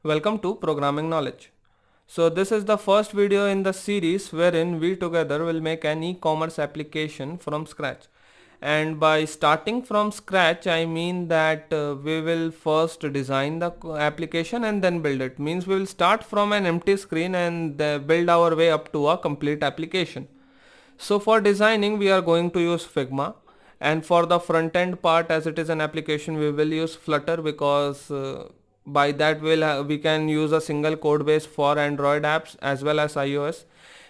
Welcome to Programming Knowledge. So this is the first video in the series wherein we together will make an e-commerce application from scratch. And by starting from scratch, I mean that we will first design the application and then build it. Means we will start from an empty screen and build our way up to a complete application. So for designing we are going to use Figma, and for the front end part, as it is an application, we will use Flutter because by that we can use a single code base for Android apps as well as iOS.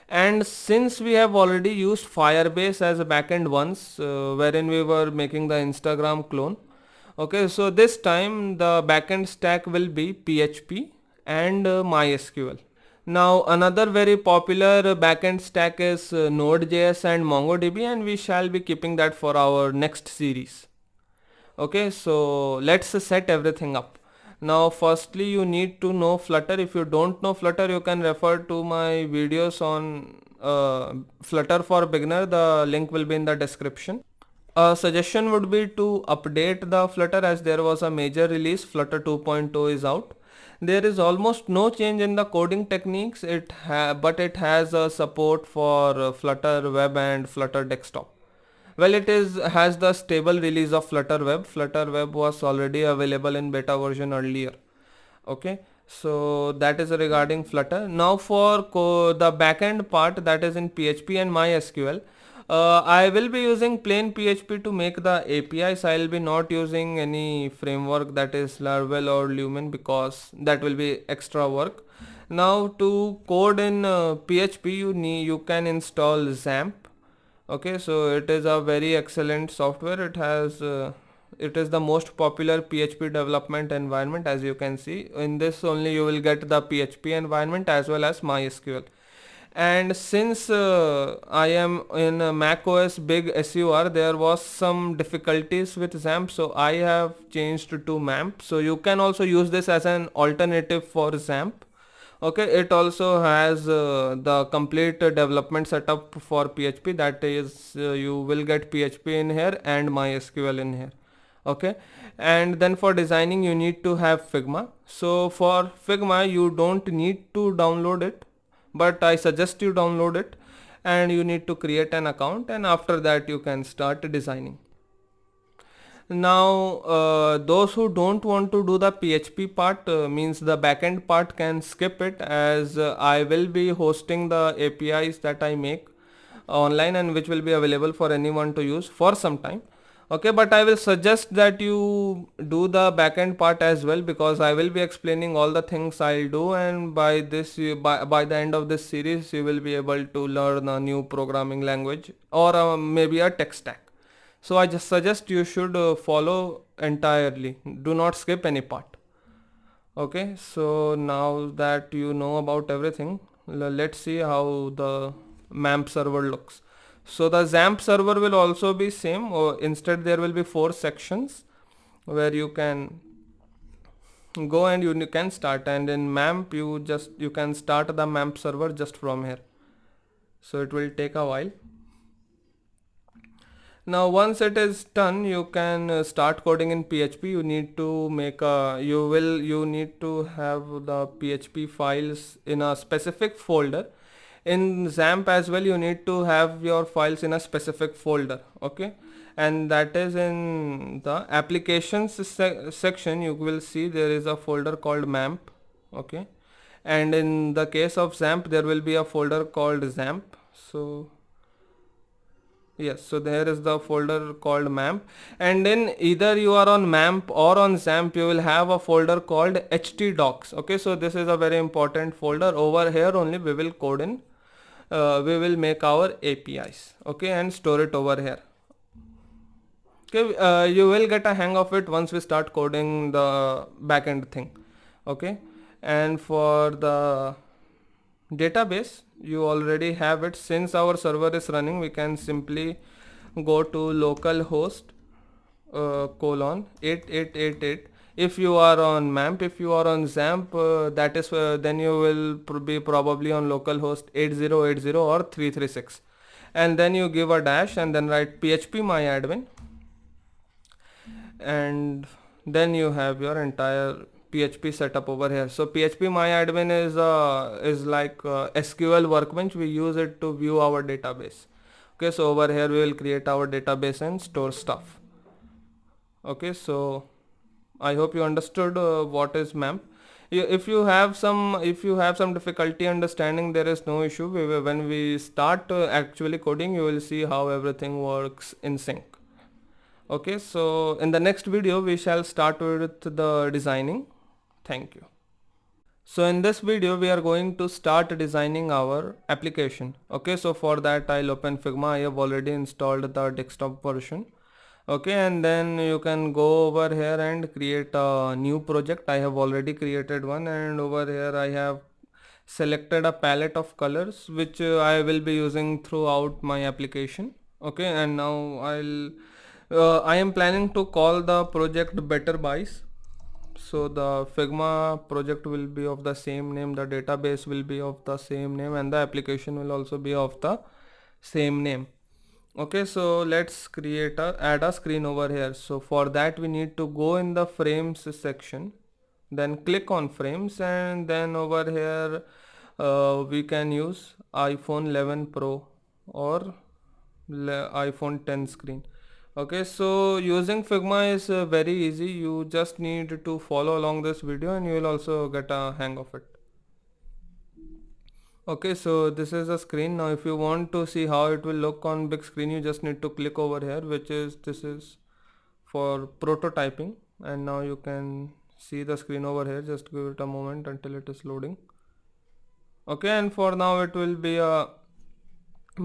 And since we have already used Firebase as a backend once, wherein we were making the Instagram clone, okay, so this time the backend stack will be PHP and MySQL. Now another very popular backend stack is Node.js and MongoDB, and we shall be keeping that for our next series. Okay, so let's set everything up. Now firstly you need to know Flutter. If you don't know Flutter, you can refer to my videos on Flutter for beginner. The link will be in the description. A suggestion would be to update the Flutter, as there was a major release. Flutter 2.0 is out. There is almost no change in the coding techniques, but it has a support for Flutter Web and Flutter Desktop. Well, has the stable release of Flutter Web. Flutter Web was already available in beta version earlier. Okay, so that is regarding Flutter. Now for the backend part, that is in PHP and MySQL. I will be using plain PHP to make the APIs. I will be not using any framework, that is Laravel or Lumen, because that will be extra work. Now to code in PHP, you can install XAMPP. Okay, so it is a very excellent software. It is the most popular PHP development environment. As you can see, in this only you will get the PHP environment as well as MySQL. And since I am in Mac OS Big SUR, there was some difficulties with XAMPP, so I have changed to MAMP. So you can also use this as an alternative for XAMPP. Okay, it also has the complete development setup for PHP. That is, you will get PHP in here and MySQL in here. Okay, and then for designing you need to have Figma. So for Figma you don't need to download it, but I suggest you download it, and you need to create an account, and after that you can start designing. Now those who don't want to do the PHP part, means the backend part, can skip it, as I will be hosting the APIs that I make online and which will be available for anyone to use for some time. Okay, but I will suggest that you do the backend part as well, because I will be explaining all the things I'll do, and by by the end of this series you will be able to learn a new programming language or maybe a tech stack. So I just suggest you should follow entirely. Do not skip any part. Okay, so now that you know about everything, let's see how the MAMP server looks. So the XAMPP server will also be same, or instead there will be 4 sections where you can go and you can start, and in MAMP you can start the MAMP server just from here. So it will take a while. Now once it is done, you can start coding in PHP. You need to need to have the PHP files in a specific folder. In XAMPP as well, you need to have your files in a specific folder. Okay, and that is in the applications section. You will see there is a folder called MAMP. Okay, and in the case of XAMPP, there will be a folder called XAMPP. So yes, so there is the folder called MAMP, and then either you are on MAMP or on XAMPP, you will have a folder called htdocs. Okay, so this is a very important folder. Over here only we will code in, we will make our APIs. Okay, and store it over here. Okay, you will get a hang of it once we start coding the backend thing. Okay, and for the database, you already have it. Since our server is running, we can simply go to localhost colon 8888. If you are on MAMP, if you are on XAMPP, that is then you will be probably on localhost 8080 or 336, and then you give a dash and then write php myadmin, and then you have your entire PHP setup over here. So PHP MyAdmin is like SQL workbench. We use it to view our database. Okay, so over here we will create our database and store stuff. Okay, so I hope you understood what is MEMP. If you have some difficulty understanding, there is no issue. When we start actually coding, you will see how everything works in sync. Okay, so in the next video we shall start with the designing. Thank you. So in this video we are going to start designing our application. Okay, so for that I'll open Figma. I have already installed the desktop version. Okay, and then you can go over here and create a new project. I have already created one, and over here I have selected a palette of colors which I will be using throughout my application. Okay, and now I am planning to call the project Better Buys. So the Figma project will be of the same name, the database will be of the same name, and the application will also be of the same name. Okay, so let's add a screen over here. So for that we need to go in the frames section, then click on frames, and then over here we can use iPhone 11 Pro or iPhone 10 screen. Okay, so using Figma is very easy. You just need to follow along this video and you will also get a hang of it. Okay, so this is a screen. Now if you want to see how it will look on big screen, you just need to click over here, this is for prototyping, and now you can see the screen over here. Just give it a moment until it is loading. Okay, and for now it will be a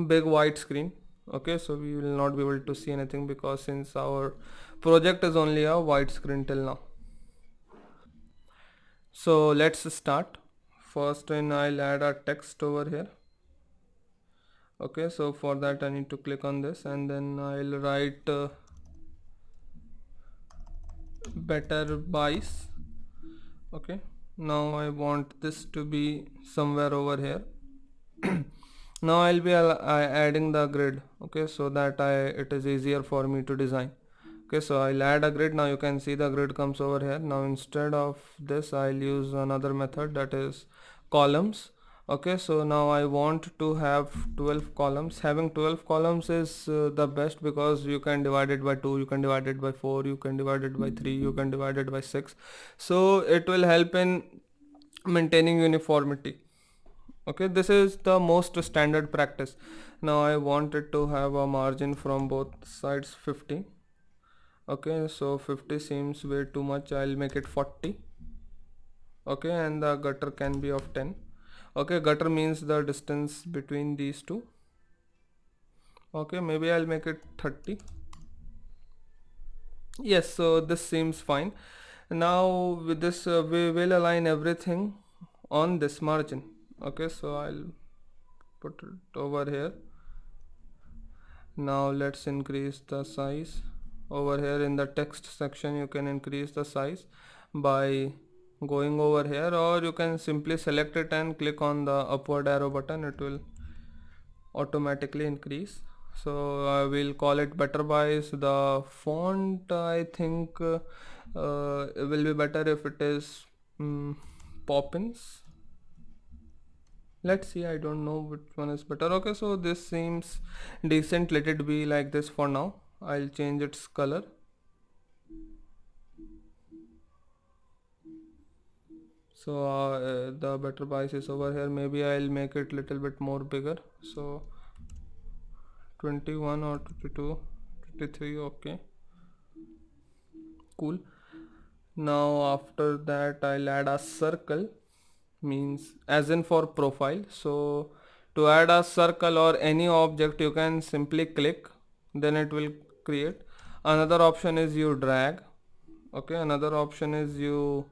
big white screen. Okay, so we will not be able to see anything because since our project is only a white screen till now. So let's start. First, I'll add a text over here. Okay, so for that I need to click on this, and then I'll write Better Buys. Okay, now I want this to be somewhere over here. Now I'll be adding the grid. Okay, so that it is easier for me to design. Okay, so I'll add a grid. Now you can see the grid comes over here. Now instead of this I'll use another method, that is columns. Okay, so now I want to have 12 columns. Having 12 columns is the best because you can divide it by 2, you can divide it by 4, you can divide it by 3, you can divide it by 6. So it will help in maintaining uniformity. Okay, this is the most standard practice. Now I want it to have a margin from both sides 50. Okay, so 50 seems way too much. I'll make it 40. Okay, and the gutter can be of 10. Okay, gutter means the distance between these two. Okay, maybe I'll make it 30. Yes, so this seems fine. Now with this we will align everything on this margin. Okay, so I'll put it over here. Now let's increase the size. Over here in the text section you can increase the size by going over here, or you can simply select it and click on the upward arrow button. It will automatically increase. So I will call it Better Buys. The font I think it will be better if it is Poppins. Let's see, I don't know which one is better. Okay, so this seems decent. Let it be like this for now. I'll change its color. So the Better Buys is over here. Maybe I'll make it little bit more bigger. So 21 or 22, 23. Okay, cool. Now after that I'll add a circle, means as in for profile. So to add a circle or any object you can simply click, then it will create. Another option is you drag. Okay, another option is you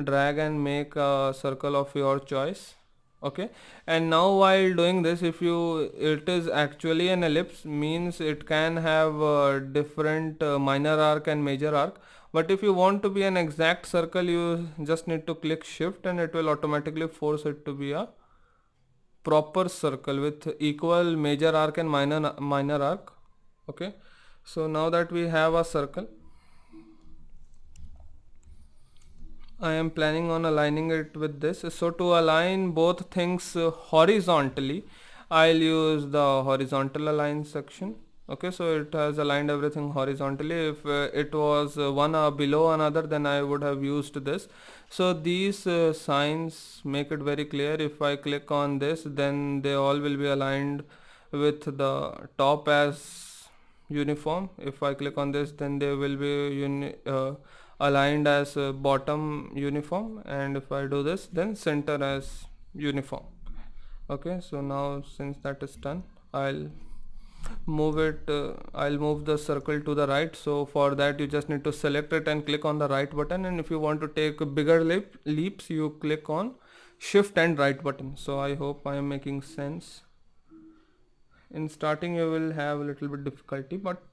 drag and make a circle of your choice. Okay, and now while doing this, if you it is actually an ellipse, means it can have different minor arc and major arc. But if you want to be an exact circle, you just need to click shift and it will automatically force it to be a proper circle with equal major arc and minor arc. Okay, so now that we have a circle, I am planning on aligning it with this. So to align both things horizontally, I'll use the horizontal align section. Okay, so it has aligned everything horizontally. If it was one below another, then I would have used this. So these signs make it very clear. If I click on this, then they all will be aligned with the top as uniform. If I click on this, then they will be aligned as bottom uniform, and if I do this, then center as uniform. Okay, so now since that is done, I'll move the circle to the right. So for that, you just need to select it and click on the right button, and if you want to take bigger leaps, you click on shift and right button. So I hope I am making sense. In starting you will have a little bit difficulty, but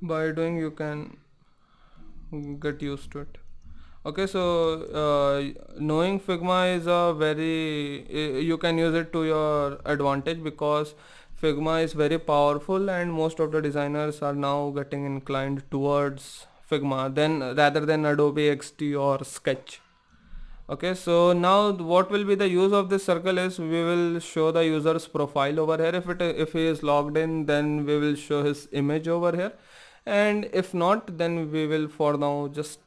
by doing you can get used to it. Okay, so knowing Figma is a very you can use it to your advantage, because Figma is very powerful and most of the designers are now getting inclined towards Figma then rather than Adobe XD or Sketch. Okay, so now what will be the use of this circle is we will show the user's profile over here. If he is logged in, then we will show his image over here, and if not, then we will for now just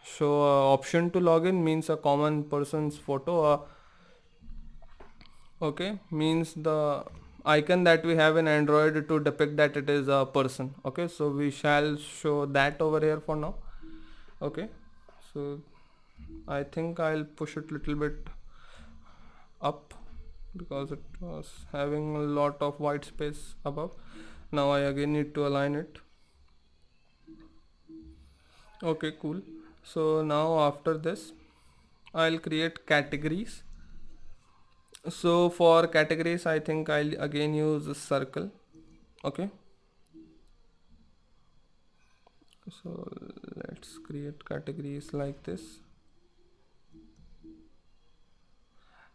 show a option to login, means a common person's photo. Okay, means the icon that we have in Android to depict that it is a person. Okay, so we shall show that over here for now. Okay, so I think I'll push it little bit up because it was having a lot of white space above. Now I again need to align it. Okay, cool. So now after this, I'll create categories. So for categories, I think I'll again use a circle. Okay, so let's create categories like this.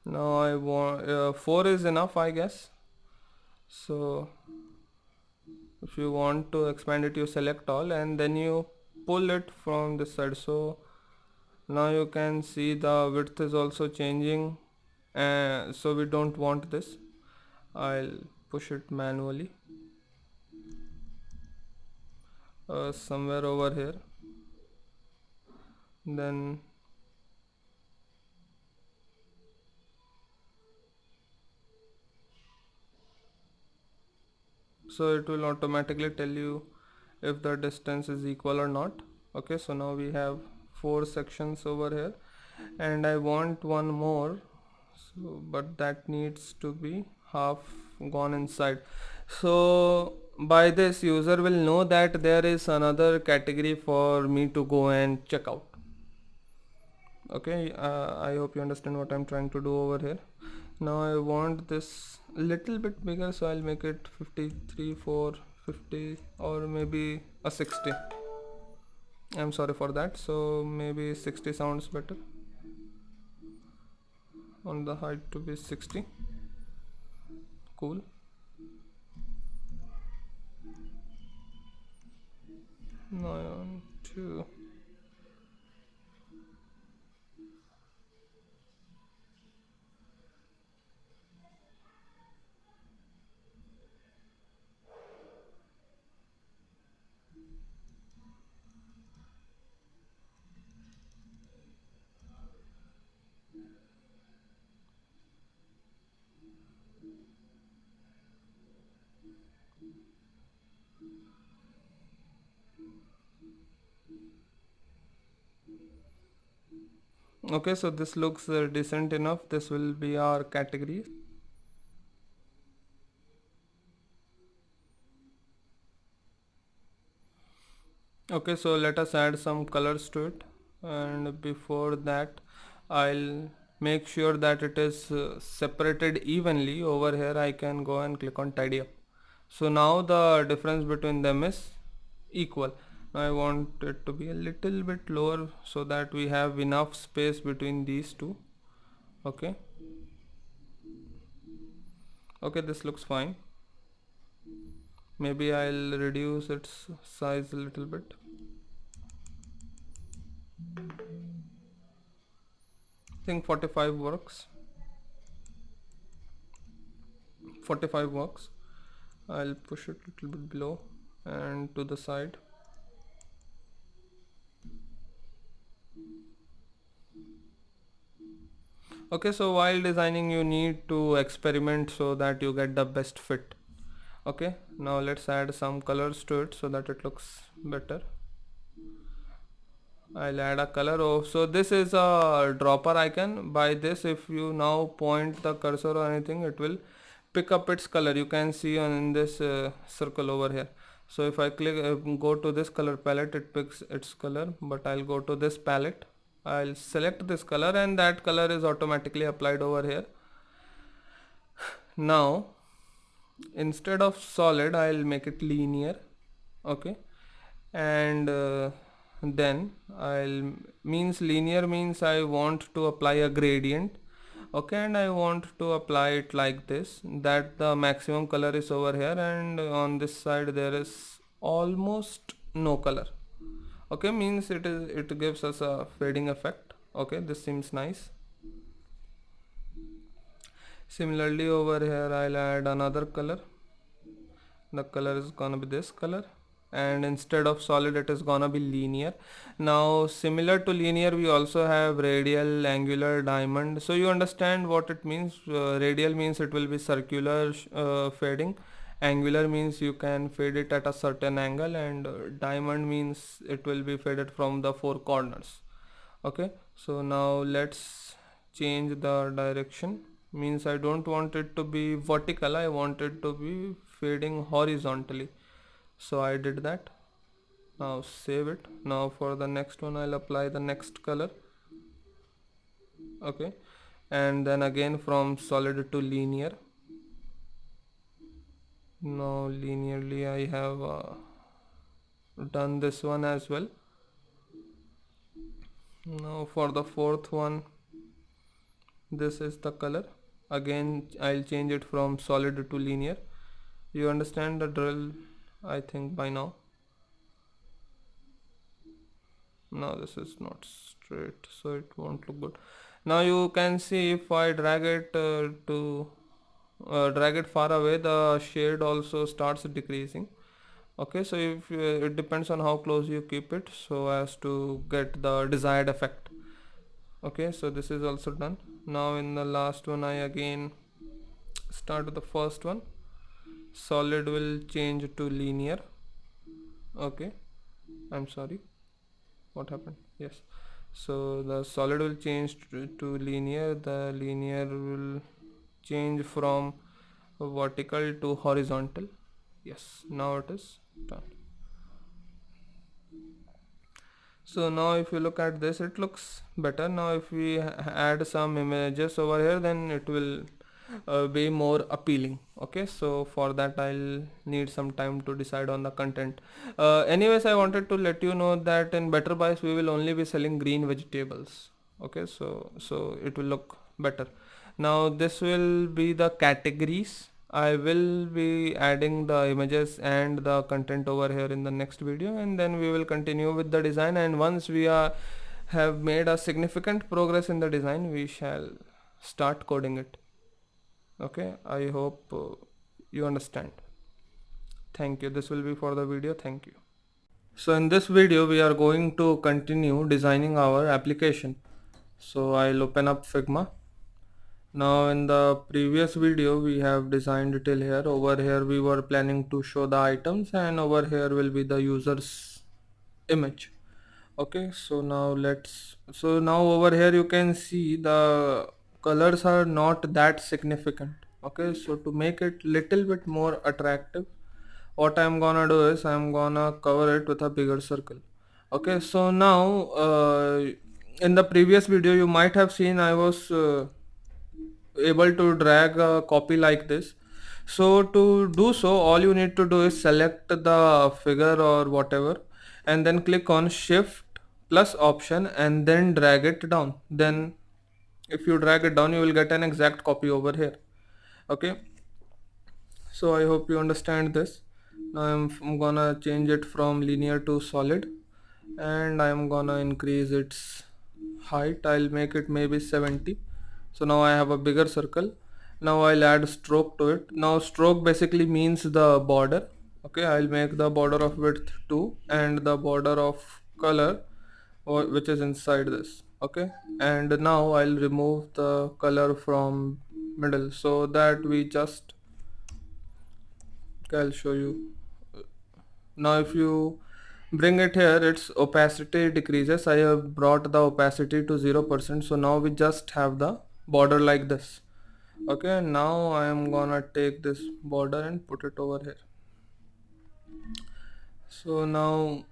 Now I want 4 is enough, I guess. So if you want to expand it, you select all and then you pull it from this side. So now you can see the width is also changing, so we don't want this. I'll push it manually somewhere over here. Then so it will automatically tell you if the distance is equal or not. Okay, so now we have 4 sections over here, and I want one more, so but that needs to be half gone inside. So by this, user will know that there is another category for me to go and check out. Okay, I hope you understand what I'm trying to do over here. Now I want this little bit bigger, so I'll make it 53 for 50 or maybe a 60. I'm sorry for that, so maybe 60 sounds better. On the height to be 60. Cool. Now I want to okay, so this looks decent enough. This will be our categories. Okay, so let us add some colors to it, and before that I'll make sure that it is separated evenly. Over here I can go and click on tidy up. So now the difference between them is equal. Now I want it to be a little bit lower so that we have enough space between these two. Okay, okay, this looks fine. Maybe I'll reduce its size a little bit. think 45 works. 45 works. I'll push it a little bit below and to the side. Okay, so while designing you need to experiment so that you get the best fit. Okay, now let's add some colors to it so that it looks better. I'll add a color. Oh, so this is a dropper icon. By this, if you now point the cursor or anything, it will pick up its color. You can see on this circle over here. So if I click go to this color palette, it picks its color, but I'll go to this palette, I'll select this color, and that color is automatically applied over here. Now instead of solid, I'll make it linear. Okay, and then I'll means linear means I want to apply a gradient. Okay, and I want to apply it like this, that the maximum color is over here, and on this side there is almost no color. Okay, means it gives us a fading effect. Okay, this seems nice. Similarly over here I'll add another color. The color is gonna be this color, and instead of solid it is gonna be linear. Now similar to linear we also have radial, angular, diamond. So you understand what it means. Radial means it will be circular fading, angular means you can fade it at a certain angle, and diamond means it will be faded from the four corners. Okay, so now let's change the direction. Means I don't want it to be vertical, I want it to be fading horizontally. So I did that. Now save it. Now for the next one I'll apply the next color. Okay, and then again from solid to linear. Now linearly I have done this one as well. Now for the fourth one, this is the color. Again I'll change it from solid to linear. You understand the drill, I think, by now. Now this is not straight, so it won't look good. Now you can see if I drag it drag it far away, the shade also starts decreasing. Okay, so if it depends on how close you keep it so as to get the desired effect. Okay, so this is also done. Now in the last one I again start with the first one. Solid will change to linear. Okay, I'm sorry, what happened? Yes, so the solid will change to linear. The linear will change from vertical to horizontal. Yes, now it is done. So now if you look at this, it looks better. Now if we add some images over here, then it will be more appealing. Okay, so for that I'll need some time to decide on the content. Anyways, I wanted to let you know that in Better Buys we will only be selling green vegetables. Okay, so it will look better. Now this will be the categories. I will be adding the images and the content over here in the next video, and then we will continue with the design. And once we have made a significant progress in the design, we shall start coding it. Okay, I hope you understand. Thank you. This will be for the video. Thank you. So in this video we are going to continue designing our application. So I'll open up Figma. Now in the previous video we have designed till here. Over here we were planning to show the items, and over here will be the user's image. Okay, so now over here you can see the colors are not that significant. Okay, so to make it little bit more attractive, what I'm gonna do is I'm gonna cover it with a bigger circle. Okay, so now in the previous video you might have seen I was able to drag a copy like this. So to do so, all you need to do is select the figure or whatever, and then click on shift plus option and then drag it down. Then if you drag it down you will get an exact copy over here. Okay, so I hope you understand this. Now I'm gonna change it from linear to solid, and I'm gonna increase its height, I'll make it maybe 70. So now I have a bigger circle. Now I'll add stroke to it. Now stroke basically means the border. Okay, I'll make the border of width 2 and the border of color which is inside this. Okay, and now I'll remove the color from middle so that we just, okay, I'll show you. Now if you bring it here, its opacity decreases. I have brought the opacity to 0%, so now we just have the border like this. Okay, now I am gonna take this border and put it over here. So now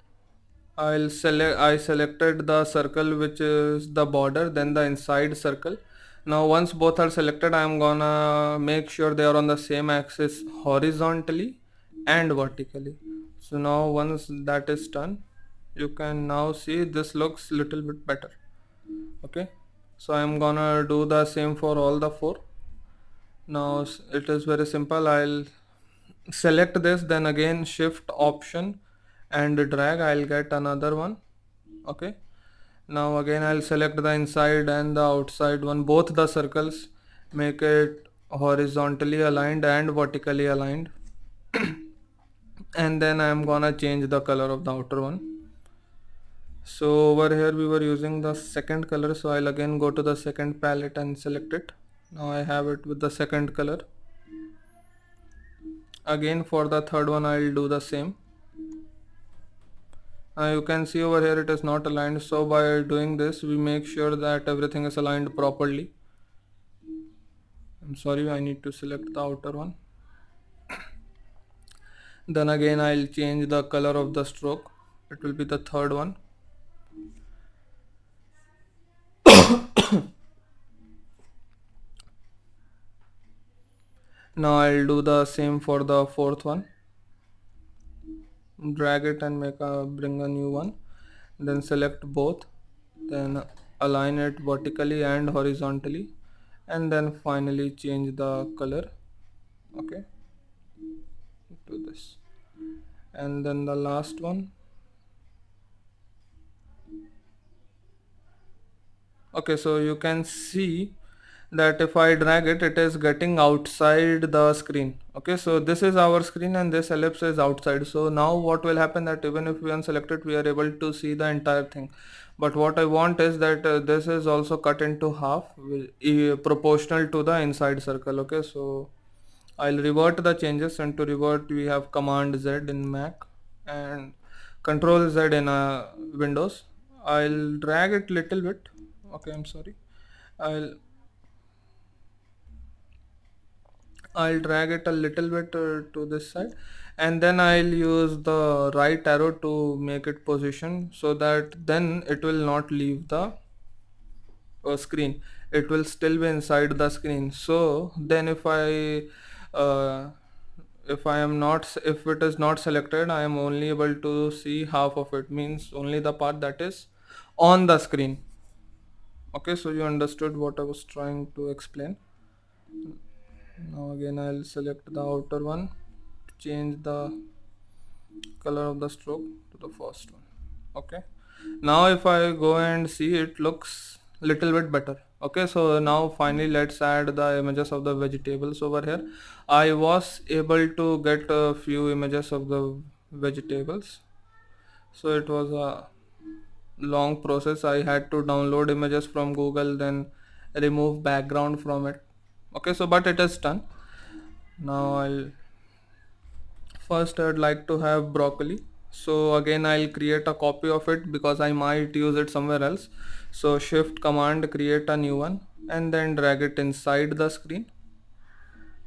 I selected the circle which is the border, then the inside circle. Now once both are selected, I am gonna make sure they are on the same axis horizontally and vertically. So now once that is done, you can now see this looks little bit better. Okay, so I am gonna do the same for all the four. Now it is very simple. I'll select this, then again shift option and drag, I'll get another one. Okay, now again I'll select the inside and the outside one, both the circles, make it horizontally aligned and vertically aligned. And then I'm gonna change the color of the outer one. So over here we were using the second color, so I'll again go to the second palette and select it. Now I have it with the second color. Again for the third one I'll do the same. You can see over here it is not aligned, so by doing this we make sure that everything is aligned properly. I'm sorry, I need to select the outer one. Then again I'll change the color of the stroke. It will be the third one. Now I'll do the same for the fourth one. Drag it and bring a new one. Then select both. Then align it vertically and horizontally. And then finally change the color. Okay, to this. And then the last one. Okay, so you can see that if I drag it, it is getting outside the screen. Okay, so this is our screen and this ellipse is outside. So now what will happen, that even if we unselect it, we are able to see the entire thing. But what I want is that this is also cut into half, proportional to the inside circle. Okay, so I'll revert the changes, and to revert we have Command Z in Mac and Control Z in Windows. I'll drag it little bit. Okay, I'm sorry. I'll I'll drag it a little bit to this side, and then I'll use the right arrow to make it position so that then it will not leave the screen. It will still be inside the screen. So then uh, if it is not selected, I am only able to see half of it, means only the part that is on the screen. Okay, so you understood what I was trying to explain. Now again I'll select the outer one, change the color of the stroke to the first one. Okay, now if I go and see, it looks little bit better. Okay, so now finally let's add the images of the vegetables over here. I was able to get a few images of the vegetables, so it was a long process. I had to download images from Google, then remove background from it. Okay, so but it is done. Now I'd like to have broccoli. So again I'll create a copy of it because I might use it somewhere else. So shift command, create a new one, and then drag it inside the screen.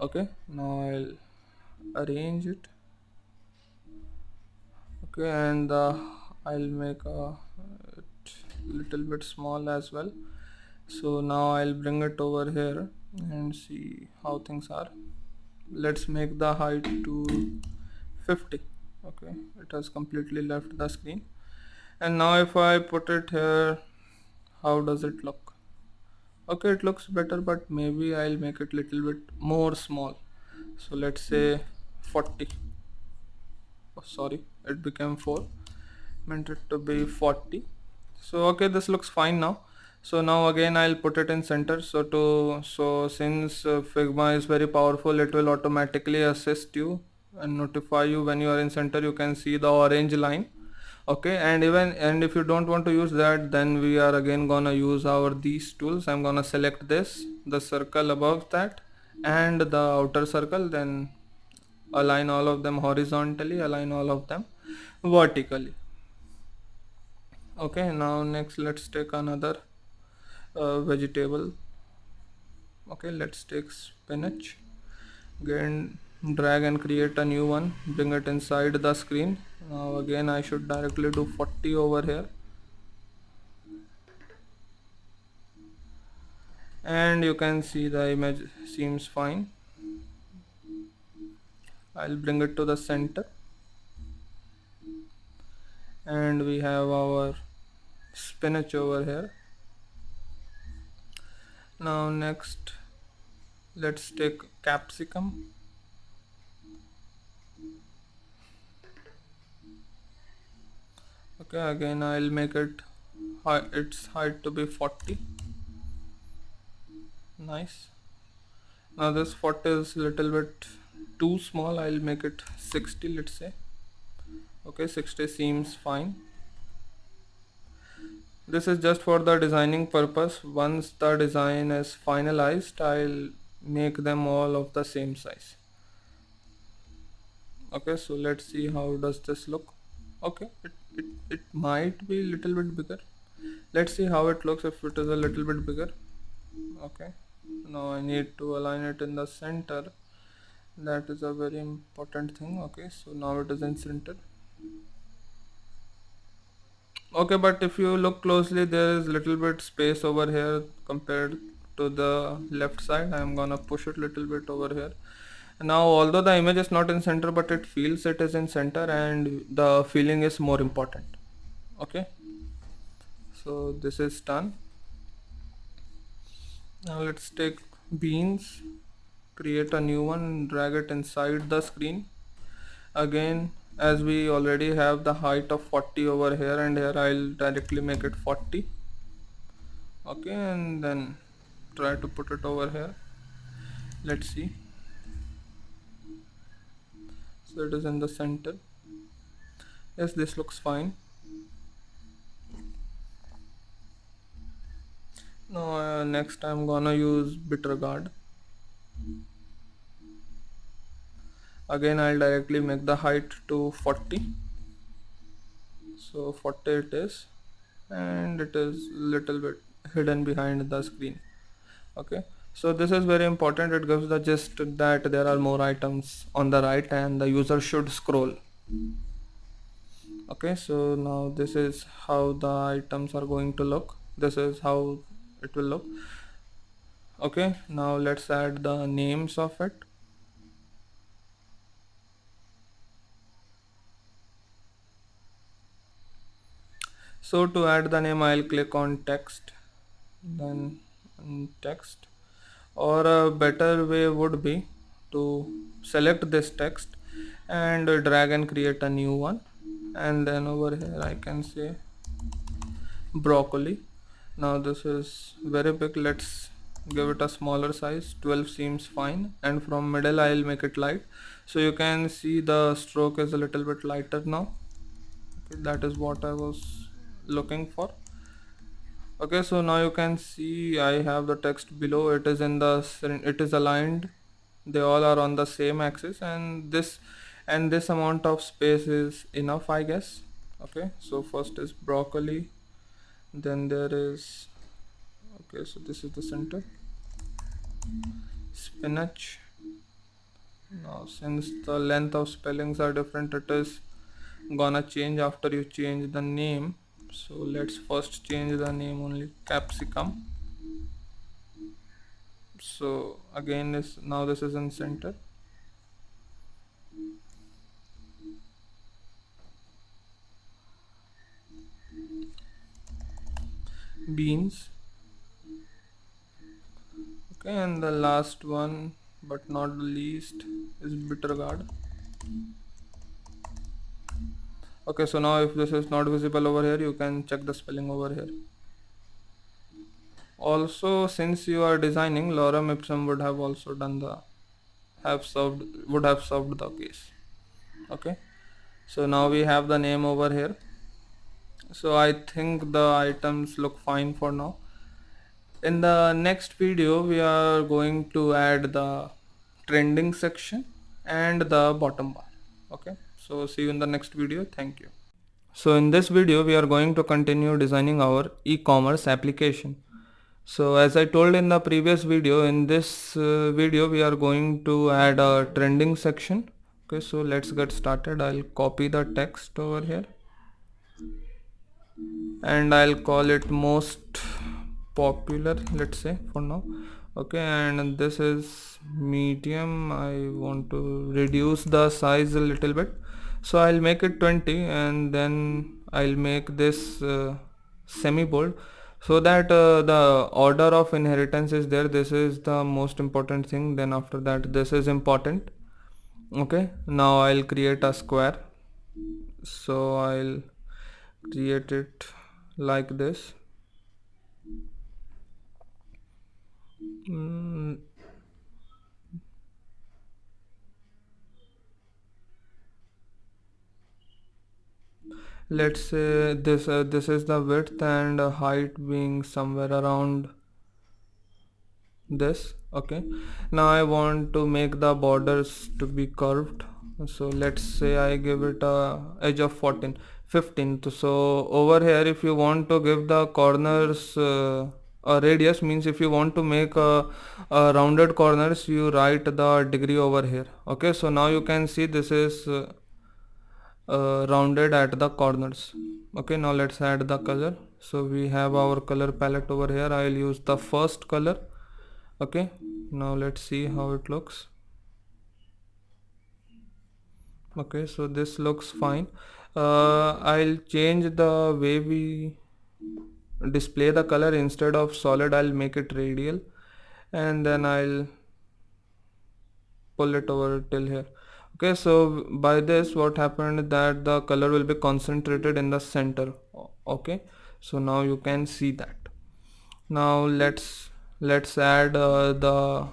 Okay, now I'll arrange it. Okay, and I'll make it little bit small as well. So now I'll bring it over here and see how things are. Let's make the height to 50. Okay, it has completely left the screen. And now if I put it here, how does it look? Okay, it looks better, but maybe I'll make it little bit more small. So let's say 40. Oh, sorry, it became 4, meant it to be 40. So okay, this looks fine now. So now again I'll put it in center. So since Figma is very powerful, it will automatically assist you and notify you when you are in center. You can see the orange line. Okay, and if you don't want to use that, then we are again gonna use our these tools. I'm gonna select this, the circle above that, and the outer circle, then align all of them horizontally, align all of them vertically. Okay, now next let's take another vegetable. Okay, let's take spinach. Again, drag and create a new one, bring it inside the screen. Now again I should directly do 40 over here, and you can see the image seems fine. I'll bring it to the center, and we have our spinach over here. Now next let's take capsicum. Okay, again I'll make it its height to be 40. Nice. Now this 40 is little bit too small. I'll make it 60, let's say. Okay, 60 seems fine. This is just for the designing purpose. Once the design is finalized, I'll make them all of the same size. Okay, so let's see how does this look. Okay, it might be a little bit bigger. Let's see how it looks if it is a little bit bigger. Okay, now I need to align it in the center. That is a very important thing. Okay, so now it is in center. Okay, but if you look closely, there is little bit space over here compared to the left side. I am gonna push it little bit over here. Now although the image is not in center, but it feels it is in center, and the feeling is more important. Okay, so this is done. Now let's take beans, create a new one, drag it inside the screen. Again, as we already have the height of 40 over here and here, I'll directly make it 40. Okay, and then try to put it over here. Let's see. So it is in the center. Yes, this looks fine. Now next I'm gonna use bitter gourd. Again I'll directly make the height to 40. So 40 it is, and it is little bit hidden behind the screen. Okay, so this is very important. It gives the gist that there are more items on the right and the user should scroll. Okay, so now this is how the items are going to look. This is how it will look. Okay, now let's add the names of it. So to add the name, I'll click on text, then text, or a better way would be to select this text and drag and create a new one, and then over here I can say broccoli. Now this is very big, let's give it a smaller size. 12 seems fine, and from middle I'll make it light, so you can see the stroke is a little bit lighter now. Okay, that is what I was looking for. Okay, so now you can see I have the text below. It is in the it is aligned, they all are on the same axis, and this amount of space is enough, I guess. Okay, so first is broccoli, then there is, okay, so this is the center, spinach. Now since the length of spellings are different, it is gonna change after you change the name. So let's first change the name only capsicum. So again this, now this is in center. Beans. Okay, and the last one but not the least is bitter gourd. Okay, so now if this is not visible over here, you can check the spelling over here. Also, since you are designing, lorem ipsum would have also done the have served would have served the case. Okay, so now we have the name over here. So I think the items look fine for now. In the next video we are going to add the trending section and the bottom bar. Okay, so see you in the next video. Thank you. So in this video we are going to continue designing our e-commerce application. So as I told in the previous video, in this video we are going to add a trending section. Okay, so let's get started. I'll copy the text over here and I'll call it most popular, let's say, for now. Okay, and this is medium. I want to reduce the size a little bit, so I'll make it 20, and then I'll make this semi bold, so that the order of inheritance is there. This is the most important thing. Then after that, this is important. Okay, now I'll create a square, so I'll create it like this. Mm, let's say this is the width and height being somewhere around this. Okay, now I want to make the borders to be curved, so let's say I give it a edge of 15. So over here, if you want to give the corners a radius, means if you want to make a rounded corners, you write the degree over here. Okay, so now you can see this is rounded at the corners. Okay, now let's add the color. So we have our color palette over here. I'll use the first color. Okay, now let's see how it looks. Okay, so this looks fine. I'll change the way we display the color. Instead of solid, I'll make it radial, and then I'll pull it over till here. Okay, so by this what happened that the color will be concentrated in the center. Okay, so now you can see that. Now let's add the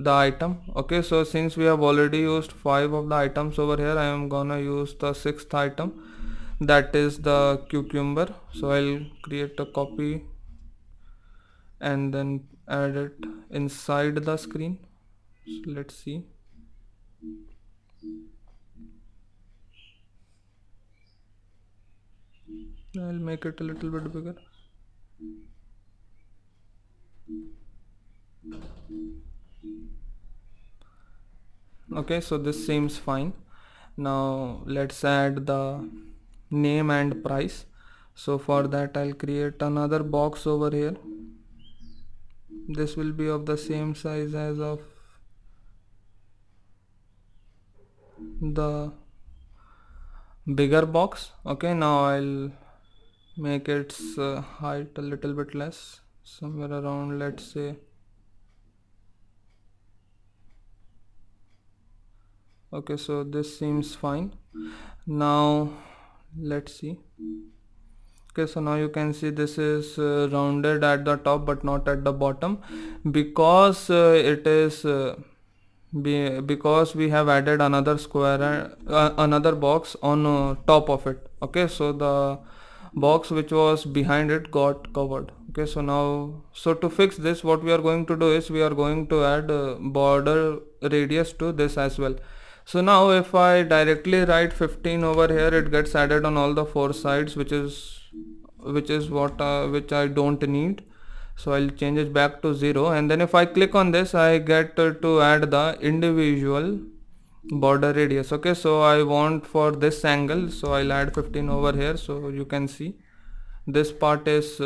item. Okay, so since we have already used 5 of the items over here, I am gonna use the 6th item, that is the cucumber. So I'll create a copy and then add it inside the screen. So let's see. I'll make it a little bit bigger. Okay, so this seems fine. Now let's add the name and price. So for that I'll create another box over here. This will be of the same size as of the bigger box. Okay, now I'll make its height a little bit less, somewhere around, let's say, okay, so this seems fine. Now let's see. Okay, so now you can see this is rounded at the top but not at the bottom, because it is because we have added another square, another box on top of it. Okay, so the box which was behind it got covered. Okay, so now, so to fix this, what we are going to do is we are going to add border radius to this as well. So now if I directly write 15 over here, it gets added on all the 4 sides, which is what which I don't need. So I'll change it back to 0, and then if I click on this, I get to add the individual border radius. Okay, so I want for this angle, so I'll add 15 over here. So you can see this part is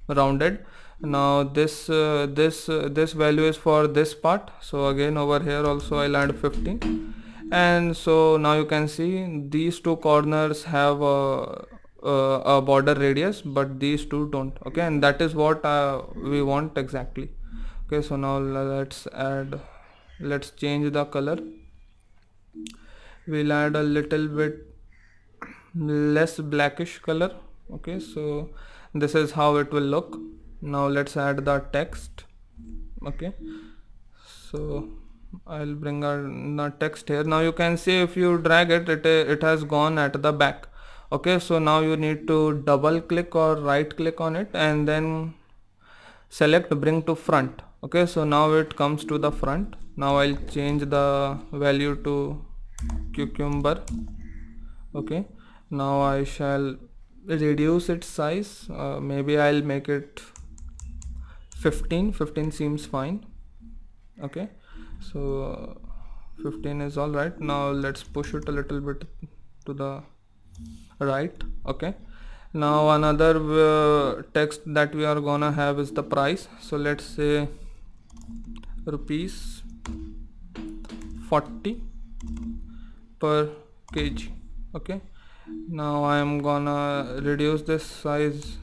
rounded. Now this value is for this part, so again over here also I'll add 15, and so now you can see these two corners have a border radius, but these two don't. Okay, and that is what we want exactly. Okay, so now let's change the color. We'll add a little bit less blackish color. Okay, so this is how it will look. Now let's add the text. Okay, so I'll bring our the text here. Now you can see if you drag it, it has gone at the back. Okay, so now you need to double click or right click on it and then select bring to front. Okay, so now it comes to the front. Now I'll change the value to cucumber. Okay, now I shall reduce its size. Maybe I'll make it 15 seems fine. Okay, so 15 is all right. Now let's push it a little bit to the right. Okay, now another text that we are gonna have is the price. So let's say rupees 40 per kg. Okay, now I am gonna reduce this size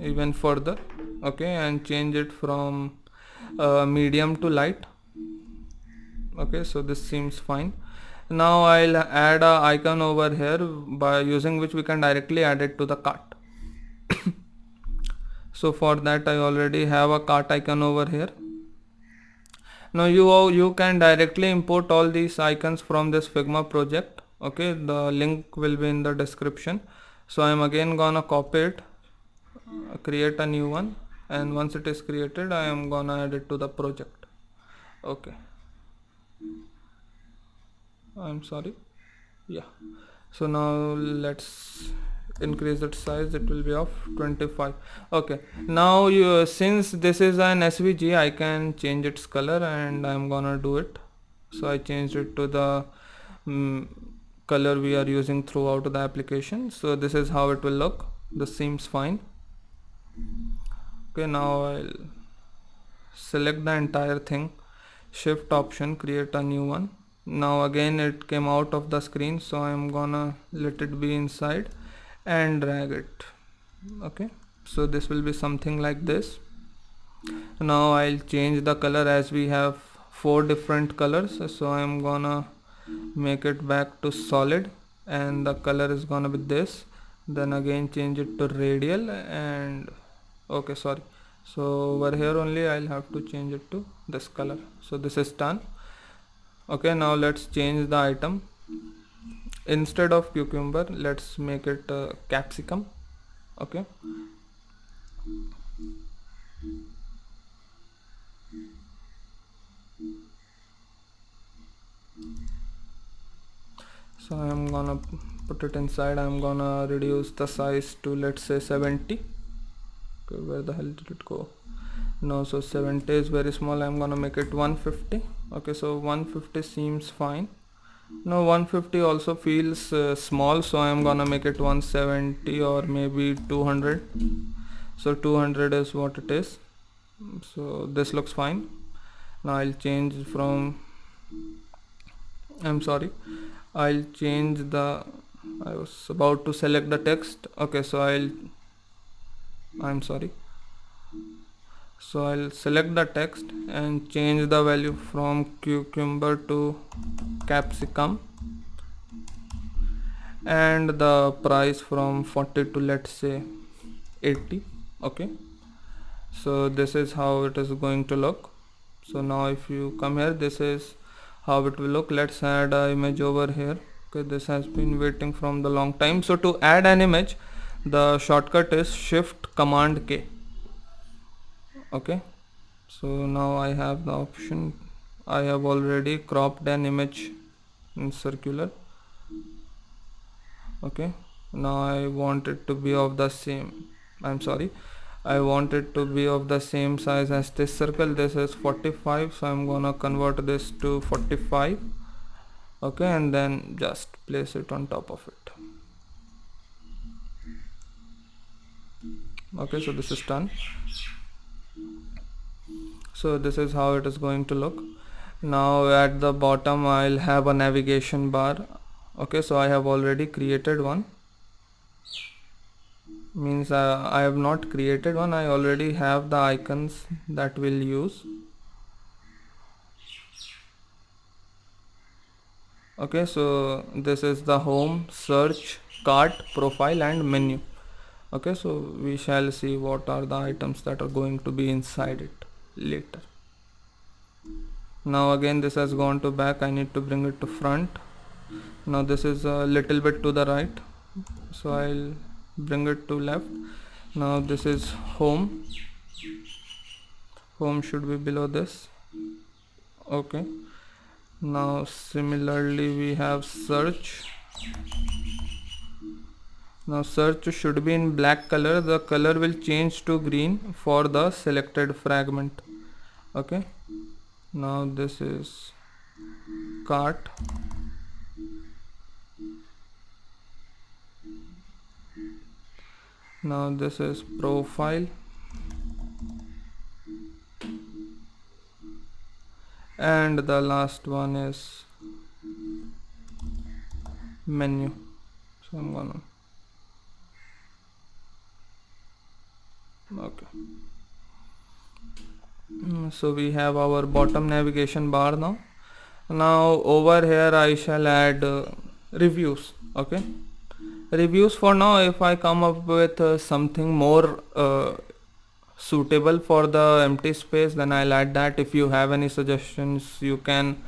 even further. Okay, and change it from medium to light. Okay, so this seems fine. Now I'll add a icon over here by using which we can directly add it to the cart. So for that I already have a cart icon over here. Now you can directly import all these icons from this Figma project. Okay, the link will be in the description. So I'm again gonna copy it, create a new one, and once it is created I am gonna add it to the project. Okay, I'm sorry. Yeah, so now let's increase its size. It will be of 25. Okay, now since this is an SVG, I can change its color and I'm gonna do it. So I changed it to the color we are using throughout the application. So this is how it will look. This seems fine. Okay, now I'll select the entire thing, shift option, create a new one. Now again it came out of the screen, so I'm gonna let it be inside and drag it. Okay, so this will be something like this. Now I'll change the color, as we have 4 different colors, so I'm gonna make it back to solid and the color is gonna be this. Then again change it to radial and okay, sorry, so over here only I'll have to change it to this color. So this is done. Okay, now let's change the item. Instead of cucumber, let's make it capsicum. Okay, so I'm gonna put it inside. I'm gonna reduce the size to, let's say, 70. Okay, where the hell did it go? No, so 70 is very small. I'm gonna make it 150. Okay, so 150 seems fine. No, 150 also feels small, so I'm gonna make it 170 or maybe 200. So 200 is what it is. So this looks fine. Now I'll change from, I'm sorry, I'll change the, I was about to select the text. Okay, so I'm sorry, so I'll select the text and change the value from cucumber to capsicum and the price from 40 to, let's say, 80. Okay, so this is how it is going to look. So now if you come here, this is how it will look. Let's add an image over here. Okay, this has been waiting from the long time. So to add an image, the shortcut is Shift Command K. Okay, so now I have the option. I have already cropped an image in circular. Okay, now I want it to be of the same, I'm sorry, I want it to be of the same size as this circle. This is 45, so I'm gonna convert this to 45. Okay, and then just place it on top of it. Okay, so this is done. So this is how it is going to look. Now at the bottom I'll have a navigation bar. Okay, so I have already created one. Means I have not created one, I already have the icons that we'll use. Okay, so this is the home, search, cart, profile and menu. Okay, so we shall see what are the items that are going to be inside it later. Now again this has gone to back, I need to bring it to front. Now this is a little bit to the right, so I'll bring it to left. Now this is home. Home should be below this. Okay, now similarly we have search. Now search should be in black color, the color will change to green for the selected fragment. Okay, now this is cart. Now this is profile, and the last one is menu. So I'm gonna, okay. So we have our bottom navigation bar now. Now over here I shall add reviews. Okay, reviews for now. If I come up with something more suitable for the empty space, then I'll add that. If you have any suggestions, you can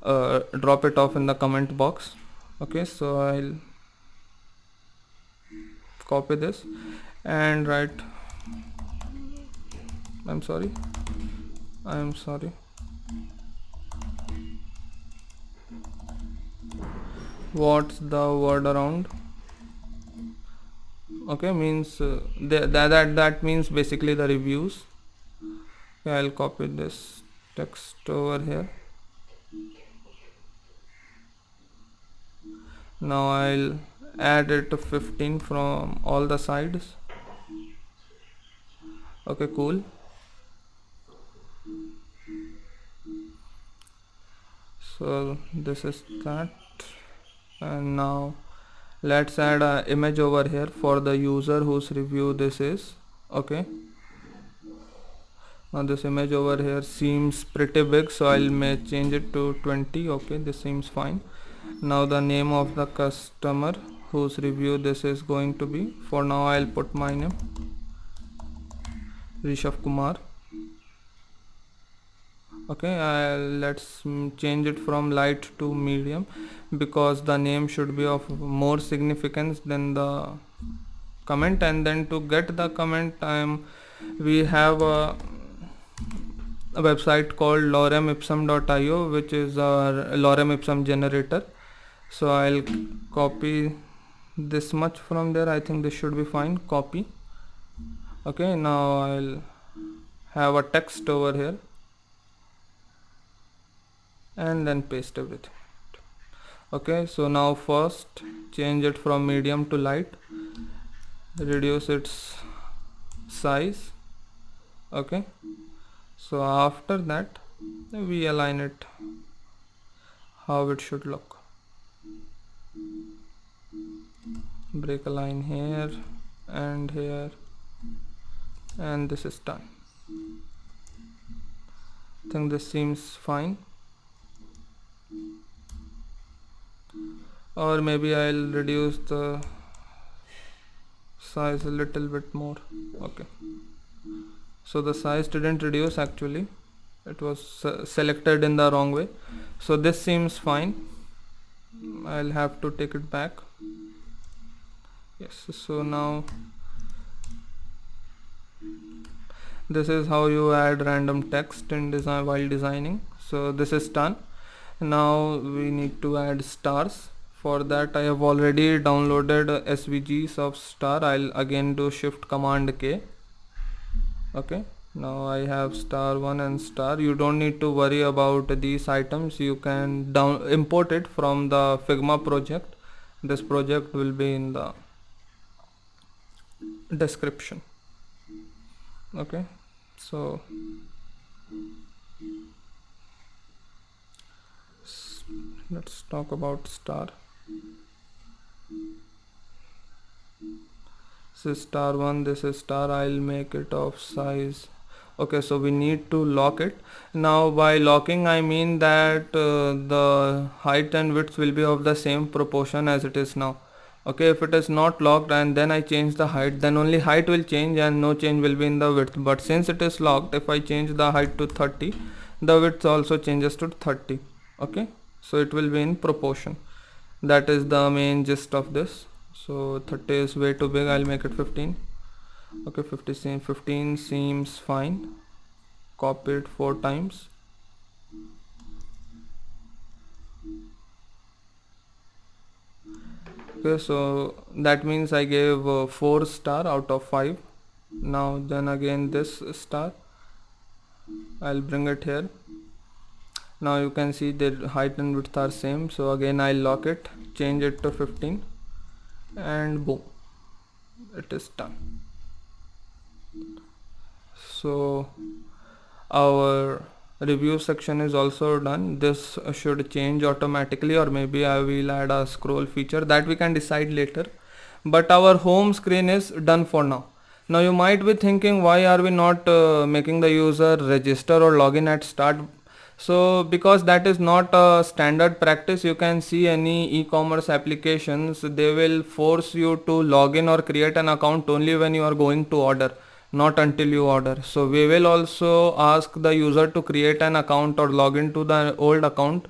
drop it off in the comment box. Okay, so I'll copy this and write, I'm sorry, what's the word around? Okay, means that means basically the reviews. Okay, I'll copy this text over here. Now I'll add it to 15 from all the sides. Okay, cool. So this is that, and now let's add an image over here for the user whose review this is. Okay, now this image over here seems pretty big, so I may change it to 20. Okay, this seems fine. Now the name of the customer whose review this is going to be, for now I'll put my name, Rishabh Kumar. Okay, let's change it from light to medium, because the name should be of more significance than the comment. And then to get the comment, we have a website called loremipsum.io, which is a lorem ipsum generator. So I'll copy this much from there. I think this should be fine. Copy. Okay, now I'll have a text over here and then paste everything. Okay, so now first change it from medium to light, reduce its size. Okay, so after that we align it how it should look. Break a line here and here, and this is done. I think this seems fine. Or maybe I'll reduce the size a little bit more. Okay, so the size didn't reduce, actually it was selected in the wrong way. So this seems fine. I'll have to take it back. Yes, so now this is how you add random text in design while designing. So this is done. Now we need to add stars. For that I have already downloaded SVGs of star. I'll again do Shift Command K. Okay, now I have star 1 and star. You don't need to worry about these items. You can import it from the Figma project. This project will be in the description. Okay, so let's talk about star. This is star 1, this is star. I'll make it of size. Okay, so we need to lock it. Now by locking I mean that the height and width will be of the same proportion as it is now. Okay, if it is not locked and then I change the height, then only height will change and no change will be in the width. But since it is locked, if I change the height to 30, the width also changes to 30. Okay, so it will be in proportion. That is the main gist of this. So 30 is way too big, I'll make it 15. Okay, 15 seems fine. Copy it 4 times. Okay, so that means I gave 4 star out of 5. Now then again this star, I'll bring it here. Now you can see the height and width are same, so again I'll lock it, change it to 15, and boom, it is done. So our review section is also done. This should change automatically, or maybe I will add a scroll feature, that we can decide later. But our home screen is done for now. Now you might be thinking, why are we not making the user register or login at start? So because that is not a standard practice. You can see any e-commerce applications, they will force you to log in or create an account only when you are going to order, not until you order. So we will also ask the user to create an account or log into the old account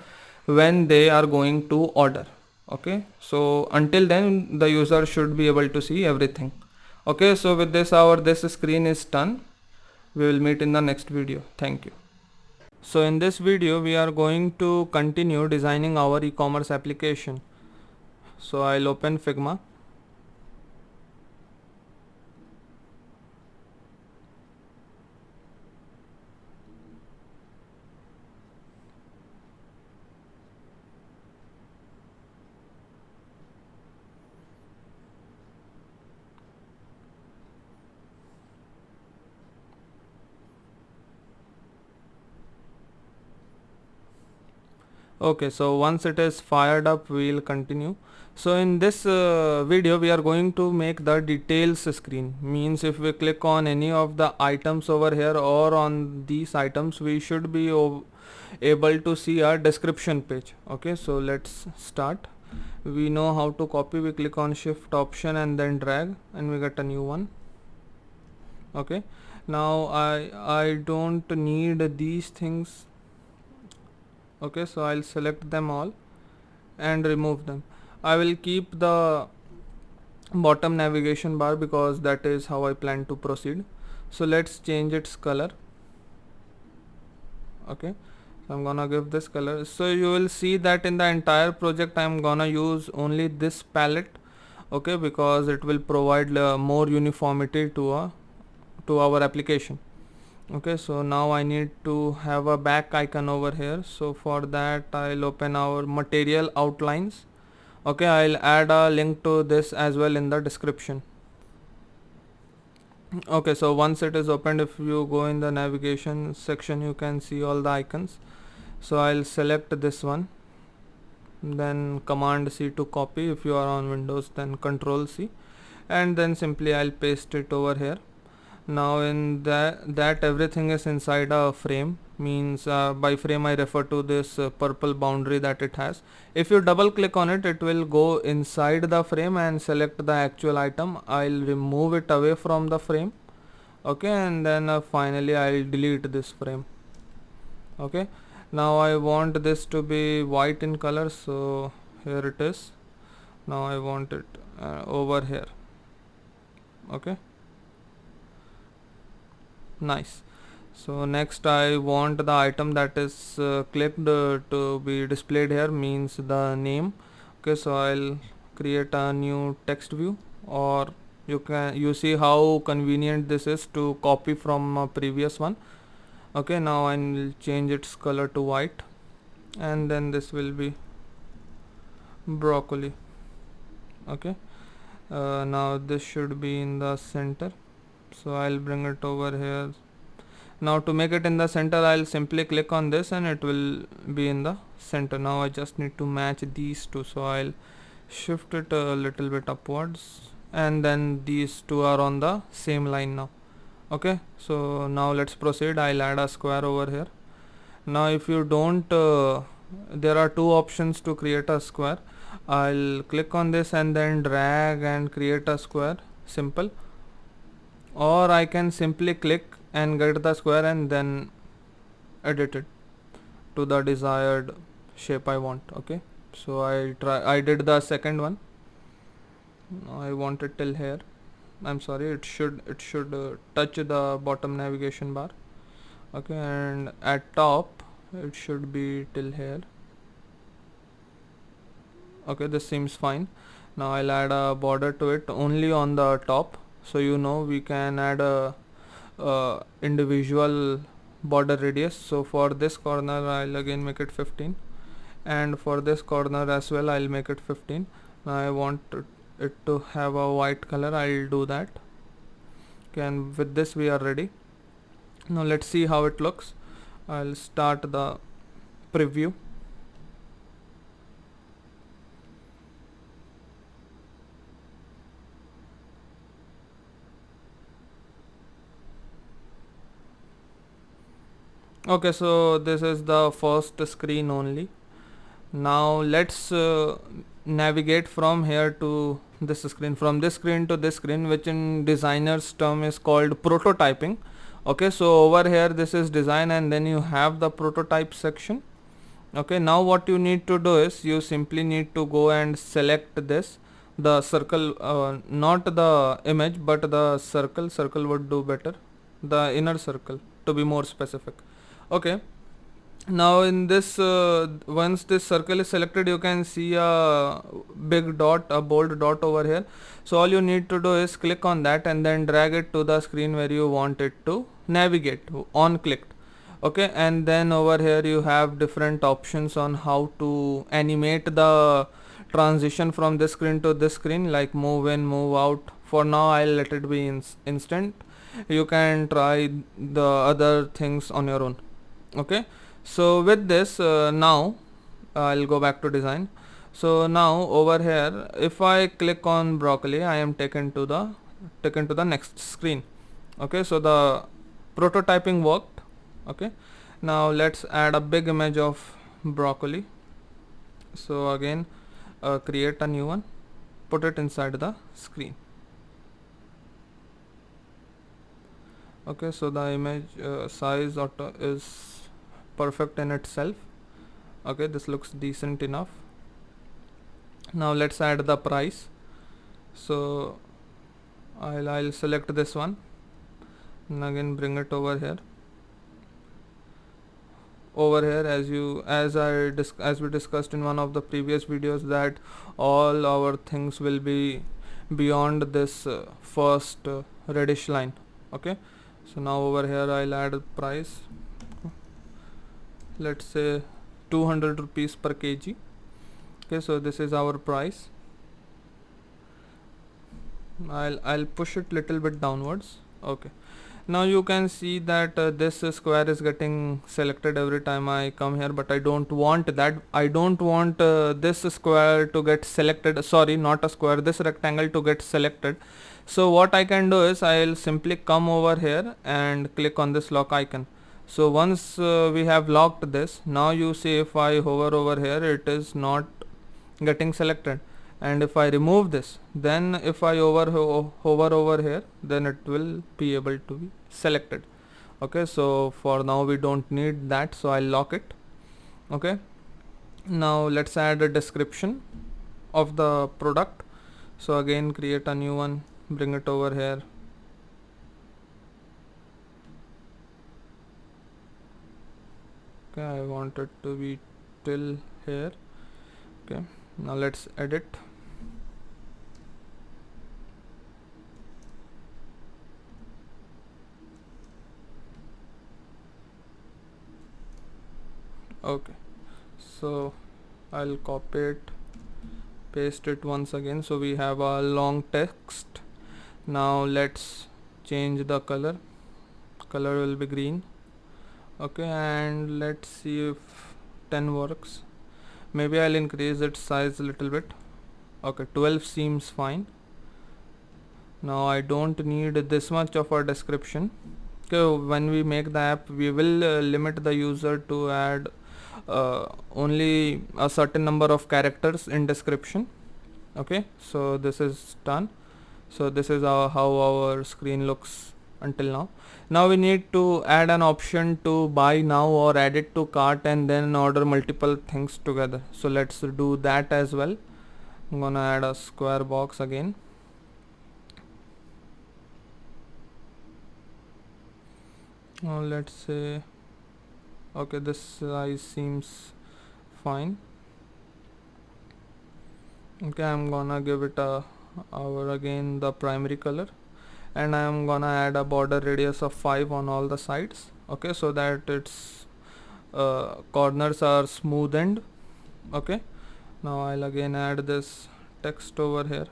when they are going to order. Okay, so until then the user should be able to see everything. Okay, so with this this screen is done. We will meet in the next video. Thank you. So in this video we are going to continue designing our e-commerce application. So I'll open Figma. Okay, so once it is fired up, we'll continue. So in this video we are going to make the details screen. Means if we click on any of the items over here or on these items, we should be able to see a description page. Okay, so let's start. We know how to copy. We click on shift option and then drag, and we get a new one. Okay, now I don't need these things. Okay, so I'll select them all and remove them. I will keep the bottom navigation bar because that is how I plan to proceed. So let's change its color. Okay, so I'm gonna give this color. So you will see that in the entire project I'm gonna use only this palette. Okay, because it will provide more uniformity to our application. Okay, so now I need to have a back icon over here. So for that I'll open our material outlines. Okay, I'll add a link to this as well in the description. Okay, so once it is opened, if you go in the navigation section, you can see all the icons. So I'll select this one, then Command C to copy. If you are on Windows, then Control C, and then simply I'll paste it over here. Now in that everything is inside a frame. Means by frame I refer to this purple boundary that it has. If you double click on it, it will go inside the frame and select the actual item. I'll remove it away from the frame. Okay, and then finally I'll delete this frame. Okay, now I want this to be white in color, so here it is. Now I want it over here. Okay, nice. So next I want the item that is clicked to be displayed here, means the name. Okay, so I'll create a new text view, or you see how convenient this is to copy from a previous one. Okay, now I'll change its color to white, and then this will be broccoli. Okay, now this should be in the center, so I'll bring it over here. Now to make it in the center, I'll simply click on this and it will be in the center. Now I just need to match these two, so I'll shift it a little bit upwards, and then these two are on the same line now. Okay, so now let's proceed. I'll add a square over here. Now if you don't there are two options to create a square. I'll click on this and then drag and create a square, simple. Or I can simply click and get the square and then edit it to the desired shape I want. Okay, so I did the second one. I want it till here. I'm sorry, it should touch the bottom navigation bar. Okay, and at top it should be till here. Okay, this seems fine. Now I'll add a border to it only on the top, so we can add a individual border radius. So for this corner I'll again make it 15, and for this corner as well I'll make it 15. Now I want it to have a white color. I'll do that. Okay, and with this we are ready. Now let's see how it looks. I'll start the preview. Okay, so this is the first screen only. Now let's navigate from here to this screen, from this screen to this screen, which in designer's term is called prototyping. Okay, so over here this is design, and then you have the prototype section. Okay, now what you need to do is you simply need to go and select this, the circle, not the image but the circle would do better, the inner circle to be more specific. Okay, now in this once this circle is selected, you can see a big dot, a bold dot over here. So all you need to do is click on that and then drag it to the screen where you want it to navigate on clicked. Okay, and then over here you have different options on how to animate the transition from this screen to this screen, like move in, move out. For now I'll let it be instant. You can try the other things on your own. Okay, so with this now I'll go back to design. So now over here if I click on broccoli, I am taken to the next screen. Okay, so the prototyping worked. Okay, now let's add a big image of broccoli. So again create a new one, put it inside the screen. Okay, so the image size is perfect in itself. Okay, this looks decent enough. Now let's add the price. So I'll select this one and again bring it over here. As we discussed in one of the previous videos, that all our things will be beyond this first reddish line. Okay, so now over here I'll add a price, let's say 200 rupees per kg. Okay, so this is our price. I'll push it little bit downwards. Okay, now you can see that this square is getting selected every time I come here, but I don't want that. I don't want this square to get selected, sorry, not a square, this rectangle to get selected. So what I can do is I'll simply come over here and click on this lock icon. So once we have locked this, now you see if I hover over here, it is not getting selected, and if I remove this, then if I hover over here, then it will be able to be selected. Okay, so for now we don't need that, so I'll lock it. Okay, now let's add a description of the product. So again create a new one, bring it over here. Okay, I want it to be till here. Okay, now let's edit. Okay, so I'll copy it, paste it once again, so we have a long text. Now let's change the color will be green. Okay, and let's see if 10 works. Maybe I'll increase its size a little bit. Okay, 12 seems fine. Now I don't need this much of a description. Okay, when we make the app, we will limit the user to add only a certain number of characters in description. Okay, so this is done. So this is how our screen looks until now. Now we need to add an option to buy now or add it to cart and then order multiple things together. So let's do that as well. I'm gonna add a square box again. Now let's say, okay, this size seems fine. Okay, I'm gonna give it again the primary color, and I'm gonna add a border radius of 5 on all the sides. Okay, so that its corners are smoothened. Okay, now I'll again add this text over here.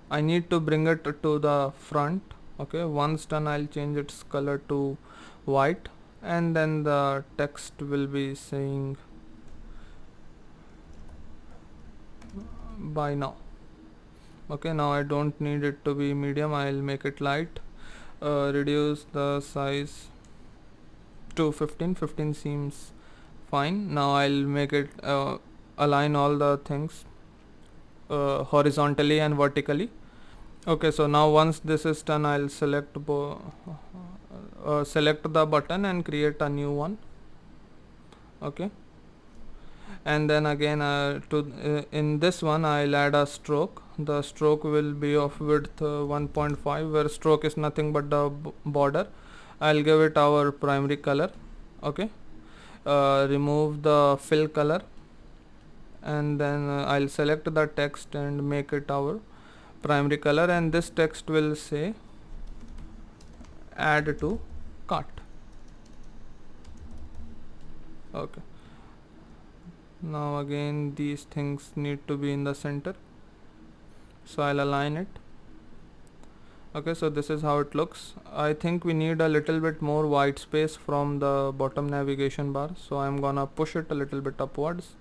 I need to bring it to the front. Okay, once done, I'll change its color to white, and then the text will be saying buy now. Okay, now I don't need it to be medium, I'll make it light. Reduce the size to 15. 15 seems fine. Now I'll make it align all the things horizontally and vertically. Okay, so now once this is done, I'll select select the button and create a new one. Okay, and then again in this one I'll add a stroke. The stroke will be of width 1.5, where stroke is nothing but the border. I'll give it our primary color. Okay, remove the fill color, and then I'll select the text and make it our primary color, and this text will say add to cart. Okay, now again these things need to be in the center, so I'll align it. Okay, so this is how it looks. I think we need a little bit more white space from the bottom navigation bar, so I'm gonna push it a little bit upwards.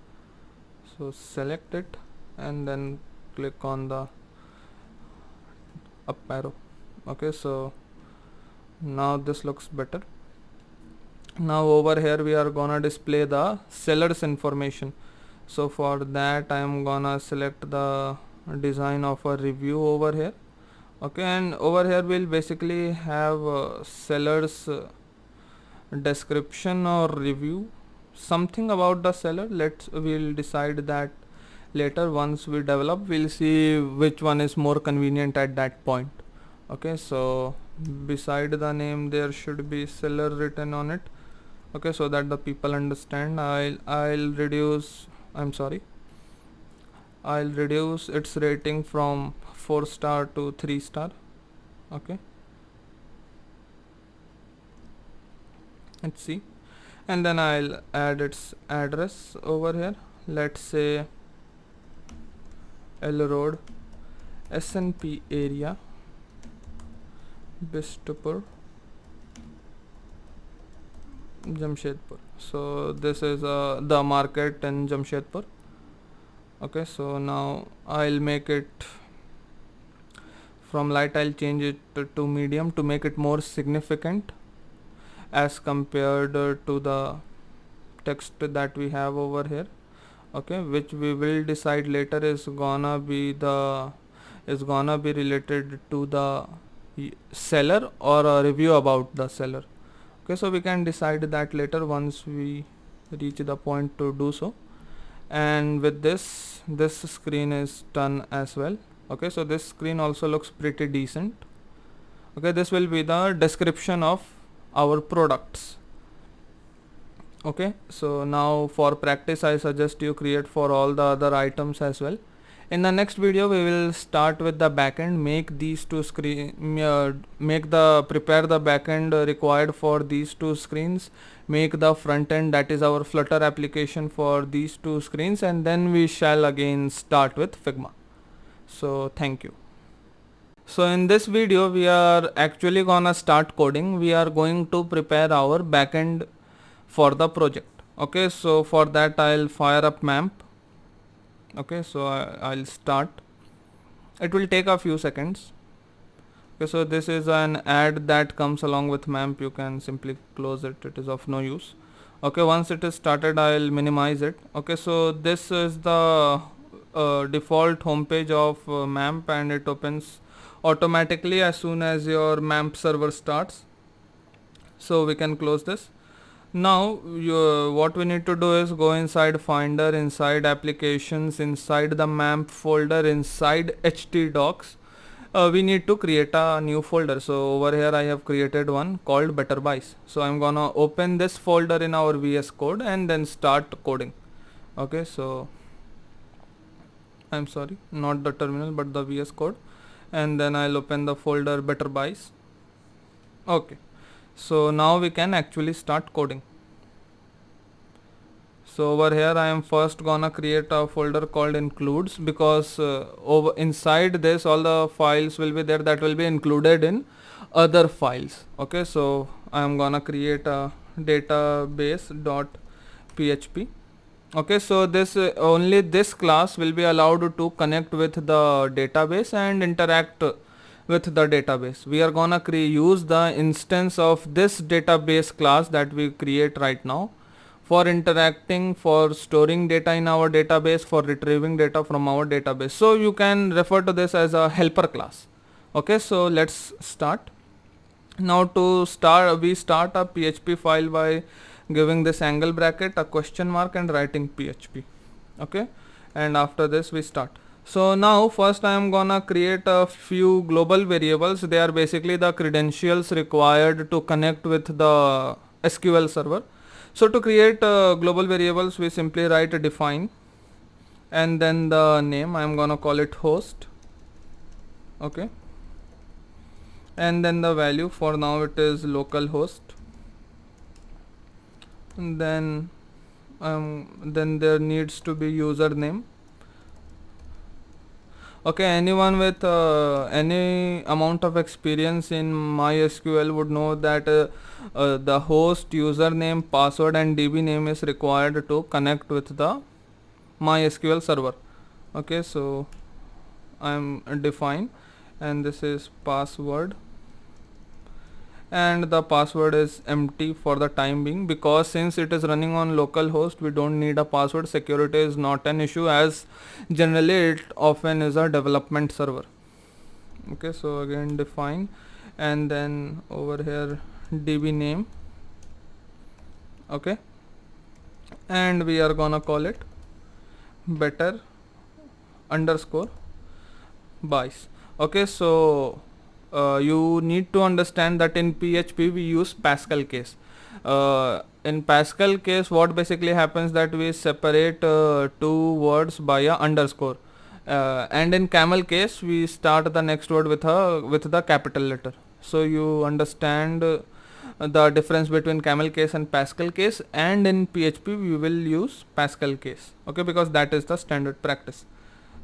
So select it and then click on the up arrow. Okay, so now this looks better. Now over here we are gonna display the seller's information. So for that I am gonna select the design of a review over here. Okay, and over here we'll basically have seller's description or review, something about the seller. We'll decide that later. Once we develop, we'll see which one is more convenient at that point. Okay, so beside the name there should be seller written on it. Okay, so that the people understand. I'll reduce its rating from 4 star to 3 star. Okay, let's see, and then I'll add its address over here. Let's say L Road, SNP area, Bistupur, Jamshedpur. So this is the market in Jamshedpur. Okay, so now I'll make it from light, I'll change it to medium to make it more significant as compared to the text that we have over here. Okay, which we will decide later is gonna be related to the seller or a review about the seller. Okay, so we can decide that later once we reach the point to do so. And with this screen is done as well. Okay, so this screen also looks pretty decent. Okay, this will be the description of our products. Okay, so now for practice I suggest you create for all the other items as well. In the next video we will start with the backend, prepare the backend required for these two screens, make the front end, that is our Flutter application, for these two screens, and then we shall again start with Figma. So thank you. So in this video we are actually gonna start coding. We are going to prepare our backend for the project. Okay, so for that I'll fire up MAMP. Okay, so I'll start. It will take a few seconds. Okay, so this is an ad that comes along with MAMP. You can simply close it, it is of no use. Okay, once it is started, I'll minimize it. Okay, so this is the default homepage of MAMP, and it opens automatically as soon as your MAMP server starts. So we can close this. Now what we need to do is go inside Finder, inside Applications, inside the MAMP folder, inside htdocs. We need to create a new folder. So over here I have created one called Better Buys. So I'm gonna open this folder in our VS Code and then start coding. Okay, so I'm sorry, not the terminal but the VS Code, and then I'll open the folder Better Buys. Okay, so now we can actually start coding. So over here I am first gonna create a folder called includes, because over inside this all the files will be there that will be included in other files. Okay, so I am gonna create a database.php. Okay, so this only this class will be allowed to connect with the database and interact with the database. We are gonna use the instance of this database class that we create right now for interacting, for storing data in our database, for retrieving data from our database. So you can refer to this as a helper class. Okay, so let's start. Now to start, we start a PHP file by giving this angle bracket, a question mark, and writing PHP. Okay, and after this we start. So now first I am gonna create a few global variables. They are basically the credentials required to connect with the SQL server. So to create global variables, we simply write a define, and then the name, I am gonna call it host. Okay, and then the value, for now it is localhost. And then there needs to be username. Okay, anyone with any amount of experience in MySQL would know that the host, username, password and DB name is required to connect with the MySQL server. Okay, so I'm define, and this is password, and the password is empty for the time being, because since it is running on localhost we don't need a password. Security is not an issue, as generally it often is a development server. Okay, so again define, and then over here DB name. Okay, and we are gonna call it better underscore buys. Okay, so you need to understand that in PHP we use Pascal case. In Pascal case, what basically happens that we separate two words by a underscore, and in Camel case we start the next word with the capital letter. So you understand the difference between Camel case and Pascal case, and in PHP we will use Pascal case. Okay, because that is the standard practice.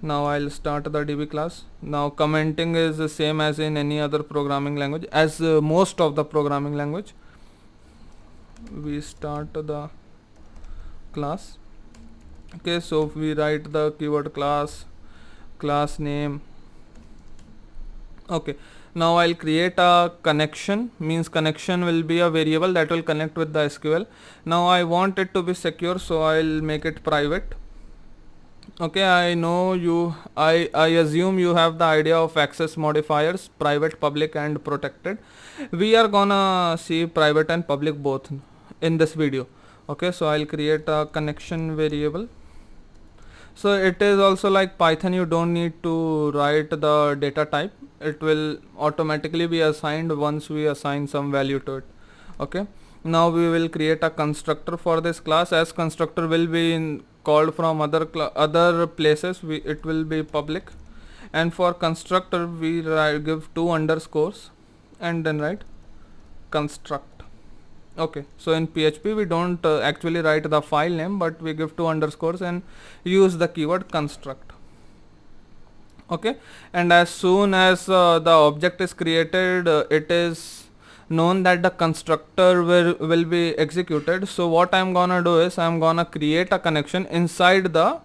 Now I'll start the DB class. Now commenting is the same as in any other programming language, as most of the programming language. We start the class. Okay, so we write the keyword class name. Okay, now I'll create a connection, means connection will be a variable that will connect with the SQL. Now I want it to be secure, so I'll make it private. Okay, I know I assume you have the idea of access modifiers, private, public and protected. We are gonna see private and public both in this video. Okay, so I'll create a connection variable. So it is also like Python, you don't need to write the data type. It will automatically be assigned once we assign some value to it. Okay, now we will create a constructor for this class, as constructor will be called from other places. It will be public, and for constructor we give two underscores and then write construct. Okay, so in PHP we don't actually write the file name, but we give two underscores and use the keyword construct. Okay, and as soon as the object is created, it is known that the constructor will be executed. So what I'm gonna do is I'm gonna create a connection inside the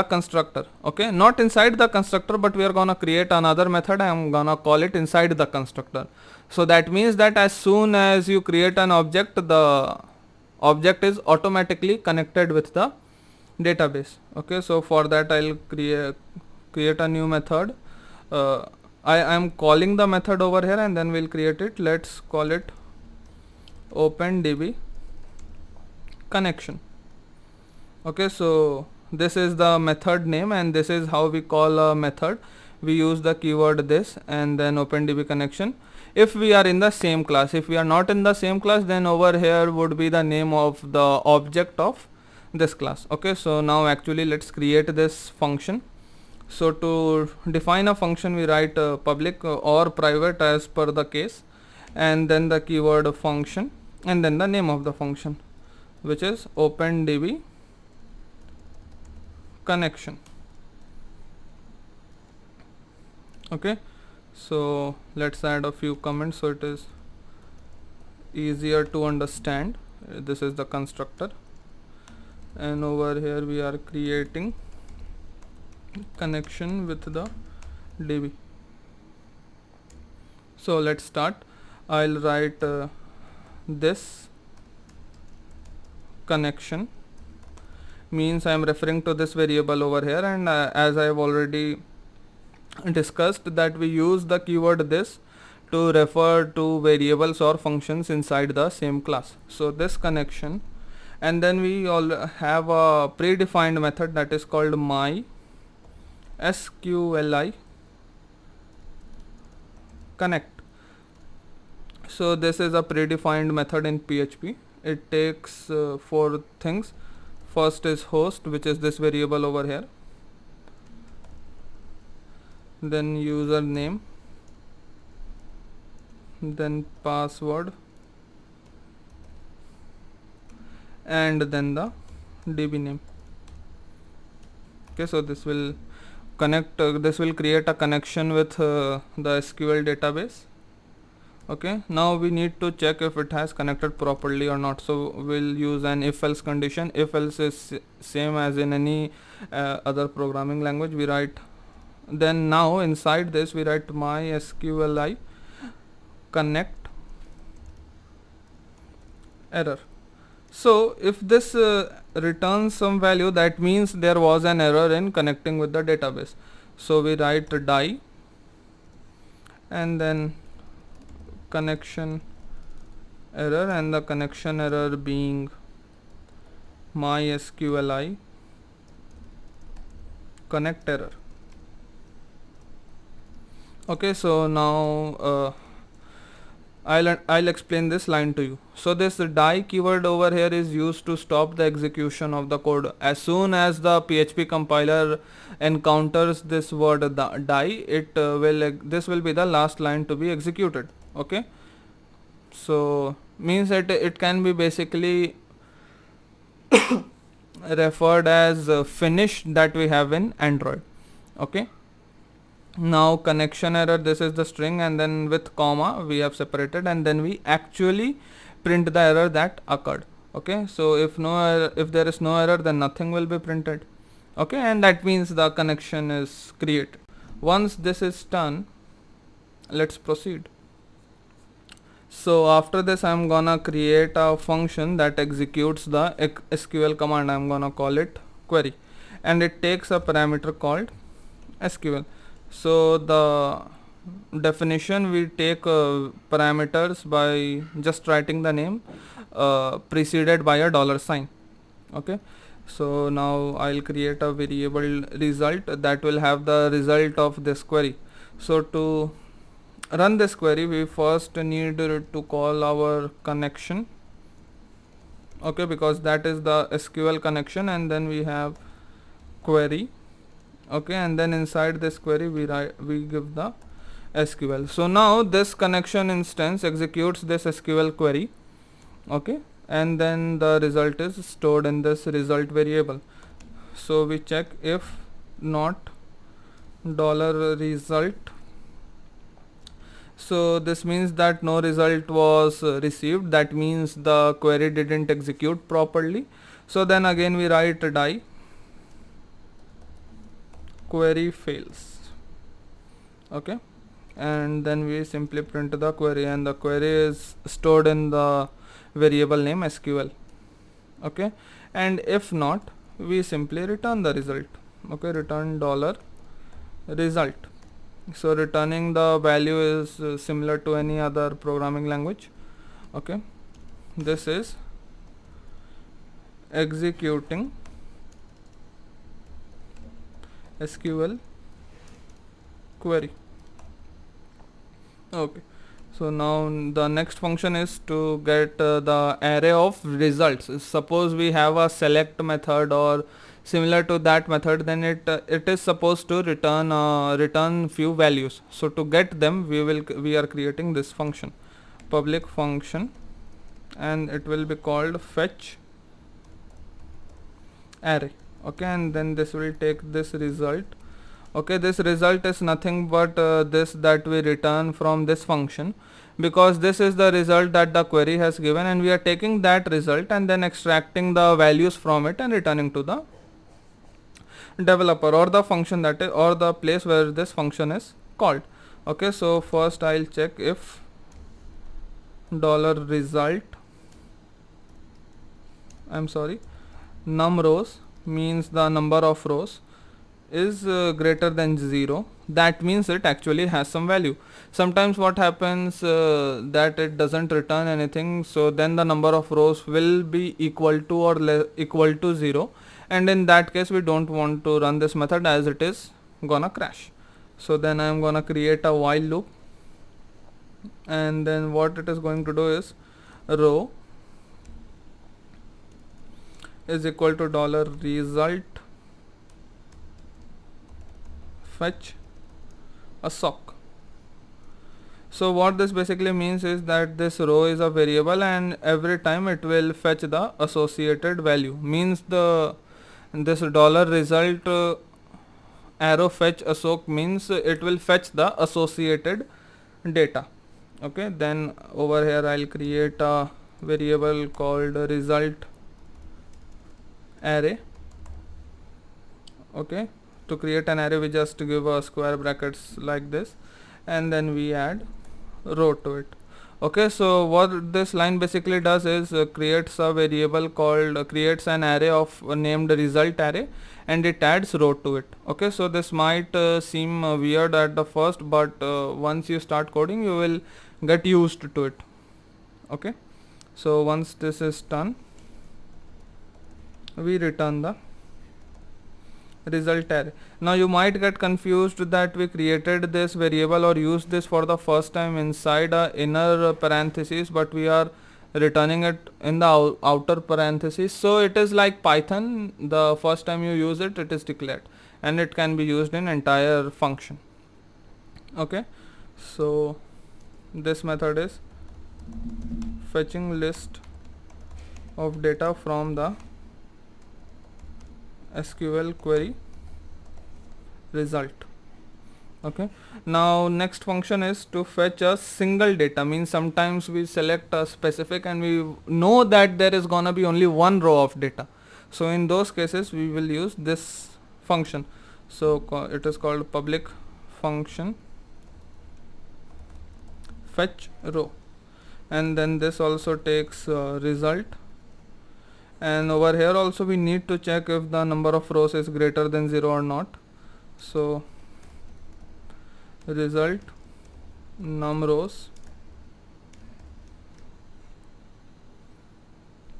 constructor. Okay, not inside the constructor, but we are gonna create another method. I'm gonna call it inside the constructor. So that means that as soon as you create an object, the object is automatically connected with the database. Okay, so for that I'll create a new method. I am calling the method over here, and then we'll create it. Let's call it OpenDB connection. Okay, so this is the method name, and this is how we call a method. We use the keyword this and then OpenDB connection if we are in the same class. If we are not in the same class, then over here would be the name of the object of this class. Okay, so now actually let's create this function. So to define a function, we write public or private as per the case, and then the keyword function, and then the name of the function, which is OpenDB connection. Okay, so let's add a few comments so it is easier to understand. This is the constructor, and over here we are creating connection with the DB. So let's start. I'll write this connection means I am referring to this variable over here, and as I have already discussed that we use the keyword this to refer to variables or functions inside the same class. So this connection, and then we all have a predefined method that is called my SQLI connect. So this is a predefined method in PHP. It takes 4 things. First is host, which is this variable over here, then username, then password, and then the DB name. Okay, so this will connect, this will create a connection with the SQL database. Okay, now we need to check if it has connected properly or not. So we'll use an if else condition. If else is same as in any other programming language. We write, then now inside this we write my SQLI connect error. So if this returns some value, that means there was an error in connecting with the database. So we write die, and then connection error, and the connection error being my SQLI connect error. Okay, so now I'll explain this line to you. So this die keyword over here is used to stop the execution of the code. As soon as the PHP compiler encounters this word die, this will be the last line to be executed. Okay, so means that it can be basically referred as finish that we have in Android. Okay, now connection error, this is the string, and then with comma we have separated, and then we actually print the error that occurred. Okay, so if there is no error, then nothing will be printed. Okay, and that means the connection is created. Once this is done, let's proceed. So after this I'm gonna create a function that executes the SQL command. I'm gonna call it query, and it takes a parameter called SQL. So the definition, we take parameters by just writing the name preceded by a $sign. Okay, so now I'll create a variable result that will have the result of this query. So to run this query, we first need to call our connection. Okay, because that is the SQL connection, and then we have query. Okay, and then inside this query we give the SQL. So now this connection instance executes this SQL query. Okay, and then the result is stored in this result variable. So we check if not $result. So this means that no result was received. That means the query didn't execute properly. So then again we write die query fails. Okay, and then we simply print the query, and the query is stored in the variable name SQL. okay, and if not, we simply return the result. Okay, return dollar result. So returning the value is similar to any other programming language. Okay, this is executing SQL query. Okay, so now the next function is to get the array of results. Suppose we have a select method or similar to that method, then it is supposed to return few values. So to get them, we are creating this function, public function, and it will be called fetch array. Okay, and then this will take this result. Okay, this result is nothing but this that we return from this function, because this is the result that the query has given, and we are taking that result and then extracting the values from it and returning to the developer or the function that is, or the place where this function is called. Okay, so first I'll check if dollar result, I'm sorry, num rows means the number of rows is greater than 0. That means it actually has some value. Sometimes what happens that it doesn't return anything, so then the number of rows will be equal to or equal to 0, and in that case we don't want to run this method as it is gonna crash. So then I am gonna create a while loop, and then what it is going to do is row is equal to dollar result fetch a sock. So what this basically means is that this row is a variable, and every time it will fetch the associated value. Means this dollar result arrow fetch a sock means it will fetch the associated data. Okay, then over here I'll create a variable called result array. Okay, to create an array we just give a square brackets like this, and then we add row to it. Okay, so what this line basically does is creates a variable called creates an array of named result array, and it adds row to it. Okay, so this might seem weird at the first, but once you start coding you will get used to it. Okay, so once this is done, we return the result array. Now you might get confused that we created this variable or used this for the first time inside a inner parenthesis, but we are returning it in the outer parenthesis. So it is like Python, the first time you use it, it is declared, and it can be used in entire function. Okay, so this method is fetching list of data from the SQL query result. Okay, now next function is to fetch a single data. Means sometimes we select a specific and we know that there is gonna be only one row of data, so in those cases we will use this function. So it is called public function fetch row, and then this also takes result, and over here also we need to check if the number of rows is greater than 0 or not. So result num rows,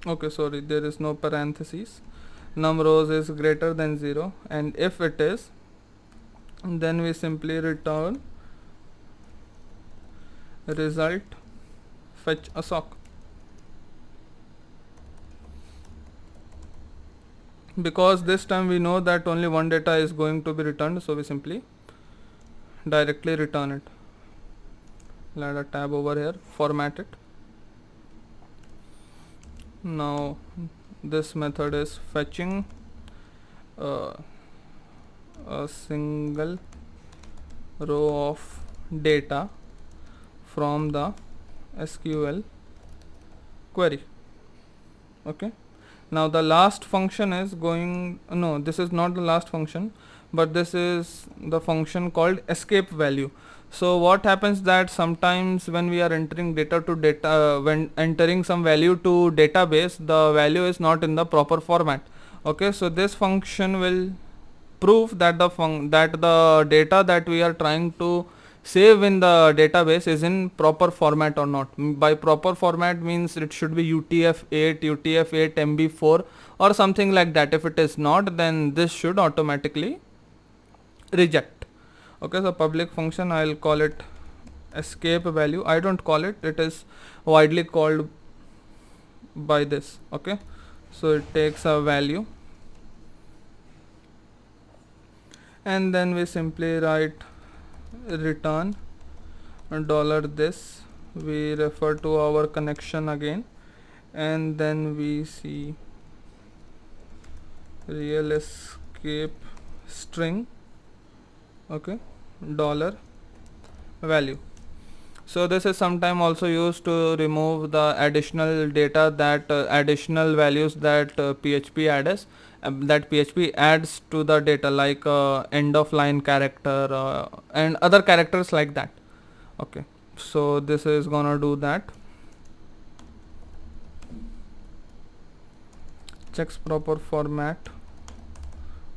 okay, sorry, there is no parentheses, num rows is greater than 0, and if it is, then we simply return result fetch a sock. Because this time we know that only one data is going to be returned, so we simply directly return it. I'll add a tab over here, format it. Now this method is fetching a single row of data from the SQL query. Okay, now the last function is going, no, this is not the last function, but this is the function called escape value. So what happens that sometimes when we are entering data to data, when entering some value to database, the value is not in the proper format. Okay, so this function will prove that the data that we are trying to save in the database is in proper format or not. By proper format means it should be UTF-8, UTF-8 MB4 or something like that. If it is not, then this should automatically reject. Okay, so public function, I'll call it escape value. I don't call it, it is widely called by this. Okay, so it takes a value and then we simply write return dollar this. We refer to our connection again and then we see real escape string. Okay, dollar value. So this is sometime also used to remove the additional data, that additional values that PHP adds to the data, like end of line character and other characters like that. Okay, so this is gonna do that. Checks proper format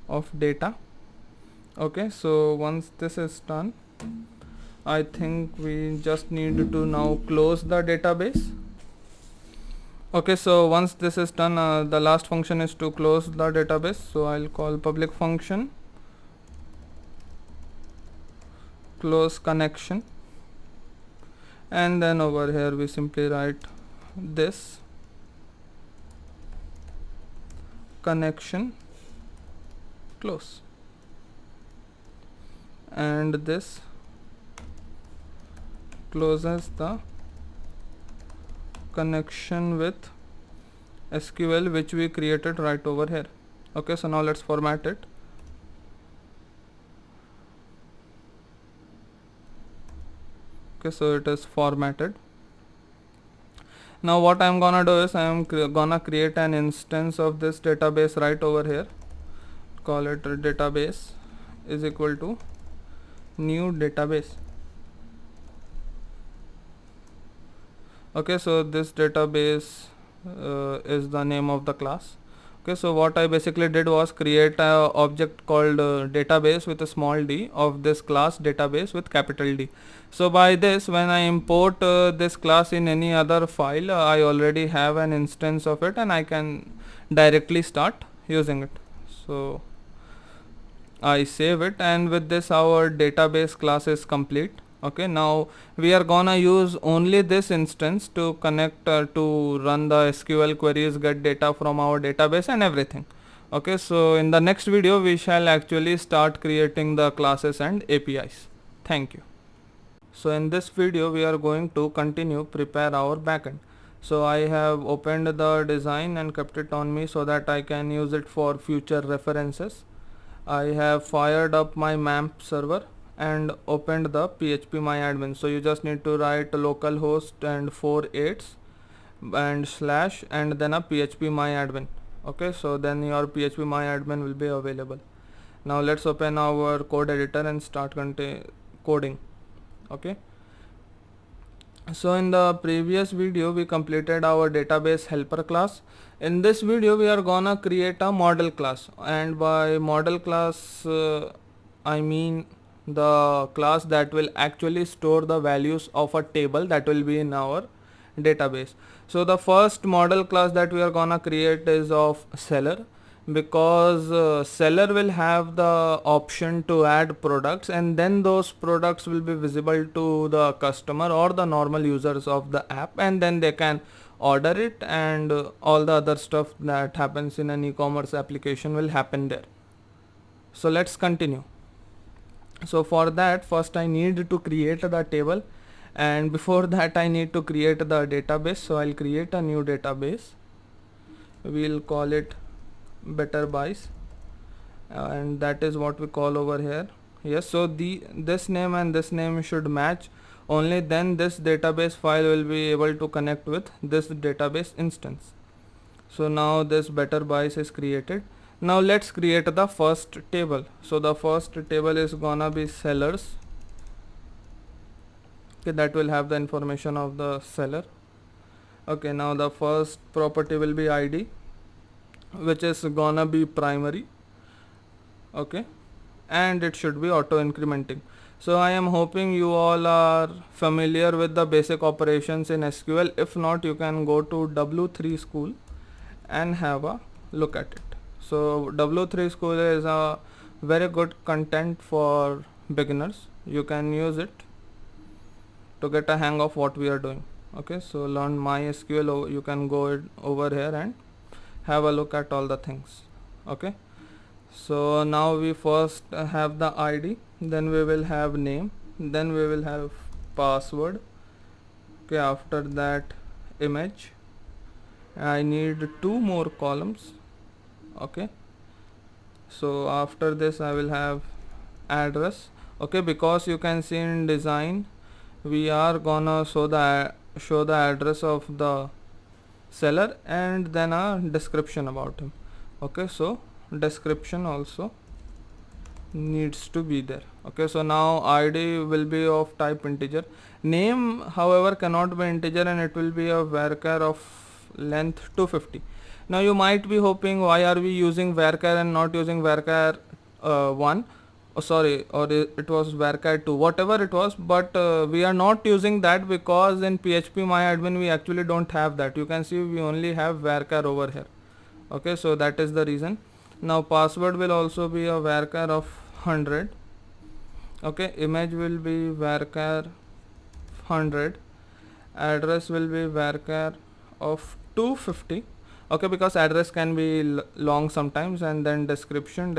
of data. Okay, so once this is done, I think we just need to now close the database. Okay, so once this is done, the last function is to close the database. So I'll call public function close connection and then over here we simply write this connection close and this closes the connection with SQL which we created right over here. Okay, so now let's format it. Okay, so it is formatted. Now what I'm gonna do is I'm gonna create an instance of this database right over here. Call it database is equal to new database. Okay, so this database is the name of the class. Okay, so what I basically did was create a object called database with a small d of this class database with capital D. So by this, when I import this class in any other file, I already have an instance of it and I can directly start using it. So I save it and with this our database class is complete. Okay, now we are gonna use only this instance to connect to run the SQL queries, get data from our database and everything. Okay, so in the next video we shall actually start creating the classes and APIs. Thank you. So in this video we are going to continue prepare our backend. So I have opened the design and kept it on me so that I can use it for future references. I have fired up my MAMP server and opened the phpMyAdmin. So you just need to write localhost and 4 8s and slash and then a phpMyAdmin. Okay, so then your phpMyAdmin will be available. Now let's open our code editor and start coding. Okay, so in the previous video we completed our database helper class. In this video we are gonna create a model class, and by model class I mean the class that will actually store the values of a table that will be in our database. So the first model class that we are gonna create is of seller, because seller will have the option to add products and then those products will be visible to the customer or the normal users of the app, and then they can order it, and all the other stuff that happens in an e-commerce application will happen there. So let's continue. So for that, first I need to create the table, and before that I need to create the database. So I'll create a new database. We'll call it better buys, and that is what we call over here. Yes, so this name and this name should match. Only then this database file will be able to connect with this database instance. So now this better buys is created. Now let's create the first table. So the first table is gonna be sellers. Okay, that will have the information of the seller. Okay, now the first property will be ID, which is gonna be primary. Okay, and it should be auto incrementing. So I am hoping you all are familiar with the basic operations in SQL. If not, you can go to W3 School and have a look at it. So W3 School is a very good content for beginners. You can use it to get a hang of what we are doing. Okay, so learn MySQL. You can go over here and have a look at all the things. Okay, so now we first have the ID, then we will have name, then we will have password. Okay, after that image. I need two more columns. Okay, so after this I will have address. Okay, because you can see in design we are gonna show the address of the seller and then a description about him. Okay, so description also needs to be there. Okay, so now ID will be of type integer. Name however cannot be integer and it will be a varchar of length 250. Now you might be hoping, why are we using varchar and not using varchar 1, oh sorry, or it was varchar 2, whatever it was, but we are not using that because in PHP MyAdmin we actually don't have that. You can see we only have varchar over here. Okay, so that is the reason. Now password will also be a varchar of 100. Okay, image will be varchar 100, address will be varchar of 250. Okay, because address can be long sometimes, and then description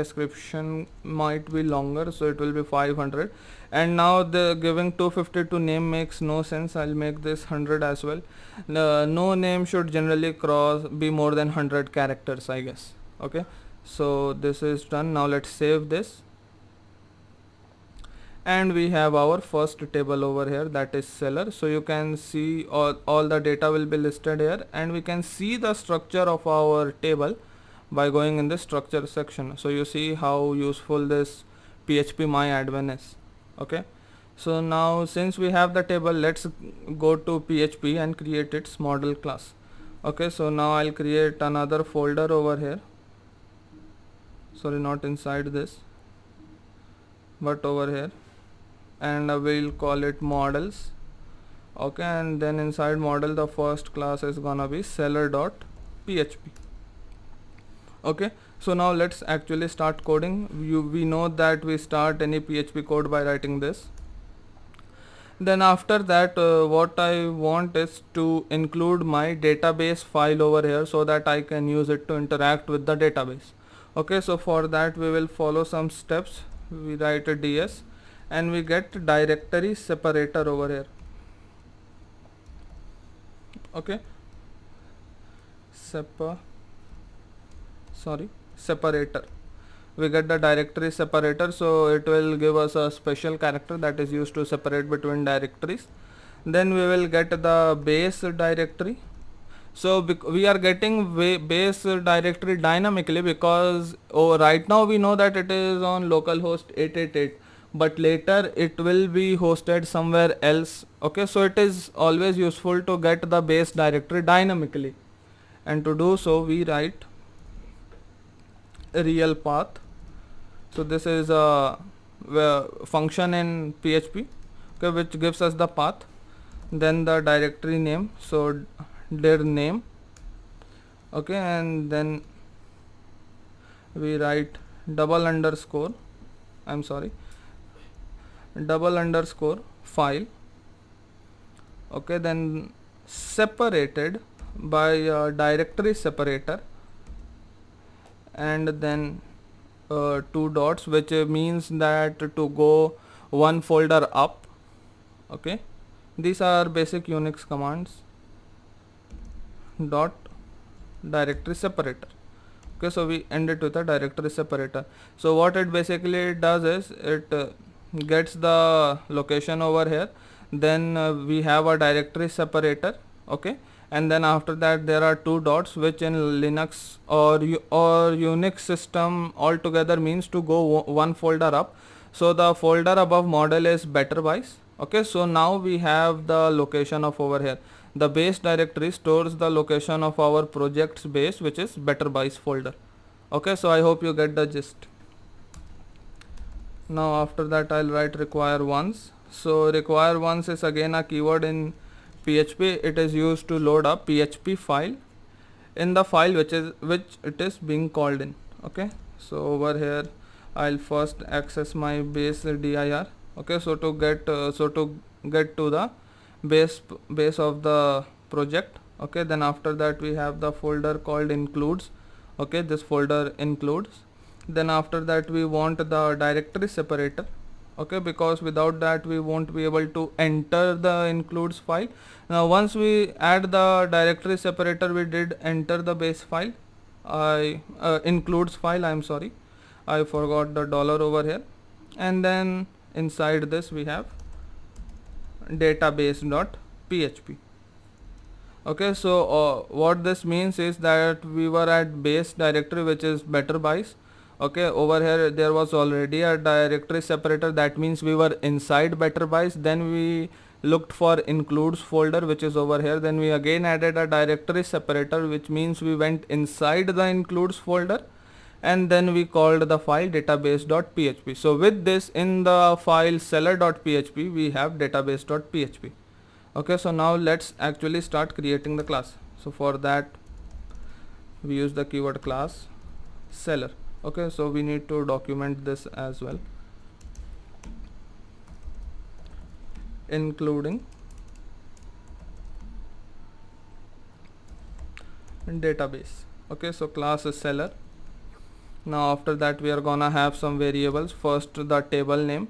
might be longer, so it will be 500. And now the giving 250 to name makes no sense. I'll make this 100 as well. No name should generally be more than 100 characters, I guess. Okay, so this is done. Now let's save this, and we have our first table over here, that is seller. So you can see all the data will be listed here, and we can see the structure of our table by going in the structure section. So you see how useful this PHP MyAdmin is. Okay, so now since we have the table, let's go to PHP and create its model class. Okay, so now I'll create another folder over here. Sorry, not inside this, but over here, and we'll call it models. Okay, and then inside model the first class is gonna be seller.php. Okay, so now let's actually start coding. We know that we start any PHP code by writing this. Then after that what I want is to include my database file over here so that I can use it to interact with the database. Okay, so for that we will follow some steps. We write a ds and we get directory separator over here. Okay, separator. We get the directory separator, so it will give us a special character that is used to separate between directories. Then we will get the base directory. So we are getting base directory dynamically because right now we know that it is on localhost 888, but later it will be hosted somewhere else. Okay, so it is always useful to get the base directory dynamically, and to do so we write a real path. So this is a function in PHP, okay, which gives us the path. Then the directory name, so dir name. Okay, and then we write double underscore file. Okay, then separated by a directory separator, and then two dots, which means that to go one folder up. Okay, these are basic Unix commands. Dot directory separator. Okay, so we end it with a directory separator. So what it basically does is it gets the location over here, then we have a directory separator. Okay, and then after that there are two dots, which in Linux or Unix system altogether means to go one folder up. So the folder above model is better wise, Okay, so now we have the location of over here. The base directory stores the location of our project's base, which is better buys folder. Okay, so I hope you get the gist. Now after that I'll write require once. So require once is again a keyword in PHP. It is used to load a PHP file in the file which it is being called in. Okay, so over here I'll first access my base dir. Okay, so to get to the base of the project. Okay, then after that we have the folder called includes. Okay, this folder includes. Then after that we want the directory separator. Okay, because without that we won't be able to enter the includes file. Now once we add the directory separator, we did enter the base file, I includes file, I'm sorry, I forgot the dollar over here. And then inside this we have database.php. Okay, so what this means is that we were at base directory, which is better buys. Okay, over here there was already a directory separator, that means we were inside better buys. Then we looked for includes folder, which is over here. Then we again added a directory separator, which means we went inside the includes folder, and then we called the file database.php. So with this, in the file seller.php we have database.php. Okay, so now let's actually start creating the class. So for that we use the keyword class seller. Okay, so we need to document this as well, including database. Okay, so class is seller. Now after that we are gonna have some variables. First the table name.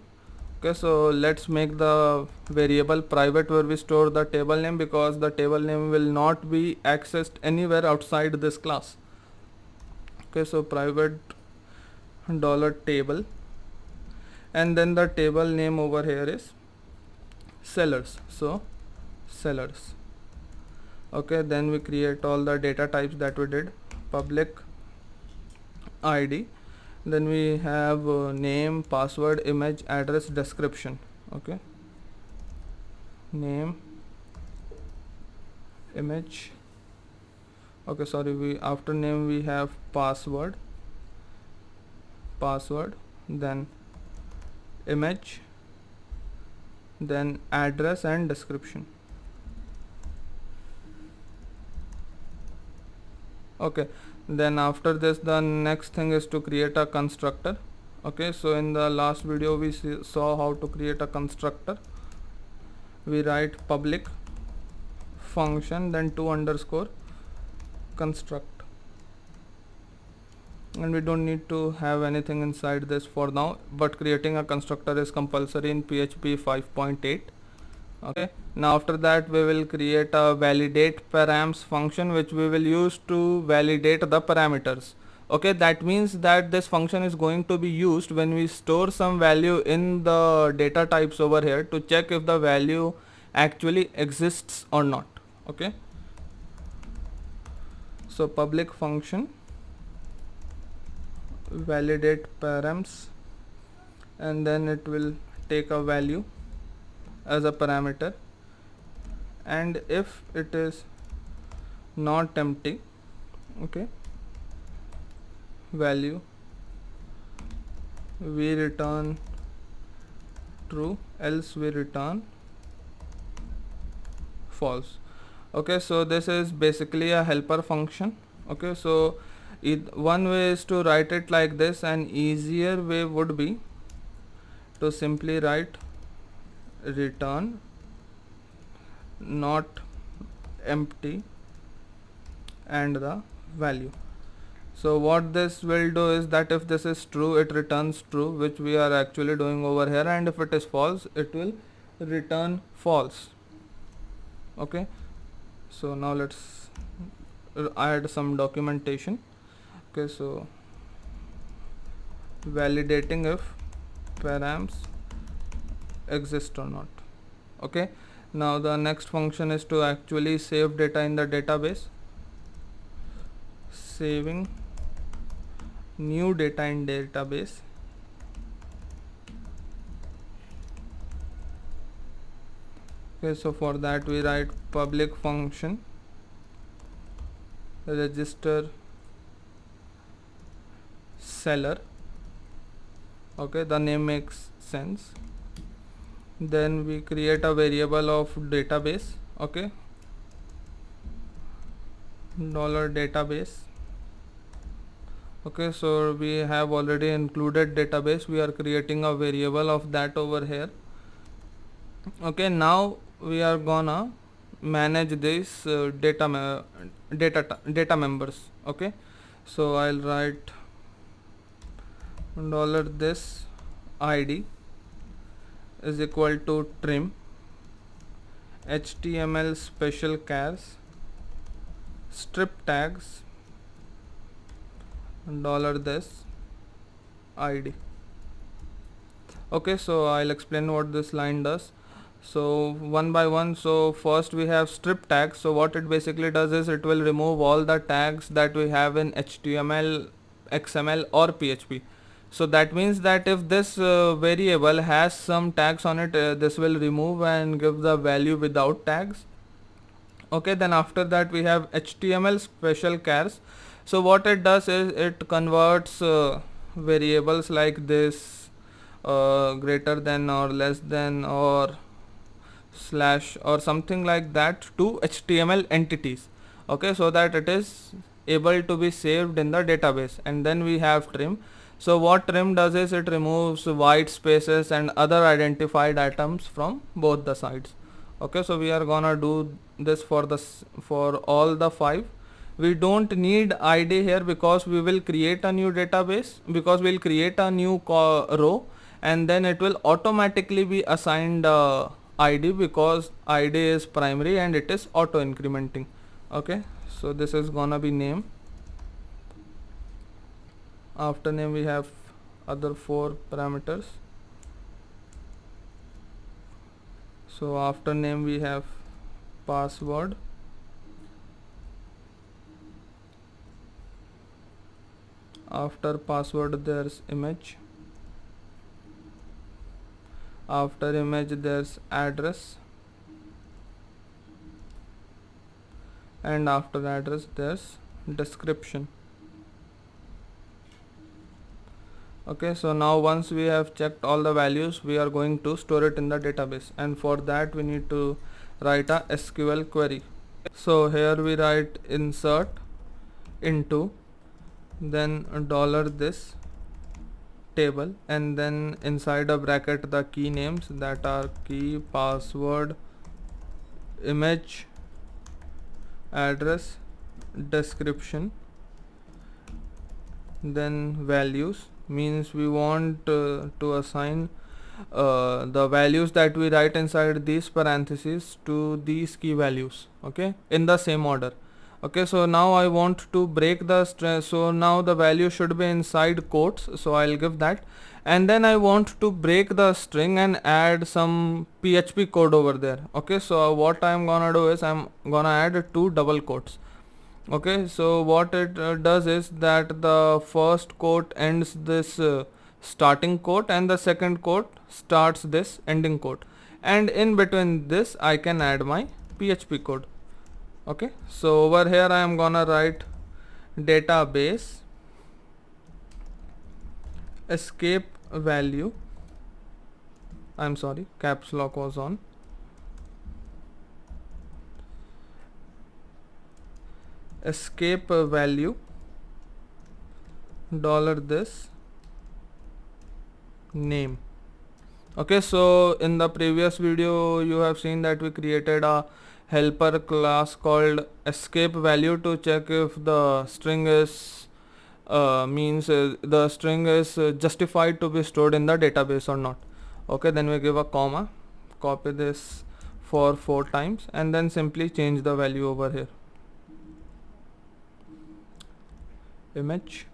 Okay, so let's make the variable private where we store the table name, because the table name will not be accessed anywhere outside this class. Okay, so private $table, and then the table name over here is sellers, so sellers. Okay, then we create all the data types that we did, public id, then we have name, password, image, address, description. Okay, name, image, okay, sorry, we after name we have password, then image, then address and description. Okay, then after this the next thing is to create a constructor. Okay, so in the last video we saw how to create a constructor. We write public function, then 2 construct, and we don't need to have anything inside this for now, but creating a constructor is compulsory in PHP 5.8. Okay, now after that we will create a validate params function, which we will use to validate the parameters. Okay, that means that this function is going to be used when we store some value in the data types over here to check if the value actually exists or not. Okay, so public function validate params, and then it will take a value as a parameter, and if it is not empty, okay, value we return true, else we return false. Okay, so this is basically a helper function. Okay, so one way is to write it like this, and easier way would be to simply write return not empty and the value. So what this will do is that if this is true, it returns true, which we are actually doing over here, and if it is false, it will return false. Okay, so now let's add some documentation. Okay, so validating if params exist or not. Okay, now the next function is to actually save data in the database. Saving new data in database. Okay, so for that we write public function register seller. Okay, the name makes sense. Then we create a variable of database. Okay, $database. Okay, so we have already included database. We are creating a variable of that over here. Okay, now we are gonna manage this data members. Okay, so I'll write $this id is equal to trim HTML special chars strip tags $this id. Okay, so I'll explain what this line does. So one by one, so first we have strip tags. So what it basically does is it will remove all the tags that we have in HTML, XML or PHP. So that means that if this variable has some tags on it, this will remove and give the value without tags. Okay, then after that we have HTML special chars. So what it does is it converts variables like this, greater than or less than or slash or something like that to HTML entities. Okay, so that it is able to be saved in the database. And then we have trim. So what trim does is it removes white spaces and other identified items from both the sides. Okay, so we are gonna do this for all the 5. We don't need id here because we will create a new database, because we'll create a new row, and then it will automatically be assigned id because id is primary and it is auto incrementing. Okay, so this is gonna be name. After name we have other 4 parameters. So after name we have password. After password there's image. After image there's address, and after address there's description. Okay, so now once we have checked all the values, we are going to store it in the database, and for that we need to write a SQL query. So here we write insert into, then $this table, and then inside a bracket the key names that are key, password, image, address, description. Then values means we want to assign the values that we write inside these parentheses to these key values, okay, in the same order. Okay, so now I want to break the string, so now the value should be inside quotes, so I'll give that, and then I want to break the string and add some PHP code over there. Okay, so what I'm gonna do is I'm gonna add 2 double quotes. Okay, so what it does is that the first quote ends this starting quote, and the second quote starts this ending quote, and in between this I can add my PHP code. Okay, so over here I am gonna write database escape value, I'm sorry, caps lock was on, escape value $this name. Okay, so in the previous video you have seen that we created a helper class called escape value to check if the string is the string is justified to be stored in the database or not. Okay, then we give a comma, copy this for 4 times, and then simply change the value over here. Image,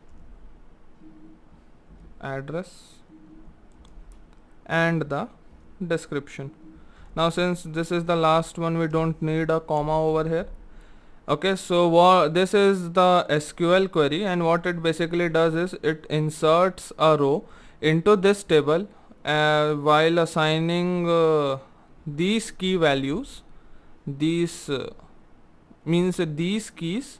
address, and the description. Now since this is the last one, we don't need a comma over here. Okay, so this is the SQL query, and what it basically does is it inserts a row into this table while assigning these key values, these means these keys,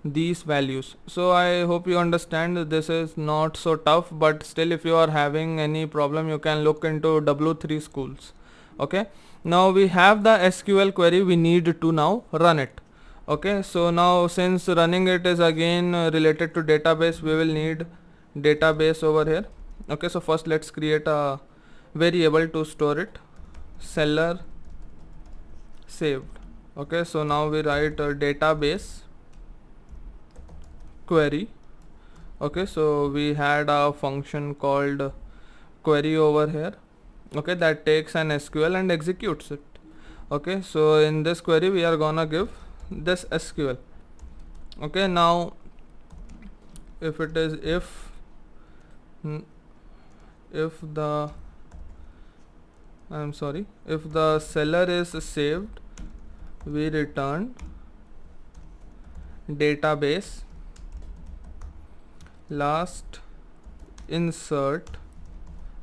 these values. So I hope you understand that this is not so tough, but still if you are having any problem you can look into W3 schools. Okay, now we have the SQL query, we need to now run it. Okay, so now since running it is again related to database, we will need database over here. Okay, so first let's create a variable to store it, seller saved. Okay, so now we write a database query. Okay, so we had a function called query over here. Okay, that takes an SQL and executes it. Okay, so in this query we are gonna give this SQL. Okay, now if it is if the if the seller is saved, we return database last insert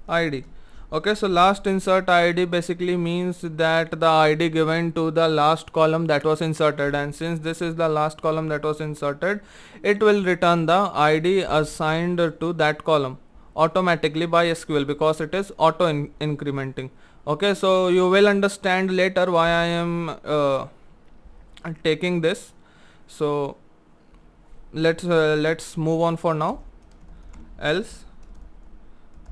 ID. Okay, so last insert ID basically means that the ID given to the last column that was inserted, and since this is the last column that was inserted, it will return the ID assigned to that column automatically by SQL, because it is auto incrementing. Okay, so you will understand later why I am taking this. So let's move on for now. Else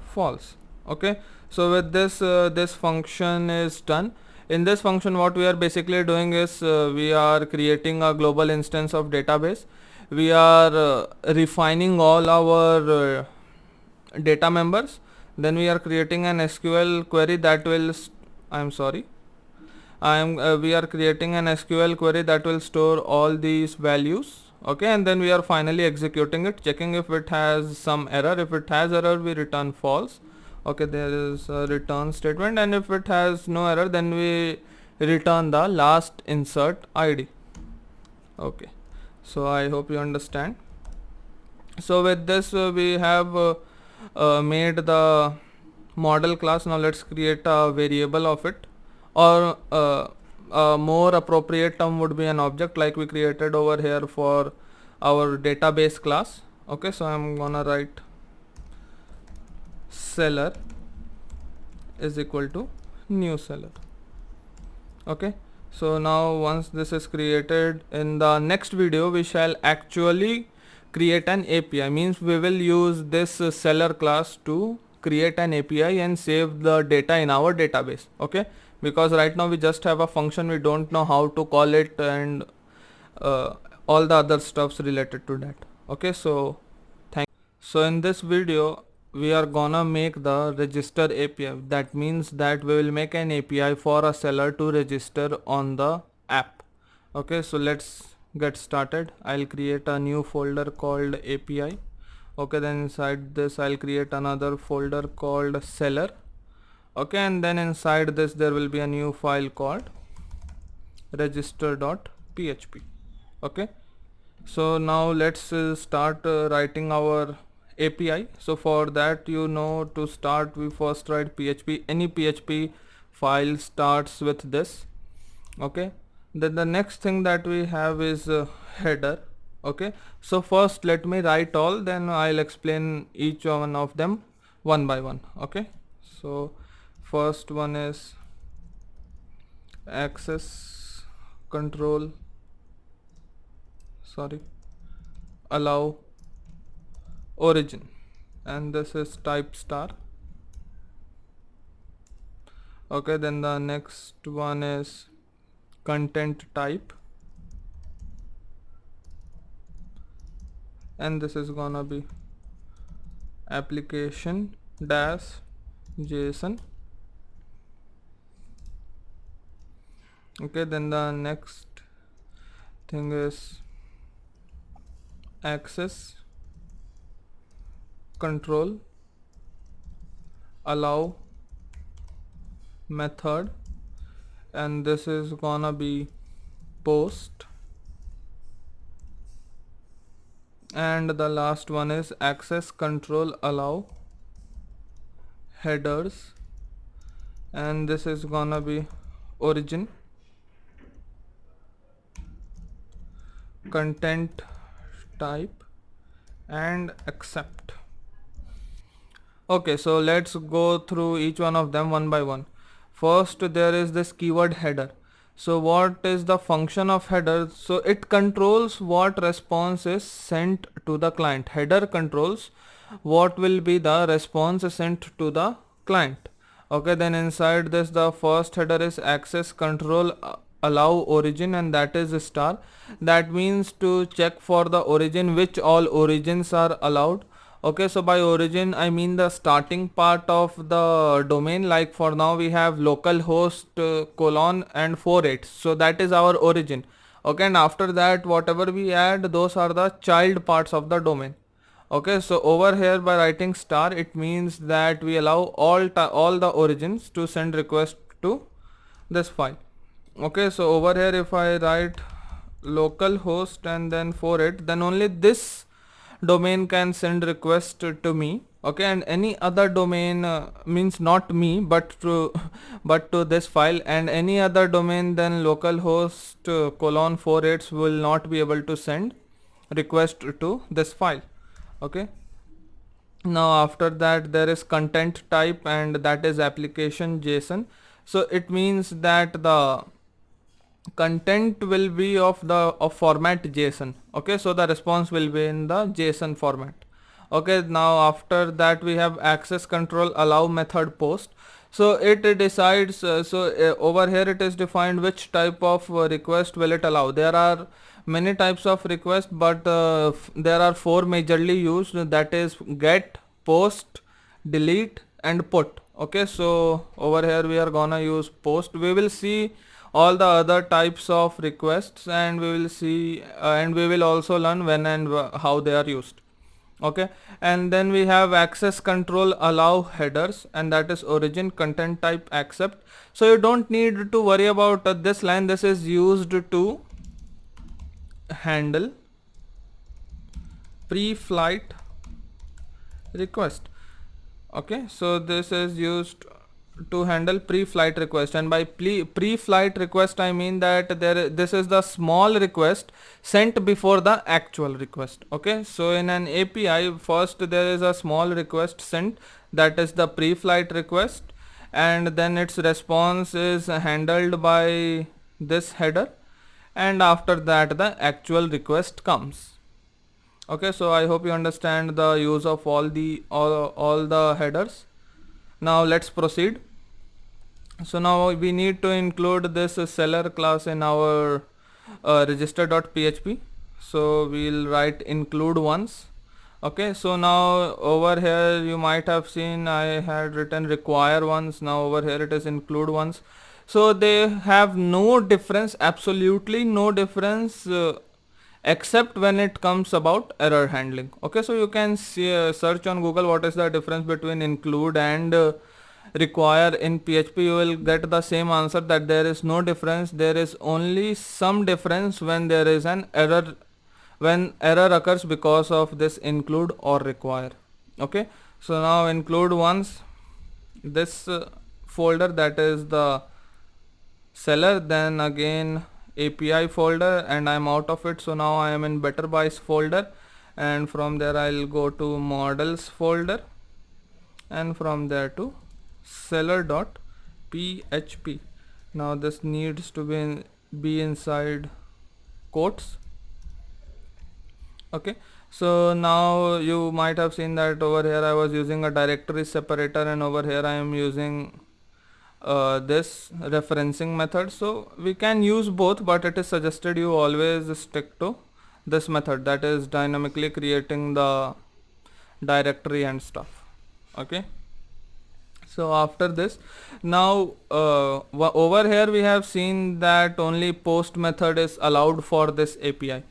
false. Okay, so with this this function is done. In this function what we are basically doing is we are creating a global instance of database. We are refining all our data members. Then we are creating an SQL query that will we are creating an SQL query that will store all these values. Okay, and then we are finally executing it, checking if it has some error. If it has error, we return false. Okay, there is a return statement, and if it has no error, then we return the last insert ID. Okay, so I hope you understand. So with this we have made the model class. Now let's create a variable of it, or a more appropriate term would be an object, like we created over here for our database class. Okay, so I'm gonna write seller is equal to new seller. Okay, so now once this is created, in the next video we shall actually create an API. Means we will use this seller class to create an API and save the data in our database. Okay, because right now we just have a function, we don't know how to call it and all the other stuffs related to that. Okay, so so in this video we are gonna make the register API. That means that we will make an API for a seller to register on the app. Okay, so let's get started. I'll create a new folder called API. Okay, then inside this I'll create another folder called seller. Okay, and then inside this there will be a new file called register.php. okay, so now let's start writing our API. So for that, to start we first write PHP. Any PHP file starts with this. Okay, then the next thing that we have is header. Okay, so first let me write all, then I'll explain each one of them one by one. Okay, so first one is access control allow origin, and this is type star. Okay, then the next one is content type, and this is gonna be application dash JSON. Okay, then the next thing is access control allow method, and this is gonna be post, and the last one is access control allow headers, and this is gonna be origin content type and accept. Okay, so let's go through each one of them one by one. First, there is this keyword header. So what is the function of header? So it controls what response is sent to the client. Header controls what will be the response sent to the client. Okay, then inside this, the first header is access control allow origin, and that is star. That means to check for the origin, which all origins are allowed. Okay, so by origin I mean the starting part of the domain. Like for now we have localhost colon and 48, so that is our origin. Okay, and after that whatever we add, those are the child parts of the domain. Okay, so over here by writing star, it means that we allow all the origins to send request to this file. Okay, so over here if I write localhost and then 48, then only this domain can send request to me. Okay, and any other domain means not me but to but to this file, and any other domain than localhost colon 48 will not be able to send request to this file. Okay, now after that there is content type, and that is application JSON. So it means that the content will be of format JSON. Okay, so the response will be in the JSON format. Okay, now after that we have access control allow method post. So it decides over here it is defined which type of request will it allow. There are many types of request, but there are four majorly used, that is get, post, delete and put. Okay, so over here we are gonna use post. We will see all the other types of requests, and we will see and we will also learn when and how they are used. Okay, and then we have access control allow headers, and that is origin content type accept. So you don't need to worry about this line. This is used to handle pre-flight request. Okay, so this is used to handle pre-flight request, and by pre-flight request I mean that this is the small request sent before the actual request. Okay, so in an API first there is a small request sent, that is the pre-flight request, and then its response is handled by this header, and after that the actual request comes. Okay, so I hope you understand the use of all the headers. Now let's proceed. So now we need to include this seller class in our register.php. So we'll write include once. Okay, so now over here you might have seen I had written require once. Now over here it is include once. So they have no difference, absolutely no difference, except when it comes about error handling. Okay, so you can see, search on Google what is the difference between include and require in PHP. You will get the same answer, that there is no difference. There is only some difference when there is an error, when error occurs because of this include or require. Okay, so now include once this folder, that is the seller, then again API folder, and I'm out of it. So now I am in better buys folder, and from there I'll go to models folder, and from there to seller.php. Now this needs to be inside quotes. Okay, so now you might have seen that over here I was using a directory separator, and over here I am using this referencing method. So we can use both, but it is suggested you always stick to this method, that is dynamically creating the directory and stuff. Okay, so after this, now over here we have seen that only post method is allowed for this API.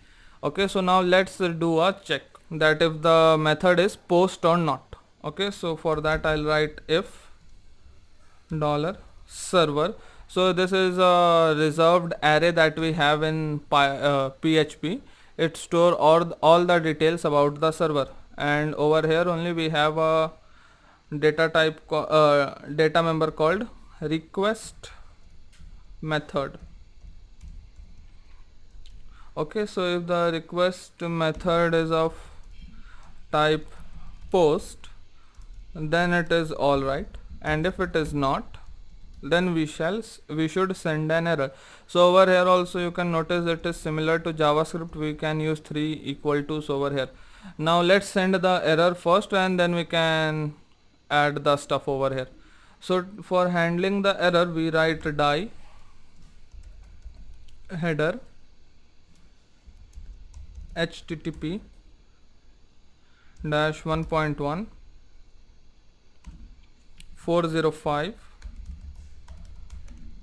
Okay, so now let's do a check that if the method is post or not. Okay, so for that I'll write if $server. So this is a reserved array that we have in PHP. It store all the details about the server, and over here only we have a data type data member called request method. Okay, so if the request method is of type post, then it is alright, and if it is not, then we should send an error. So over here also you can notice it is similar to JavaScript. We can use 3 equal to's over here. Now let's send the error first, and then we can add the stuff over here. So for handling the error, we write die header http dash 1.1 405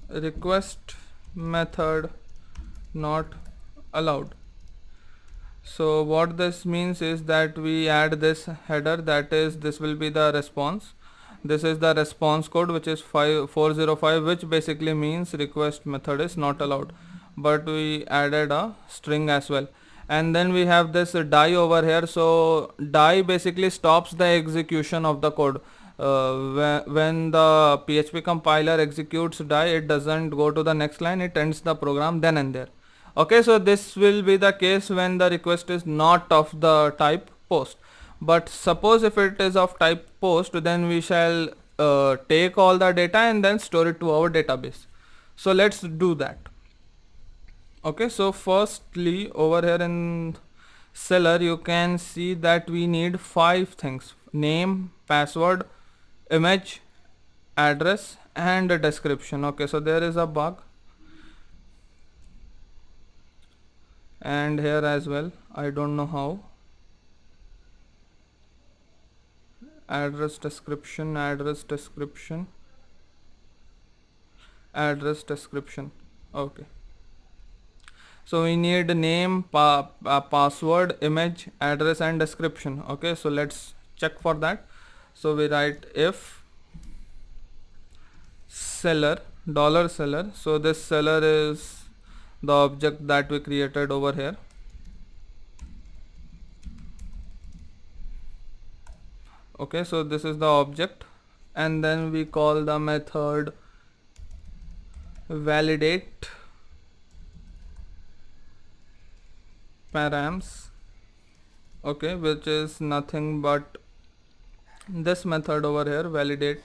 request method not allowed. So what this means is that we add this header, that is, this will be the response. This is the response code, which is 405, which basically means request method is not allowed, but we added a string as well. And then we have this die over here. So die basically stops the execution of the code. When the PHP compiler executes die, it doesn't go to the next line, it ends the program then and there. Okay, so this will be the case when the request is not of the type post. But suppose if it is of type post, then we shall take all the data and then store it to our database. So let's do that. Okay, so firstly over here in seller you can see that we need 5 things: name, password, image, address, and a description. Okay, so there is a bug, and here as well, I don't know how. Address description, address description, address description. Okay, so we need name, password, image, address, and description. Okay, so let's check for that. So we write if seller $seller. So this seller is the object that we created over here. Okay, so this is the object, and then we call the method validate params. Okay, which is nothing but this method over here, validate.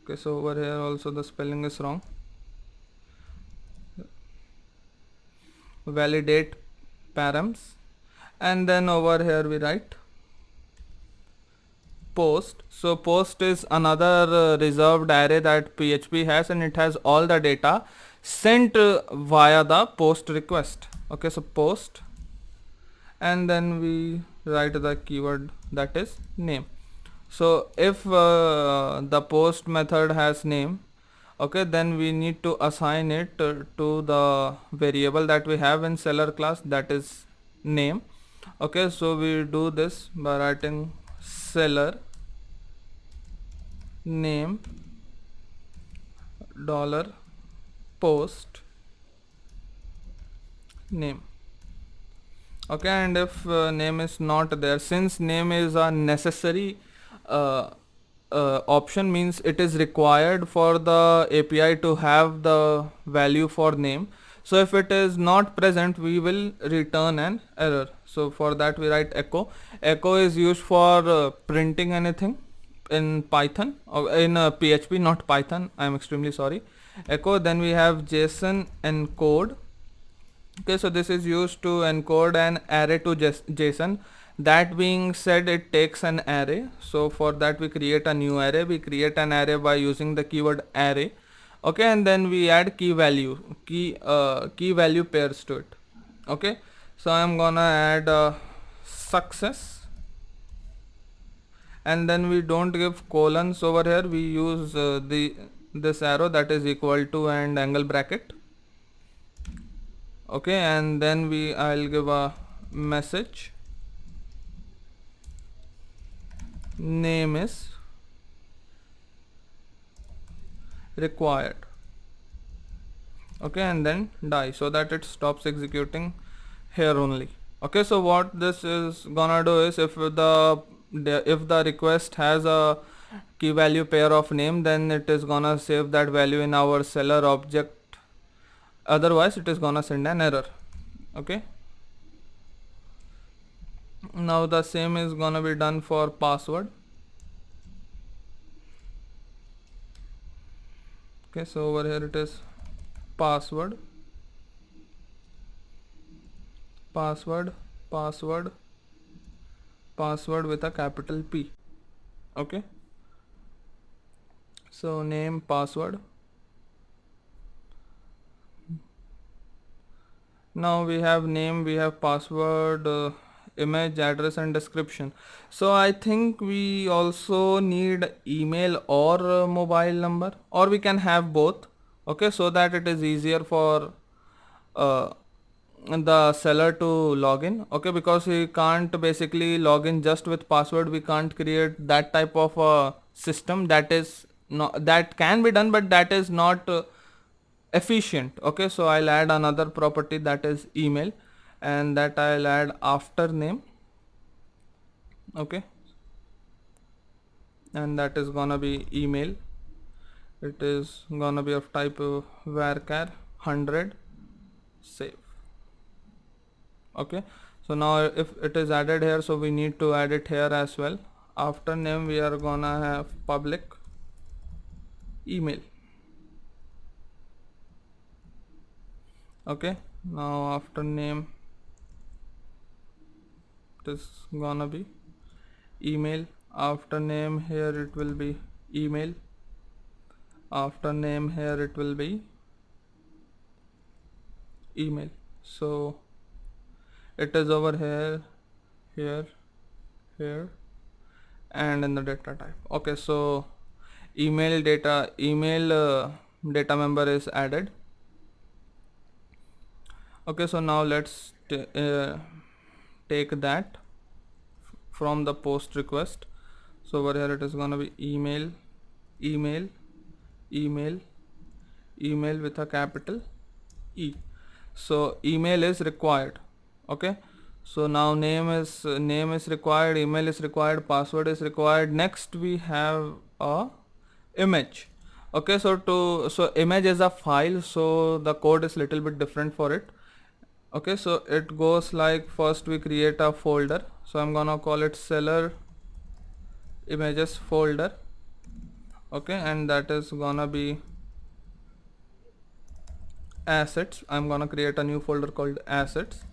Okay, so over here also the spelling is wrong. Validate params, and then over here we write post. So post is another reserved array that PHP has, and it has all the data sent via the post request. Okay, so post, and then we write the keyword, that is name. So if the post method has name, okay, then we need to assign it to the variable that we have in seller class, that is name. Okay, so we do this by writing seller name $post name. Okay, and if name is not there, since name is a necessary option, means it is required for the API to have the value for name. So if it is not present, we will return an error. So for that we write echo. Echo is used for printing anything in Python, or in PHP, not Python, I am extremely sorry. Echo. Then we have JSON encode. Okay, so this is used to encode an array to JSON. That being said, it takes an array. So for that we create a new array. We create an array by using the keyword array. Okay, and then we add key value pairs to it. Okay, so I'm gonna add success, and then we don't give colons over here. We use this arrow, that is equal to and angle bracket. Okay, and then I'll give a message, name is required. Okay, and then die, so that it stops executing here only. Okay, so what this is gonna do is, if the request has a key value pair of name, then it is gonna save that value in our seller object otherwise it is gonna send an error. Okay, now the same is gonna be done for password. Okay, so over here it is password, password, password, password with a capital P. Okay, so name, password. Now we have name, we have password, image, address and description. So I think we also need email or mobile number, or we can have both. Okay, so that it is easier for uh, the seller to log in. Okay, because he can't basically log in just with password. We can't create that type of system. That is not, that can be done, but that is not efficient. Okay, so I'll add another property, that is email, and that I'll add after name. Okay, and that is gonna be email. It is gonna be of type varchar 100, save. Okay, so now if it is added here, so we need to add it here as well. After name we are gonna have public email. Okay, now after name it is gonna be email. After name here it will be email. After name here it will be email. So it is over here, here, here, and in the data type. Okay, so email data, email data member is added. Okay, so now let's take that from the post request. So over here it is gonna be email, email, email, email with a capital E. So email is required. Okay, so now name is required, email is required, password is required. Next we have a image. Okay, so image is a file, so the code is little bit different for it. Okay, so it goes like, first we create a folder. So I'm gonna call it seller images folder. Okay, and that is gonna be assets. I'm gonna create a new folder called assets,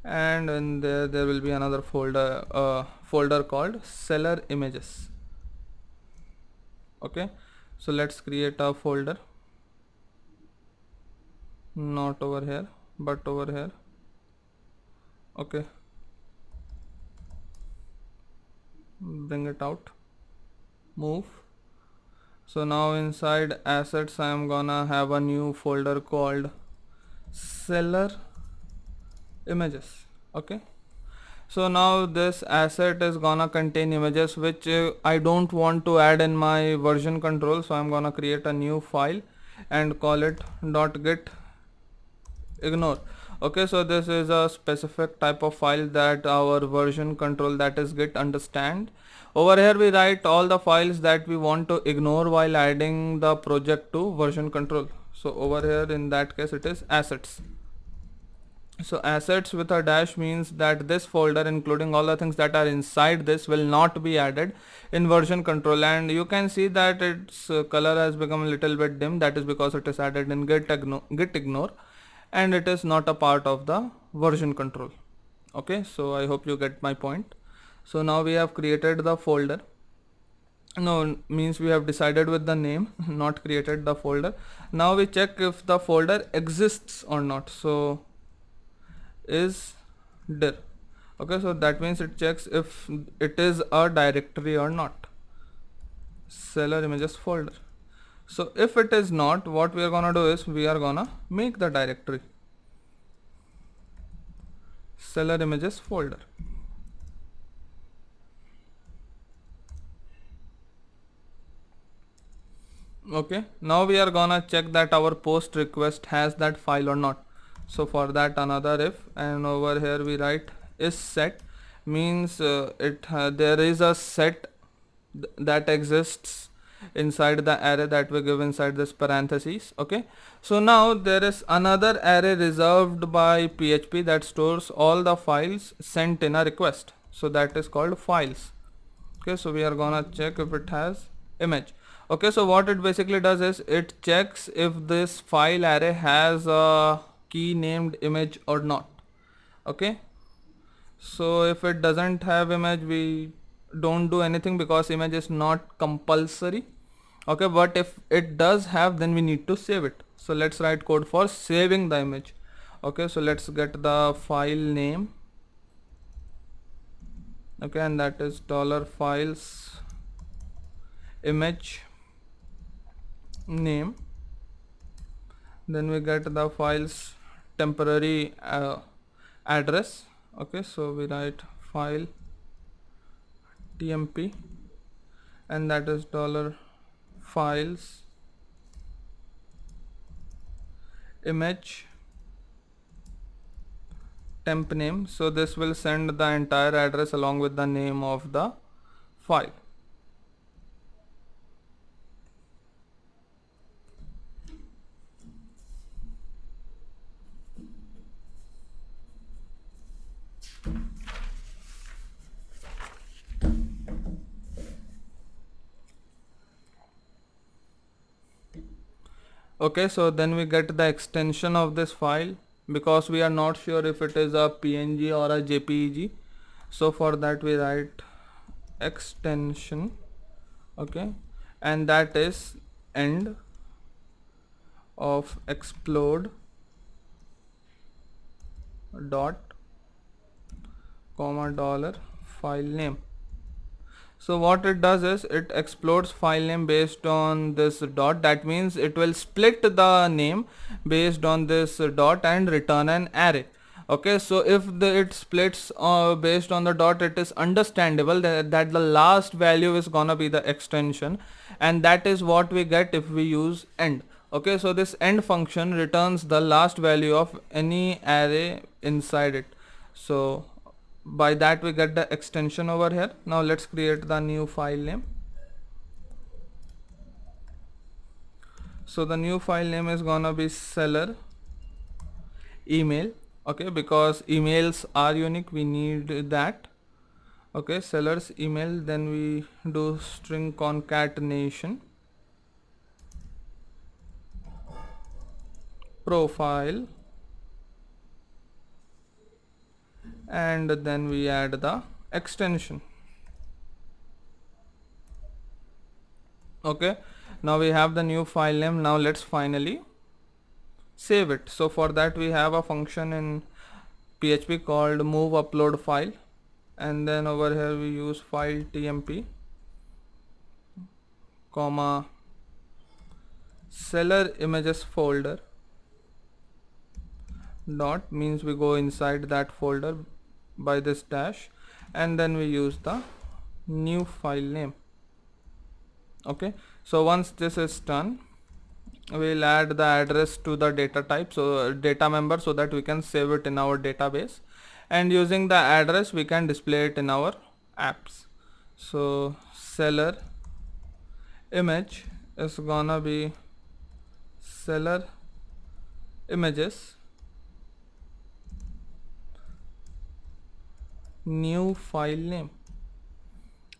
and in there will be another folder called seller images. Okay, so let's create a folder, not over here but over here. Okay, bring it out, move. So now inside assets I am gonna have a new folder called seller images. Okay, so now this asset is gonna contain images which I don't want to add in my version control. So I'm gonna create a new file and call it .git ignore. Okay, so this is a specific type of file that our version control, that is git, understand. Over here we write all the files that we want to ignore while adding the project to version control. So over here in that case it is assets. So assets with a dash means that this folder, including all the things that are inside this, will not be added in version control. And you can see that its color has become a little bit dim. That is because it is added in git ignore, and it is not a part of the version control. Okay, so I hope you get my point. So now we have created the folder. No, means we have decided with the name, not created the folder. Now we check if the folder exists or not. So is dir. Okay, so that means it checks if it is a directory or not. Seller images folder. So if it is not, what we are gonna do is we are gonna make the directory seller images folder. Okay, now we are gonna check that our post request has that file or not. So for that another if, and over here we write is set, means there is a set that exists inside the array that we give inside this parentheses. Okay, so now there is another array reserved by PHP that stores all the files sent in a request, so that is called files. Okay, so we are gonna check if it has image. Okay, so what it basically does is it checks if this file array has a key named image or not. Okay, so if it doesn't have image, we don't do anything because image is not compulsory. Okay, but if it does have, then we need to save it. So let's write code for saving the image. Okay, so let's get the file name. Okay, and that is $files image name. Then we get the file's temporary address. Okay, so we write file tmp, and that is $files image temp name. So this will send the entire address along with the name of the file. Okay, so then we get the extension of this file because we are not sure if it is a PNG or a JPEG. So for that we write extension. Okay, and that is end of explode dot comma dollar file name. So what it does is it explodes file name based on this dot. That means it will split the name based on this dot and return an array. Okay, so if it splits based on the dot, it is understandable that the last value is gonna be the extension, and that is what we get if we use end. Okay, so this end function returns the last value of any array inside it. So by that we get the extension over here. Now let's create the new file name. So the new file name is gonna be seller email. Okay, because emails are unique, we need that. Okay, seller's email. Then we do string concatenation profile, and then we add the extension. Okay, now we have the new file name. Now let's finally save it. So for that we have a function in PHP called move upload file, and then over here we use file tmp comma seller images folder dot, means we go inside that folder by this dash, and then we use the new file name. Okay, so once this is done, we'll add the address to the data type, so data member, so that we can save it in our database, and using the address we can display it in our apps. So seller image is gonna be seller images new file name.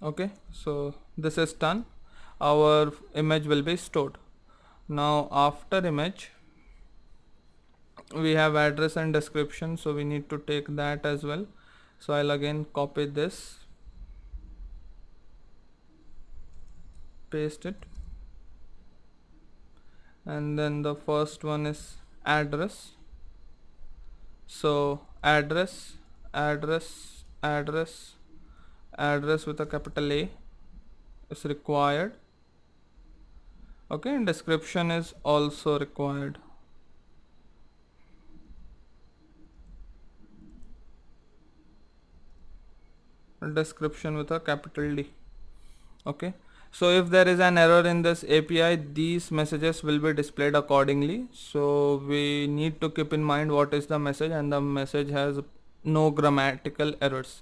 Okay, so this is done. Our image will be stored. Now after image we have address and description, so we need to take that as well. So I'll again copy this, paste it, and then the first one is address. So address with a capital A is required. Okay, and description is also required. Description with a capital D. Okay, so if there is an error in this API, these messages will be displayed accordingly. So we need to keep in mind what is the message, and the message has no grammatical errors.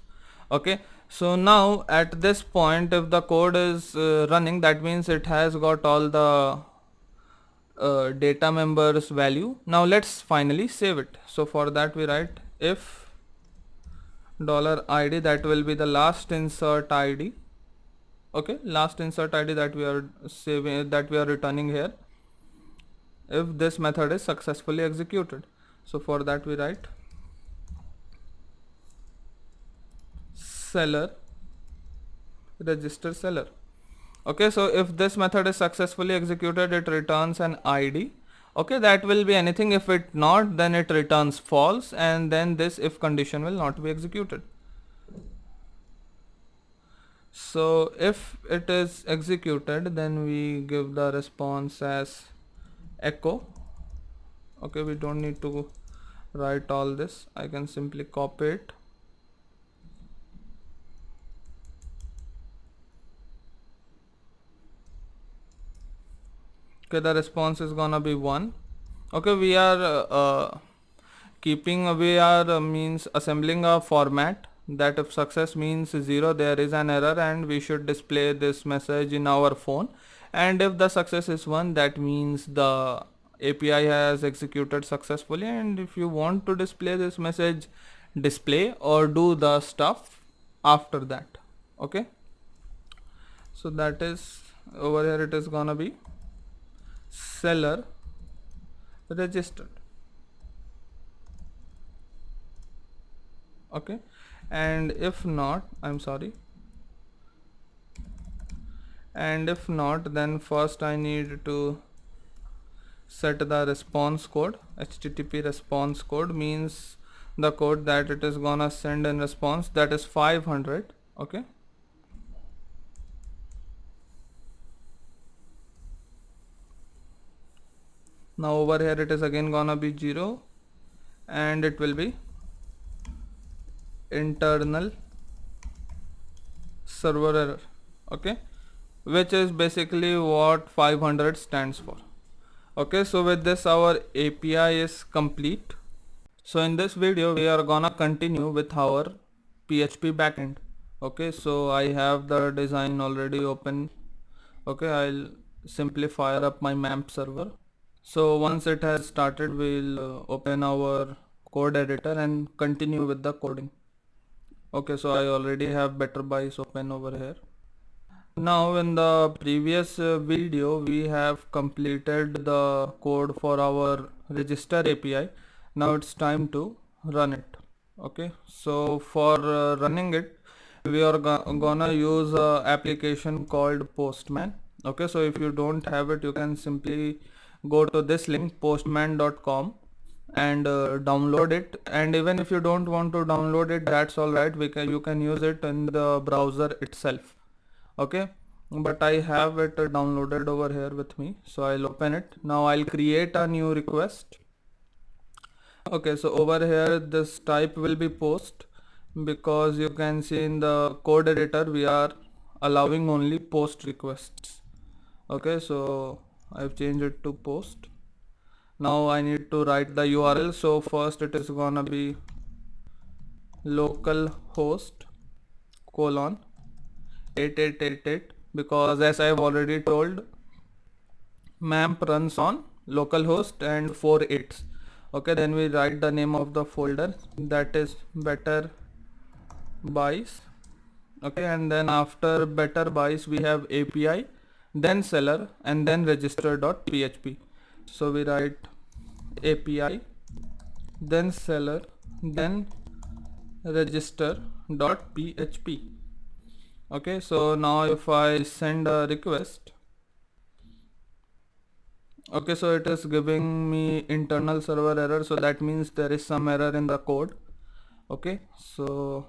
Okay, so now at this point, if the code is running, that means it has got all the data members value. Now let's finally save it. So for that we write if $id, that will be the last insert id. Okay, last insert id that we are saving, that we are returning here, if this method is successfully executed. So for that we write seller register seller. Okay, so if this method is successfully executed, it returns an id. Okay, that will be anything. If it not, then it returns false, and then this if condition will not be executed. So if it is executed, then we give the response as echo. Okay, we don't need to write all this. I can simply copy it. Okay, the response is gonna be 1. Okay, we are means assembling a format that if success means 0, there is an error and we should display this message in our phone, and if the success is 1, that means the API has executed successfully, and if you want to display this message, display or do the stuff after that. Okay, so that is over here, it is gonna be seller registered. Okay, and if not, I'm sorry, and if not, then first I need to set the response code. HTTP response code means the code that it is gonna send in response, that is 500. Okay, now over here it is again gonna be 0, and it will be internal server error. Okay, which is basically what 500 stands for. Okay, so with this our API is complete. So in this video we are gonna continue with our PHP backend. Okay, so I have the design already open. Okay, I'll simply fire up my MAMP server. So once it has started, we'll open our code editor and continue with the coding. Okay, so I already have Better Buys open over here. Now in the previous video we have completed the code for our register API. Now it's time to run it. Okay, so for running it, we are gonna use a application called Postman. Okay, so if you don't have it, you can simply go to this link postman.com and download it. And even if you don't want to download it, that's all right, you can use it in the browser itself. Okay, but I have it downloaded over here with me, so I'll open it. Now I'll create a new request. Okay, so over here this type will be post, because you can see in the code editor we are allowing only post requests. Okay, so I've changed it to post. Now I need to write the URL. So first it is gonna be localhost colon 8888, because as I have already told, MAMP runs on localhost and 4 8s. Okay, then we write the name of the folder, that is Better Buys. Okay, and then after Better Buys we have API, then seller, and then register.php. So we write API, then seller, then register.php. Okay, so now if I send a request, okay, so it is giving me internal server error, so that means there is some error in the code. Okay, so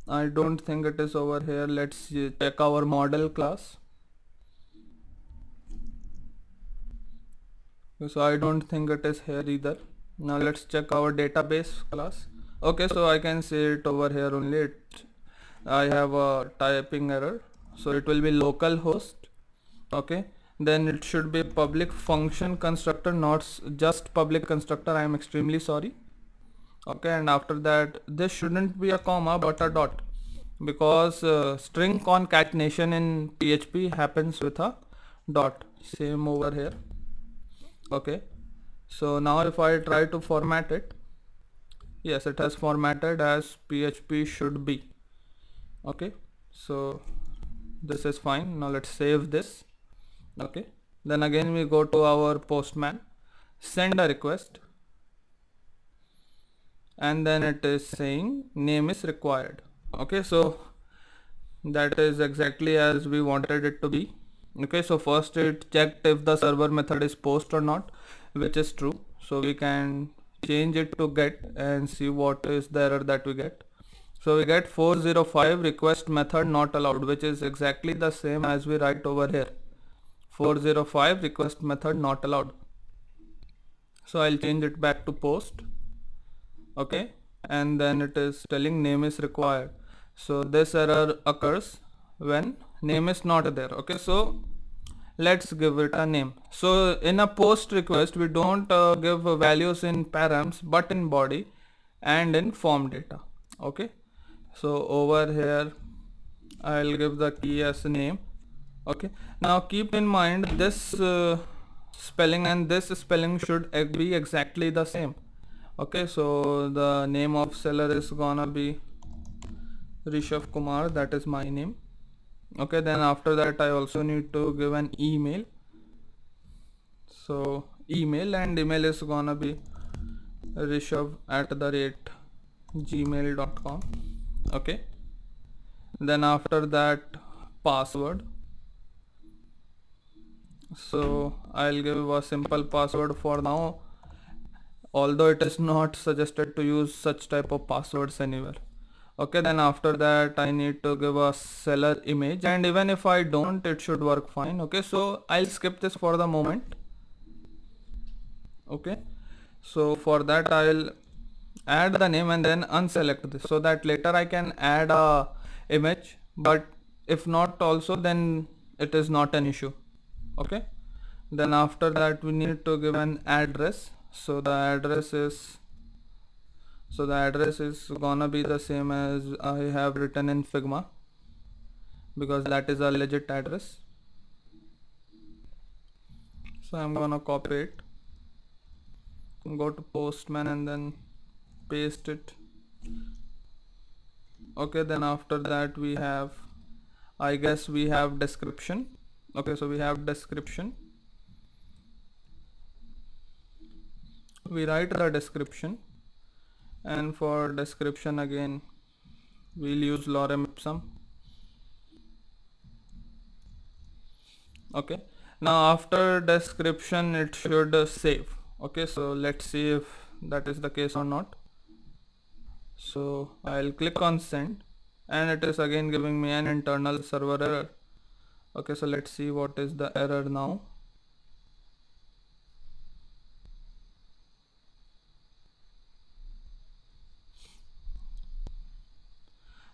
I don't think it is over here. Let's check our model class. So I don't think it is here either. Now let's check our database class. Okay, so I can see it over here only. I have a typing error, so it will be localhost. Okay, then it should be public function constructor, not just public constructor. I am extremely sorry. Okay, and after that this shouldn't be a comma but a dot, because string concatenation in PHP happens with a dot. Same over here. Okay, so now if I try to format it, yes, it has formatted as PHP should be. Okay, so this is fine. Now let's save this. Okay, then again we go to our postman, send a request, and then it is saying name is required. Okay, so that is exactly as we wanted it to be. Okay, so first it checked if the server method is post or not, which is true. So we can change it to get and see what is the error that we get. So we get 405 request method not allowed, which is exactly the same as we write over here. 405 request method not allowed. So I'll change it back to post. Okay, and then it is telling name is required. So this error occurs when name is not there. Okay, so let's give it a name. So in a post request we don't give values in params but in body and in form data. Okay, so over here I'll give the key as name. Okay, now keep in mind this spelling and this spelling should be exactly the same. Okay, so the name of seller is gonna be Rishabh Kumar, that is my name. Okay, then after that I also need to give an email. So email, and email is gonna be rishabh@gmail.com. Okay, then after that password. So I'll give a simple password for now, although it is not suggested to use such type of passwords anywhere. Okay, then after that I need to give a seller image, and even if I don't, it should work fine. Okay, so I'll skip this for the moment. Okay, so for that I'll add the name and then unselect this, so that later I can add a image, but if not also, then it is not an issue. Okay, then after that we need to give an address. So the address is gonna be the same as I have written in Figma, because that is a legit address. So I'm gonna copy it, go to postman and then paste it. Okay, then after that we have, I guess we have description. Okay, so we have description. We write the description, and for description again we'll use lorem ipsum. Okay, now after description it should save. Okay, so let's see if that is the case or not. So I'll click on send, and it is again giving me an internal server error. Okay, so let's see what is the error now.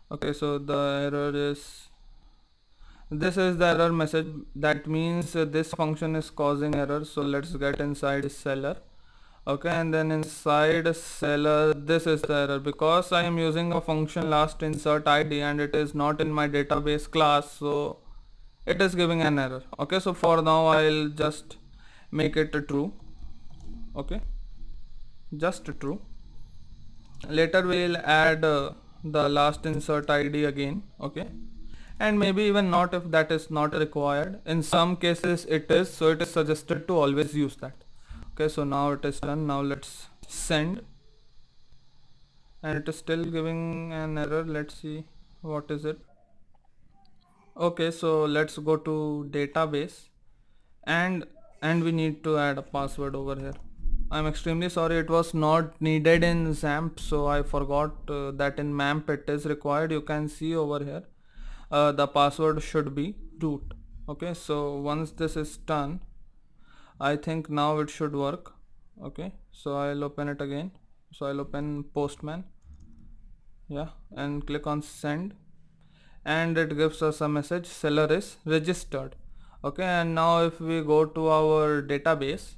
Okay, so the error is, this is the error message. That means this function is causing error. So let's get inside seller. Okay, and then inside seller, this is the error, because I am using a function last insert id and it is not in my database class, so it is giving an error. Okay, so for now I'll just make it true. Okay, just true. Later we'll add the last insert id again. Okay, and maybe even not if that is not required. In some cases it is, so it is suggested to always use that. Okay, so now it is done. Now let's send, and it is still giving an error. Let's see what is it. Okay, so let's go to database, and we need to add a password over here. I'm extremely sorry, it was not needed in XAMPP, so I forgot that in MAMP it is required. You can see over here the password should be root. Okay, so once this is done, I think now it should work. Okay, so I'll open it again. So I'll open postman, yeah, and click on send, and it gives us a message, seller is registered. Okay, and now if we go to our database,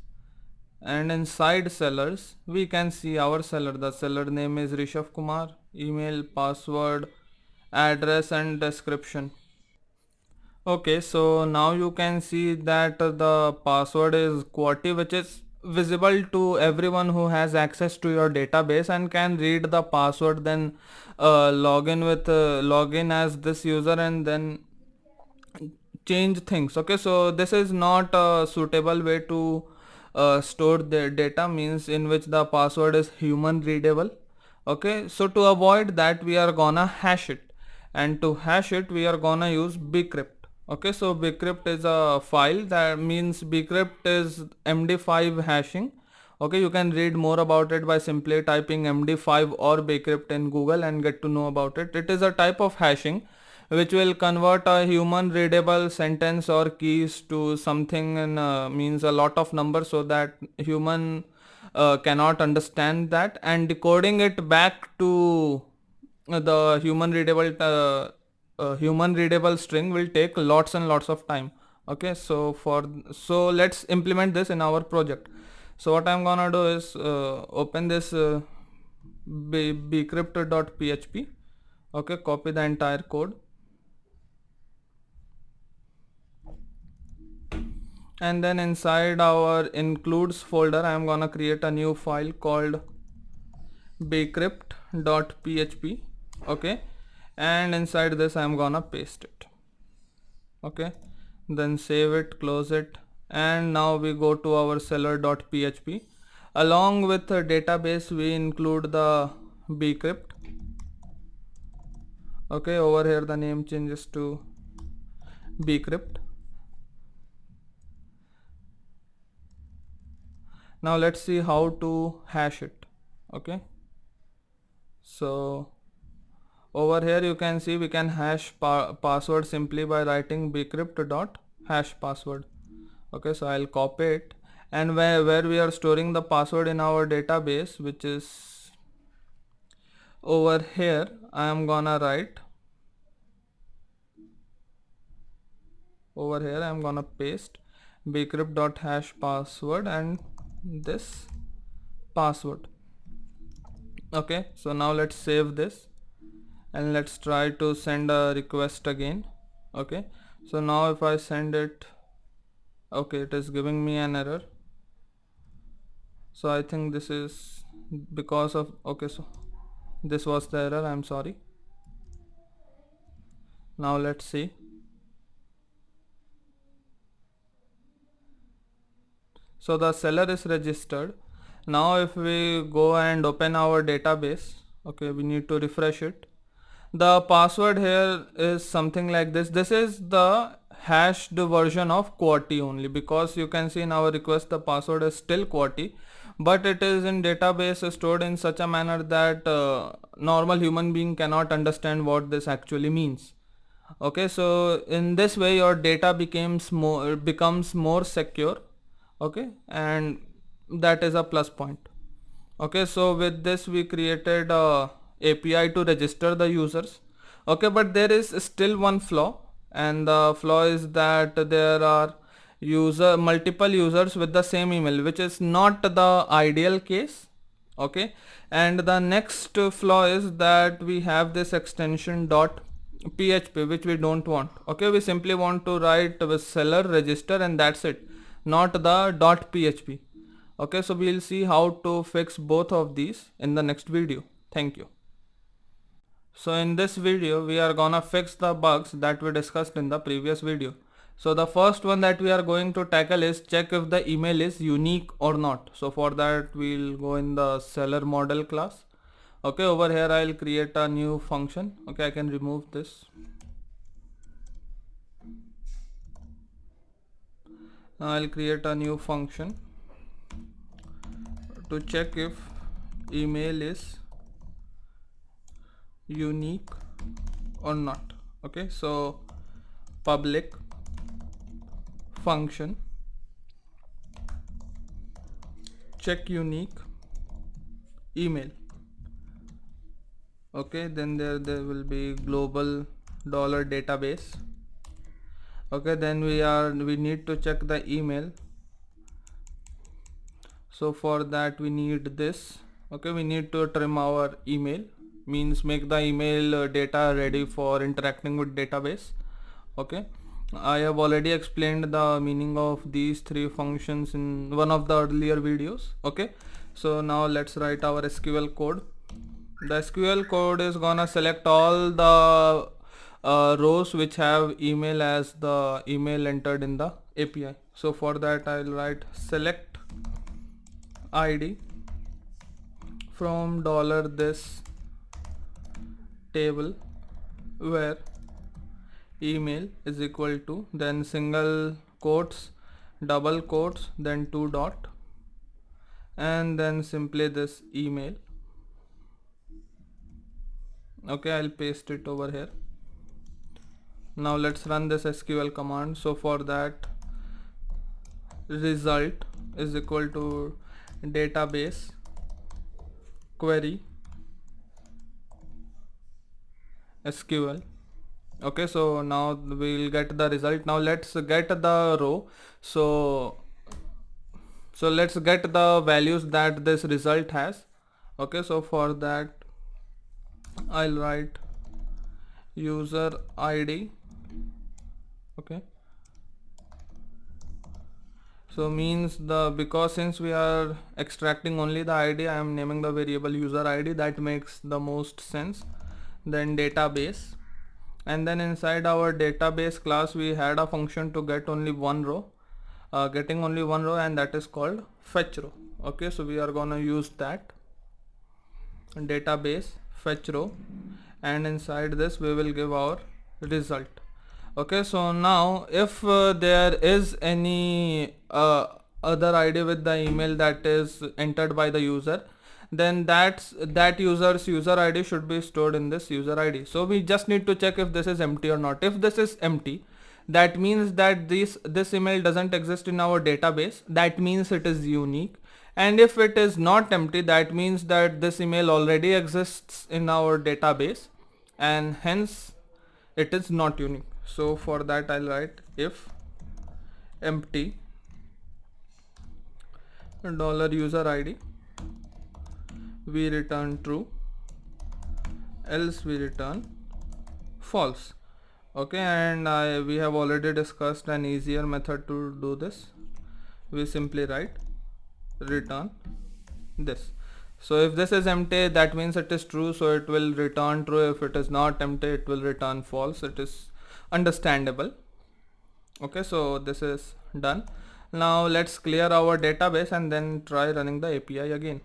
and inside sellers we can see our seller. The seller name is Rishabh Kumar, email, password, address and description. Okay, so now you can see that the password is QWERTY, which is visible to everyone who has access to your database and can read the password, then log in as this user and then change things. Okay, so this is not a suitable way to store the data, means in which the password is human readable. Okay, so to avoid that we are gonna hash it, and to hash it we are gonna use bcrypt. Okay, so bcrypt is a file, that means bcrypt is md5 hashing. Okay, you can read more about it by simply typing md5 or bcrypt in Google and get to know about it. It is a type of hashing which will convert a human readable sentence or keys to something in means a lot of numbers, so that human cannot understand that, and decoding it back to the human readable string will take lots and lots of time. Okay, so let's implement this in our project. So what I'm gonna do is open this bcrypt.php. Okay, copy the entire code, and then inside our includes folder I am gonna create a new file called bcrypt.php. Okay, and inside this I am gonna paste it. Okay, then save it, close it, and now we go to our seller.php. Along with the database we include the bcrypt. Okay, over here the name changes to bcrypt. Now let's see how to hash it. Okay, so over here you can see we can hash password simply by writing bcrypt dot hash password. Okay, so I'll copy it, and where we are storing the password in our database, which is over here, I am gonna write over here, I am gonna paste bcrypt dot hash password and this password. Okay, so now let's save this and let's try to send a request again. Okay, so now if I send it, okay, it is giving me an error. So I think this is because of, okay, so this was the error, I'm sorry. Now let's see. So the seller is registered. Now if we go and open our database, okay, we need to refresh it. The password here is something like this. This is the hashed version of QWERTY only, because you can see in our request the password is still QWERTY, but it is in database stored in such a manner that normal human being cannot understand what this actually means. Okay, so in this way your data becomes more secure. Okay, and that is a plus point. Okay, so with this we created a API to register the users. Okay, but there is still one flaw, and the flaw is that there are multiple users with the same email, which is not the ideal case. Okay, and the next flaw is that we have this extension dot php, which we don't want. Okay, we simply want to write with seller register and that's it, not the dot php. Okay, so we'll see how to fix both of these in the next video. Thank you. So in this video we are gonna fix the bugs that we discussed in the previous video. So the first one that we are going to tackle is check if the email is unique or not. So for that we'll go in the seller model class. Okay, over here I'll create a new function. Okay, I can remove this. Now I'll create a new function to check if email is unique or not. Okay, so public function check unique email. Okay, then there will be global $database. Okay, then we need to check the email. So for that we need this. Okay, we need to trim our email, means make the email data ready for interacting with database. Okay, I have already explained the meaning of these three functions in one of the earlier videos. Okay, so now let's write our SQL code. The SQL code is gonna select all the rows which have email as the email entered in the API. So for that I'll write select id from $this table where email is equal to, then single quotes, double quotes, then two dot, and then simply this email. Okay, I'll paste it over here. Now let's run this SQL command. So for that, result is equal to database query SQL. Okay, so now we'll get the result. Now let's get the row. So let's get the values that this result has. Okay, so for that I'll write user ID. Okay, so means because since we are extracting only the ID, I am naming the variable user ID. That makes the most sense. Then database, and then inside our database class we had a function to get only one row, getting only one row, and that is called fetch row. Okay, so we are gonna use that database fetch row, and inside this we will give our result. Okay, so now if there is any other ID with the email that is entered by the user, then that user's user ID should be stored in this user ID. So we just need to check if this is empty or not. If this is empty, that means that this email doesn't exist in our database. That means it is unique. And if it is not empty, that means that this email already exists in our database, and hence it is not unique. So for that I'll write if empty $user ID, we return true, else we return false. Okay, and we have already discussed an easier method to do this. We simply write return this. So if this is empty, that means it is true, so it will return true. If it is not empty, it will return false. It is understandable. Okay, so this is done. Now let's clear our database and then try running the API again.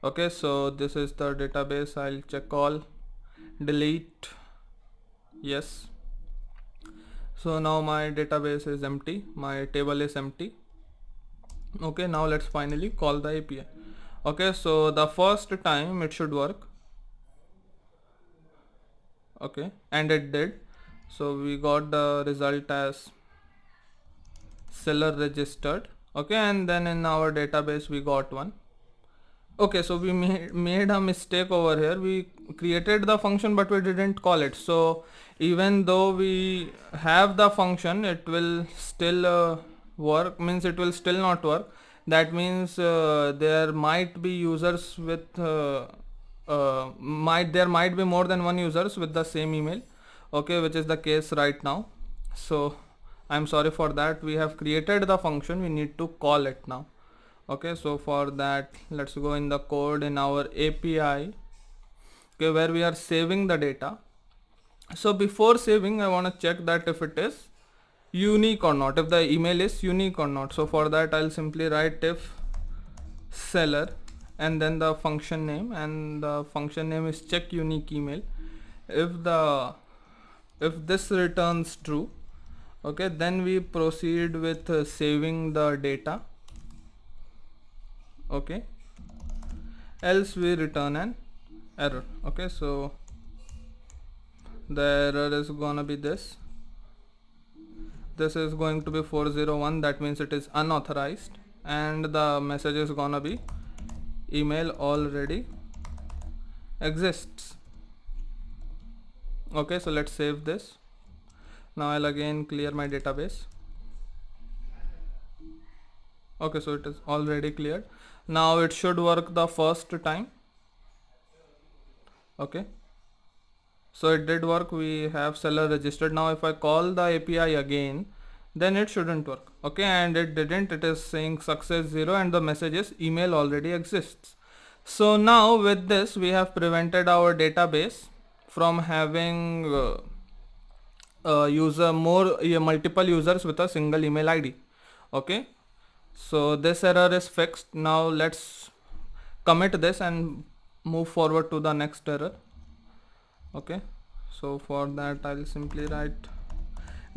Okay, so this is the database. I'll check all, delete, yes. So now my database is empty, my table is empty. Okay, now let's finally call the API. Okay, so the first time it should work. Okay, and it did. So we got the result as seller registered. Okay, and then in our database we got one. Okay, so we made a mistake over here. We created the function but we didn't call it. So even though we have the function, it will still work, means it will still not work. That means there might be users with there might be more than one users with the same email. Okay, which is the case right now. So I'm sorry for that. We have created the function, we need to call it now. Okay, so for that let's go in the code in our API, okay, where we are saving the data. So before saving, I want to check that if it is unique or not, if the email is unique or not. So for that I'll simply write if seller and then the function name, and the function name is check unique email. If this returns true, okay, then we proceed with saving the data. Okay, else we return an error. Okay, so the error is gonna be this is going to be 401. That means it is unauthorized, and the message is gonna be email already exists. Okay, so let's save this. Now I'll again clear my database. Okay, so it is already cleared. Now it should work the first time. Okay, so it did work. We have seller registered. Now if I call the API again, then it shouldn't work. Okay, and it didn't. It is saying success 0 and the message is email already exists. So now with this we have prevented our database from having multiple users with a single email ID. Okay, so this error is fixed. Now let's commit this and move forward to the next error. Okay, so for that I'll simply write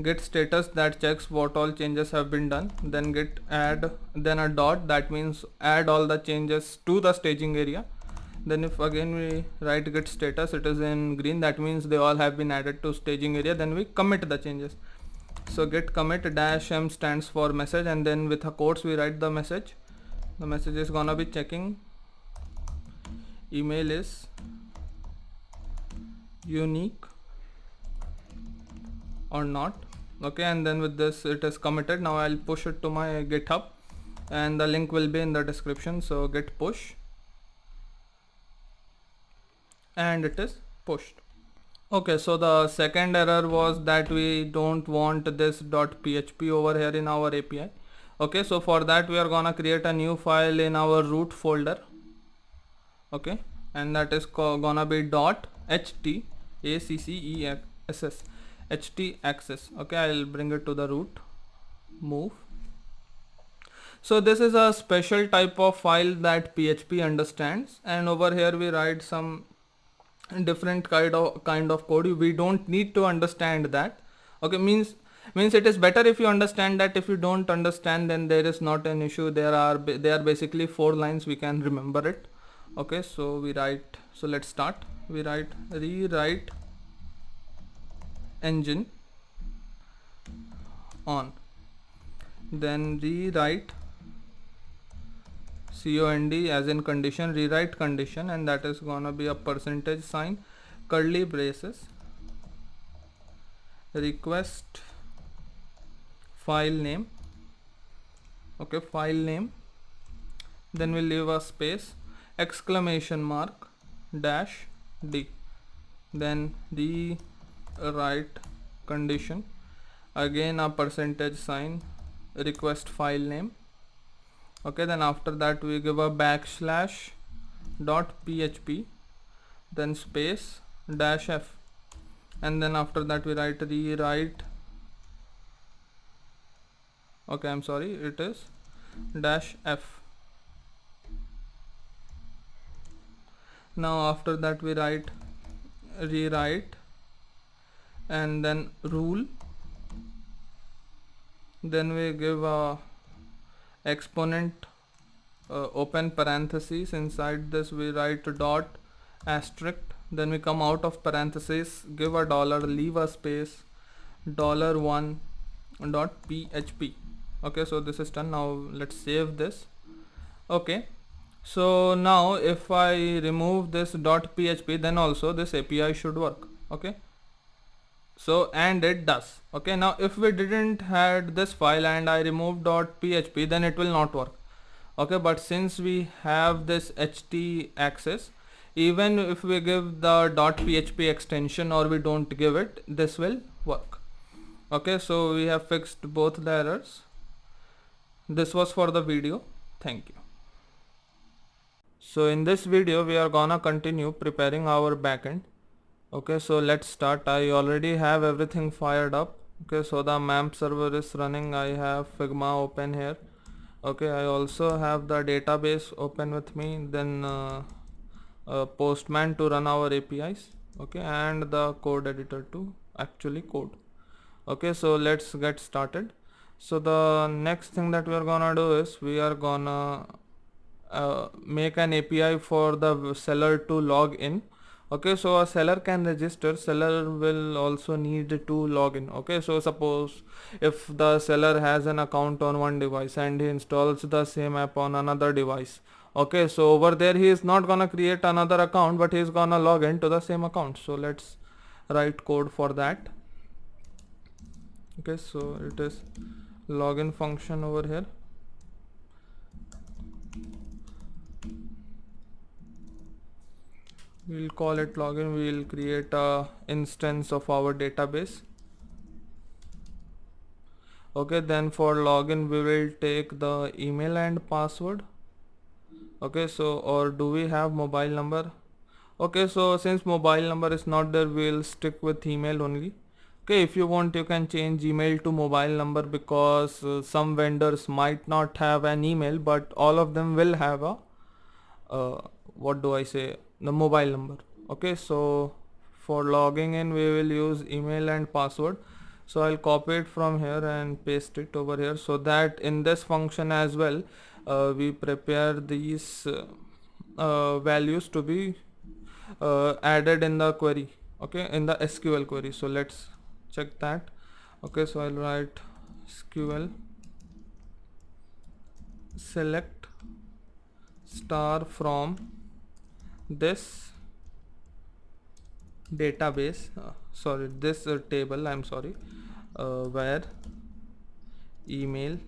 get status that checks what all changes have been done, then get add, then a dot, that means add all the changes to the staging area. Then if again we write get status, it is in green, that means they all have been added to staging area. Then we commit the changes. So get commit -m stands for message, and then with a quotes we write the message. The message is gonna be checking email is unique or not. Okay, and then with this it is committed. Now I'll push it to my GitHub and the link will be in the description. So git push, and it is pushed. Okay, so the second error was that we don't want this .php over here in our API. Okay, so for that we are gonna create a new file in our root folder. Okay, and that is gonna be .htaccess htaccess. Okay, I'll bring it to the root, move. So this is a special type of file that PHP understands, and over here we write some different kind of code. We don't need to understand that. Okay, means it is better if you understand that. If you don't understand, then there is not an issue. They are basically 4 lines, we can remember it. Okay, so we write, so let's start. We write rewrite engine on, then rewrite cond as in condition, rewrite condition, and that is gonna be a %sign, curly braces, request file name. Okay, file name, then we'll leave a space, exclamation mark dash d, then rewrite condition, again a %sign, request file name. Okay, then after that we give a \php, then space -f, and then after that we write rewrite, okay, I'm sorry, it is -f. Now after that we write rewrite and then rule, then we give a exponent, open parentheses, inside this we write dot asterisk, then we come out of parentheses, give a dollar, leave a space, $1 .php. Okay, so this is done. Now let's save this. Okay, so now if I remove this .php, then also this API should work. Okay, so and it does. Okay, now if we didn't had this file and I removed .php, then it will not work. Okay, but since we have this htaccess, even if we give the .php extension or we don't give it, this will work. Okay, so we have fixed both the errors. This was for the video. Thank you. So in this video we are gonna continue preparing our backend. Okay, so let's start. I already have everything fired up. Okay, so the MAMP server is running. I have Figma open here. Okay, I also have the database open with me, then Postman to run our APIs. Okay, and the code editor to actually code. Okay, so let's get started. So the next thing that we are gonna do is we are gonna make an API for the seller to log in. Okay, so a seller can register, seller will also need to log in. Okay, so suppose if the seller has an account on one device and he installs the same app on another device, okay, so over there he is not gonna create another account, but he is gonna log in to the same account. So let's write code for that. Okay, so it is login function over here. we'll call it login. We'll create a instance of our database. Okay, then for login we will take the email and password. Okay, so or do we have mobile number? Okay, so since mobile number is not there, we'll stick with email only. Okay, if you want you can change email to mobile number, because some vendors might not have an email, but all of them will have a uh, what do I say, the mobile number. Okay, so for logging in we will use email and password. So I'll copy it from here and paste it over here, so that in this function as well we prepare these values to be added in the query, okay, in the SQL query. So let's check that. Okay, so I'll write SQL select star from this database, sorry, this table, I'm sorry, where email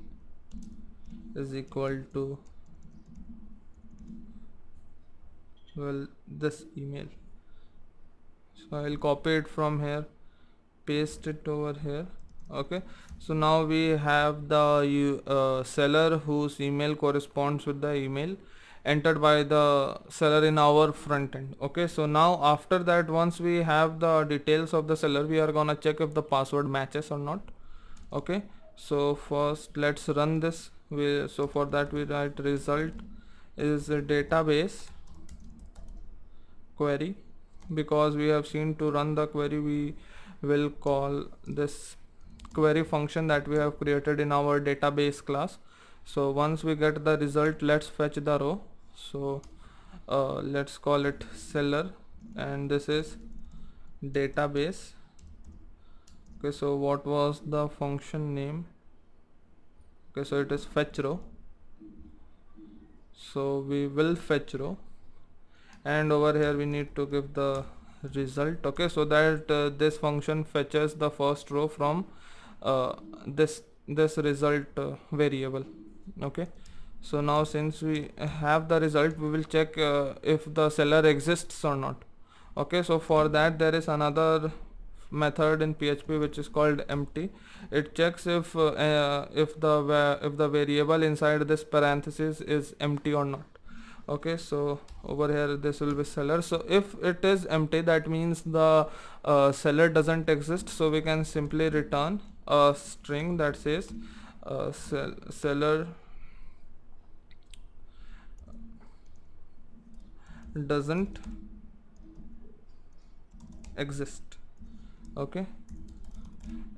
is equal to, well, this email. So I'll copy it from here, paste it over here. Okay, so now we have the seller whose email corresponds with the email entered by the seller in our front end. Okay, so now after that, once we have the details of the seller, we are gonna check if the password matches or not. Okay, so first let's run this. So for that we write result is a database query. Because we have seen, to run the query we will call this query function that we have created in our database class. So once we get the result, let's fetch the row. So let's call it seller, and this is database. Okay, so what was the function name? Okay, so it is fetch row. So we will fetch row, and over here we need to give the result. Okay, so that this function fetches the first row from uh, this result variable. Okay, so now since we have the result, we will check if the seller exists or not. Okay, so for that there is another method in PHP which is called empty. It checks if the variable inside this parenthesis is empty or not. Okay, so over here this will be seller. So if it is empty, that means the seller doesn't exist. So we can simply return a string that says seller doesn't exist. Okay,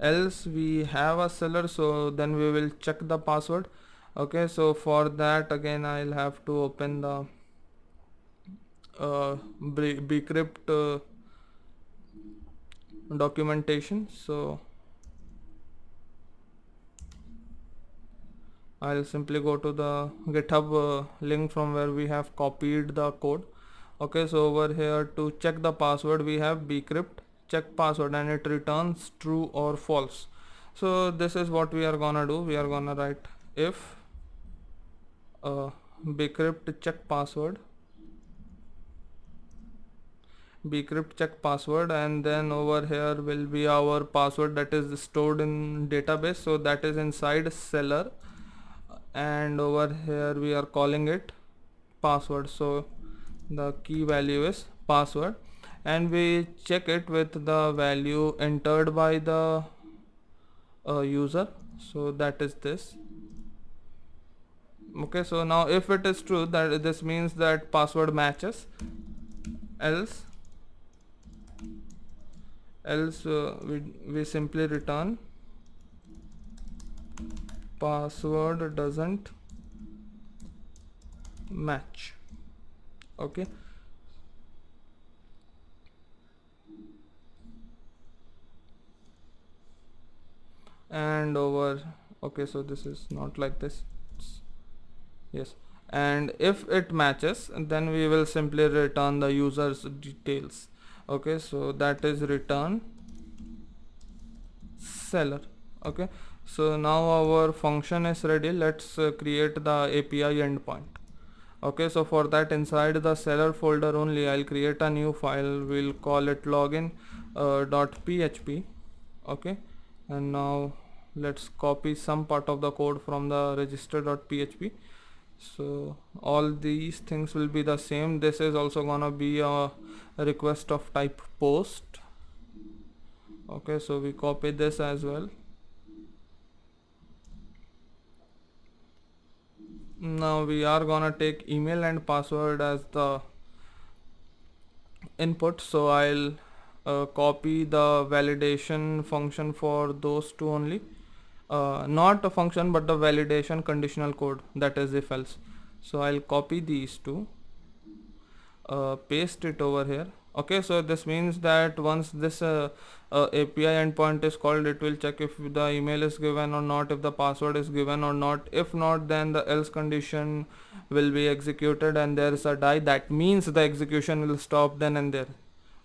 else we have a seller, so then we will check the password. Okay, so for that again I'll have to open the bcrypt documentation. So I'll simply go to the GitHub link from where we have copied the code. Okay, so over here to check the password we have bcrypt check password, and it returns true or false. So this is what we are gonna do. We are gonna write if bcrypt check password, and then over here will be our password that is stored in database. So that is inside seller, and over here we are calling it password. So the key value is password, and we check it with the value entered by the user. So that is this. Okay, so now if it is true, that this means that password matches. Else we simply return password doesn't match. Okay, and over, okay, so this is not like this. Yes, and if it matches, then we will simply return the user's details. Okay, so that is return seller. Okay, so now our function is ready. Let's create the API endpoint. Okay, so for that, inside the seller folder only, I'll create a new file. We'll call it login .php. Okay, and now let's copy some part of the code from the register.php. So all these things will be the same. This is also gonna be a request of type post. Okay, so we copy this as well. Now we are gonna take email and password as the input, so I'll copy the validation function for those two only, not a function but the validation conditional code, that is if else. So I'll copy these two, paste it over here. Okay, so this means that once this API endpoint is called, it will check if the email is given or not, if the password is given or not. If not, then the else condition will be executed and there is a die. That means the execution will stop then and there.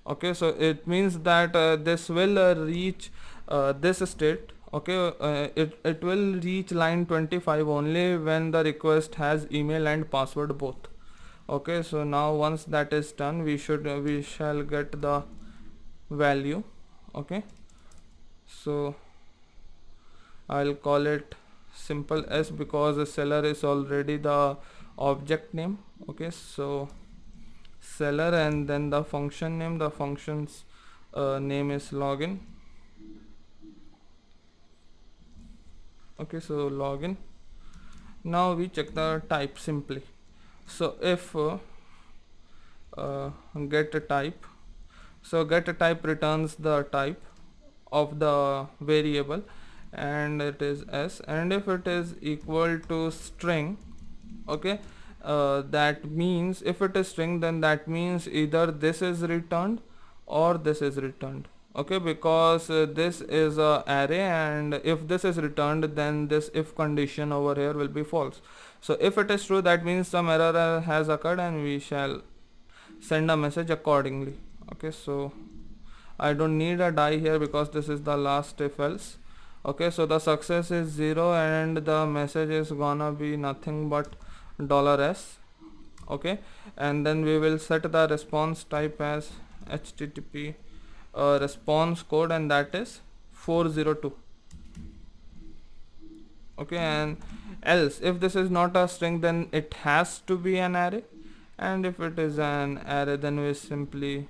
Okay, so it means that this will reach this state. Okay, it will reach line 25 only when the request has email and password both. Okay, so now once that is done, we shall get the value. Okay, so I'll call it simple s because the seller is already the object name. Okay, so seller, and then the function name, the function's name is login. Okay, so login. Now we check the type simply. So if get a type, so get a type returns the type of the variable and it is s, and if it is equal to string, okay, that means if it is string, then that means either this is returned or this is returned. Okay, because this is a array, and if this is returned, then this if condition over here will be false. So if it is true, that means some error has occurred and we shall send a message accordingly. Okay, so I don't need a die here because this is the last if else. Okay, so the success is 0 and the message is gonna be nothing but $s. Okay, and then we will set the response type as http response code, and that is 402. Okay, and else if this is not a string, then it has to be an array, and if it is an array, then we simply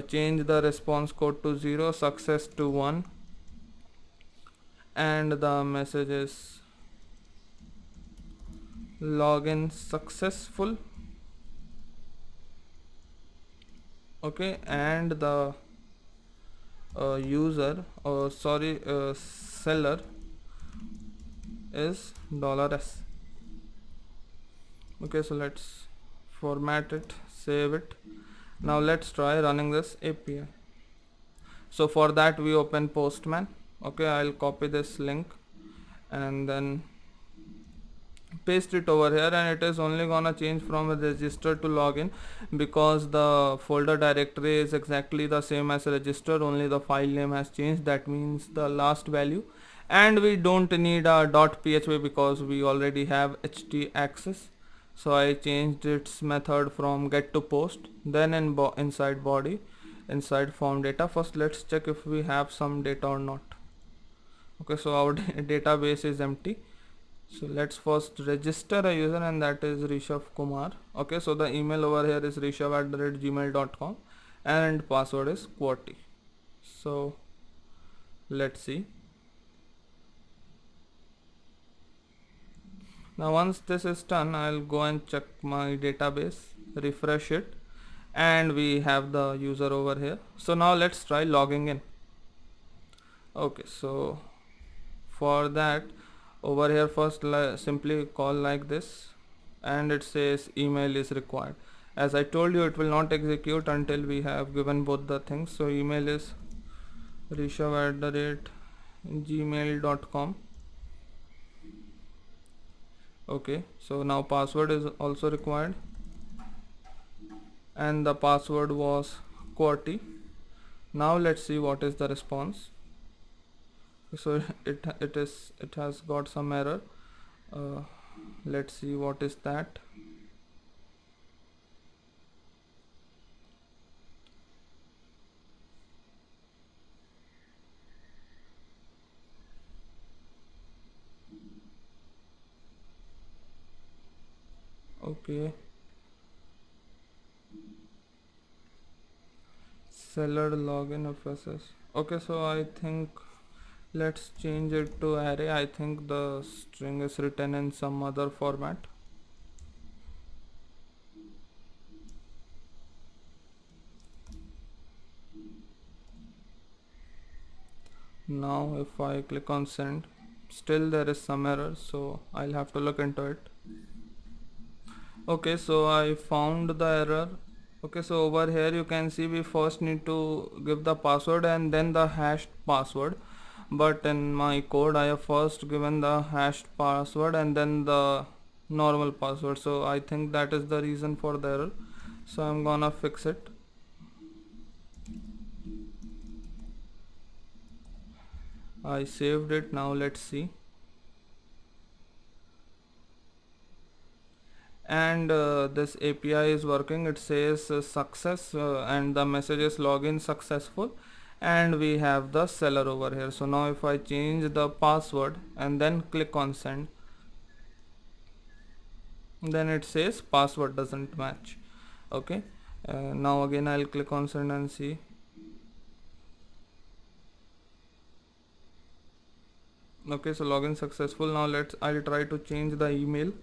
change the response code to 0, success to 1, and the message is login successful. Okay, and the seller is $s. Okay, so let's format it, save it. Now let's try running this API. So for that we open Postman. Okay, I'll copy this link and then paste it over here, and it is only gonna change from register to login because the folder directory is exactly the same as register, only the file name has changed. That means the last value, and we don't need a .php because we already have ht access. So I changed its method from get to post, then inside body, inside form data. First let's check if we have some data or not. Okay, so our database is empty. So let's first register a user, and that is Rishabh Kumar. Okay, so the email over here is rishabh@gmail.com and password is QWERTY. So let's see. Now once this is done, I'll go and check my database, refresh it, and we have the user over here. So now let's try logging in. Okay, so for that, over here first simply call like this, and it says email is required. As I told you, it will not execute until we have given both the things. So email is rishabh@gmail.com. Okay, so now password is also required, and the password was QWERTY. Now let's see what is the response. So it has got some error. Let's see what is that. Okay, seller login FSS. Okay, so I think let's change it to array. I think the string is written in some other format. Now if I click on send, still there is some error, so I'll have to look into it. Okay, so I found the error. Okay, so over here you can see we first need to give the password and then the hashed password, but in my code I have first given the hashed password and then the normal password, so I think that is the reason for the error. So I'm gonna fix it. I saved it. Now let's see. And this API is working. It says success and the message is login successful, and we have the seller over here. So now if I change the password and then click on send, then it says password doesn't match. Okay, now again I'll click on send and see. Okay, so login successful. Now I'll try to change the email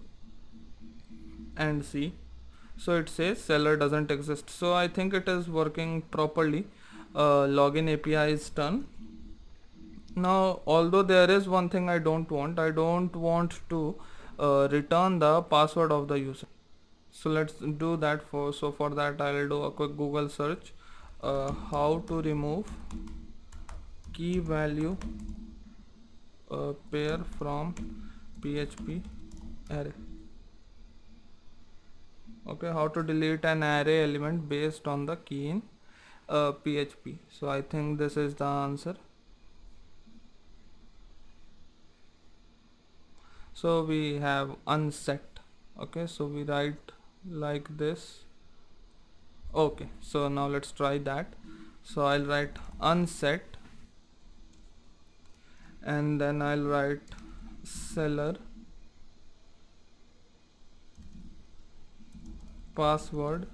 and see. So it says seller doesn't exist, so I think it is working properly. Login API is done. Now although there is one thing I don't want to return the password of the user. So let's do that. For that I'll do a quick Google search, how to remove key value pair from PHP array. Okay, how to delete an array element based on the key in PHP. So I think this is the answer. So we have unset. Okay, so we write like this. Okay, so now let's try that. So I'll write unset and then I'll write seller password.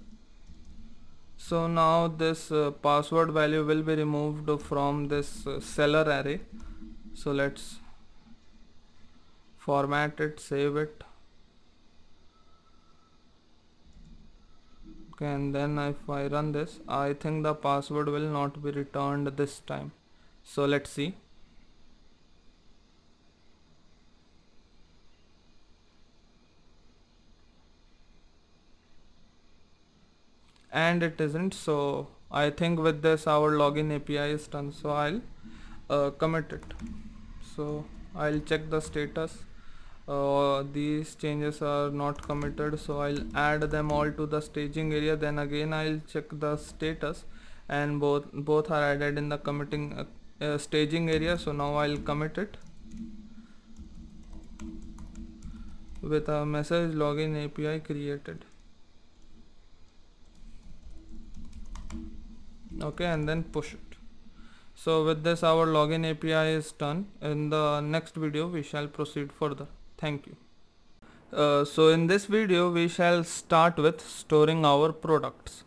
So now this password value will be removed from this seller array. So let's format it, save it. Okay, and then if I run this, I think the password will not be returned this time. So let's see. And it isn't, so I think with this our login API is done. So I'll commit it. So I'll check the status. These changes are not committed, so I'll add them all to the staging area. Then again I'll check the status, and both are added in the committing staging area. So now I'll commit it with a message login API created. Okay, and then push it. So with this our login API is done. In the next video we shall proceed further. Thank you. So in this video we shall start with storing our products.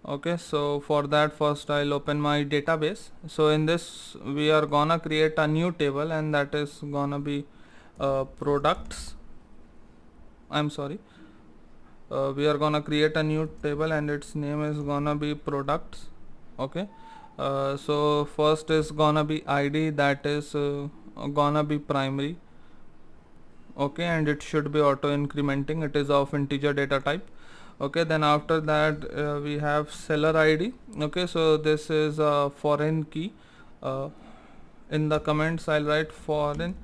Okay, so for that first I'll open my database. So in this we are gonna create a new table, and that is gonna be products. I'm sorry, we are gonna create a new table and its name is gonna be products. Okay, so first is gonna be ID, that is gonna be primary. Okay, and it should be auto incrementing. It is of integer data type. Okay, then after that we have seller ID. Okay, so this is a foreign key. In the comments I'll write foreign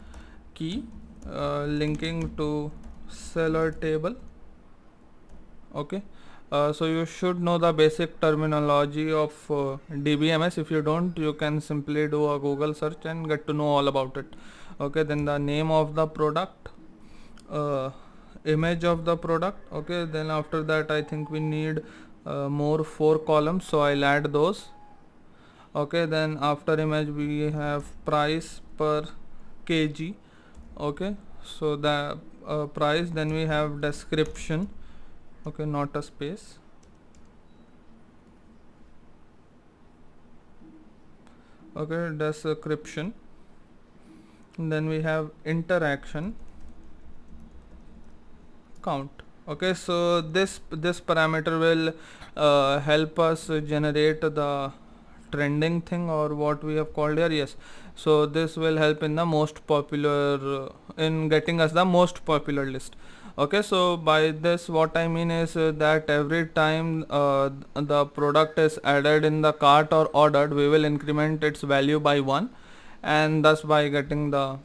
key linking to seller table. Okay, so you should know the basic terminology of DBMS. If you don't, you can simply do a Google search and get to know all about it. Okay, then the name of the product, image of the product. Okay, then after that I think we need more 4 columns, so I'll add those. Okay, then after image we have price per kg. Okay, so the price, then we have description, okay, not a space. Okay, description. Then we have interaction count. Okay, so this parameter will help us generate the trending thing, or what we have called here. Yes, so this will help in the most popular in getting us the most popular list. Okay, so by this what I mean is that every time the product is added in the cart or ordered, we will increment its value by 1, and thus by getting to,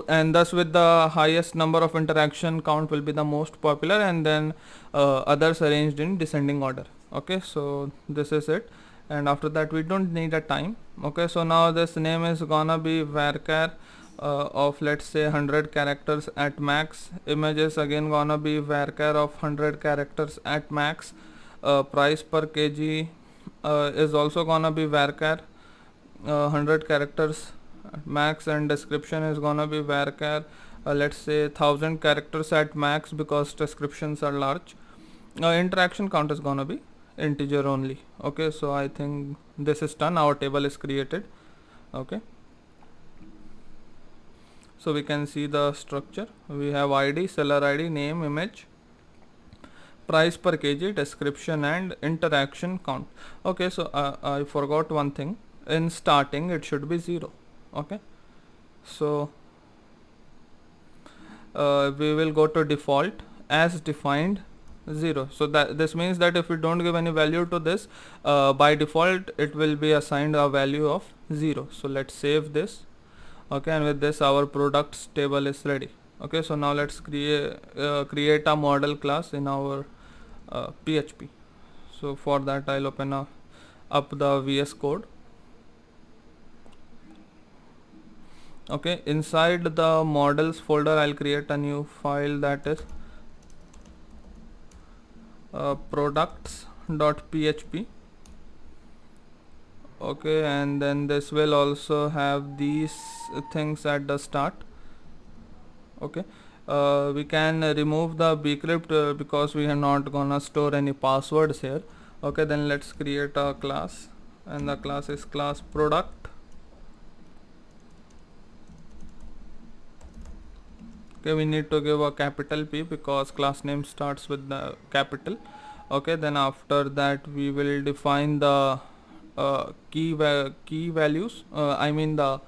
and thus with the highest number of interaction count will be the most popular, and then others arranged in descending order. Okay, so this is it, and after that we don't need a time. Okay, so now this name is gonna be varchar of, let's say, 100 characters at max. Image is again gonna be varchar of 100 characters at max. Price per kg is also gonna be varchar 100 characters max, and description is gonna be varchar let's say 1000 characters at max, because descriptions are large. Interaction count is gonna be integer only. Okay, so I think this is done, our table is created. Okay, so we can see the structure. We have id, seller id, name, image, price per kg, description, and interaction count. Okay, so I forgot one thing. In starting it should be 0. Okay, so we will go to default as defined 0. So that this means that if we don't give any value to this, by default it will be assigned a value of 0. So let's save this. Okay, and with this our products table is ready. Okay, so now let's create a model class in our PHP. So for that I'll open up the VS Code. Okay, inside the models folder I'll create a new file, that is products.php. okay, and then this will also have these things at the start. Okay, we can remove the bcrypt because we are not gonna store any passwords here. Okay, then let's create a class, and the class is class product. Okay, we need to give a capital P because class name starts with the capital. Okay, then after that we will define the key values, I mean the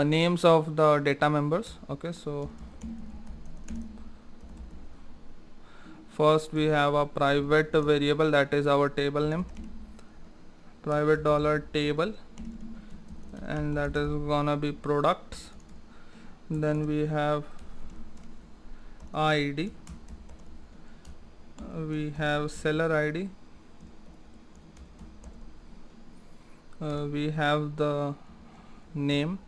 names of the data members. Okay, so first we have a private variable, that is our table name, private $table, and that is gonna be products. Then we have id, we have seller id, we have the name,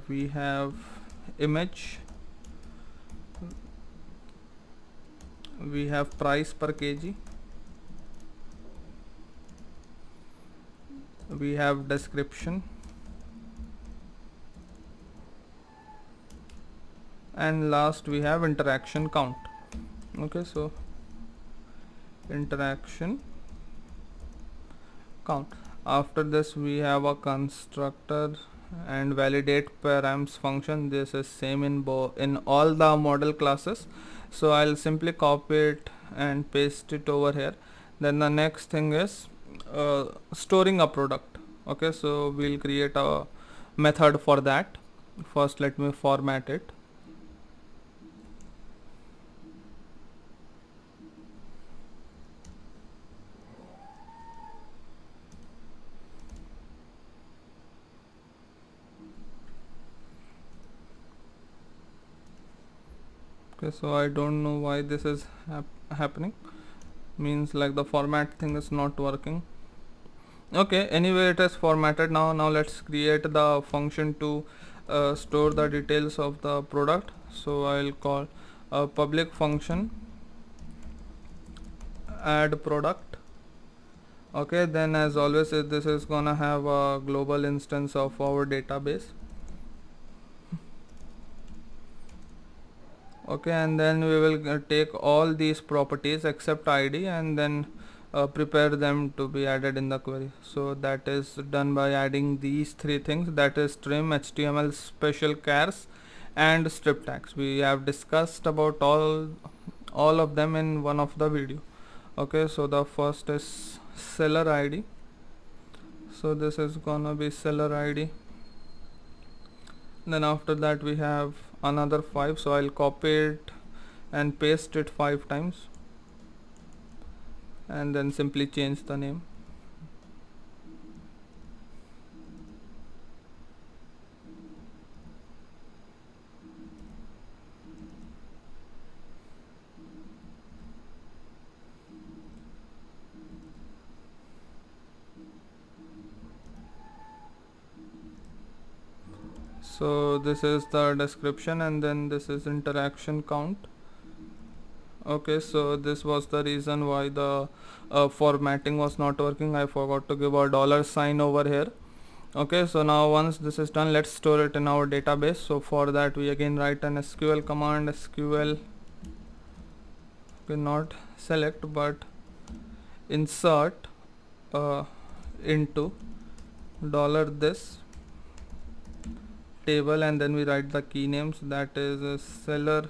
we have image, we have price per kg, we have description, and last we have interaction count. Okay, so interaction count. After this we have a constructor and validate params function. This is same in all the model classes, so I'll simply copy it and paste it over here. Then the next thing is storing a product. Okay, so we'll create a method for that. First let me format it. Okay, so I don't know why this is happening, means like the format thing is not working. Okay, anyway it is formatted now. Let's create the function to store the details of the product. So I'll call a public function add product. Okay, then as always this is gonna have a global instance of our database. Okay, and then we will take all these properties except id and then prepare them to be added in the query. So that is done by adding these three things, that is trim, html special chars and strip tags. We have discussed about all of them in one of the video. Okay, so the first is seller id. So this is gonna be seller id. Then after that we have another 5, so I'll copy it and paste it 5 times and then simply change the name. So this is the description and then this is interaction count. Okay, so this was the reason why the formatting was not working. I forgot to give a $sign over here. Okay, so now once this is done, let's store it in our database. So for that we again write an SQL command, SQL, okay, not select but insert into $this table, and then we write the key names, that is seller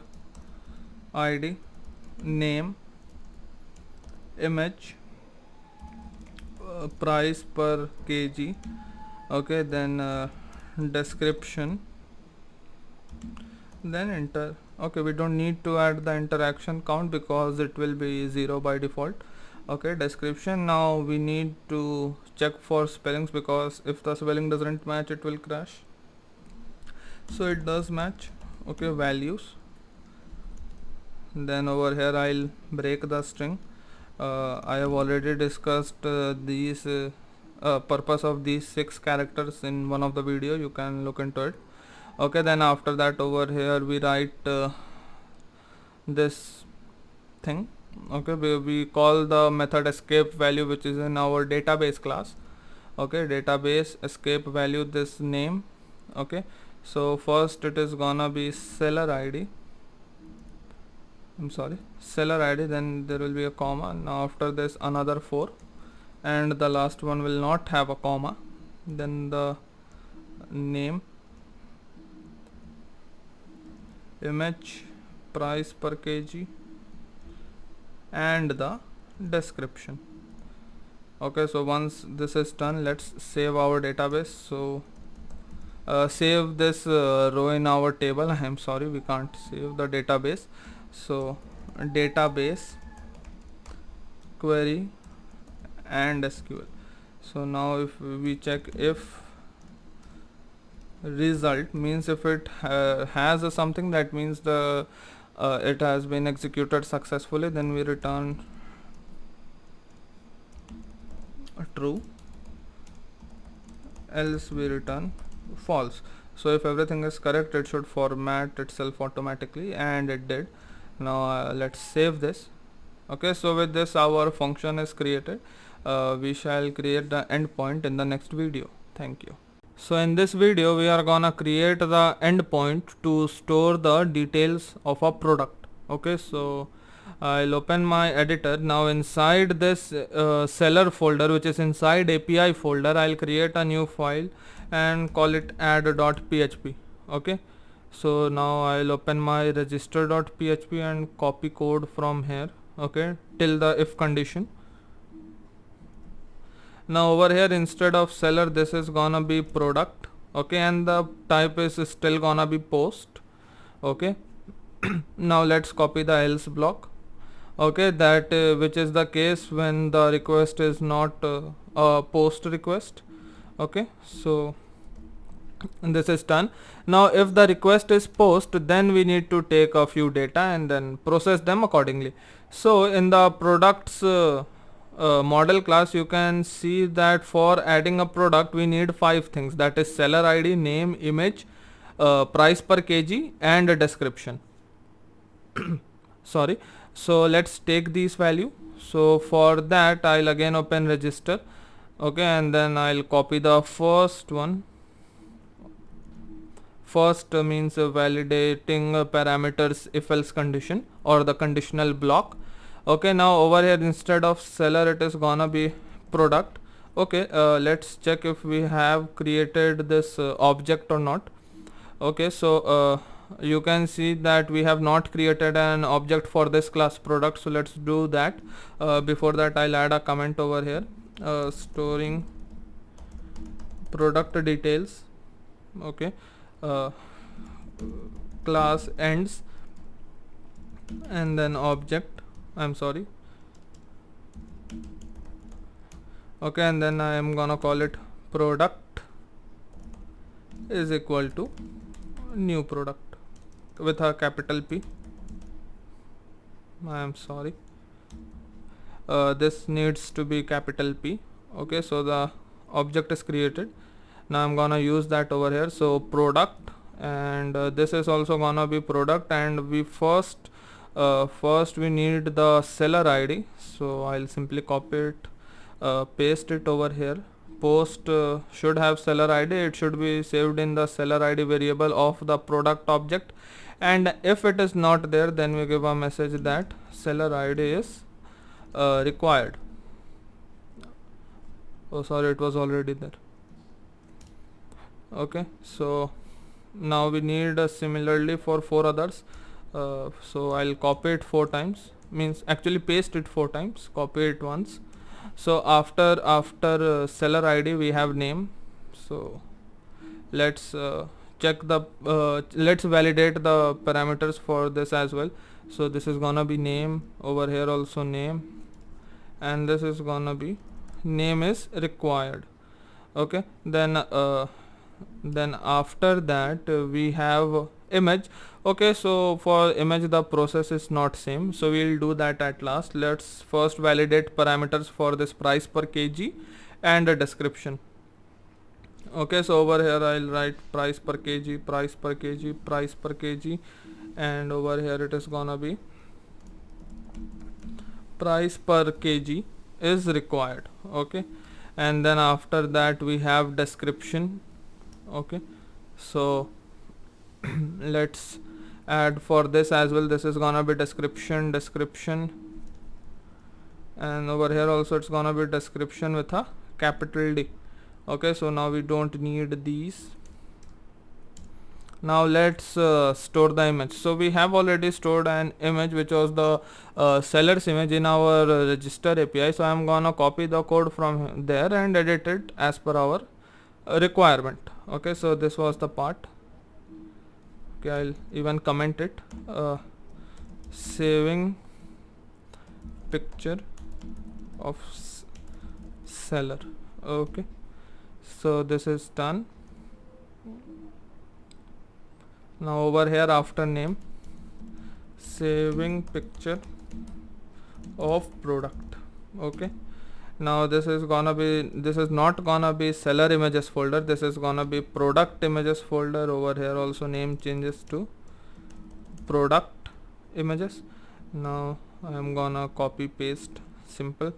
id, name, image, price per kg, okay, then description, then enter. Okay, we don't need to add the interaction count because it will be 0 by default. Okay, description. Now we need to check for spellings because if the spelling doesn't match it will crash. So it does match. Okay, values. Then over here I'll break the string. I have already discussed these purpose of these 6 characters in one of the video, you can look into it. Okay, then after that over here we write this thing. Okay, we call the method escape value which is in our database class. Okay, database escape value, this name. Okay, so first it is gonna be seller id, seller id, then there will be a comma. Now after this another 4 and the last one will not have a comma, then the name, image, price per kg and the description. Okay, so once this is done, let's save our database. So save this row in our table. I am sorry, we can't save the database. So database, query and SQL. So now if we check if result, means if it has a something, that means the it has been executed successfully, then we return true, else we return false. So if everything is correct, it should format itself automatically, and it did. Now let's save this. Okay, so with this our function is created. We shall create the endpoint in the next video. Thank you. So in this video we are gonna create the endpoint to store the details of a product. Okay, so I'll open my editor. Now inside this seller folder, which is inside API folder, I'll create a new file and call it add.php. Okay, so now I'll open my register.php and copy code from here. Okay, till the if condition. Now over here, instead of seller, this is gonna be product. Okay, and the type is still gonna be post. Okay, now let's copy the else block. Okay, that which is the case when the request is not a post request. Okay, so this is done. Now if the request is post, then we need to take a few data and then process them accordingly. So in the products model class, you can see that for adding a product we need 5 things, that is seller id, name, image, price per kg and a description. Sorry, so let's take these value. So for that I'll again open register. Okay, and then I'll copy the first one, first means validating parameters if else condition or the conditional block. Okay, now over here instead of seller it is gonna be product. Okay, let's check if we have created this object or not. Okay, so you can see that we have not created an object for this class product, so let's do that. Before that I'll add a comment over here, storing product details. Okay, uh, class ends and then object, I'm sorry. Okay, and then I am gonna call it product is equal to new product with a capital P. I am sorry, this needs to be capital P. Okay, so the object is created. Now I'm gonna use that over here, so product, and this is also gonna be product, and we first we need the seller ID, so I'll simply copy it, paste it over here. Post should have seller ID, it should be saved in the seller ID variable of the product object, and if it is not there then we give a message that seller ID is required. Oh sorry, it was already there. Okay, so now we need similarly for 4 others, so I'll copy it 4 times, means actually paste it 4 times, copy it once. So after seller ID we have name, so let's check the let's validate the parameters for this as well. So this is gonna be name, over here also name, and this is gonna be name is required. Okay, then after that we have image. Okay, so for image the process is not same, so we'll do that at last. Let's first validate parameters for this price per kg and a description. Okay, so over here I'll write price per kg, price per kg, price per kg, and over here it is gonna be price per kg is required. Okay, and then after that we have description. Okay, so let's add for this as well, this is gonna be description, and over here also it's gonna be description with a capital D. Okay, so now we don't need these. Now let's store the image. So we have already stored an image which was the seller's image in our register API, so I'm gonna copy the code from there and edit it as per our requirement. Okay, so this was the part. Okay, I'll even comment it, saving picture of seller. Okay, so this is done. Now over here after name, saving picture of product. Okay, now this is not gonna be seller images folder, this is gonna be product images folder. Over here also name changes to product images. Now I am gonna copy paste, simple.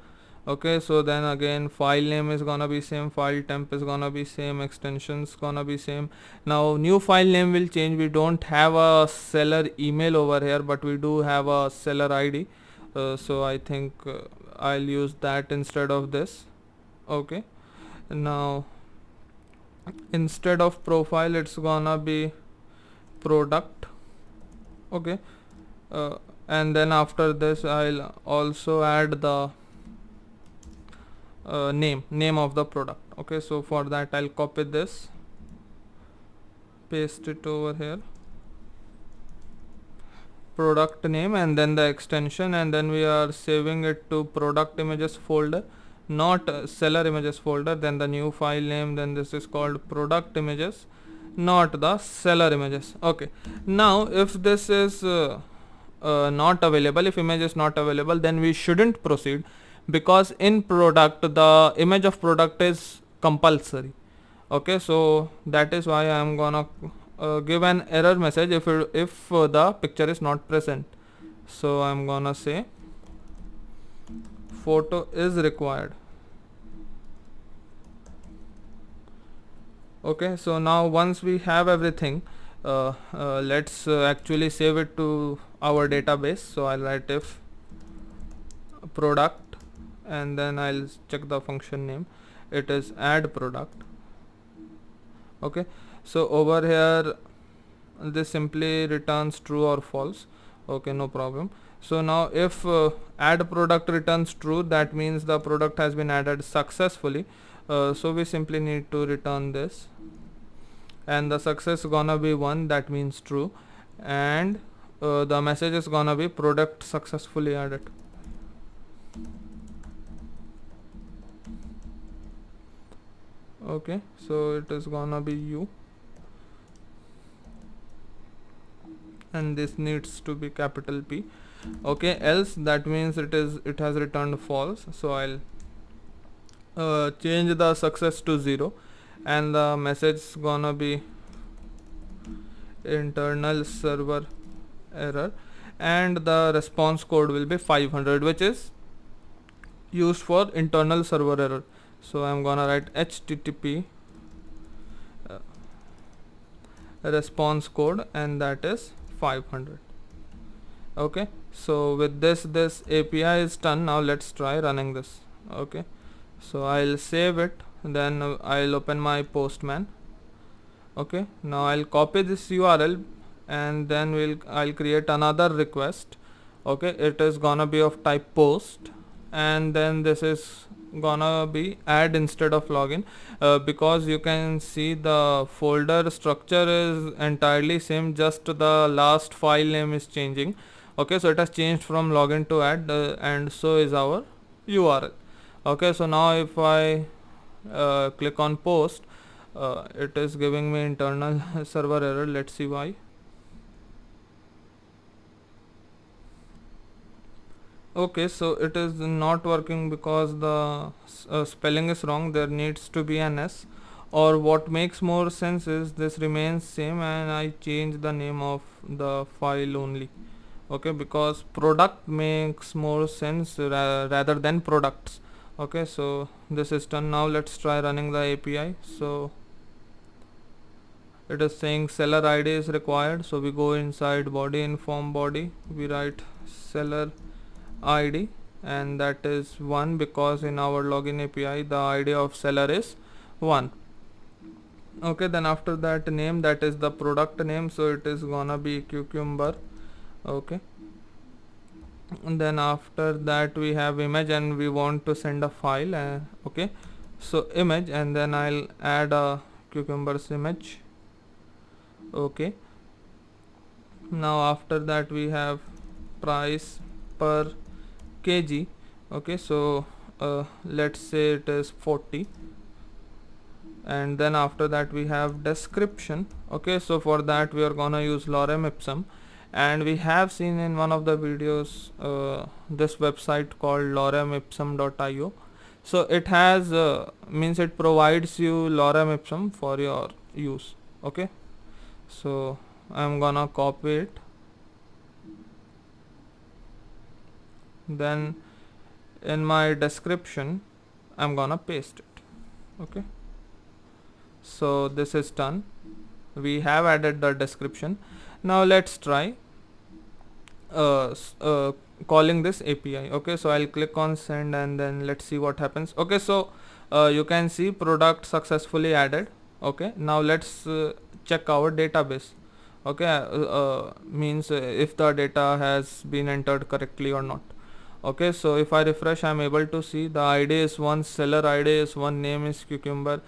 Okay, so then again file name is gonna be same, file temp is gonna be same, extensions gonna be same. Now new file name will change. We don't have a seller email over here, but we do have a seller ID, so I think I'll use that instead of this. Okay, now instead of profile it's gonna be product. Okay, and then after this I'll also add the name of the product. Okay, so for that I'll copy this, paste it over here, product name, and then the extension, and then we are saving it to product images folder, not seller images folder. Then the new file name, then this is called product images, not the seller images. Okay, now if this is not available, if image is not available, then we shouldn't proceed, because in product the image of product is compulsory. Okay, so that is why I am gonna give an error message if the picture is not present. So I'm gonna say photo is required. Okay, so now once we have everything, let's actually save it to our database. So I'll write if product, and then I'll check the function name. It is add product. Okay, so over here this simply returns true or false. Okay, no problem. So now if add product returns true, that means the product has been added successfully. So we simply need to return this, and the success gonna be 1, that means true, and the message is gonna be product successfully added. Okay, so it is gonna be U, and this needs to be capital P. Okay, else that means it has returned false. So I'll change the success to 0, and the message is gonna be internal server error, and the response code will be 500, which is used for internal server error. So I'm gonna write HTTP response code, and that is 500. Okay, so with this API is done. Now let's try running this. Okay, so I'll save it, then I'll open my Postman. Okay, now I'll copy this URL, and then I'll create another request. Okay, it is gonna be of type post, and then this is gonna be add instead of login, because you can see the folder structure is entirely same, just the last file name is changing. Okay, so it has changed from login to add, and so is our URL. Okay, so now if I click on post, it is giving me internal server error. Let's see why. Okay, so it is not working because the spelling is wrong. There needs to be an S, or what makes more sense is this remains same and I change the name of the file only. Okay, because product makes more sense rather than products. Okay, so this is done. Now let's try running the API. So it is saying seller ID is required, so we go inside body, inform body, we write seller ID, and that is 1, because in our login API the ID of seller is 1. Okay, then after that name, that is the product name, so it is gonna be cucumber. Okay, and then after that we have image, and we want to send a file. Okay, so image, and then I'll add a cucumber's image. Okay, now after that we have price per kg. Okay, so let's say it is 40, and then after that we have description. Okay, so for that we are gonna use lorem ipsum, and we have seen in one of the videos this website called loremipsum.io. so it has means it provides you lorem ipsum for your use. Okay, so I'm gonna copy it, then in my description I'm gonna paste it. Okay, so this is done. We have added the description. Now let's try calling this API. Okay, so I'll click on send, and then let's see what happens. Okay, so you can see product successfully added. Okay, now let's check our database. Okay, means if the data has been entered correctly or not. Okay, so if I refresh, I'm able to see the ID is 1, seller ID is 1, name is cucumber,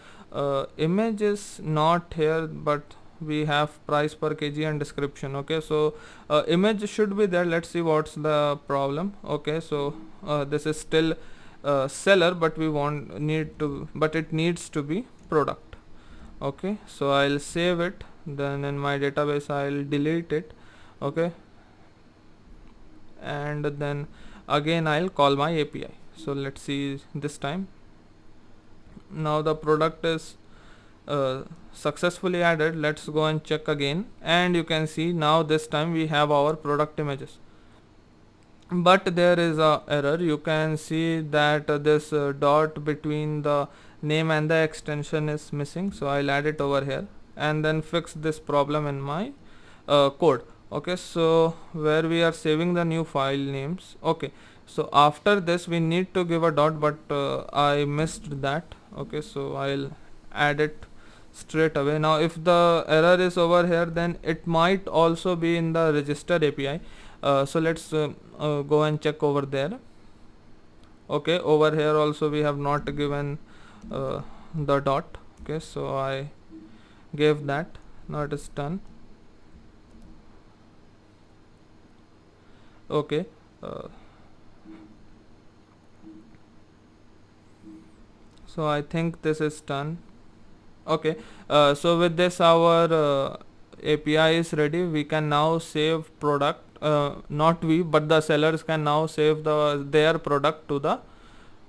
image is not here, but we have price per kg and description. Okay, so image should be there. Let's see what's the problem. Okay, so this is still seller, but it needs to be product. Okay, so I'll save it, then in my database I'll delete it. Okay, and then again I'll call my API. So let's see this time. Now the product is successfully added. Let's go and check again, and you can see now this time we have our product images, but there is a error. You can see that this dot between the name and the extension is missing, so I'll add it over here. and then fix this problem in my code. Okay, so where we are saving the new file names. Okay, so after this we need to give a dot, but I missed that. Okay, so I'll add it straight away. Now if the error is over here, then it might also be in the register API. So let's go and check over there. Okay, over here also we have not given the dot. Okay, so I gave that. Now it is done. Okay, so I think this is done. Okay, so with this our API is ready. We can now save product, not we but the sellers can now save their product to the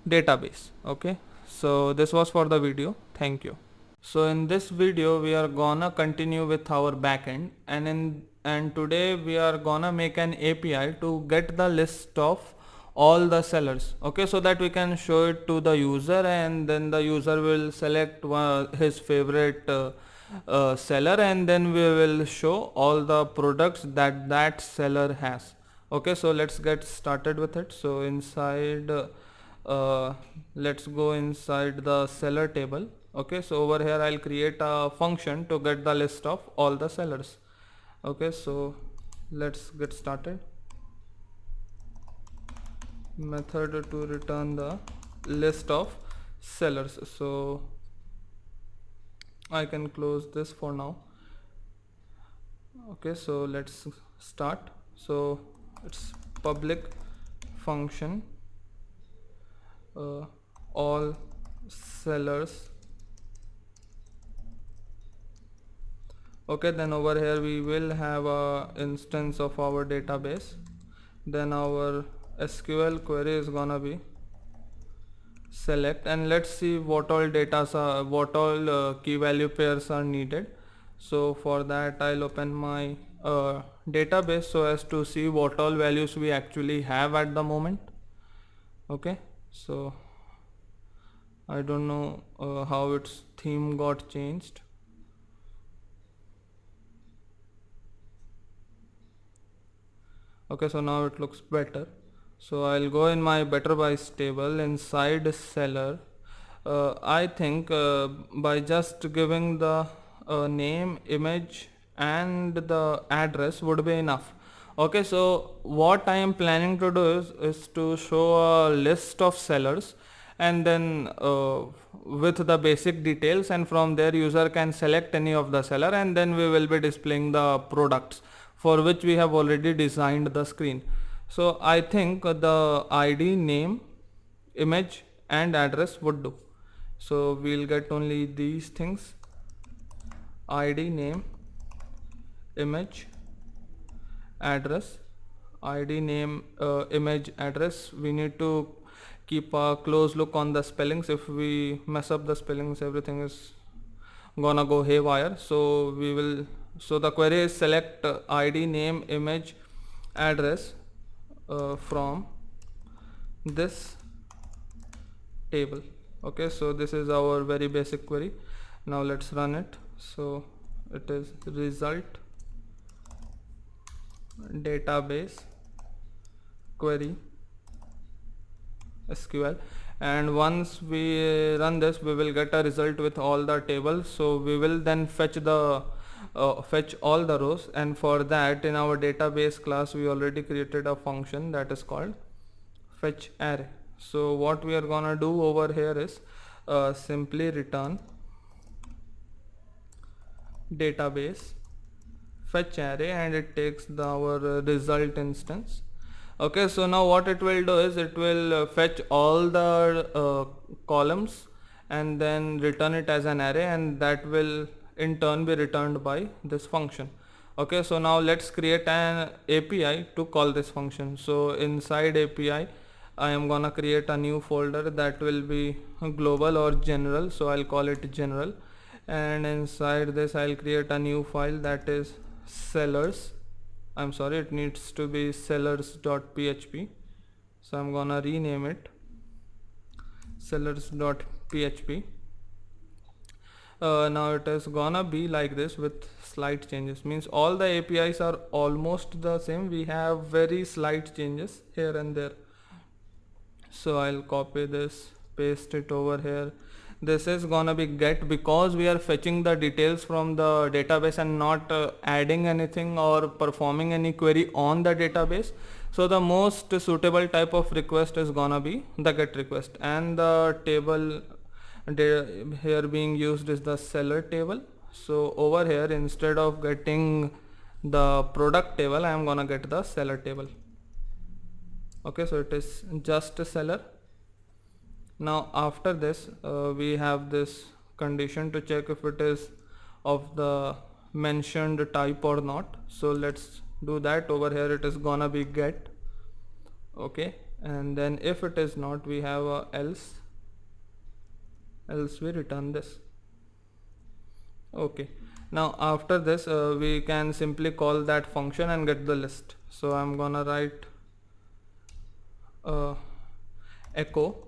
database. Okay, so this was for the video. Thank you. So in this video we are gonna continue with our backend, and today we are gonna make an API to get the list of all the sellers. Okay, so that we can show it to the user, and then the user will select his favorite seller, and then we will show all the products that that seller has. Okay, so let's get started with it. So inside let's go inside the seller table. Okay, so over here I'll create a function to get the list of all the sellers. Okay, so let's get started. Method to return the list of sellers. So I can close this for now. Okay, so let's start. So it's public function all sellers. Okay, then over here we will have a instance of our database. Then our SQL query is gonna be select, and let's see what all key value pairs are needed. So for that I'll open my database so as to see what all values we actually have at the moment. Okay, so I don't know how its theme got changed. Okay, so now it looks better. So I'll go in my better buys table inside seller. I think by just giving the name, image and the address would be enough. Okay, so what I am planning to do is to show a list of sellers, and then with the basic details, and from there user can select any of the seller, and then we will be displaying the products for which we have already designed the screen. So I think the ID, name, image and address would do. So we'll get only these things: ID, name, image, address. ID, name, image, address. We need to keep a close look on the spellings. If we mess up the spellings, everything is gonna go haywire. So the query is select ID, name, image, address from this table. Okay, so this is our very basic query. Now let's run it. So it is result database query SQL, and once we run this we will get a result with all the tables. So we will then fetch all the rows, and for that in our database class we already created a function that is called fetch array. So what we are gonna do over here is simply return database fetch array, and it takes our result instance. Okay, so now what it will do is it will fetch all the columns and then return it as an array, and that will in turn be returned by this function. Okay, so now let's create an API to call this function. So inside API I am gonna create a new folder that will be global or general, so I'll call it general, and inside this I'll create a new file that is sellers. I'm sorry, it needs to be sellers.php, so I'm gonna rename it sellers.php. Now it is gonna be like this with slight changes, means all the APIs are almost the same, we have very slight changes here and there. So I'll copy this, paste it over here. This is gonna be get, because we are fetching the details from the database and not adding anything or performing any query on the database. So the most suitable type of request is gonna be the get request, and the table here being used is the seller table. So over here, instead of getting the product table, I am gonna get the seller table. Okay, so it is just a seller. Now after this we have this condition to check if it is of the mentioned type or not. So let's do that. Over here it is gonna be get. Okay, and then if it is not, we have a else we return this. Okay, now after this we can simply call that function and get the list. So I'm gonna write echo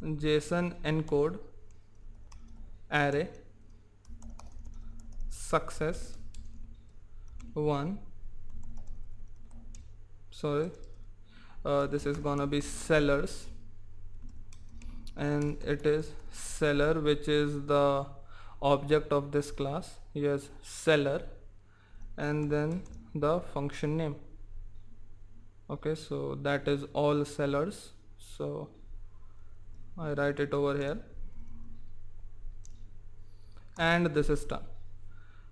JSON encode array success 1, sorry, this is gonna be sellers, and it is seller, which is the object of this class. Yes, seller, and then the function name. Okay, so that is all sellers. So I write it over here, and this is done.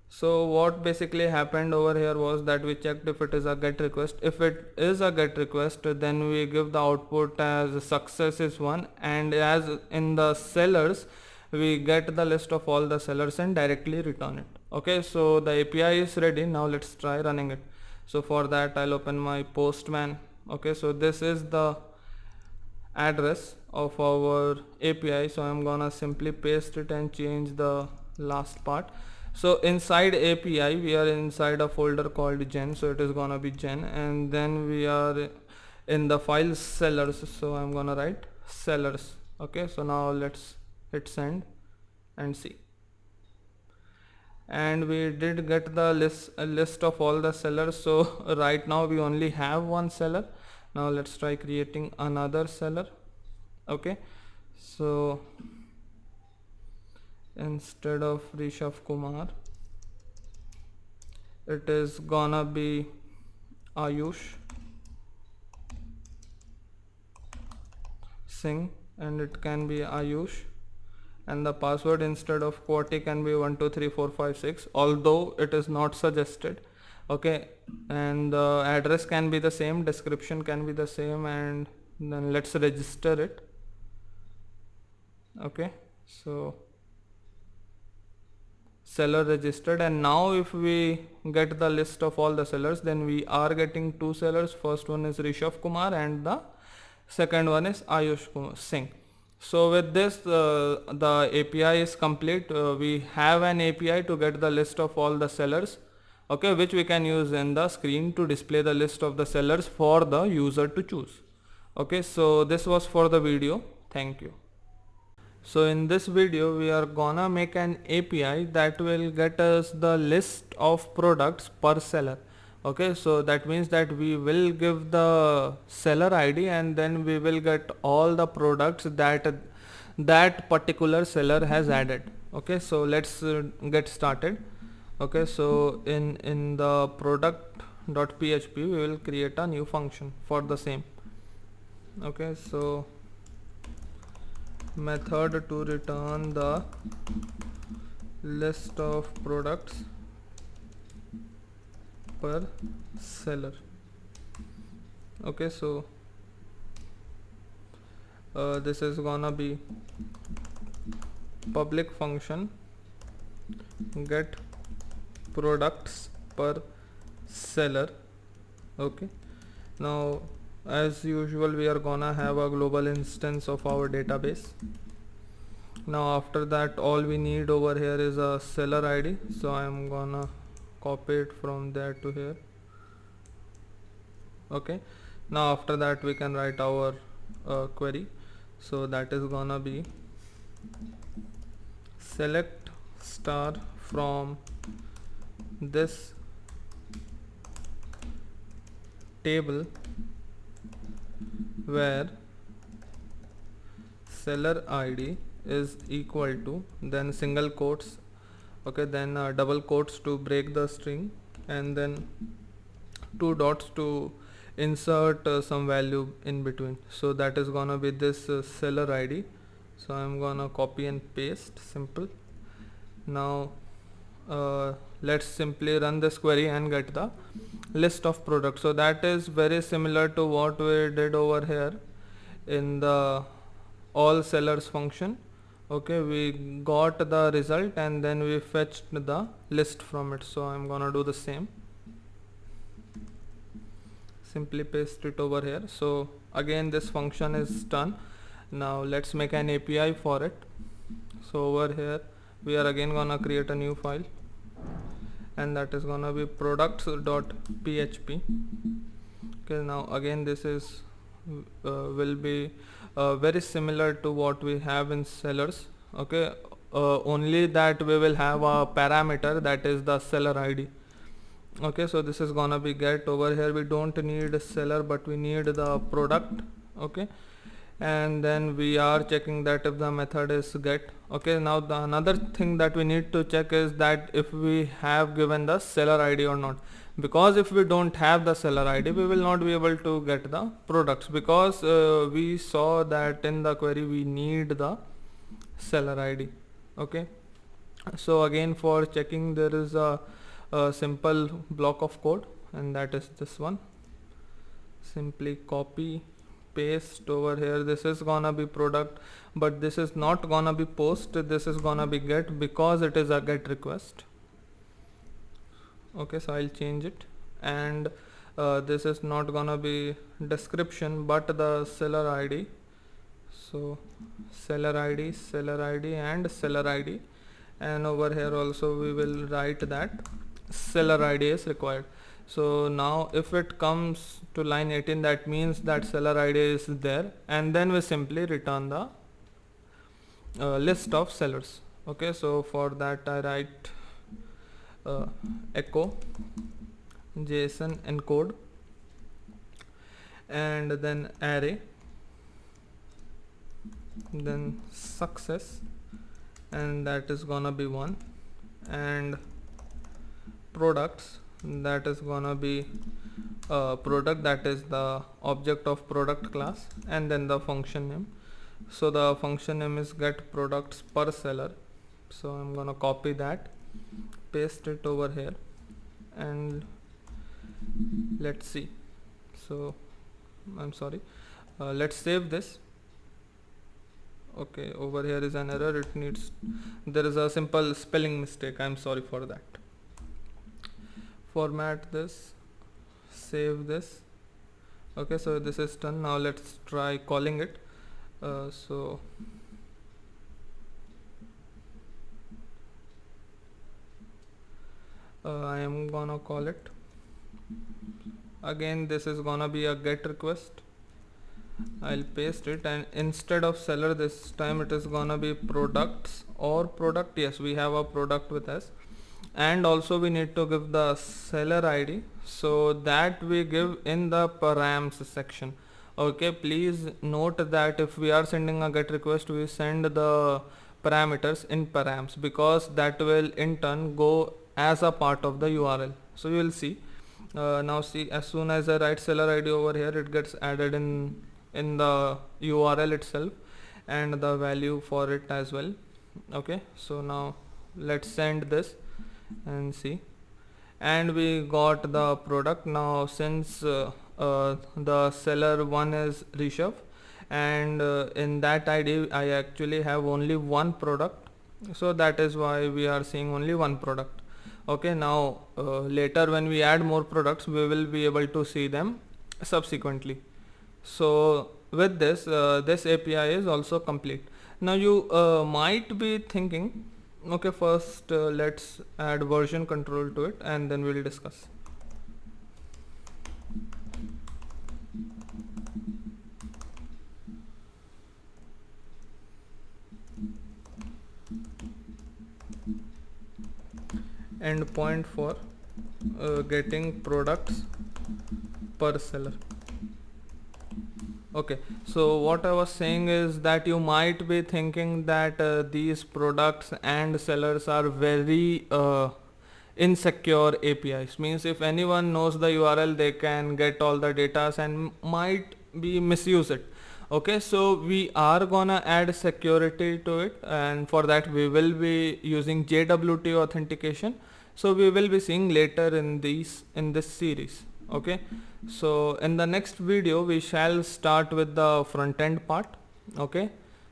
So what basically happened over here was that we checked if it is a get request. If it is a get request, then we give the output as success is 1, and as in the sellers we get the list of all the sellers and directly return it. Okay, so the API is ready. Now let's try running it. So for that I'll open my Postman. Okay, so this is the address of our API, so I'm gonna simply paste it and change the last part. So inside API we are inside a folder called gen, so it is gonna be gen, and then we are in the file sellers, so I'm gonna write sellers. Okay, so now let's hit send and see, and we did get the list of all the sellers. So right now we only have one seller. Now let's try creating another seller. Okay, so instead of Rishabh Kumar, it is gonna be Ayush Singh, and it can be Ayush, and the password instead of QWERTY can be 123456, although it is not suggested. Okay, and the address can be the same, description can be the same, and then let's register it. Okay, so seller registered, and now if we get the list of all the sellers, then we are getting two sellers. First one is Rishabh Kumar and the second one is Ayush Singh. So with this the API is complete. We have an API to get the list of all the sellers, okay, which we can use in the screen to display the list of the sellers for the user to choose. Okay, so this was for the video. Thank you. So in this video we are gonna make an API that will get us the list of products per seller. Okay, so that means that we will give the seller ID, and then we will get all the products that particular seller has added. Okay, so let's get started. Okay, so in the product.php we will create a new function for the same. Okay, so method to return the list of products per seller. Okay, so this is gonna be public function get products per seller. Okay, now as usual we are gonna have a global instance of our database. Now after that all we need over here is a seller ID, so I am gonna copy it from there to here. Okay, now after that we can write our query. So that is gonna be select star from this table where seller id is equal to, then single quotes, okay, then double quotes to break the string, and then two dots to insert some value in between. So that is gonna be this seller id. So I'm gonna copy and paste, simple. Now let's simply run this query and get the list of products. So that is very similar to what we did over here in the all sellers function. Okay, we got the result and then we fetched the list from it. So I'm gonna do the same, simply paste it over here. So again this function is done. Now let's make an API for it. So over here we are again gonna create a new file, and that is gonna be products.php. okay, now again this is will be very similar to what we have in sellers. Okay, only that we will have a parameter, that is the seller id. Okay, so this is gonna be get. Over here we don't need a seller but we need the product. Okay, and then we are checking that if the method is get. Okay, now the another thing that we need to check is that if we have given the seller id or not, because if we don't have the seller id we will not be able to get the products, because we saw that in the query we need the seller id. Okay, so again for checking there is a simple block of code, and that is this one. Simply copy paste over here. This is gonna be product, but this is not gonna be post, this is gonna be get, because it is a get request. Okay, so I'll change it, and this is not gonna be description but the seller id. So seller id, seller id, and seller id, and over here also we will write that seller id is required. So now if it comes to line 18, that means that seller id is there, and then we simply return the list of sellers. Okay, so for that I write echo JSON encode, and then array, then success, and that is gonna be 1, and products, that is gonna be product, that is the object of product class, and then the function name. So the function name is get products per seller. So I'm gonna copy that, paste it over here, and let's see. So I'm sorry, let's save this. Okay, over here is an error, it needs, there is a simple spelling mistake, I'm sorry for that. Format this, save this. Okay, so this is done. Now let's try calling it. So I am gonna call it, again this is gonna be a get request. I'll paste it, and instead of seller this time it is gonna be products or product. Yes, we have a product with us, and also we need to give the seller id, so that we give in the params section. Okay, please note that if we are sending a get request we send the parameters in params, because that will in turn go as a part of the URL. So you will see, now see, as soon as I write seller id over here, it gets added in the URL itself, and the value for it as well. Okay, so now let's send this and see, and we got the product. Now since the seller one is Rishabh, and in that ID I actually have only one product, so that is why we are seeing only one product. Okay, now later when we add more products we will be able to see them subsequently. So with this this API is also complete. Now you might be thinking, okay, first let's add version control to it and then we'll discuss. endpoint for getting products per seller. Okay, so what I was saying is that you might be thinking that these products and sellers are very insecure APIs. Means if anyone knows the URL, they can get all the data and might be misuse it. Okay, so we are gonna add security to it, and for that we will be using JWT authentication. So we will be seeing later in this series. Okay, so in the next video we shall start with the front end part. Okay,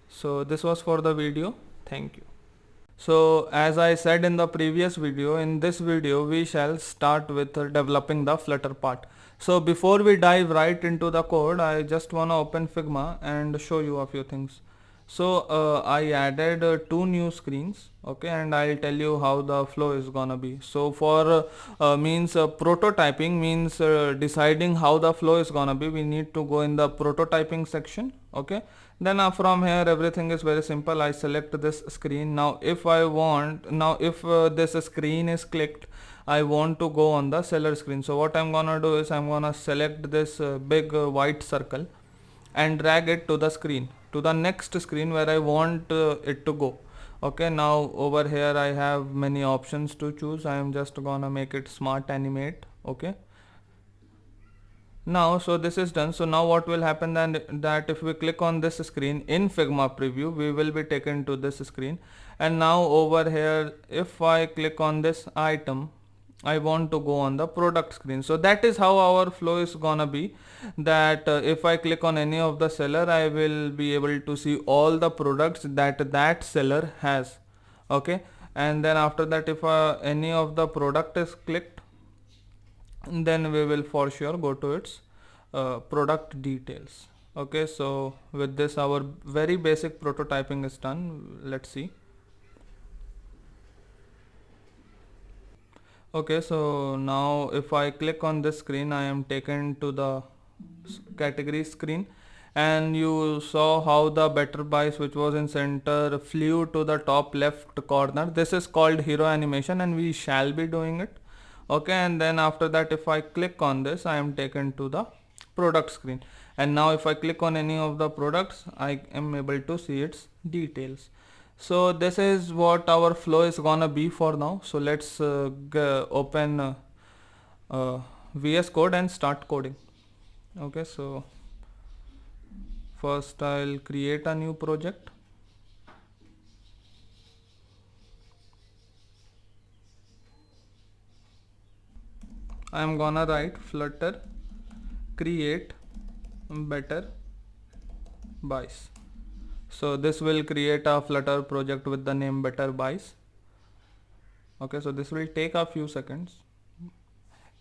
so this was for the video. Thank you. So as I said in the previous video, in this video we shall start with developing the Flutter part. So before we dive right into the code, I just wanna open Figma and show you a few things. So I added two new screens, okay, and I'll tell you how the flow is gonna be. So for prototyping means deciding how the flow is gonna be, we need to go in the prototyping section, okay. Then from here everything is very simple. I select this screen. Now if this screen is clicked, I want to go on the seller screen. So what I'm gonna do is I'm gonna select this big white circle and drag it to the screen, to the next screen where I want it to go. Okay, now over here I have many options to choose. I am just gonna make it smart animate. Okay, now so this is done. So now what will happen then, that if we click on this screen in Figma preview, we will be taken to this screen. And now over here if I click on this item, I want to go on the product screen. So that is how our flow is gonna be, that if I click on any of the seller, I will be able to see all the products that seller has. Okay, and then after that if any of the product is clicked, then we will for sure go to its product details. Okay, so with this our very basic prototyping is done. Let's see. Okay, so now if I click on this screen, I am taken to the category screen, and you saw how the better buys, which was in center, flew to the top left corner. This is called hero animation and we shall be doing it. Okay, and then after that if I click on this, I am taken to the product screen, and now if I click on any of the products, I am able to see its details. So this is what our flow is gonna be for now. So let's open VS Code and start coding. Okay, so first I'll create a new project. I'm gonna write Flutter create better buys. So this will create a Flutter project with the name better buys. Okay, so this will take a few seconds,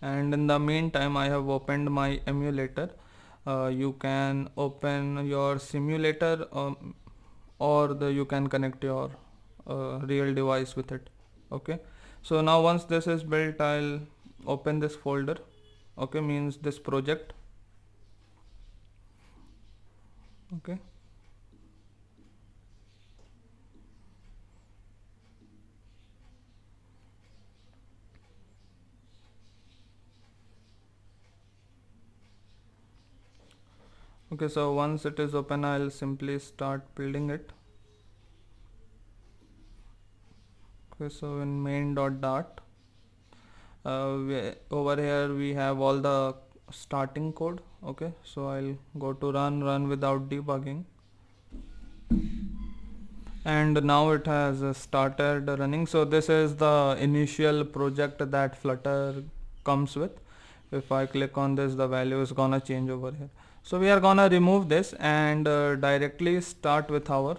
and in the meantime I have opened my emulator. You can open your simulator, you can connect your real device with it. Okay, so now once this is built, I'll open this folder. Okay, means this project. Okay, okay, so once it is open, I'll simply start building it. Okay, so in main.dart, over here we have all the starting code. Okay, so I'll go to run without debugging, and now it has started running. So this is the initial project that Flutter comes with. If I click on this, the value is gonna change over here. So we are gonna remove this and directly start with our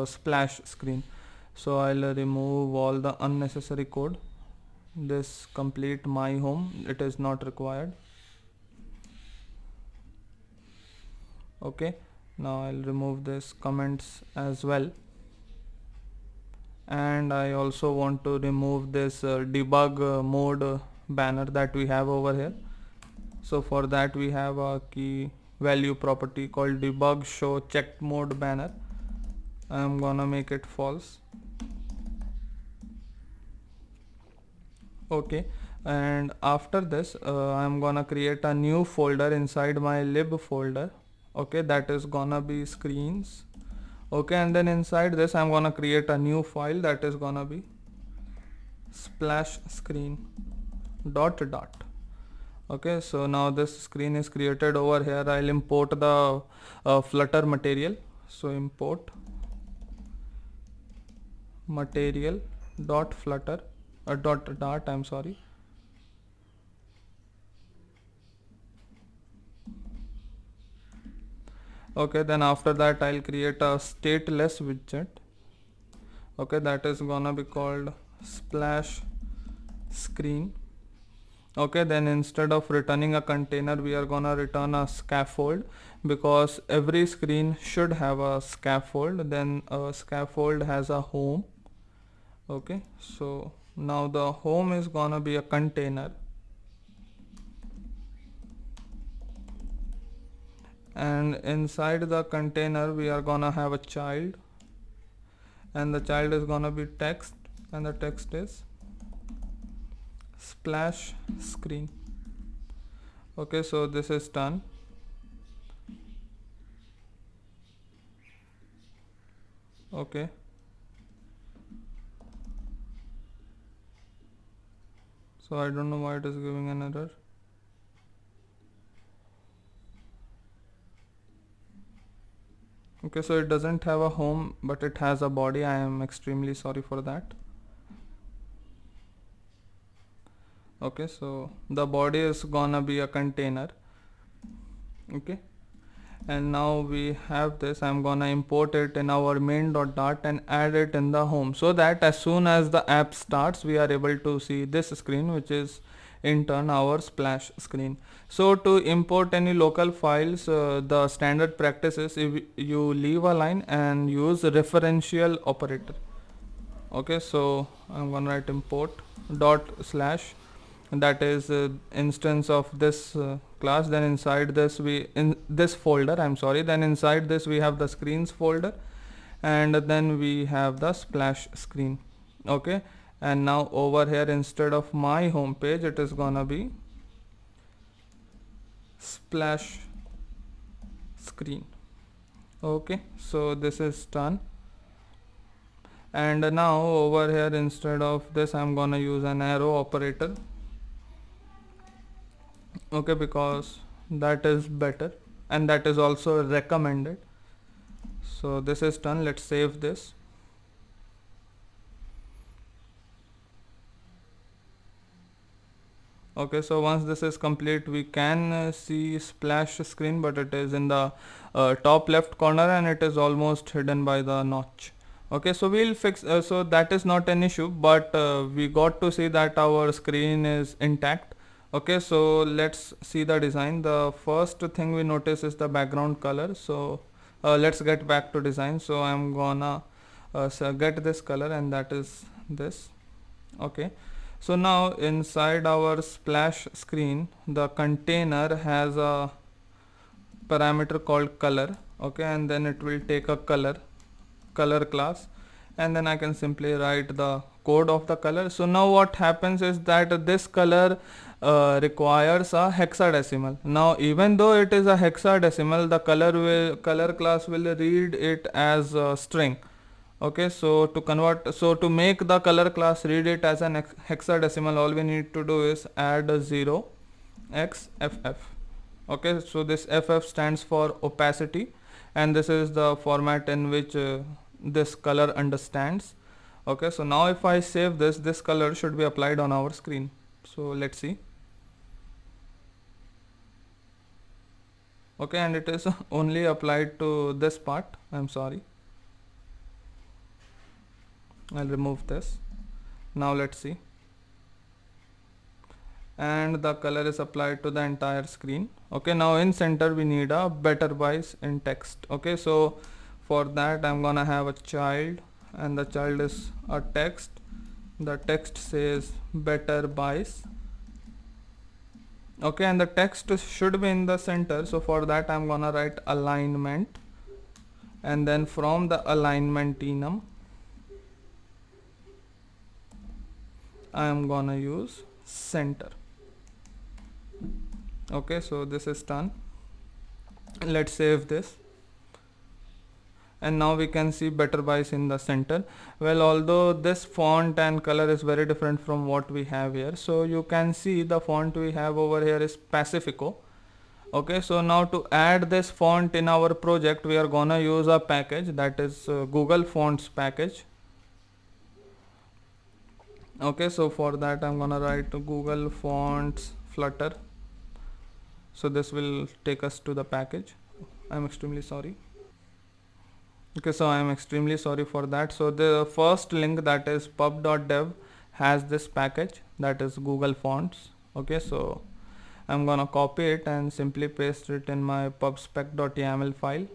splash screen. So I'll remove all the unnecessary code. This complete my home, it is not required. Okay, now I'll remove this comments as well, and I also want to remove this debug mode banner that we have over here. So for that we have a key value property called debug show checked mode banner. I'm gonna make it false. Okay, and after this I'm gonna create a new folder inside my lib folder. Okay, that is gonna be screens. Okay, and then inside this I'm gonna create a new file that is gonna be splash screen dot dot. Okay, so now this screen is created. Over here I'll import the flutter material. So import material dot flutter dot dart, I'm sorry. Okay, then after that I'll create a stateless widget. Okay, that is gonna be called splash screen. Okay, then instead of returning a container we are gonna return a scaffold, because every screen should have a scaffold. Then a scaffold has a home. Okay, so now the home is gonna be a container, and inside the container we are gonna have a child, and the child is gonna be text, and the text is splash screen. Okay, so this is done. Okay, so I don't know why it is giving an error. Okay, so it doesn't have a home but it has a body. I am extremely sorry for that. Okay, so the body is gonna be a container. Okay, and now we have this. I'm gonna import it in our main.dart and add it in the home, so that as soon as the app starts we are able to see this screen, which is in turn our splash screen. So to import any local files, the standard practice is if you leave a line and use referential operator. Okay, so I'm gonna write import dot slash, that is instance of this class. Then inside this we in this folder, I'm sorry, then inside this we have the screens folder, and then we have the splash screen. Okay, and now over here instead of my home page it is gonna be splash screen. Okay, so this is done. And now over here instead of this I'm gonna use an arrow operator. Okay, because that is better and that is also recommended. So this is done. Let's save this. Okay, so once this is complete we can see splash screen, but it is in the top left corner and it is almost hidden by the notch. Okay, so we'll fix so that is not an issue, but we got to see that our screen is intact. Okay, so let's see the design. The first thing we notice is the background color. So let's get back to design. So I'm gonna get this color, and that is this. Okay, so now inside our splash screen the container has a parameter called color. Okay, and then it will take a color class, and then I can simply write the code of the color. So now what happens is that this color requires a hexadecimal. Now even though it is a hexadecimal, the color class will read it as a string. Okay, so to make the color class read it as an hexadecimal, all we need to do is add a 0xff. Okay, so this ff stands for opacity, and this is the format in which this color understands. Okay, so now if I save this color should be applied on our screen. So let's see. Okay, and it is only applied to this part. I'm sorry, I'll remove this. Now let's see, and the color is applied to the entire screen. Okay, now in center we need a better buys in text. Okay, so for that I'm gonna have a child, and the child is a text. The text says better buys. Okay, and the text should be in the center, so for that I'm gonna write alignment, and then from the alignment enum I am gonna use center. Okay, so this is done. Let's save this, and now we can see better buys in the center. Well, although this font and color is very different from what we have here, so you can see the font we have over here is Pacifico. Okay, so now to add this font in our project, we are gonna use a package, that is Google Fonts package. Okay, so for that I'm gonna write Google Fonts Flutter. So this will take us to the package. I'm extremely sorry. Okay, so I am extremely sorry for that. So the first link, that is pub.dev, has this package, that is Google Fonts. Okay, so I'm gonna copy it and simply paste it in my pubspec.yaml file.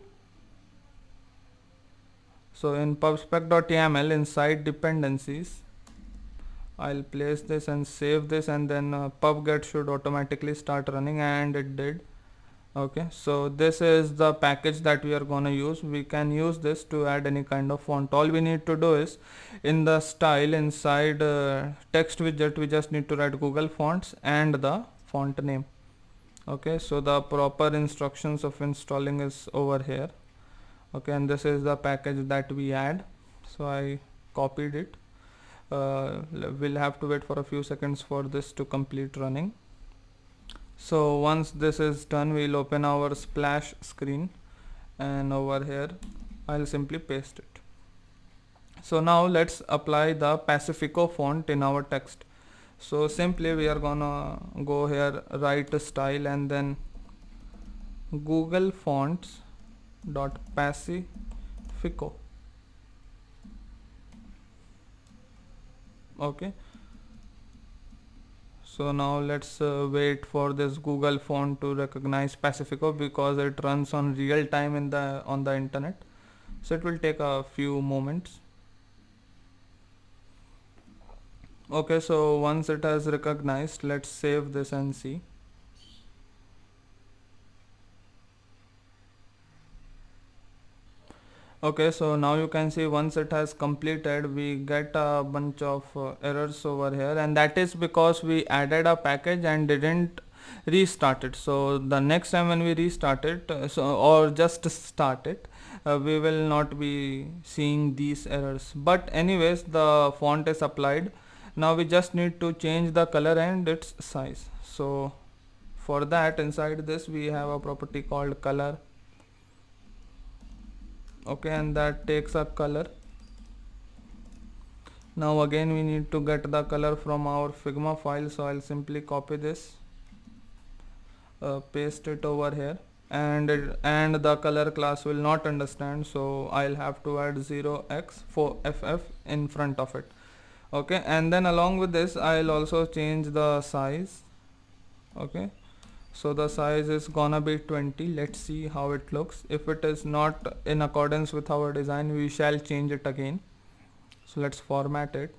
So in pubspec.yaml, inside dependencies, I'll place this and save this, and then pubget should automatically start running, and it did. Okay, so this is the package that we are gonna use. We can use this to add any kind of font. All we need to do is, in the style inside text widget, we just need to write Google Fonts and the font name. Okay, so the proper instructions of installing is over here. Okay, and this is the package that we add. So I copied it. We'll have to wait for a few seconds for this to complete running. So once this is done, we'll open our splash screen, and over here I'll simply paste it. So now let's apply the Pacifico font in our text. So simply we are gonna go here, write a style, and then Google Fonts dot Pacifico. Okay, so now let's wait for this Google font to recognize Pacifico, because it runs on real time on the internet, so it will take a few moments. Okay, so once it has recognized, let's save this and see. Okay, so now you can see once it has completed, we get a bunch of errors over here, and that is because we added a package and didn't restart it. So the next time when we restart it, or just start it, we will not be seeing these errors. But anyways, the font is applied. Now we just need to change the color and its size. So for that, inside this we have a property called color. Okay, and that takes a color. Now again we need to get the color from our Figma file, so I'll simply copy this, paste it over here, and the color class will not understand, so I'll have to add 0x4ff in front of it. Okay, and then along with this I'll also change the size. Okay, so the size is gonna be 20. Let's see how it looks. If it is not in accordance with our design, we shall change it again. So let's format it.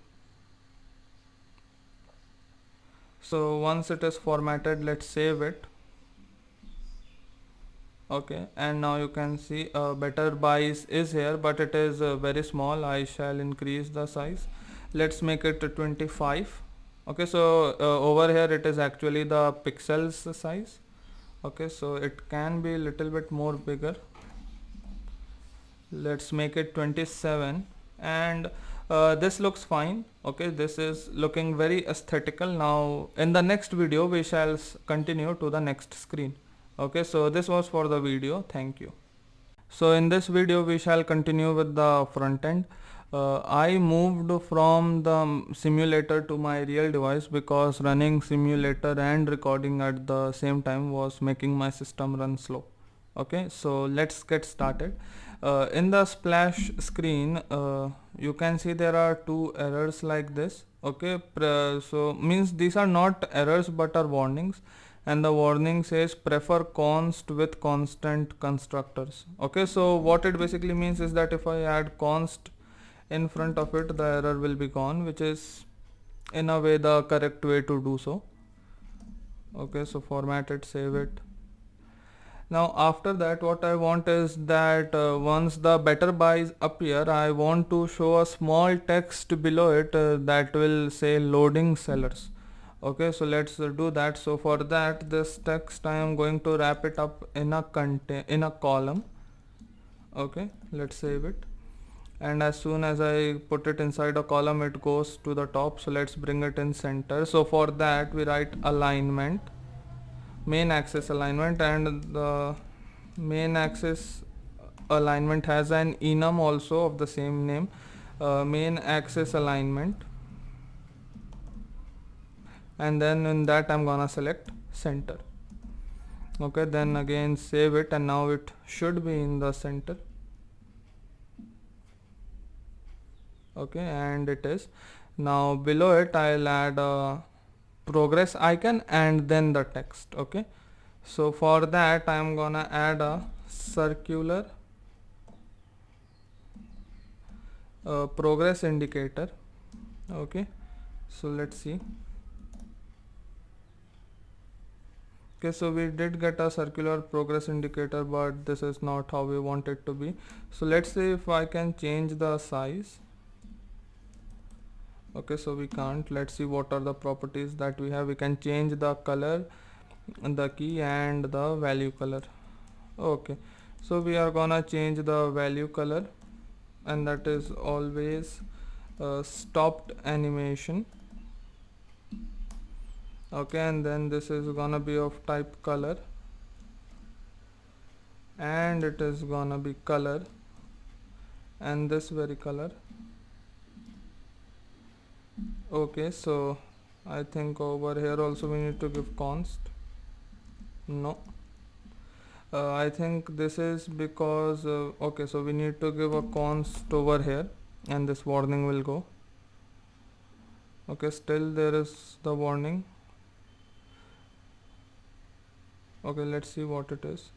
So once it is formatted, let's save it. Okay, and now you can see better buys is here, but it is very small. I shall increase the size. Let's make it 25. Okay, so over here it is actually the pixels size. Okay, so it can be a little bit more bigger. Let's make it 27, and this looks fine. Okay, this is looking very aesthetical. Now in the next video we shall continue to the next screen. Okay, so this was for the video. Thank you. So in this video we shall continue with the front end. I moved from the simulator to my real device because running simulator and recording at the same time was making my system run slow. Okay, so let's get started. In the splash screen, you can see there are two errors like this. Okay, so means these are not errors but are warnings, and the warning says prefer const with constant constructors. Okay, so what it basically means is that if I add const in front of it, the error will be gone, which is in a way the correct way to do so. Okay, so format it, save it, Now after that, what I want is that once the better buys appear, I want to show a small text below it that will say loading sellers. Okay, so let's do that. So for that, this text I am going to wrap it up in a column. Okay, let's save it. And as soon as I put it inside a column, it goes to the top. So let's bring it in center. So for that, we write alignment, main axis alignment, and the main axis alignment has an enum also of the same name, main axis alignment, and then in that I'm gonna select center. Okay, then again save it, and now it should be in the center. Okay, and it is. Now below it I'll add a progress icon and then the text. Okay, so for that I'm gonna add a circular progress indicator. Okay, so let's see. Okay, so we did get a circular progress indicator, but this is not how we want it to be. So let's see if I can change the size. Okay, so we can't. Let's see what are the properties that we have. We can change the color, the key, and the value color. Okay, so we are gonna change the value color, and that is always stopped animation. Okay, and then this is gonna be of type color, and it is gonna be color, and this very color. Okay, so I think over here also we need to give const. No, I think this is because okay, so we need to give a const over here, and this warning will go. Okay, still there is the warning. Okay, let's see what it is.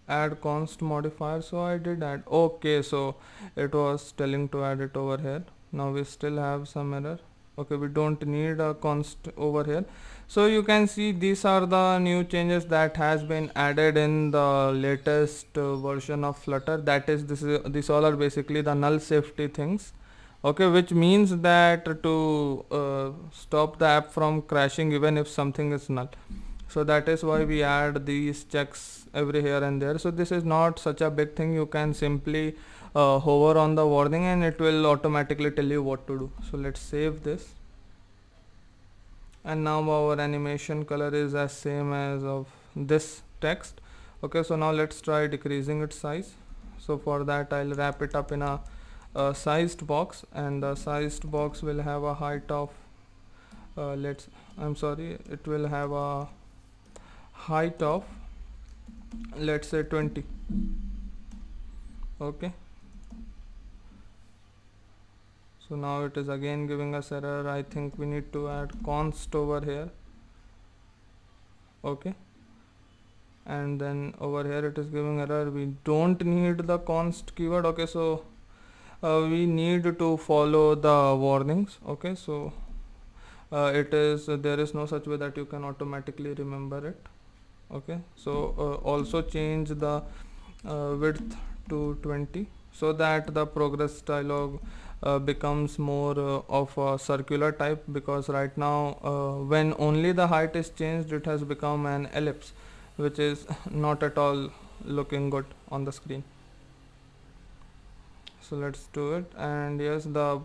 Add const modifier, so I did add. Okay, so it was telling to add it over here. Now we still have some error. Okay, we don't need a const over here. So you can see these are the new changes that has been added in the latest version of Flutter. That is, these all are basically the null safety things. Okay, which means that to stop the app from crashing even if something is null. So that is why we add these checks every here and there. So this is not such a big thing. You can simply hover on the warning and it will automatically tell you what to do. So let's save this, and now our animation color is as same as of this text. Okay, so now let's try decreasing its size. So for that I'll wrap it up in a sized box, and the sized box will have a height of it will have a height of, let's say, 20. Okay, so now it is again giving us error. I think we need to add const over here. Okay, and then over here it is giving error. We don't need the const keyword. Okay, so we need to follow the warnings. Okay, so there is no such way that you can automatically remember it. Okay, so also change the width to 20, so that the progress dialog becomes more of a circular type, because right now when only the height is changed, it has become an ellipse, which is not at all looking good on the screen. So let's do it, and yes, the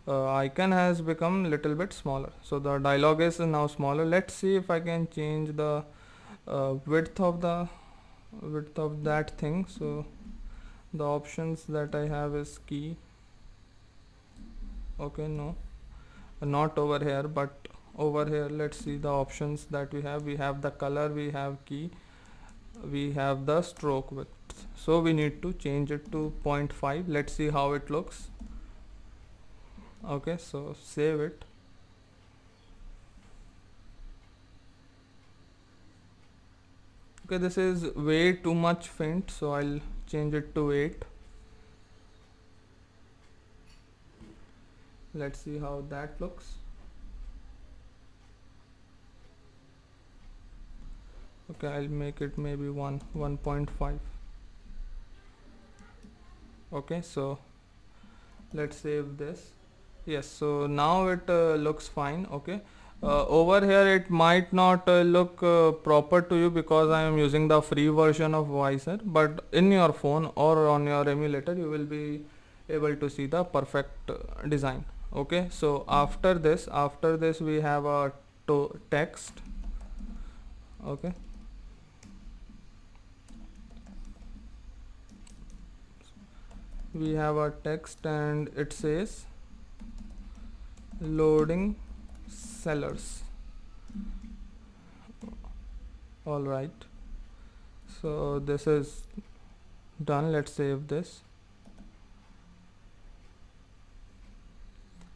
icon has become little bit smaller, so the dialog is now smaller. Let's see if I can change the width of that thing. So the options that I have is key. Okay, no, not over here, but over here let's see the options that we have the color, we have key, we have the stroke width. So we need to change it to 0.5. Let's see how it looks. Okay, so save it. Okay, this is way too much faint, so I'll change it to 8. Let's see how that looks. Okay, I'll make it maybe 1.5. Okay, so let's save this. Yes, so now it looks fine. Okay, over here it might not look proper to you because I am using the free version of Visor, but in your phone or on your emulator you will be able to see the perfect design. Okay, so after this we have a text. Okay, we have a text and it says loading sellers. All right, so this is done. Let's save this,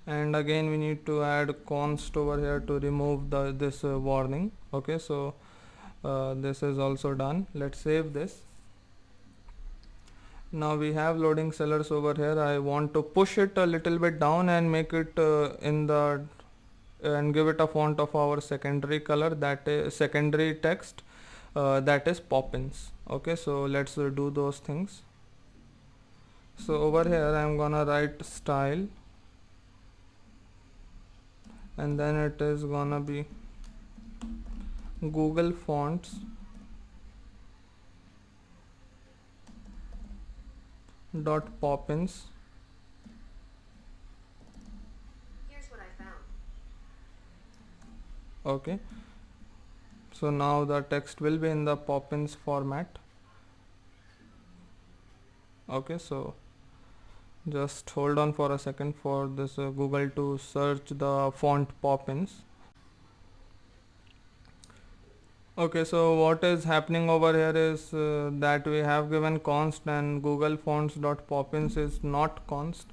and again we need to add const over here to remove this warning. Okay, so this is also done. Let's save this. Now we have loading sellers over here. I want to push it a little bit down and make it in the and give it a font of our secondary color, that is secondary text, that is Poppins. Okay, so let's do those things. So over here I'm gonna write style, and then it is gonna be Google Fonts dot Poppins. Here's what I found. Okay, so now the text will be in the Poppins format. Okay, so just hold on for a second for this Google to search the font Poppins. Okay, so what is happening over here is that we have given const and Google Fonts dot Poppins is not const.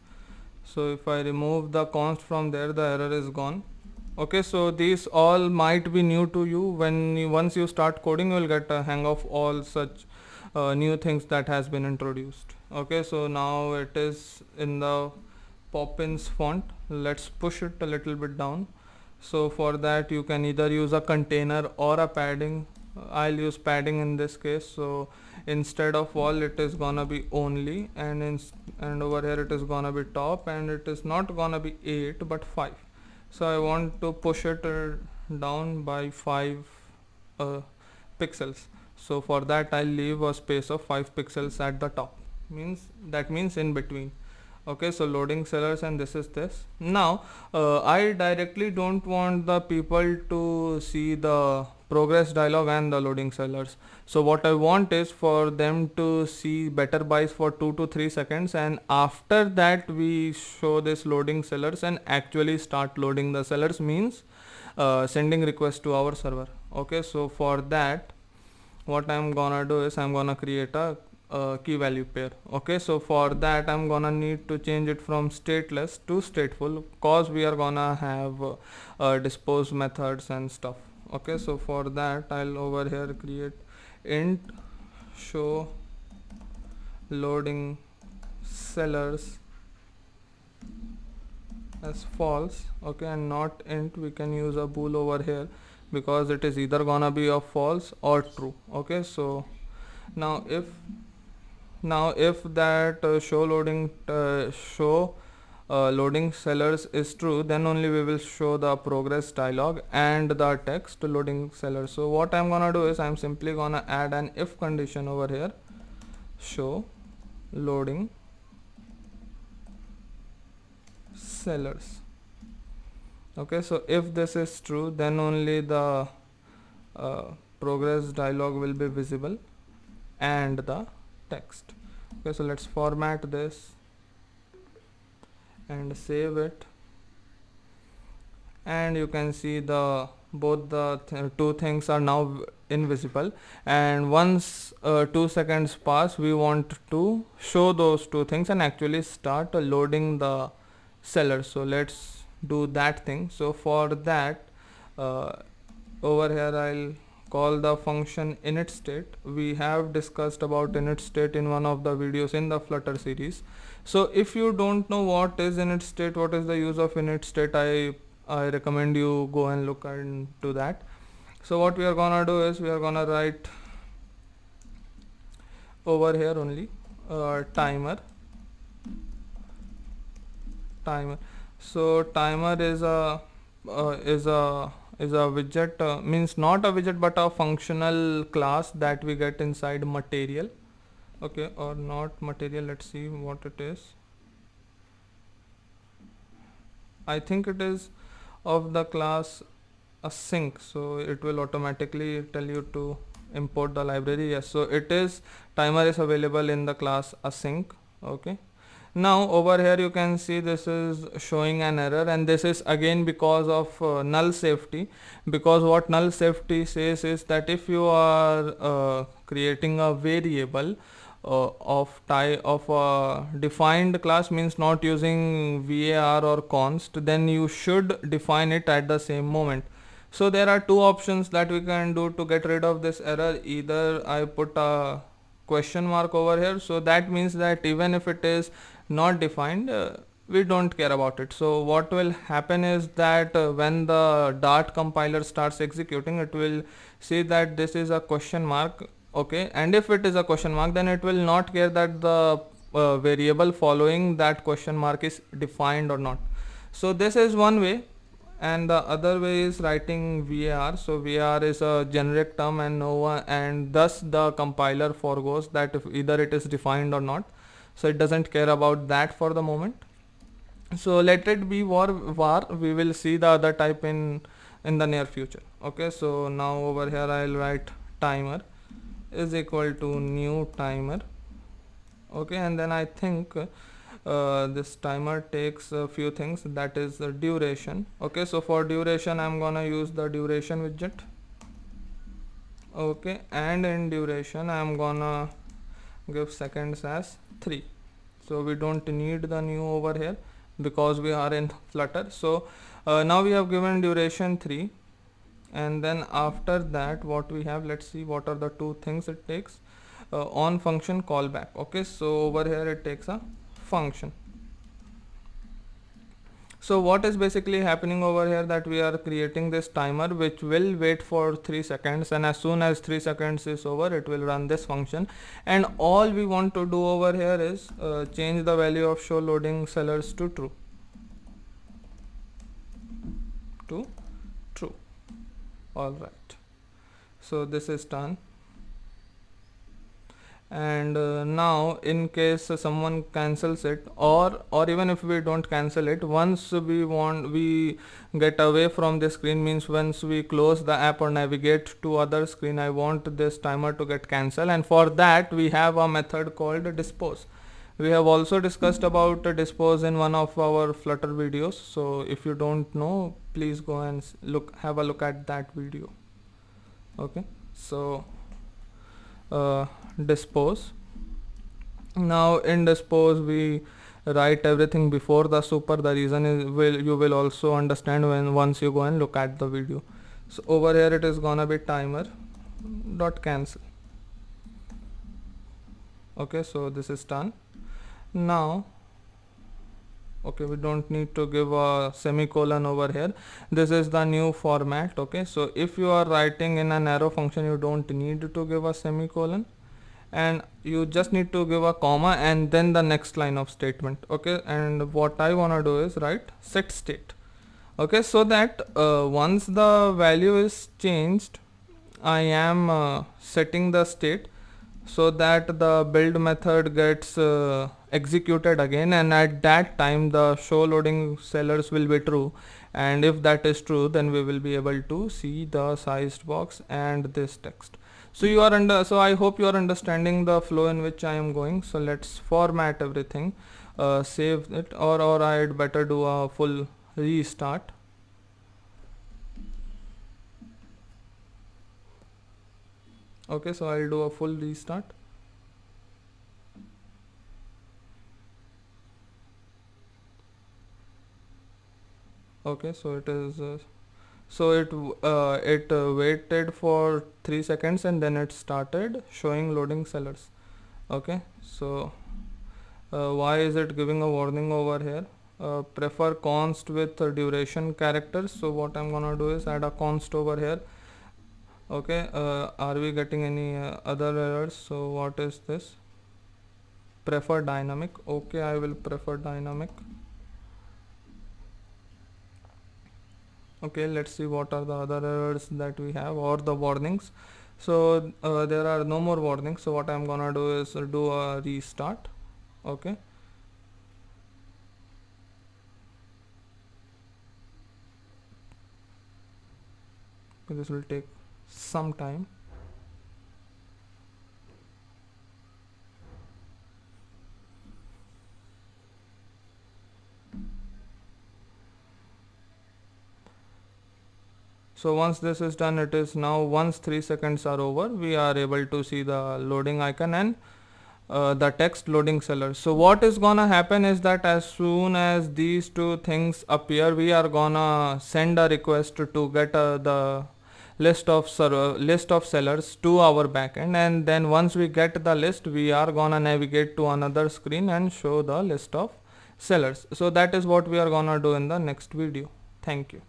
So if I remove the const from there, the error is gone. Okay, so these all might be new to you. Once you start coding, you will get a hang of all such new things that has been introduced. Okay, so now it is in the Poppins font. Let's push it a little bit down. So for that you can either use a container or a padding. I'll use padding in this case. So instead of all, it is gonna be only, and over here it is gonna be top, and it is not gonna be 8 but 5. So I want to push it down by 5 pixels. So for that I'll leave a space of 5 pixels at the top, means in between. Okay, so loading sellers, and this is this. Now I directly don't want the people to see the progress dialog and the loading sellers. So what I want is for them to see better buys for 2 to 3 seconds, and after that we show this loading sellers and actually start loading the sellers, means sending request to our server. Okay, so for that what I'm gonna do is I'm gonna create a key value pair. Okay, so for that I'm gonna need to change it from stateless to stateful, cause we are gonna have dispose methods and stuff. Okay, so for that I'll over here create int show loading sellers as false. Okay, and not int, we can use a bool over here because it is either gonna be a false or true. Okay, so now if that show loading sellers is true, then only we will show the progress dialog and the text loading sellers. So what I'm gonna do is I'm simply gonna add an if condition over here, show loading sellers. Okay, so if this is true, then only the progress dialog will be visible and the text. Okay, so let's format this and save it, and you can see the both the two things are now invisible, and once 2 seconds pass, we want to show those two things and actually start loading the seller. So let's do that thing. So for that over here I'll call the function init state. We have discussed about init state in one of the videos in the Flutter series. So if you don't know what is init state, what is the use of init state, I recommend you go and look into that. So what we are gonna do is we are gonna write over here only timer. So timer is a is a is a widget, means not a widget but a functional class that we get inside material. Okay, or not material, let's see what it is. I think it is of the class async, so it will automatically tell you to import the library. Yes, so it is, timer is available in the class async. Okay, now over here you can see this is showing an error, and this is again because of null safety. Because what null safety says is that if you are creating a variable of a defined class, means not using var or const, then you should define it at the same moment. So there are two options that we can do to get rid of this error. Either I put a question mark over here, so that means that even if it is not defined, we don't care about it. So what will happen is that when the Dart compiler starts executing, it will see that this is a question mark. Okay, and if it is a question mark, then it will not care that the variable following that question mark is defined or not. So this is one way, and the other way is writing var. So var is a generic term, and no one, and thus the compiler forgoes that if either it is defined or not, so it doesn't care about that for the moment. So let it be var. We will see the other type in the near future. Okay, so now over here I'll write timer is equal to new timer. Okay, and then I think this timer takes a few things, that is the duration. Okay, so for duration I'm gonna use the duration widget. Okay, and in duration I'm gonna give seconds as 3. So we don't need the new over here because we are in Flutter. So now we have given duration 3, and then after that what we have, let's see what are the two things it takes. On function callback. Okay, so over here it takes a function. So what is basically happening over here, that we are creating this timer which will wait for 3 seconds, and as soon as 3 seconds is over, it will run this function. And all we want to do over here is change the value of show loading sellers to true. All right, so this is done. And now in case someone cancels it, or even if we don't cancel it, once we get away from this screen, means once we close the app or navigate to other screen, I want this timer to get cancelled, and for that we have a method called dispose. We have also discussed about dispose in one of our Flutter videos, so if you don't know, please go and have a look at that video. Okay, so dispose. Now in dispose we write everything before the super. The reason is you will also understand once you go and look at the video. So over here it is gonna be timer dot cancel. Okay, so this is done. Now okay, we don't need to give a semicolon over here. This is the new format. Okay, so if you are writing in an arrow function, you don't need to give a semicolon, and you just need to give a comma and then the next line of statement. Okay, and what I wanna do is write set state. Okay, so that once the value is changed, I am setting the state so that the build method gets executed again, and at that time the show loading sellers will be true, and if that is true, then we will be able to see the sized box and this text. So I hope you are understanding the flow in which I am going. So let's format everything, save it, or I'd better do a full restart. Okay, so I'll do a full restart. Okay, so it is it waited for 3 seconds and then it started showing loading sellers. Okay, so why is it giving a warning over here? Prefer const with duration characters. So what I'm gonna do is add a const over here. Okay, are we getting any other errors? So what is this? Prefer dynamic. Okay, I will prefer dynamic. Okay, let's see what are the other errors that we have or the warnings. So there are no more warnings, so what I'm gonna do is do a restart. Okay, this will take some time. So once this is done, it is now once 3 seconds are over, we are able to see the loading icon and the text loading seller. So what is gonna happen is that as soon as these two things appear, we are gonna send a request to get the list of sellers to our backend, and then once we get the list, we are gonna navigate to another screen and show the list of sellers. So that is what we are gonna do in the next video. Thank you.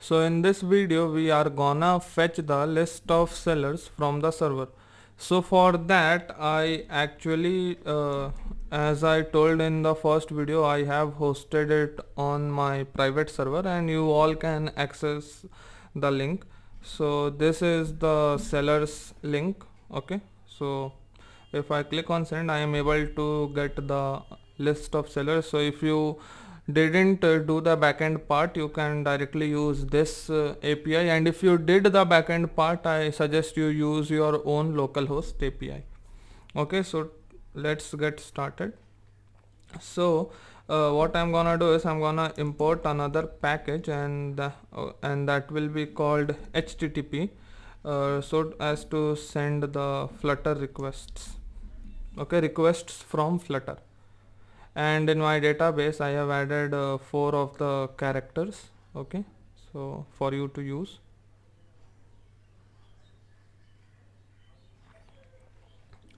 So in this video we are gonna fetch the list of sellers from the server. So for that I actually as I told in the first video, I have hosted it on my private server and you all can access the link. So this is the sellers link. Okay, so if I click on send, I am able to get the list of sellers. So if you didn't do the backend part, you can directly use this API, and if you did the backend part, I suggest you use your own localhost API. Okay, so let's get started. So what I'm gonna do is I'm gonna import another package, and that will be called HTTP, so as to send the Flutter requests. Okay, requests from Flutter. And in my database I have added 4 of the characters. Okay, so for you to use.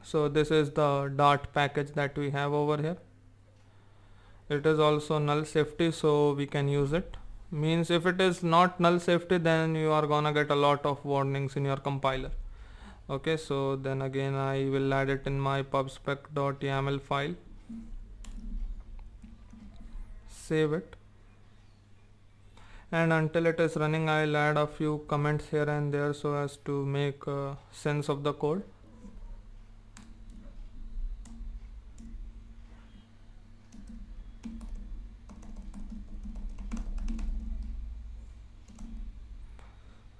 So this is the Dart package that we have over here. It is also null safety, so we can use it. Means if it is not null safety, then you are gonna get a lot of warnings in your compiler. Okay, so then again I will add it in my pubspec.yaml file, save it, and until it is running I'll add a few comments here and there so as to make sense of the code.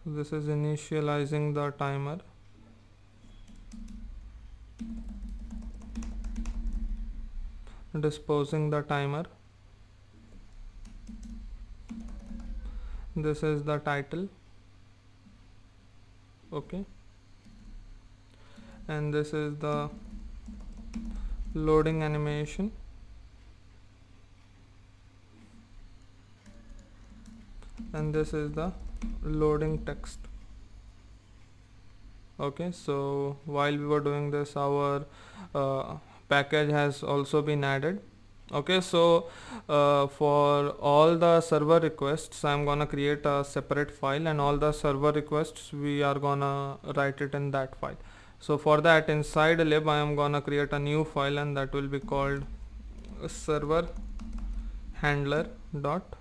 This is initializing the timer. Disposing the timer. This is the title. Okay, and this is the loading animation. And this is the loading text. Okay, so while we were doing this, our package has also been added. Okay, so for all the server requests I'm gonna create a separate file, and all the server requests we are gonna write it in that file. So for that, inside lib I am gonna create a new file, and that will be called server handler dot.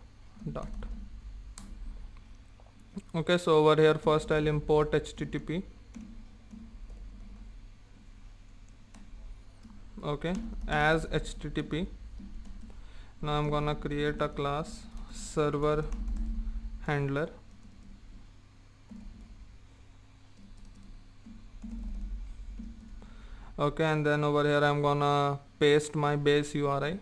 Okay, so over here first I'll import HTTP. Okay, as HTTP. Now I'm gonna create a class server handler. Okay, and then over here I'm gonna paste my base URI,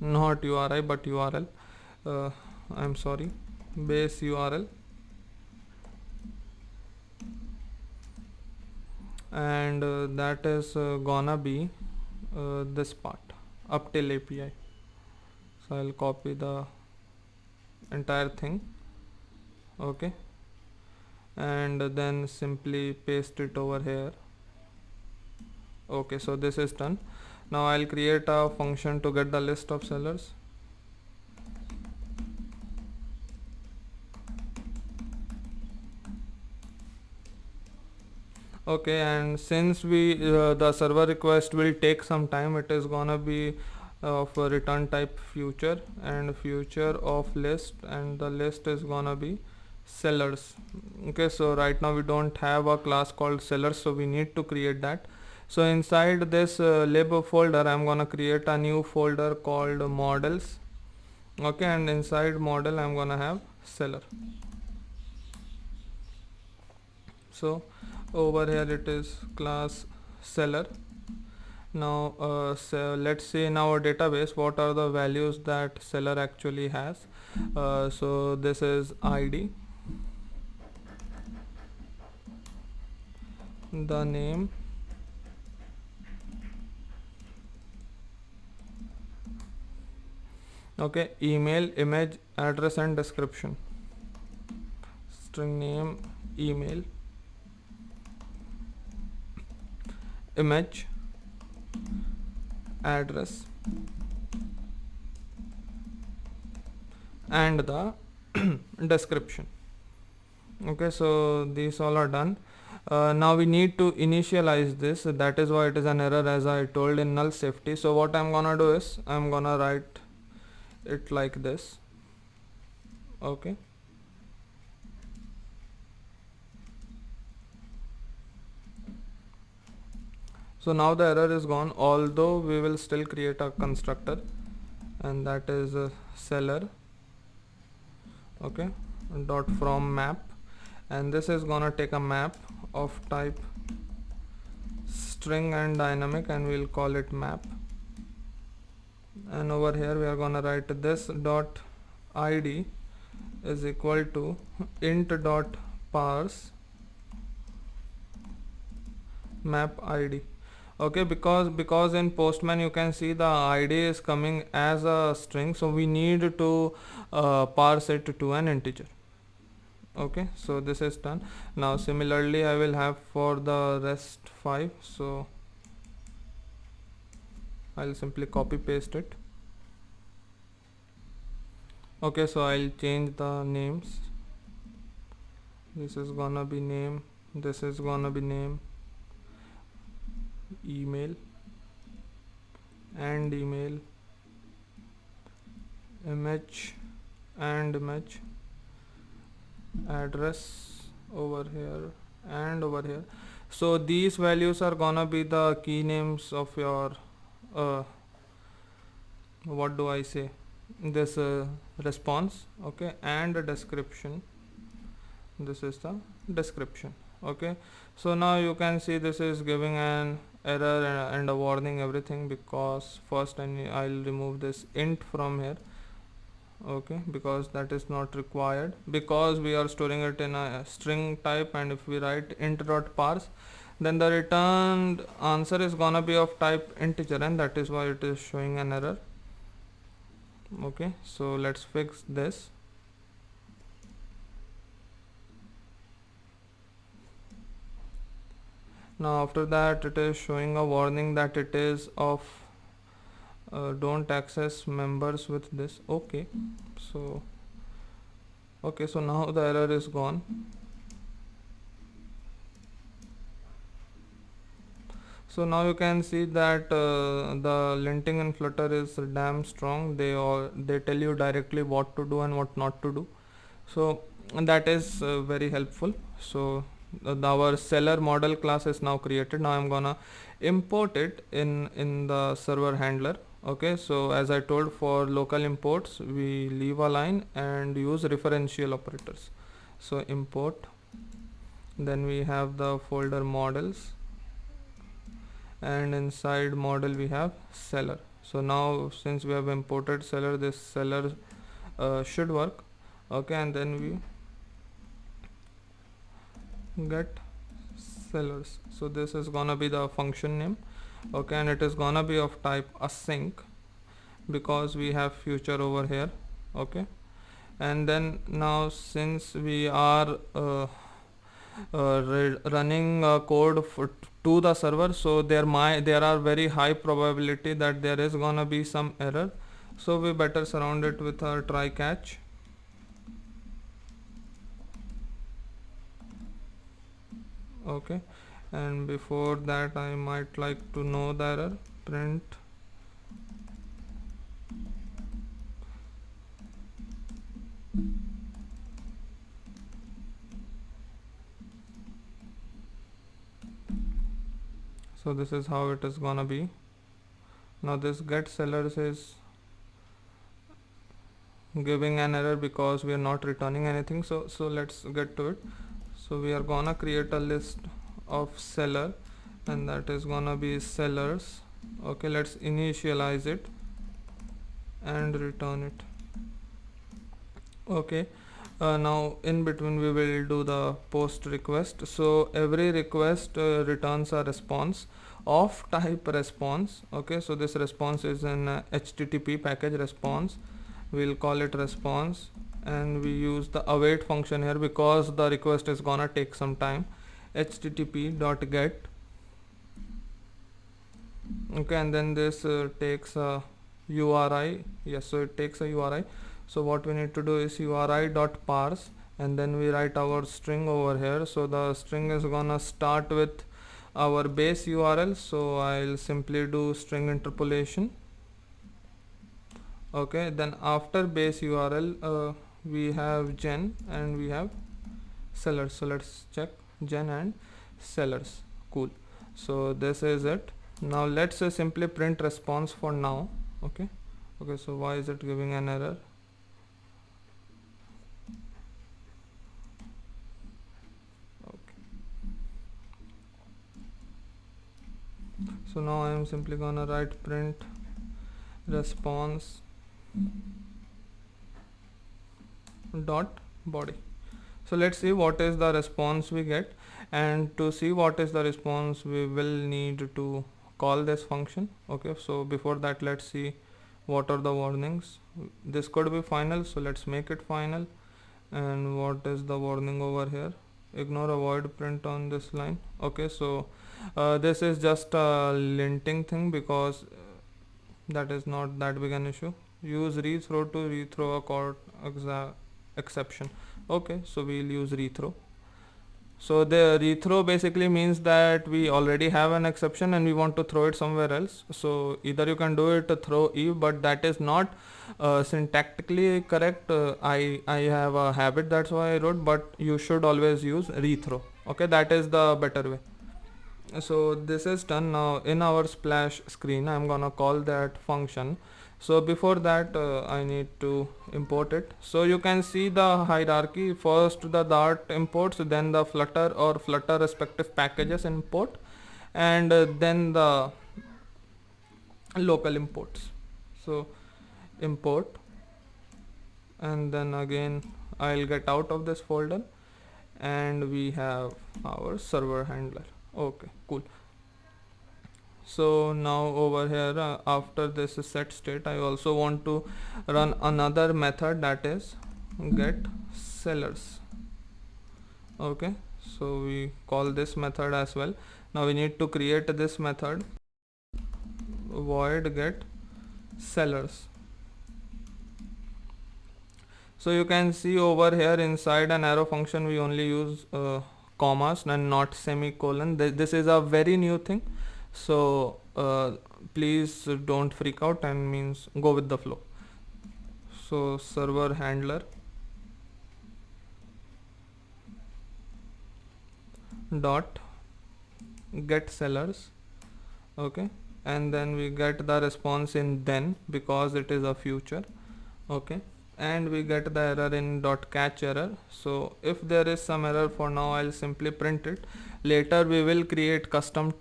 not URI but URL. I'm sorry, base URL, and that is gonna be this part, up till API. So I'll copy the entire thing. Okay, and then simply paste it over here. Okay, so this is done. Now I'll create a function to get the list of sellers. Okay, and since we the server request will take some time, it is gonna be of a return type future, and future of list, and the list is gonna be sellers. Okay, so right now we don't have a class called sellers, so we need to create that. So inside this lib folder, I'm gonna create a new folder called models. Okay, and inside model I'm gonna have seller. So over here it is class seller. Now so let's see in our database what are the values that seller actually has. So this is id, the name, okay, email, image, address and description. String name, email, image, address and the description. Okay, so these all are done. Now we need to initialize this, that is why it is an error, as I told in null safety. So what I'm gonna do is I'm gonna write it like this. Okay, so now the error is gone, although we will still create a constructor, and that is seller, okay, dot from map, and this is gonna take a map of type string and dynamic, and we'll call it map. And over here we are gonna write this dot id is equal to int dot parse map id. Okay, because in postman you can see the id is coming as a string, so we need to parse it to an integer. Okay, so this is done. Now similarly I will have for the rest 5, so I'll simply copy paste it. Okay, so I'll change the names. This is gonna be name, this is gonna be name, email and email, image and image, address over here and over here. So these values are gonna be the key names of your what do I say, this response. Okay, and a description, this is the description. Okay, so now you can see this is giving an error and a warning everything, because first I'll remove this int from here. Okay, because that is not required, because we are storing it in a string type, and if we write int dot parse, then the returned answer is gonna be of type integer, and that is why it is showing an error. Okay, so let's fix this. Now after that it is showing a warning that it is of don't access members with this. Okay, so now the error is gone. So now you can see that the linting in Flutter is damn strong. They tell you directly what to do and what not to do, so that is very helpful. So our seller model class is now created. Now I'm gonna import it in the server handler. Okay, so as I told, for local imports we leave a line and use referential operators. So import, then we have the folder models, and inside model we have seller. So now since we have imported seller, this seller should work. Okay, and then we get sellers. So this is gonna be the function name. Okay, and it is gonna be of type async, because we have future over here. Okay, and then now since we are running code to the server, so there are very high probability that there is gonna be some error, so we better surround it with a try catch. Okay, and before that I might like to know the error. Print so this is how it is gonna be. Now this get sellers is giving an error because we are not returning anything, so let's get to it. So we are gonna create a list of seller, and that is gonna be sellers. Okay, let's initialize it and return it. Okay, now in between we will do the post request. So every request returns a response of type response. Okay, so this response is an HTTP package response. We'll call it response, and we use the await function here because the request is gonna take some time. HTTP dot get. Okay, and then this takes a URI. Yes, so it takes a URI. So what we need to do is URI dot parse, and then we write our string over here. So the string is gonna start with our base URL, so I'll simply do string interpolation. Okay, then after base URL we have gen and we have sellers. So let's check gen and sellers. Cool. So this is it. Now let's simply print response for now. Okay, so why is it giving an error? Okay, so now I am simply gonna write print response dot body. So let's see what is the response we get, and to see what is the response we will need to call this function. Okay, so before that let's see what are the warnings. This could be final, so let's make it final. And what is the warning over here? Ignore avoid print on this line. Okay, so this is just a linting thing because that is not that big an issue. Use rethrow to rethrow a code exception. Okay, so we'll use rethrow. So the rethrow basically means that we already have an exception and we want to throw it somewhere else. So either you can do it throw if, but that is not syntactically correct. I have a habit, that's why I wrote, but you should always use rethrow. Okay, that is the better way. So this is done. Now in our splash screen I'm gonna call that function. So before that I need to import it. So you can see the hierarchy. First the Dart imports, then the Flutter or Flutter respective packages import, and then the local imports. So import, and then again I'll get out of this folder, and we have our server handler. Okay, cool. So now over here after this set state I also want to run another method, that is get sellers. Okay, so we call this method as well. Now we need to create this method void get sellers. So you can see over here inside an arrow function we only use commas and not semicolon. This is a very new thing, so please don't freak out and means go with the flow. So server handler dot get sellers. Okay, and then we get the response in then because it is a future. Okay, and we get the error in dot catch error. So if there is some error, for now I'll simply print it. Later we will create custom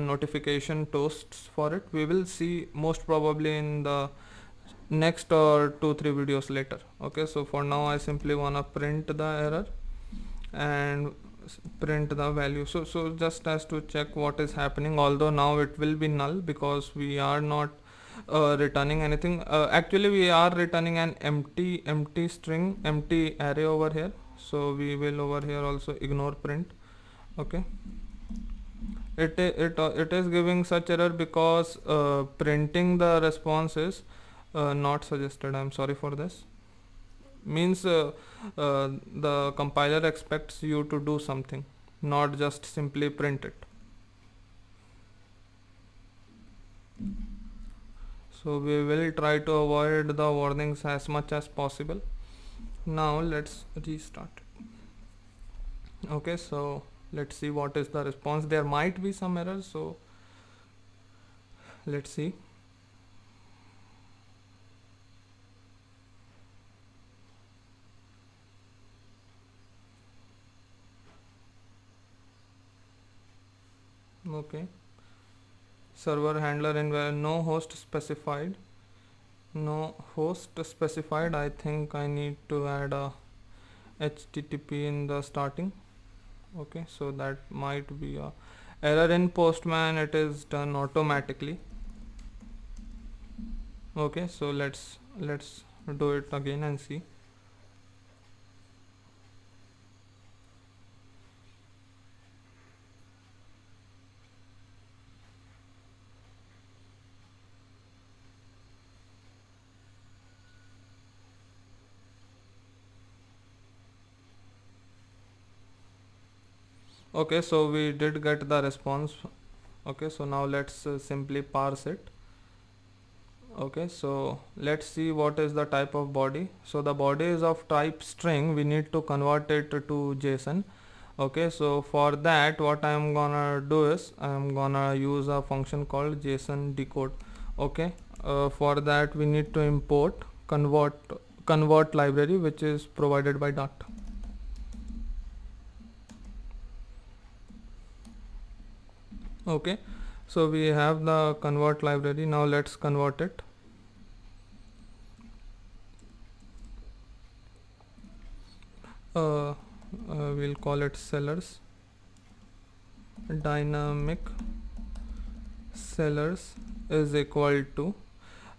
notification toasts for it. We will see most probably in the next or 2-3 videos later. Okay, so for now I simply wanna print the error and print the value. So just as to check what is happening, although now it will be null because we are not returning anything. Actually we are returning an empty string, empty array over here, so we will over here also ignore print. Okay, it is giving such error because printing the response is not suggested. I'm sorry for this. Means the compiler expects you to do something. not just simply print it. So we will try to avoid the warnings as much as possible. Now let's restart. Okay, so let's see what is the response. There might be some errors, so let's see. Okay, server handler in no host specified. No host specified. I think I need to add a http in the starting. Okay, so that might be a error in Postman. It is done automatically. Okay, so let's do it again and see. Okay, so we did get the response. Okay, so now let's simply parse it. Okay, so let's see what is the type of body. So the body is of type string. We need to convert it to JSON. Okay, so for that what I am gonna do is I am gonna use a function called JSON decode. Okay, for that we need to import convert library, which is provided by Dart. Okay, so we have the convert library. Now let's convert it. We'll call it sellers. Dynamic sellers is equal to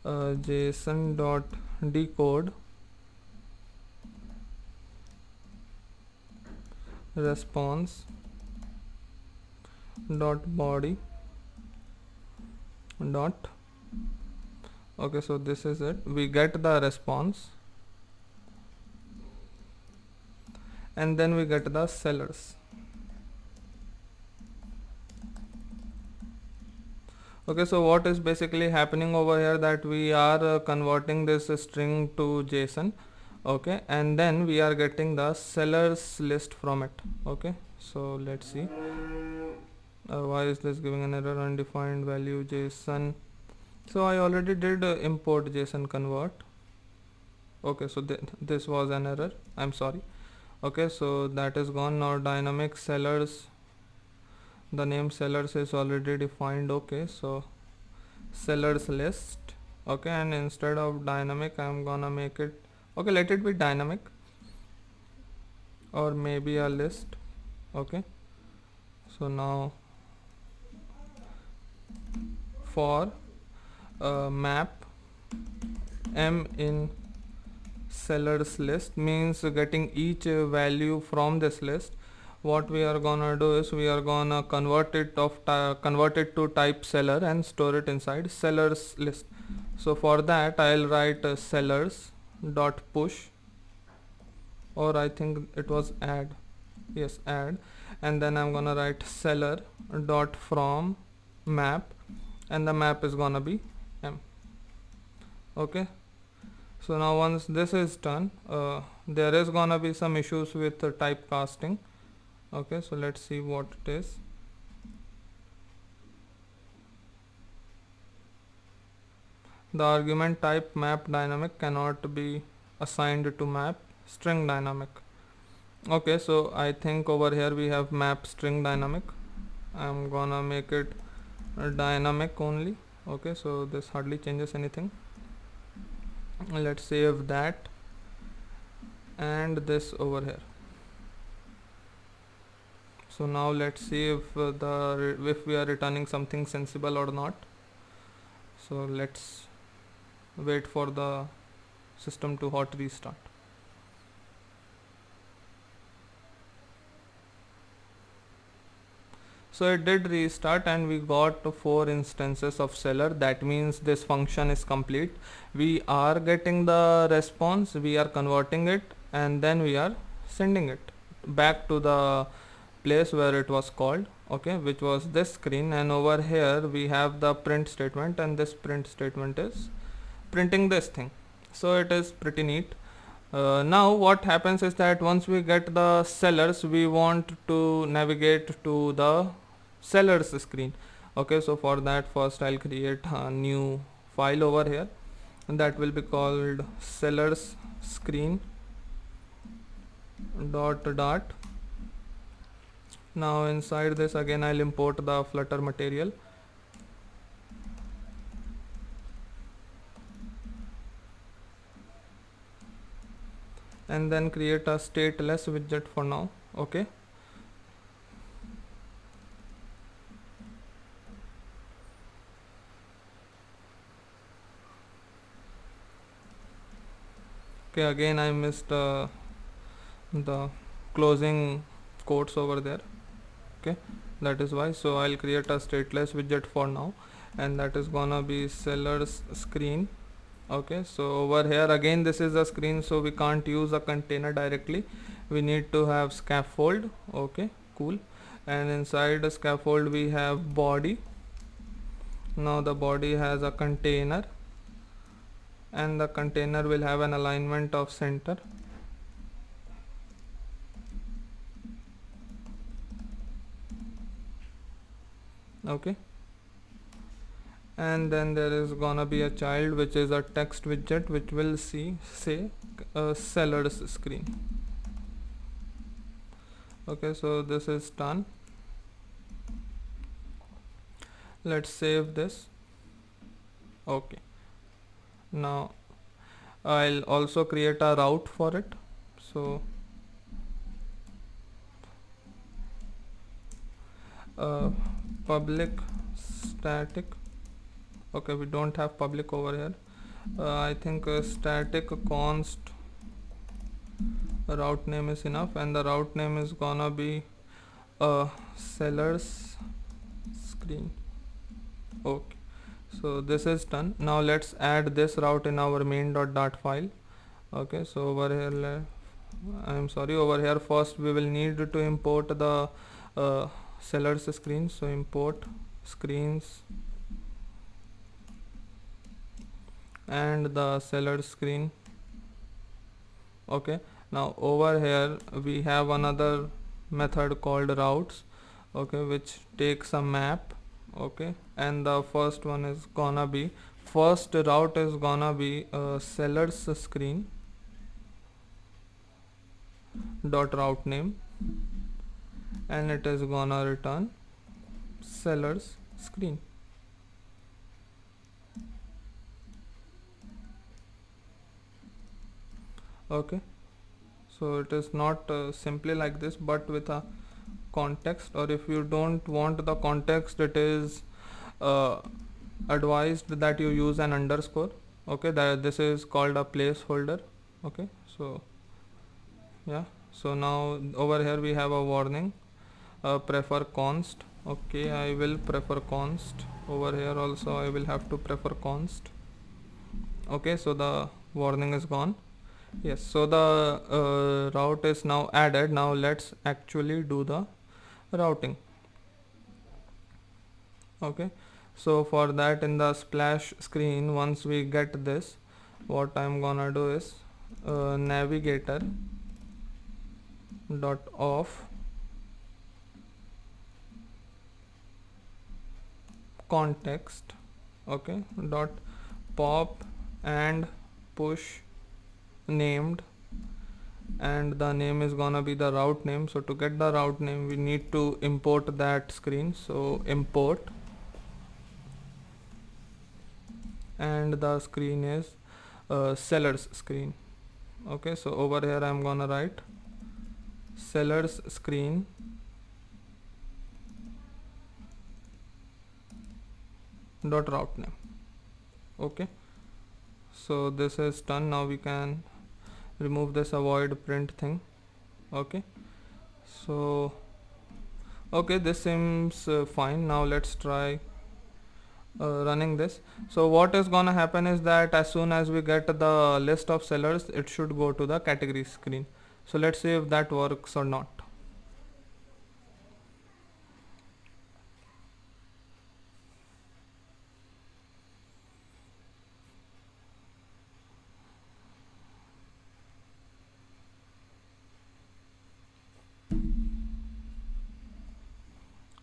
JSON dot decode response dot body dot. Okay, so this is it. We get the response and then we get the sellers. Okay, so what is basically happening over here, that we are converting this string to JSON. Okay, and then we are getting the sellers list from it. Okay, so let's see. Why is this giving an error? Undefined value JSON. So I already did import JSON convert. Okay, so this was an error, I'm sorry. Okay, so that is gone. Now dynamic sellers, the name sellers is already defined. Okay, so sellers list. Okay, and instead of dynamic I'm gonna make it, okay, let it be dynamic or maybe a list. Okay, so now for map m in sellers list means getting each value from this list. What we are gonna do is we are gonna convert it to type seller and store it inside sellers list. So for that I'll write sellers dot push, or I think it was add, yes, add, and then I'm gonna write seller dot from map, and the map is gonna be m. Okay, so now once this is done, there is gonna be some issues with typecasting. Okay, so let's see what it is. The argument type map dynamic cannot be assigned to map string dynamic. Okay, so I think over here we have map string dynamic. I'm gonna make it dynamic only. Okay, so this hardly changes anything. Let's save that and this over here. So now let's see if if we are returning something sensible or not. So let's wait for the system to hot restart. So it did restart and we got 4 instances of seller. That means this function is complete. We are getting the response, we are converting it, and then we are sending it back to the place where it was called, okay, which was this screen, and over here we have the print statement, and this print statement is printing this thing. So it is pretty neat. Now what happens is that once we get the sellers, we want to navigate to the sellers screen. Okay, so for that first I'll create a new file over here, and that will be called sellers screen dot. Now inside this again I'll import the Flutter material, and then create a stateless widget for now. Okay, okay, again I missed the closing quotes over there. Okay, that is why. So I'll create a stateless widget for now, and that is gonna be sellers screen. Okay, so over here again this is a screen, so we can't use a container directly, we need to have scaffold. Okay, cool. And inside the scaffold we have body. Now the body has a container, and the container will have an alignment of center. Okay, and then there is gonna be a child, which is a text widget, which will say sellers screen. Okay, so this is done. Let's save this. Okay, now I'll also create a route for it. So public static. Okay, we don't have public over here. I think static const route name is enough, and the route name is gonna be sellers screen. Okay, so this is done. Now let's add this route in our main.dart file. Okay, so over here over here first we will need to import the sellers screen. So import screens and the sellers screen. Okay, now over here we have another method called routes, okay, which takes a map. Okay, and the first one is gonna be, first route is gonna be sellers screen dot route name, and it is gonna return sellers screen. Okay, so it is not simply like this, but with a context, or if you don't want the context, it is advised that you use an underscore. Okay, that this is called a placeholder. Okay, so yeah, so now over here we have a warning, prefer const. Okay, I will prefer const. Over here also I will have to prefer const. Okay, so the warning is gone. Yes, so the route is now added. Now let's actually do the routing. Okay, so for that, in the splash screen, once we get this, what I'm gonna do is navigator dot off context, okay, dot pop and push named, and the name is gonna be the route name. So to get the route name we need to import that screen, so import, and the screen is sellers screen. Okay, so over here I'm gonna write sellers screen dot route name. Okay, so this is done. Now we can remove this avoid print thing. Okay, so okay, this seems fine. Now let's try running this. So what is gonna happen is that as soon as we get the list of sellers, it should go to the category screen. So let's see if that works or not.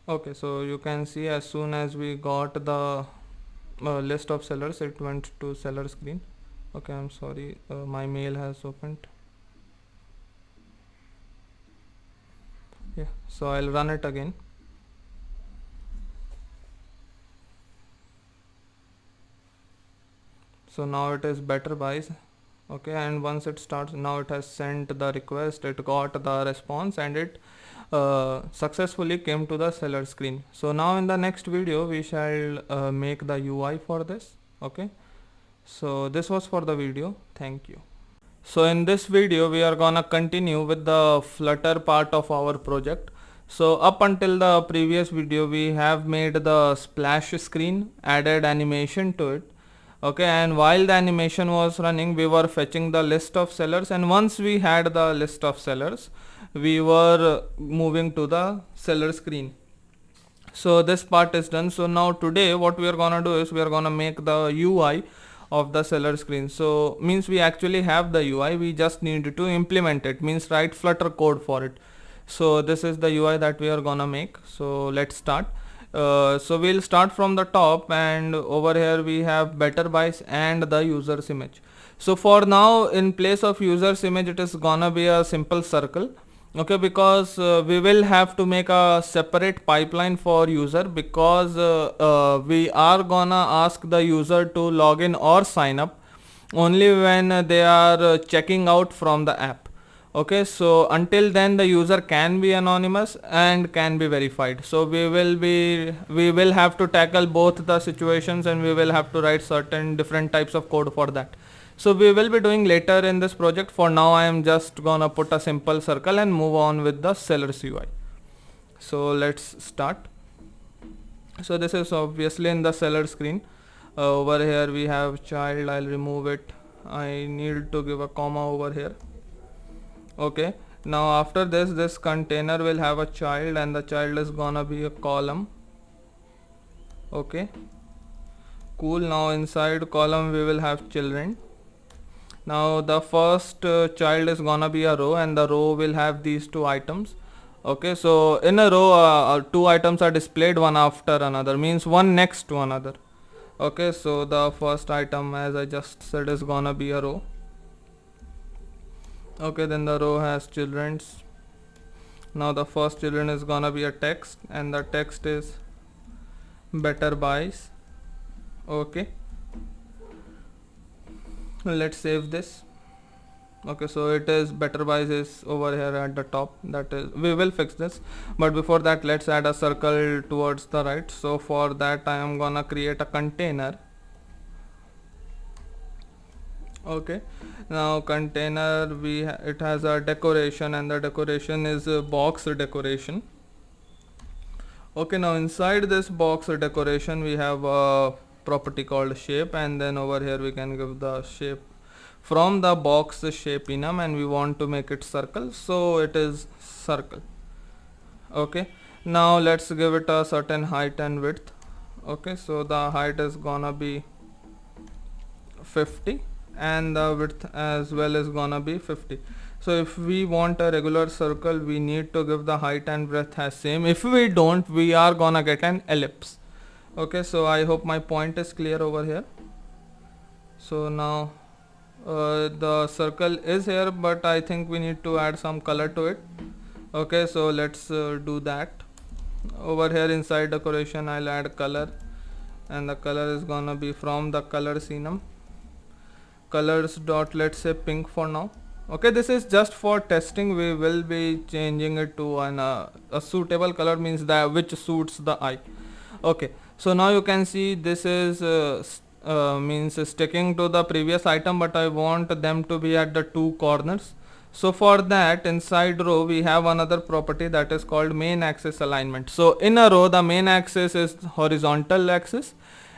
Okay, so you can see as soon as we got the list of sellers, it went to seller screen. Okay, I'm sorry, my mail has opened. Yeah, so I'll run it again. So now it is better buys. Okay, and once it starts, now it has sent the request, it got the response, and it successfully came to the seller screen. So now in the next video we shall make the UI for this. Okay, so this was for the video. Thank you. So in this video we are gonna continue with the Flutter part of our project. So up until the previous video we have made the splash screen, added animation to it. Okay, and while the animation was running we were fetching the list of sellers, and once we had the list of sellers we were moving to the seller screen. So this part is done. So now today what we are gonna do is we are gonna make the UI of the seller screen. So means we actually have the UI, we just need to implement it, means write Flutter code for it. So this is the UI that we are gonna make. So let's start. So we'll start from the top, and over here we have better buys and the user's image. So for now, in place of user's image, it is gonna be a simple circle. Okay, because we will have to make a separate pipeline for user, because we are gonna ask the user to log in or sign up only when they are checking out from the app. Okay, so until then the user can be anonymous and can be verified. So we will have to tackle both the situations, and we will have to write certain different types of code for that. So we will be doing later in this project. For now I am just gonna put a simple circle and move on with the seller's UI. So let's start. So this is obviously in the seller screen. Over here we have child, I'll remove it. I need to give a comma over here. Okay, now after this container will have a child, and the child is gonna be a column. Okay, cool. Now inside column we will have children. Now the first child is gonna be a row, and the row will have these two items. Okay, so in a row two items are displayed one after another, means one next to another. Okay, so the first item, as I just said, is gonna be a row. Okay, then the row has children's. Now the first children is gonna be a text, and the text is better buys. Okay, let's save this. Okay, so it is better buys is over here at the top. That is, we will fix this, but before that let's add a circle towards the right. So for that I am gonna create a container. Okay, now container, it has a decoration, and the decoration is a box decoration. Okay, now inside this box decoration we have a property called shape, and then over here we can give the shape from the box shape enum, and we want to make it circle, so it is circle. Okay, now let's give it a certain height and width. Okay, so the height is gonna be 50, and the width as well is gonna be 50. So if we want a regular circle, we need to give the height and breadth as same. If we don't, we are gonna get an ellipse. Okay, so I hope my point is clear over here. So now the circle is here, but I think we need to add some color to it. Okay, so let's do that. Over here inside decoration I'll add color, and the color is gonna be from the colors enum. Colors dot, let's say pink for now. Okay, this is just for testing. We will be changing it to a suitable color, means that which suits the eye. Okay, so now you can see this is means sticking to the previous item, but I want them to be at the two corners. So for that, inside row we have another property that is called main axis alignment. So in a row the main axis is horizontal axis,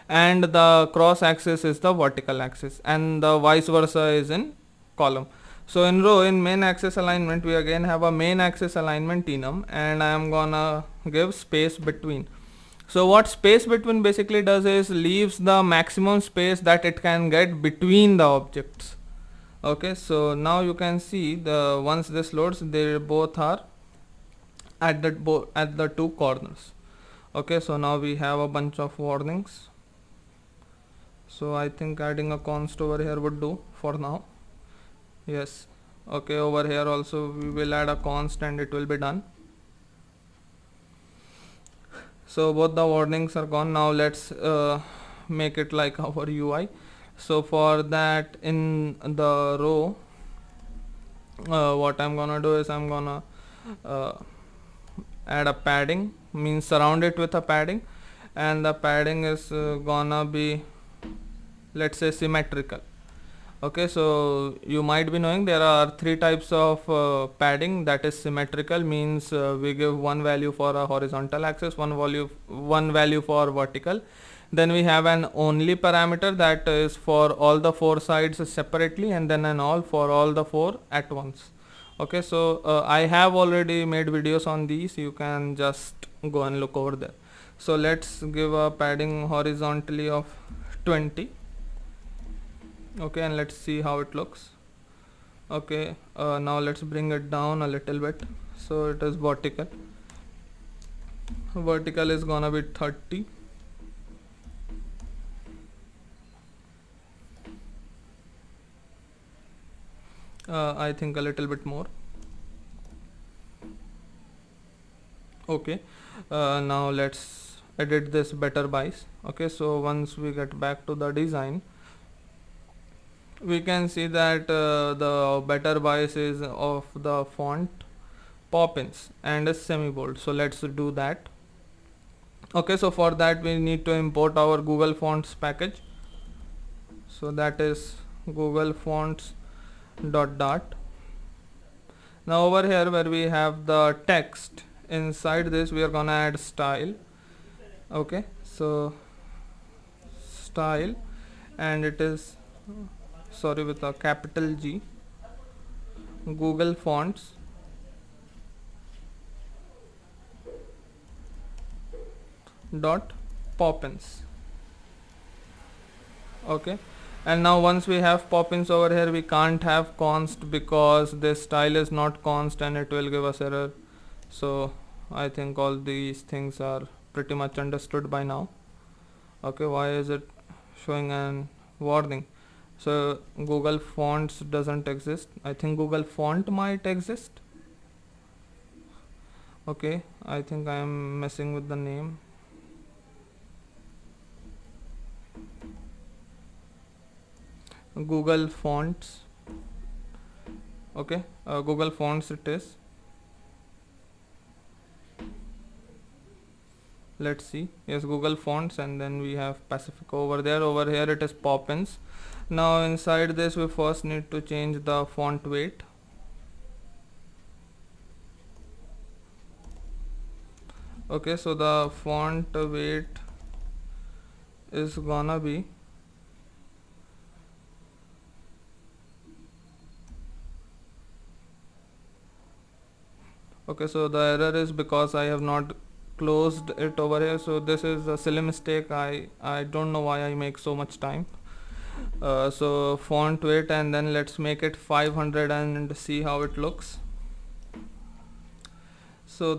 and the cross axis is the vertical axis, and the vice versa is in column. So in row, in main axis alignment, we again have a main axis alignment enum, and I am gonna give space between. So what space between basically does is leaves the maximum space that it can get between the objects. Okay, so now you can see the once this loads, they both are at the two corners. Okay, so now we have a bunch of warnings. So I think adding a const over here would do for now. Yes. Okay, over here also we will add a const and it will be done. So both the warnings are gone. Now let's make it like our UI. So for that, in the row, what I'm gonna do is I'm gonna uh, add a padding, means surround it with a padding, and the padding is gonna be, let's say, symmetrical. Okay, so you might be knowing there are three types of padding. That is symmetrical, means we give one value for a horizontal axis, one value for vertical. Then we have an only parameter, that is for all the four sides separately, and then an all for all the four at once. Okay, so I have already made videos on these, you can just go and look over there. So let's give a padding horizontally of 20. Okay, and let's see how it looks. Okay, now let's bring it down a little bit, so it is vertical is gonna be 30. I think a little bit more. Okay, now let's edit this better buys. Okay, so once we get back to the design, we can see that the better bias is of the font Poppins and is semi bold. So let's do that. Okay, so for that we need to import our Google Fonts package. So that is Google Fonts dot. Now over here where we have the text, inside this we are gonna add style. Okay, so style, and it is, sorry, with a capital G, Google Fonts dot Poppins. Okay, and now once we have Poppins over here, we can't have const because this style is not const and it will give us error. So I think all these things are pretty much understood by now. Okay, why is it showing an warning? So Google Fonts doesn't exist. I think Google Font might exist. Okay, I think I am messing with the name. Google Fonts. Okay, Google Fonts it is. Let's see. Yes, Google Fonts, and then we have Pacific over there. Over here it is Poppins. Now inside this we first need to change the font weight. Okay, so the font weight is gonna be, okay, so the error is because I have not closed it over here. So this is a silly mistake. I don't know why I make so much time. So font weight, and then let's make it 500 and see how it looks. So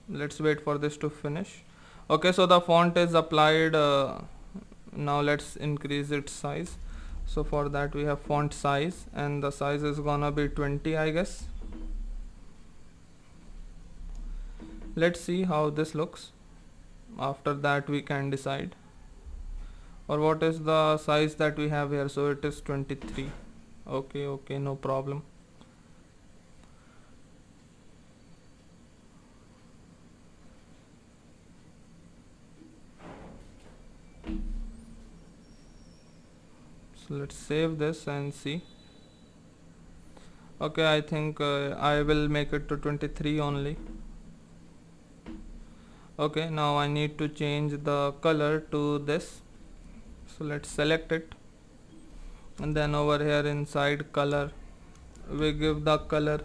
let's wait for this to finish. Okay, so the font is applied. Now let's increase its size. So for that we have font size, and the size is gonna be 20, I guess. Let's see how this looks. After that we can decide. Or what is the size that we have here? So it is 23. Okay, no problem. So let's save this and see. Okay, I think I will make it to 23 only. Okay, now I need to change the color to this. So let's select it, and then over here inside color we give the color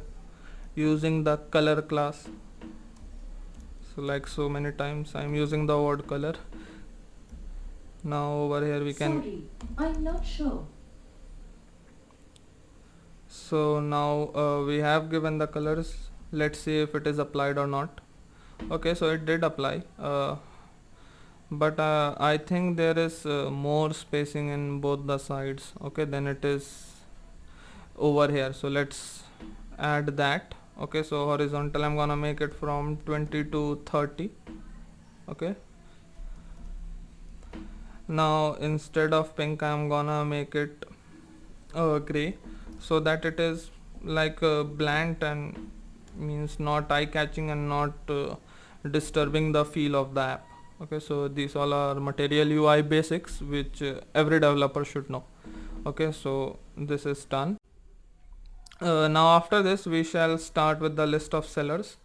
using the color class. So like so many times I'm using the word color. Now over here we can, Sorry, I'm not sure. so now we have given the colors. Let's see if it is applied or not. Okay, so it did apply, but I think there is more spacing in both the sides, okay, than it is over here. So let's add that. Okay, so horizontal I'm gonna make it from 20 to 30. Okay, now instead of pink I'm gonna make it gray, so that it is like bland and means not eye catching and not disturbing the feel of the app. Okay, so these all are material UI basics which every developer should know. Okay, so this is done. Now after this we shall start with the list of sellers.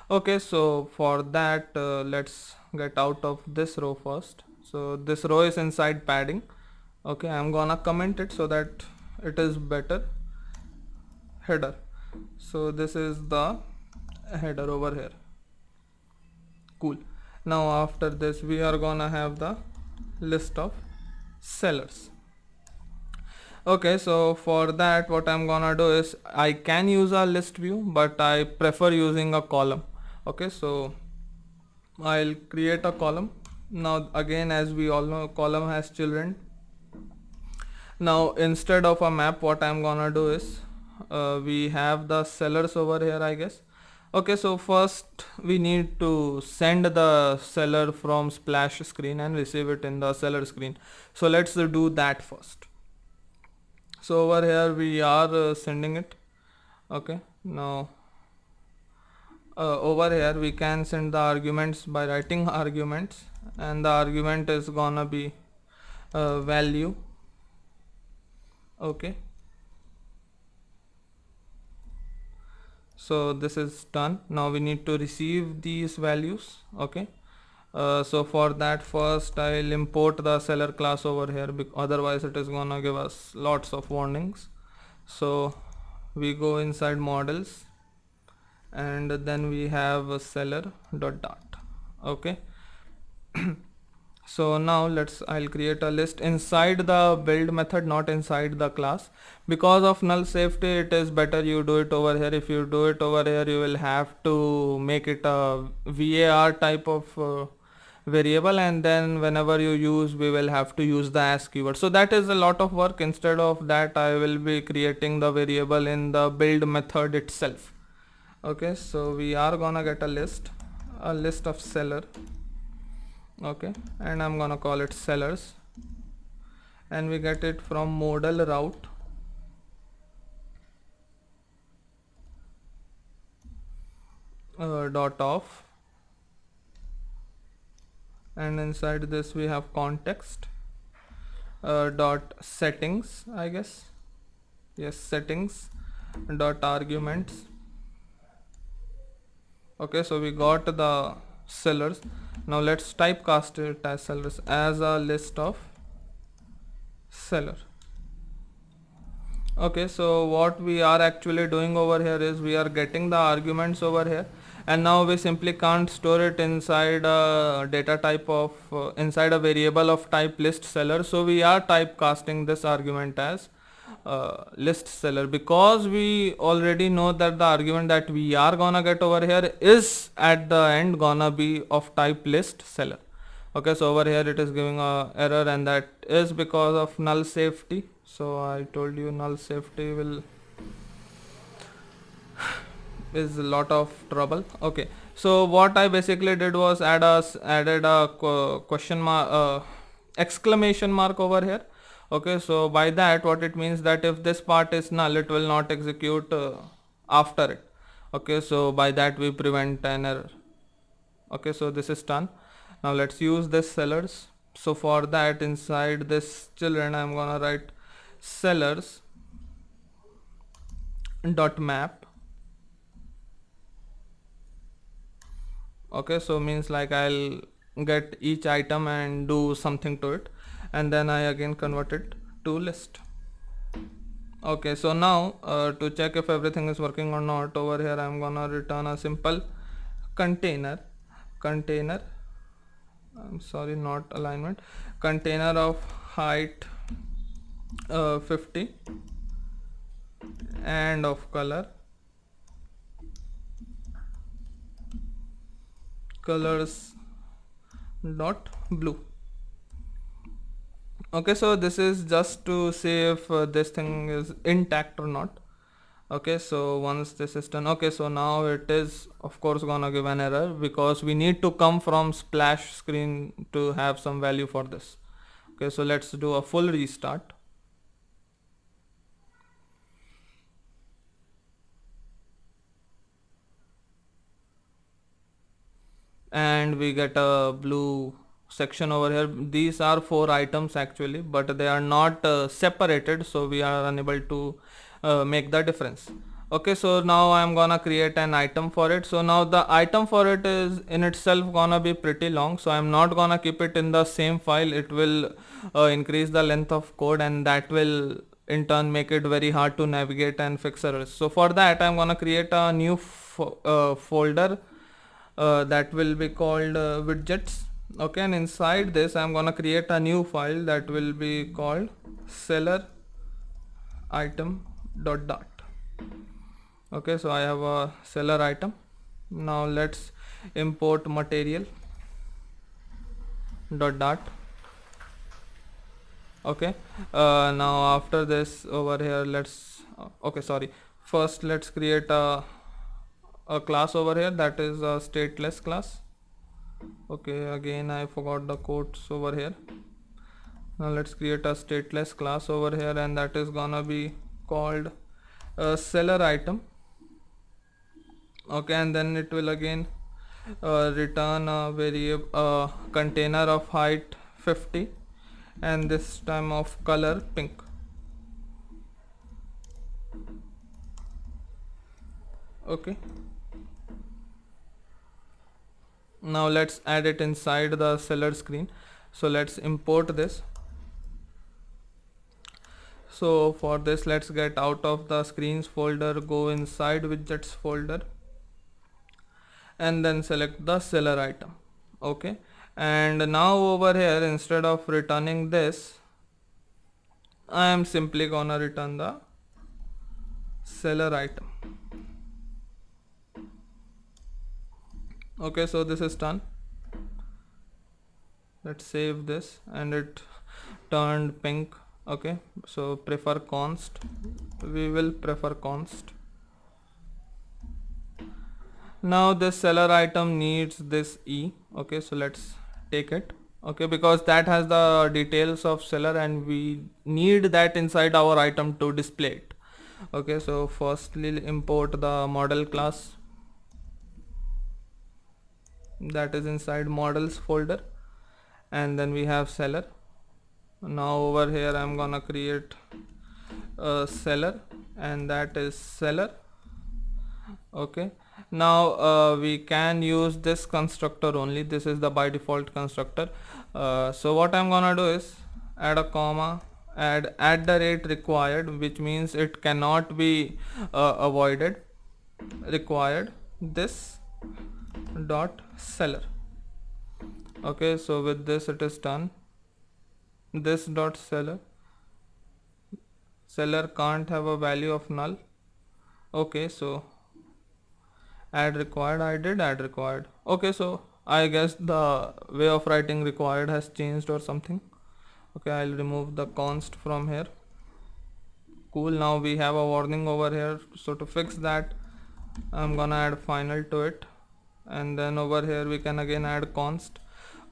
Okay, so for that let's get out of this row first. So this row is inside padding. Okay, I'm gonna comment it so that it is better. Header, so this is the header over here. Cool. Now after this we are gonna have the list of sellers. Okay, so for that what I'm gonna do is I can use a list view, but I prefer using a column. Okay, so I'll create a column. Now again, as we all know, column has children. Now instead of a map, what I'm gonna do is we have the sellers over here, I guess. Okay, so first we need to send the seller from splash screen and receive it in the seller screen. So let's do that first. So over here we are sending it. Okay, now over here we can send the arguments by writing arguments, and the argument is gonna be value. Okay, so this is done. Now we need to receive these values. Okay, so for that first I'll import the seller class over here, otherwise it is gonna give us lots of warnings. So we go inside models, and then we have a seller dot. Okay, so now I'll create a list inside the build method, not inside the class. Because of null safety, it is better you do it over here. If you do it over here, you will have to make it a var type of variable, and then whenever you use, we will have to use the as keyword. So that is a lot of work. Instead of that, I will be creating the variable in the build method itself. Okay, so we are gonna get a list of seller. Okay, and I'm gonna call it sellers, and we get it from modal route dot off, and inside this we have context dot settings, I guess. Yes, settings dot arguments. Okay, so we got the sellers. Now let's typecast it as sellers as a list of seller. Okay, so what we are actually doing over here is we are getting the arguments over here, and now we simply can't store it inside a data type of inside a variable of type list seller. So we are typecasting this argument as list seller, because we already know that the argument that we are gonna get over here is at the end gonna be of type list seller. Okay, so over here it is giving a error, and that is because of null safety. So I told you null safety is a lot of trouble. Okay, so what I basically did was added a question mark, exclamation mark over here. Okay, so by that what it means that if this part is null, it will not execute after it. Okay, so by that we prevent an error. Okay, so this is done. Now let's use this sellers. So for that, inside this children, I'm gonna write sellers dot map. Okay, so means like I'll get each item and do something to it, and then I again convert it to list. Okay, so now to check if everything is working or not, over here I'm gonna return a simple container. I'm sorry, not alignment. Container of height 50 and of color colors dot blue. Okay, so this is just to see if this thing is intact or not. Okay, so once this is done, okay, so now it is of course gonna give an error because we need to come from splash screen to have some value for this. Okay, so let's do a full restart. And we get a blue section over here. These are 4 items actually, but they are not separated, so we are unable to make the difference. Okay, so now I'm gonna create an item for it. So now the item for it is in itself gonna be pretty long, so I'm not gonna keep it in the same file. It will increase the length of code, and that will in turn make it very hard to navigate and fix errors. So for that I'm gonna create a new folder that will be called widgets. Okay, and inside this I'm gonna create a new file that will be called seller item dot. Okay, so I have a seller item. Now let's import material dot. Okay, now after this over here let's okay, sorry, first let's create a class over here that is a stateless class. Okay, again I forgot the quotes over here. Now let's create a stateless class over here, and that is gonna be called seller item. Okay, and then it will again return a variable container of height 50, and this time of color pink. Okay, now let's add it inside the seller screen. So let's import this. So for this let's get out of the screens folder, go inside widgets folder, and then select the seller item. Okay, and now over here instead of returning this, I am simply gonna return the seller item. Okay, so this is done. Let's save this, and it turned pink. Okay, so prefer const, we will prefer const. Now this seller item needs this e. Okay, so let's take it. Okay, because that has the details of seller and we need that inside our item to display it. Okay, so firstly import the model class that is inside models folder, and then we have seller. Now over here I'm gonna create a seller, and that is seller. Okay, now we can use this constructor only. This is the by default constructor. So what I'm gonna do is add a comma, add at the rate required, which means it cannot be avoided, required this dot seller. Okay, so with this it is done. This dot seller can't have a value of null. Okay, so add required, I did add required. Okay, so I guess the way of writing required has changed or something. Okay, I'll remove the const from here. Cool, now we have a warning over here, so to fix that I'm gonna add final to it, and then over here we can again add const.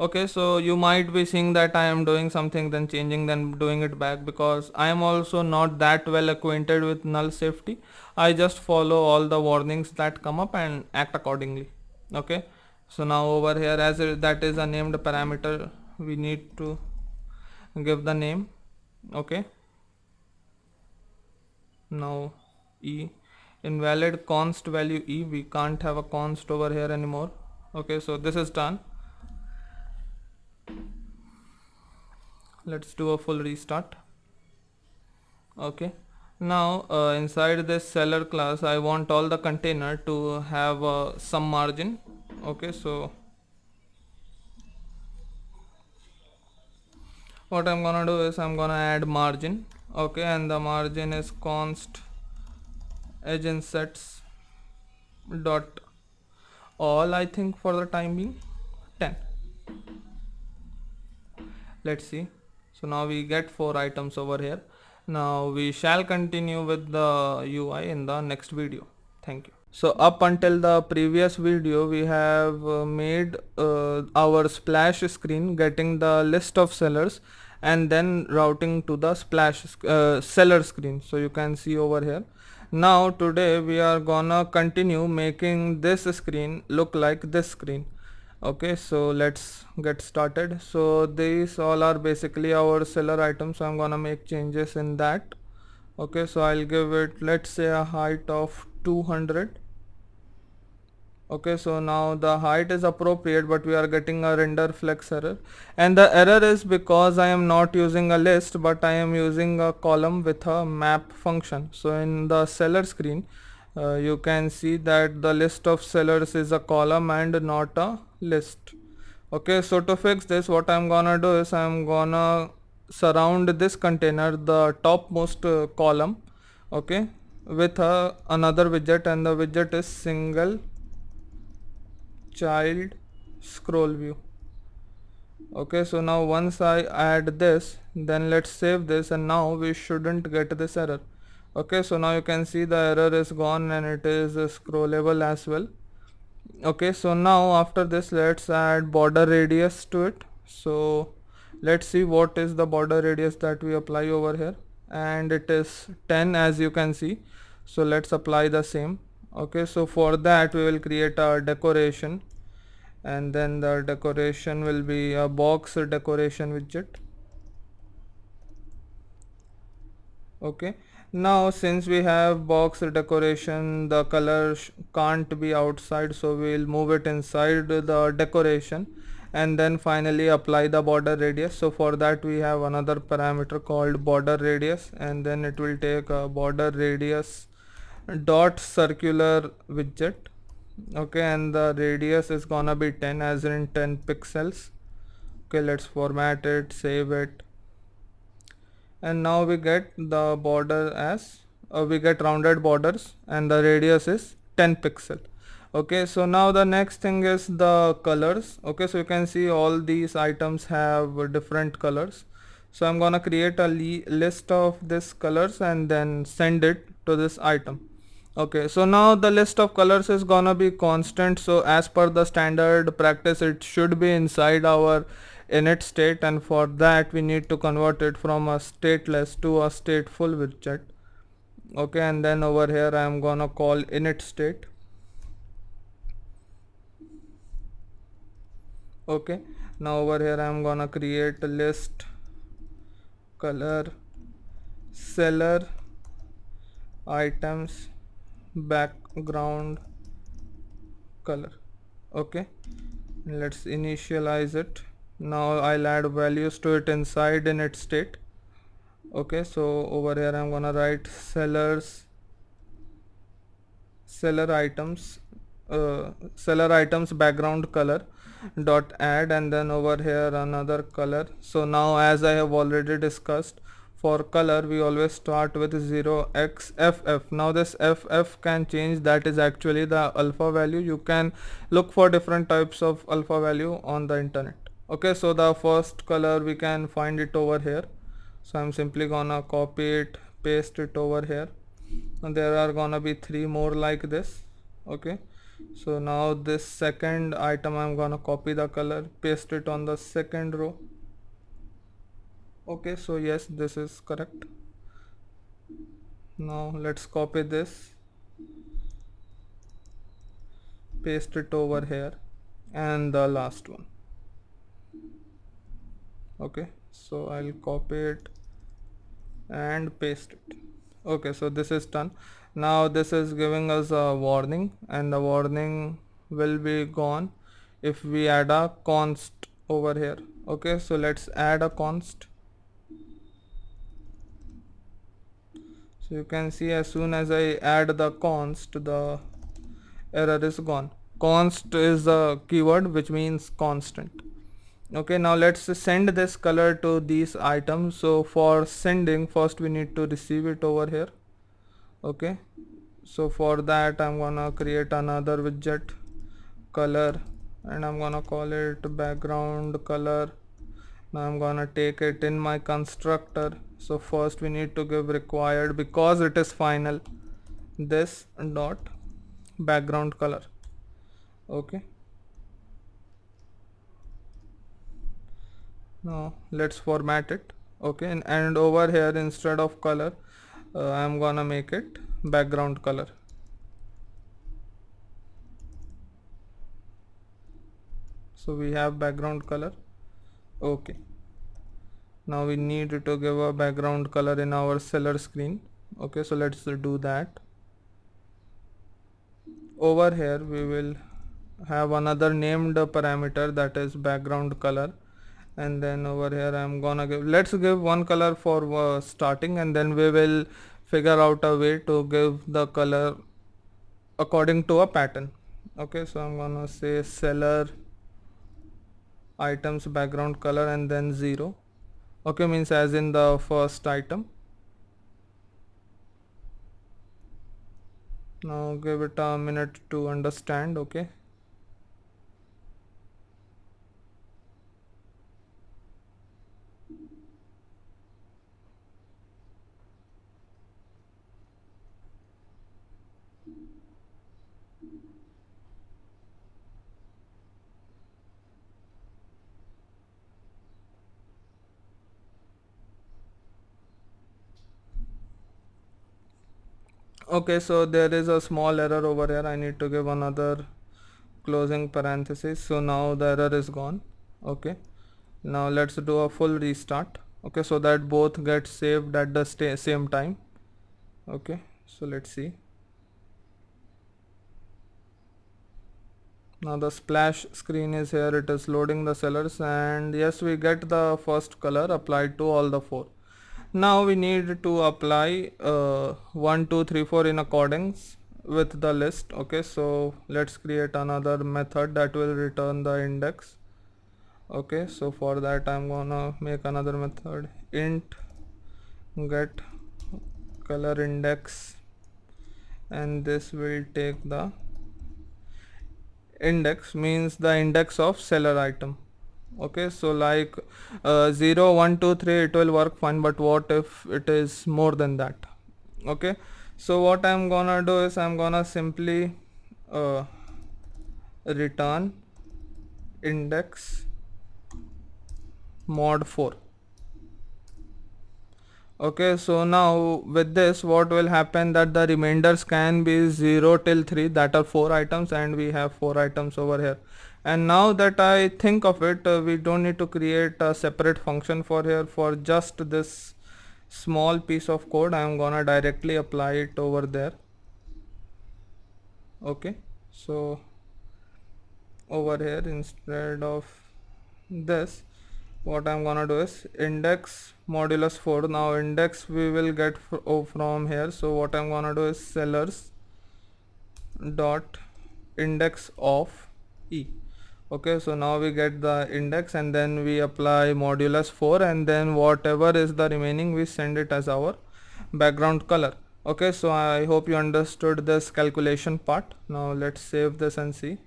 Okay, so you might be seeing that I am doing something, then changing, then doing it back, because I am also not that well acquainted with null safety. I just follow all the warnings that come up and act accordingly. Okay, so now over here, as that is a named parameter, we need to give the name. Okay, now e invalid const value e, we can't have a const over here anymore. Okay, so this is done. Let's do a full restart. Okay, now inside this seller class I want all the container to have some margin. Okay, so what I'm gonna do is I'm gonna add margin. Okay, and the margin is const edge insets dot all, I think for the time being 10. Let's see. So now we get 4 items over here. Now we shall continue with the UI in the next video. Thank you. So up until the previous video we have made our splash screen getting the list of sellers and then routing to the seller screen. So you can see over here. Now today we are gonna continue making this screen look like this screen. Okay, so let's get started. So these all are basically our seller items, so I'm gonna make changes in that. Okay, so I'll give it, let's say, a height of 200. Okay, so now the height is appropriate, but we are getting a render flex error, and the error is because I am not using a list but I am using a column with a map function. So in the seller screen you can see that the list of sellers is a column and not a list. Okay, so to fix this, what I'm gonna do is I'm gonna surround this container, the topmost column, okay, with another widget, and the widget is single child scroll view. Okay, so now once I add this, then let's save this, and now we shouldn't get this error. Okay, so now you can see the error is gone and it is scrollable as well. Okay, so now after this let's add border radius to it. So let's see what is the border radius that we apply over here, and it is 10 as you can see. So let's apply the same. Okay, so for that we will create a decoration, and then the decoration will be a box decoration widget. Okay, now since we have box decoration, the color can't be outside, so we'll move it inside the decoration and then finally apply the border radius. So for that we have another parameter called border radius, and then it will take a border radius dot circular widget. Okay, and the radius is gonna be 10, as in 10 pixels. Okay, let's format it, save it, and now we get the border as we get rounded borders and the radius is 10 pixel. Okay, so now the next thing is the colors. Okay, so you can see all these items have different colors, so I'm gonna create a list of these colors and then send it to this item. Okay, so now the list of colors is gonna be constant, so as per the standard practice it should be inside our init state, and for that we need to convert it from a stateless to a stateful widget. Okay, and then over here I am gonna call init state. Okay, now over here I am gonna create a list color seller items background color. Okay, let's initialize it. Now I'll add values to it inside init state. Okay, so over here I'm gonna write seller items background color dot add, and then over here another color. So now, as I have already discussed, for color we always start with 0xff. Now this ff can change, that is actually the alpha value. You can look for different types of alpha value on the internet. Okay, so the first color we can find it over here, so I'm simply gonna copy it, paste it over here, and there are gonna be 3 more like this. Okay, so now this second item I'm gonna copy the color, paste it on the second row. Okay, so yes, this is correct. Now let's copy this, paste it over here, and the last one. Okay, so I'll copy it and paste it. Okay, so this is done. Now this is giving us a warning, and the warning will be gone if we add a const over here. Okay, so let's add a const. So you can see as soon as I add the const, the error is gone. Const is a keyword which means constant. Okay, now let's send this color to these items. So for sending, first we need to receive it over here. Okay, so for that I'm gonna create another widget color, and I'm gonna call it background color. Now I'm gonna take it in my constructor. So first we need to give required, because it is final, this dot background color. Okay, now let's format it. Okay, and over here instead of color, I'm gonna make it background color. So we have background color. Okay, now we need to give a background color in our seller screen. Okay, so let's do that. Over here we will have another named parameter, that is background color, and then over here I'm gonna give, let's give one color for starting, and then we will figure out a way to give the color according to a pattern. Okay, so I'm gonna say seller items background color and then 0. Okay, means as in the first item. Now give it a minute to understand. Okay, okay, so there is a small error over here. I need to give another closing parenthesis. So now the error is gone. Okay, now let's do a full restart. Okay, so that both get saved at the same time. Okay, so let's see. Now the splash screen is here, it is loading the sellers, and yes, we get the first color applied to all the 4. Now we need to apply 1 2 3 4 in accordance with the list. Okay, so let's create another method that will return the index. Okay, so for that I'm gonna make another method, int get color index, and this will take the index, means the index of seller item. Okay, so like 0 1 2 3 it will work fine, but what if it is more than that? Okay, so what I'm gonna do is I'm gonna simply return index mod 4. Okay, so now with this what will happen, that the remainders can be 0 till 3, that are 4 items, and we have 4 items over here. And now that I think of it, we don't need to create a separate function for here. For just this small piece of code, I am gonna directly apply it over there. Okay, so over here instead of this, what I'm gonna do is index modulus 4. Now index we will get from here, so what I'm gonna do is sellers dot index of e. Okay, so now we get the index, and then we apply modulus 4, and then whatever is the remaining we send it as our background color. Okay, so I hope you understood this calculation part. Now let's save this and see.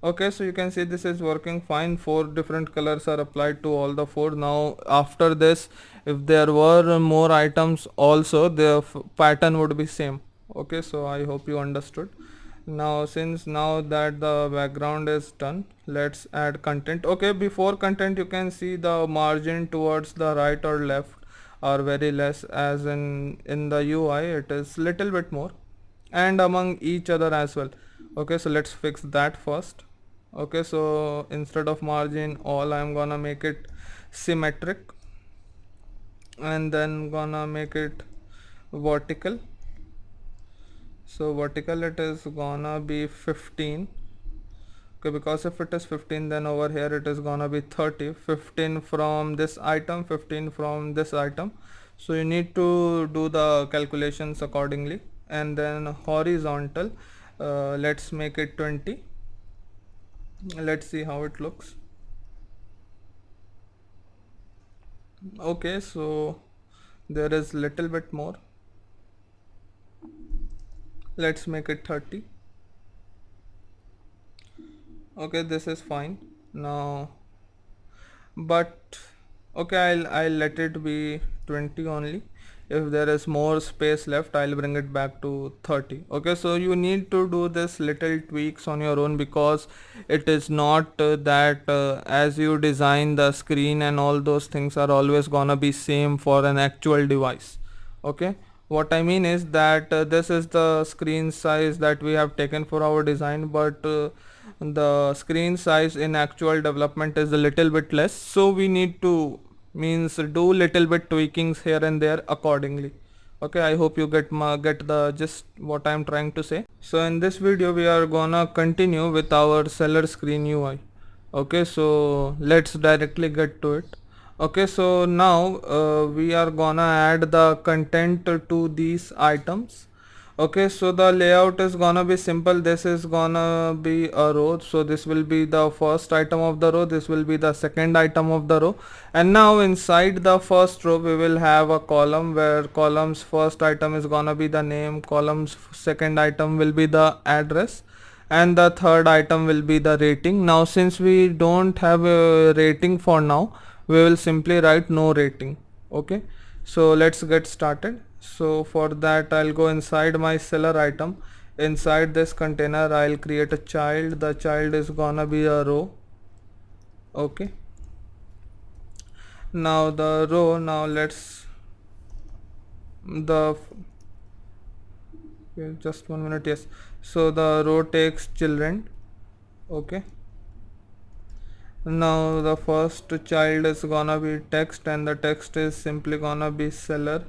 Okay, so you can see this is working fine. 4 different colors are applied to all the 4. Now after this, if there were more items also, the pattern would be same. Okay, so I hope you understood. Now since now that the background is done, let's add content. Okay, before content you can see the margin towards the right or left are very less, as in the UI it is little bit more, and among each other as well. Okay, so let's fix that first. Okay, so instead of margin all, I'm gonna make it symmetric, and then gonna make it vertical. So vertical it is gonna be 15. Okay, because if it is 15, then over here it is gonna be 30. 15 from this item, 15 from this item, so you need to do the calculations accordingly. And then horizontal, let's make it 20. Let's see how it looks. Okay, so there is little bit more. Let's make it 30. Okay, this is fine now, but okay, I'll let it be 20 only. If there is more space left, I'll bring it back to 30. Okay, so you need to do this little tweaks on your own, because it is not that as you design the screen and all those things are always gonna be same for an actual device. Okay, what I mean is that this is the screen size that we have taken for our design, but the screen size in actual development is a little bit less, so we need to means do little bit tweakings here and there accordingly. Okay, I hope you get the gist what I'm trying to say. So in this video we are gonna continue with our seller screen UI. Okay, so let's directly get to it. Okay, so now we are gonna add the content to these items. Okay, so the layout is gonna be simple. This is gonna be a row, so this will be the first item of the row, this will be the second item of the row, and now inside the first row we will have a column where columns first item is gonna be the name, columns second item will be the address, and the third item will be the rating. Now since we don't have a rating for now, we will simply write no rating. Okay, so let's get started. So for that I'll go inside my seller item. Inside this container I'll create a child. The child is gonna be a row. Okay, now the row, now let's the okay, just 1 minute. Yes, so the row takes children. Okay, now the first child is gonna be text, and the text is simply gonna be seller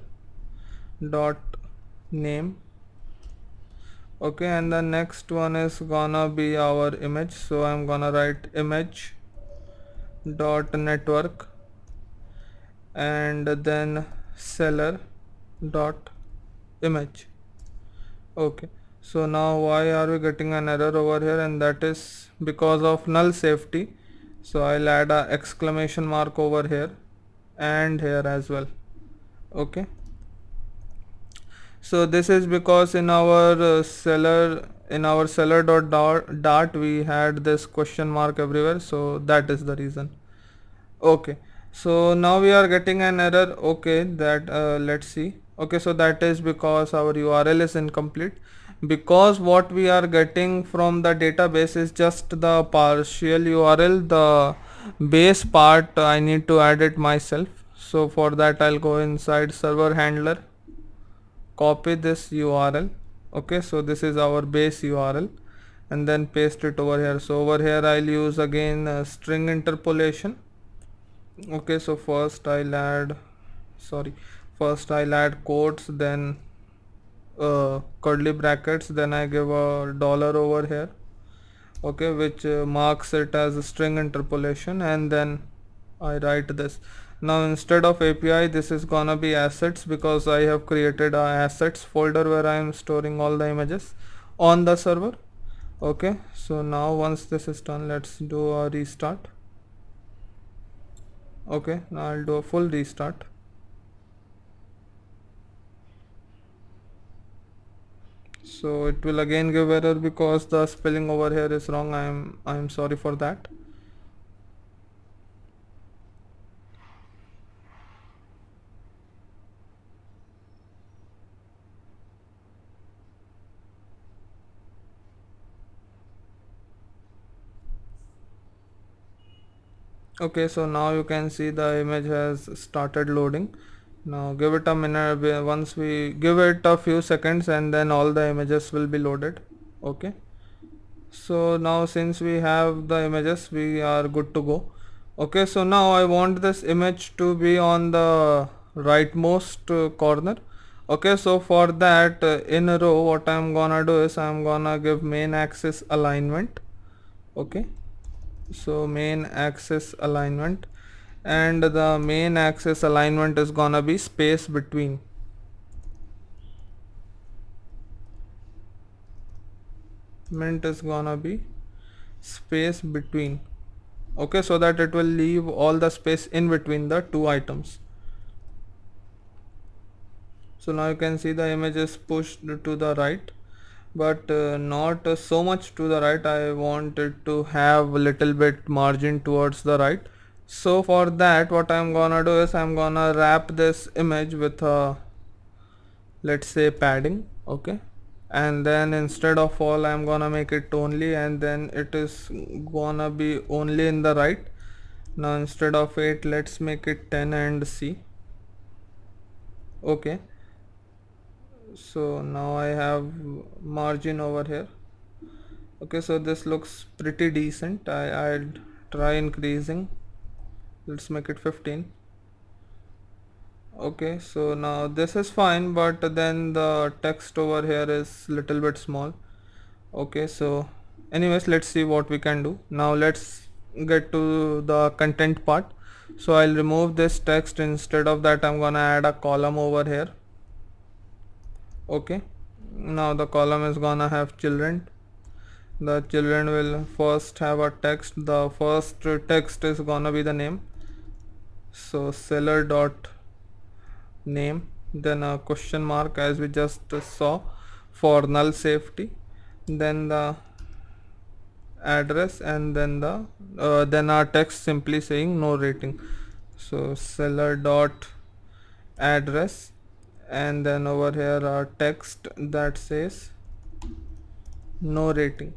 dot name. Okay, and the next one is gonna be our image, so I'm gonna write image dot network, and then seller dot image. Okay, so now why are we getting an error over here? And that is because of null safety, so I'll add a exclamation mark over here and here as well. Okay, so this is because in our seller dot we had this question mark everywhere, so that is the reason. Okay, so now we are getting an error. Okay, that let's see. Okay, so that is because our URL is incomplete, because what we are getting from the database is just the partial URL. The base part I need to add it myself. So for that I'll go inside server handler, copy this URL. Okay, so this is our base URL, and then paste it over here. So over here I'll use again string interpolation. Okay, so first I'll add quotes, then curly brackets, then I give a dollar over here. Okay, which marks it as a string interpolation, and then I write this. Now instead of API, this is gonna be assets, because I have created a assets folder where I am storing all the images on the server. Okay, so now once this is done, let's do a restart. Okay, now I'll do a full restart. So it will again give error because the spelling over here is wrong. I'm sorry for that. Okay, so now you can see the image has started loading. Now give it a minute. Once we give it a few seconds, and then all the images will be loaded. Okay, so now since we have the images, we are good to go. Okay, so now I want this image to be on the rightmost corner. Okay, so for that in a row, what I'm gonna do is I'm gonna give main axis alignment. Okay, so main axis alignment, and the main axis alignment is gonna be space between. Mint is gonna be space between. Okay, so that it will leave all the space in between the two items. So now you can see the image is pushed to the right. but not so much to the right. I want it to have a little bit margin towards the right. So for that, what I'm gonna do is I'm gonna wrap this image with a, let's say, padding. Okay, and then instead of all, I'm gonna make it only, and then it is gonna be only in the right. Now instead of 8, let's make it 10 and see. Okay, so now I have margin over here. Okay, so this looks pretty decent. I'd try increasing. Let's make it 15. Okay, so now this is fine, but then the text over here is little bit small. Okay, so anyways, let's see what we can do. Now let's get to the content part. So I'll remove this text. Instead of that, I'm gonna add a column over here. Okay, now the column is gonna have children. The children will first have a text. The first text is gonna be the name. So seller dot name, then a question mark as we just saw for null safety, then the address, and then the then our text simply saying no rating. So seller dot address, and then over here our text that says no rating.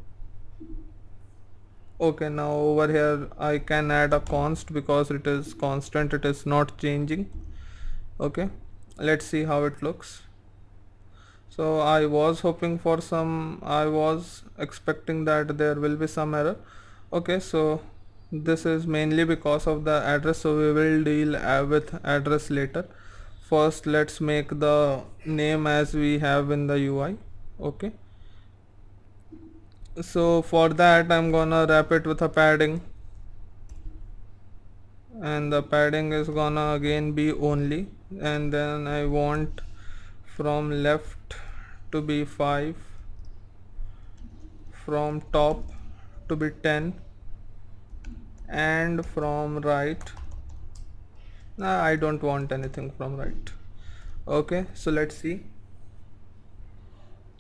Okay, now over here I can add a const because it is constant, it is not changing. Okay, let's see how it looks. So I was hoping for some, I was expecting that there will be some error. Okay, so this is mainly because of the address, so we will deal with address later. First let's make the name as we have in the UI. Okay, so for that I'm gonna wrap it with a padding, and the padding is gonna again be only, and then I want from left to be 5, from top to be 10, and from right, nah, I don't want anything from right. Okay, so let's see.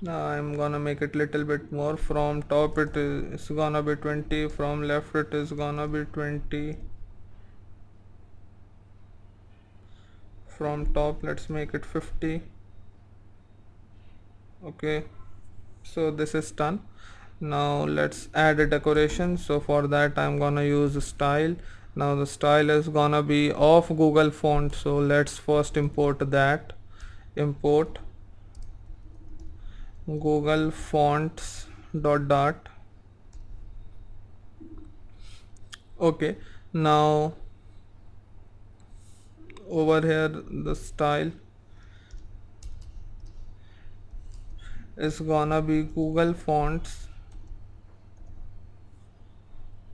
Now I'm gonna make it little bit more. From top it is gonna be 20, from left it is gonna be 20, from top let's make it 50. Okay, so this is done. Now let's add a decoration. So for that I'm gonna use style. Now the style is gonna be of Google font, so let's first import that. Import Google fonts dot. Okay, now over here the style is gonna be Google fonts.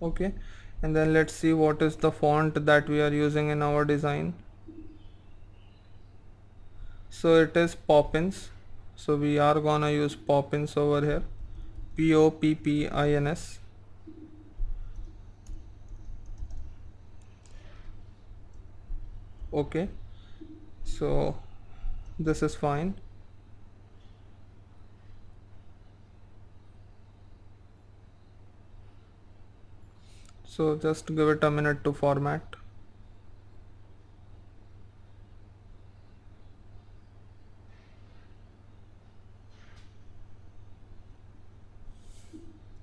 Okay, and then let's see what is the font that we are using in our design. So it is Poppins, so we are gonna use Poppins over here. Poppins. Okay, so this is fine. So just give it a minute to format.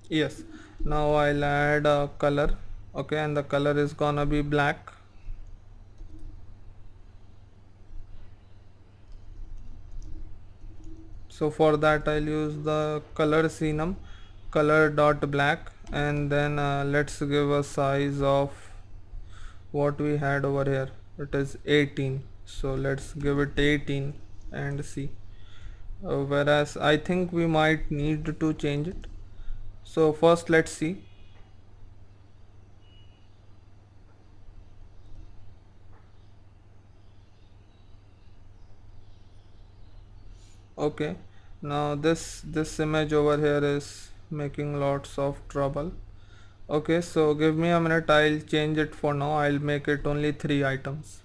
Yes, now I'll add a color. Okay, and the color is gonna be black. So for that I'll use the color enum color dot black, and then let's give a size of what we had over here. It is 18, so let's give it 18 and see. Whereas I think we might need to change it. So first let's see. Okay, now this image over here is making lots of trouble. Okay, so give me a minute, I'll change it. For now I'll make it only 3 items.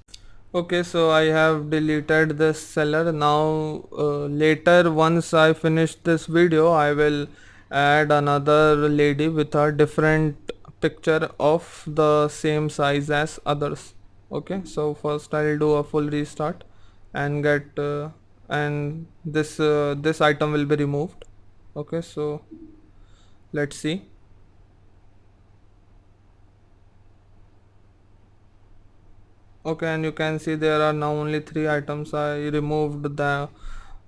Okay, so I have deleted this seller. Now later, once I finish this video, I will add another lady with a different picture of the same size as others. Okay, so first I'll do a full restart and get and this item will be removed. Okay, so let's see. Okay, and you can see there are now only three items. I removed the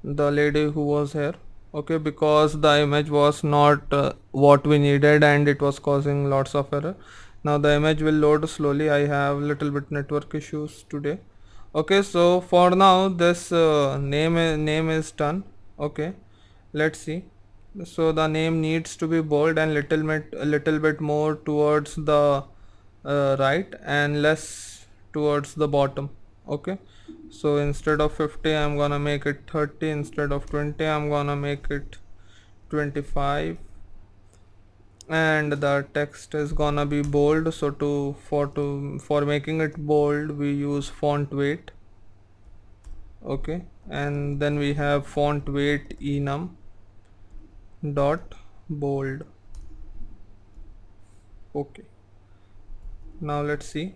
lady who was here. Okay, because the image was not what we needed and it was causing lots of error. Now the image will load slowly. I have little bit network issues today. Okay, so for now this name is done. Okay, let's see. So the name needs to be bold and little bit more towards the right and less towards the bottom. Okay, so instead of 50 I'm gonna make it 30, instead of 20 I'm gonna make it 25, and the text is gonna be bold. So for making it bold we use font weight. Okay, and then we have font weight enum dot bold. Okay, now let's see.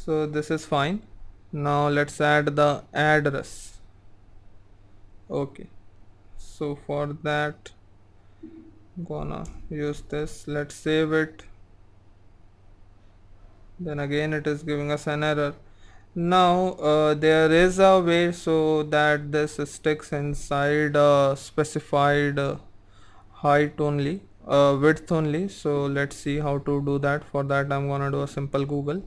So this is fine. Now let's add the address. Okay, so for that gonna use this. Let's save it. Then again it is giving us an error. Now there is a way so that this sticks inside a specified height only, width only. So let's see how to do that. For that I'm gonna do a simple Google.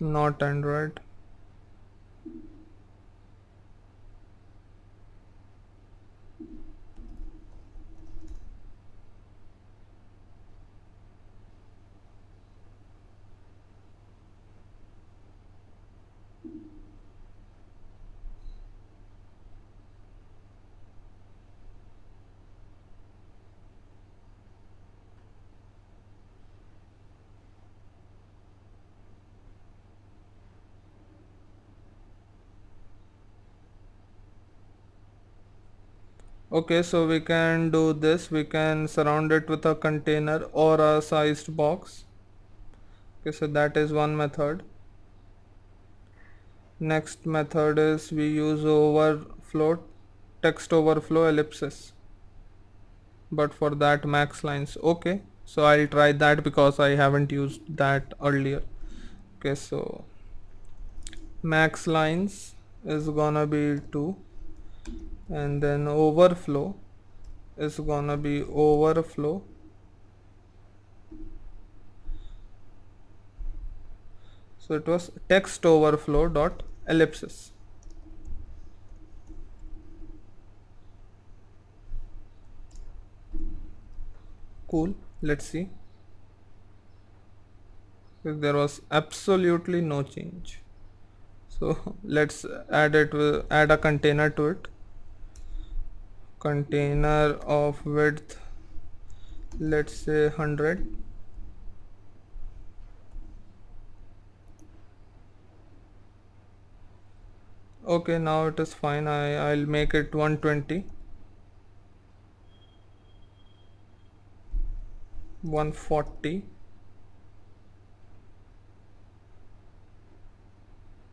Not Android. Okay, so we can do this. We can surround it with a container or a sized box. Okay, so that is one method. Next method is we use overflow, text overflow ellipsis, but for that max lines. Okay, so I'll try that because I haven't used that earlier. Okay, so max lines is gonna be 2, and then overflow is gonna be overflow. So it was text overflow dot ellipsis. Cool, let's see. There was absolutely no change. So let's add a container to it. Container of width, let's say 100. Okay, now it is fine. I'll make it 120, 140.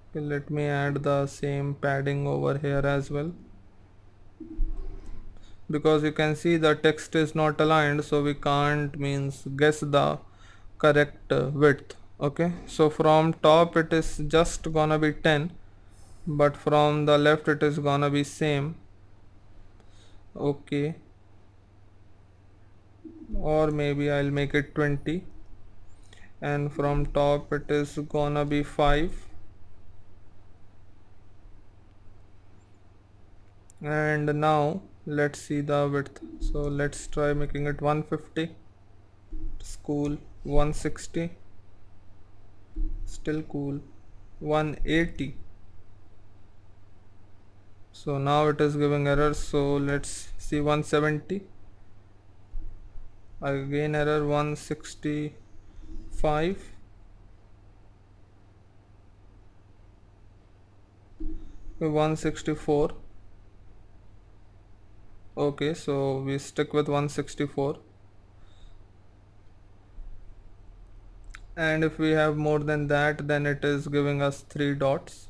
Okay, let me add the same padding over here as well, because you can see the text is not aligned, so we can't means guess the correct width. Okay, so from top it is just gonna be 10, but from the left it is gonna be same. Okay, or maybe I'll make it 20, and from top it is gonna be 5, and now let's see the width. So let's try making it 150. It's cool. 160, still cool. 180, So now it is giving error, so let's see. 170, again error. 165, 164. Okay, so we stick with 164, and if we have more than that, then it is giving us 3 dots.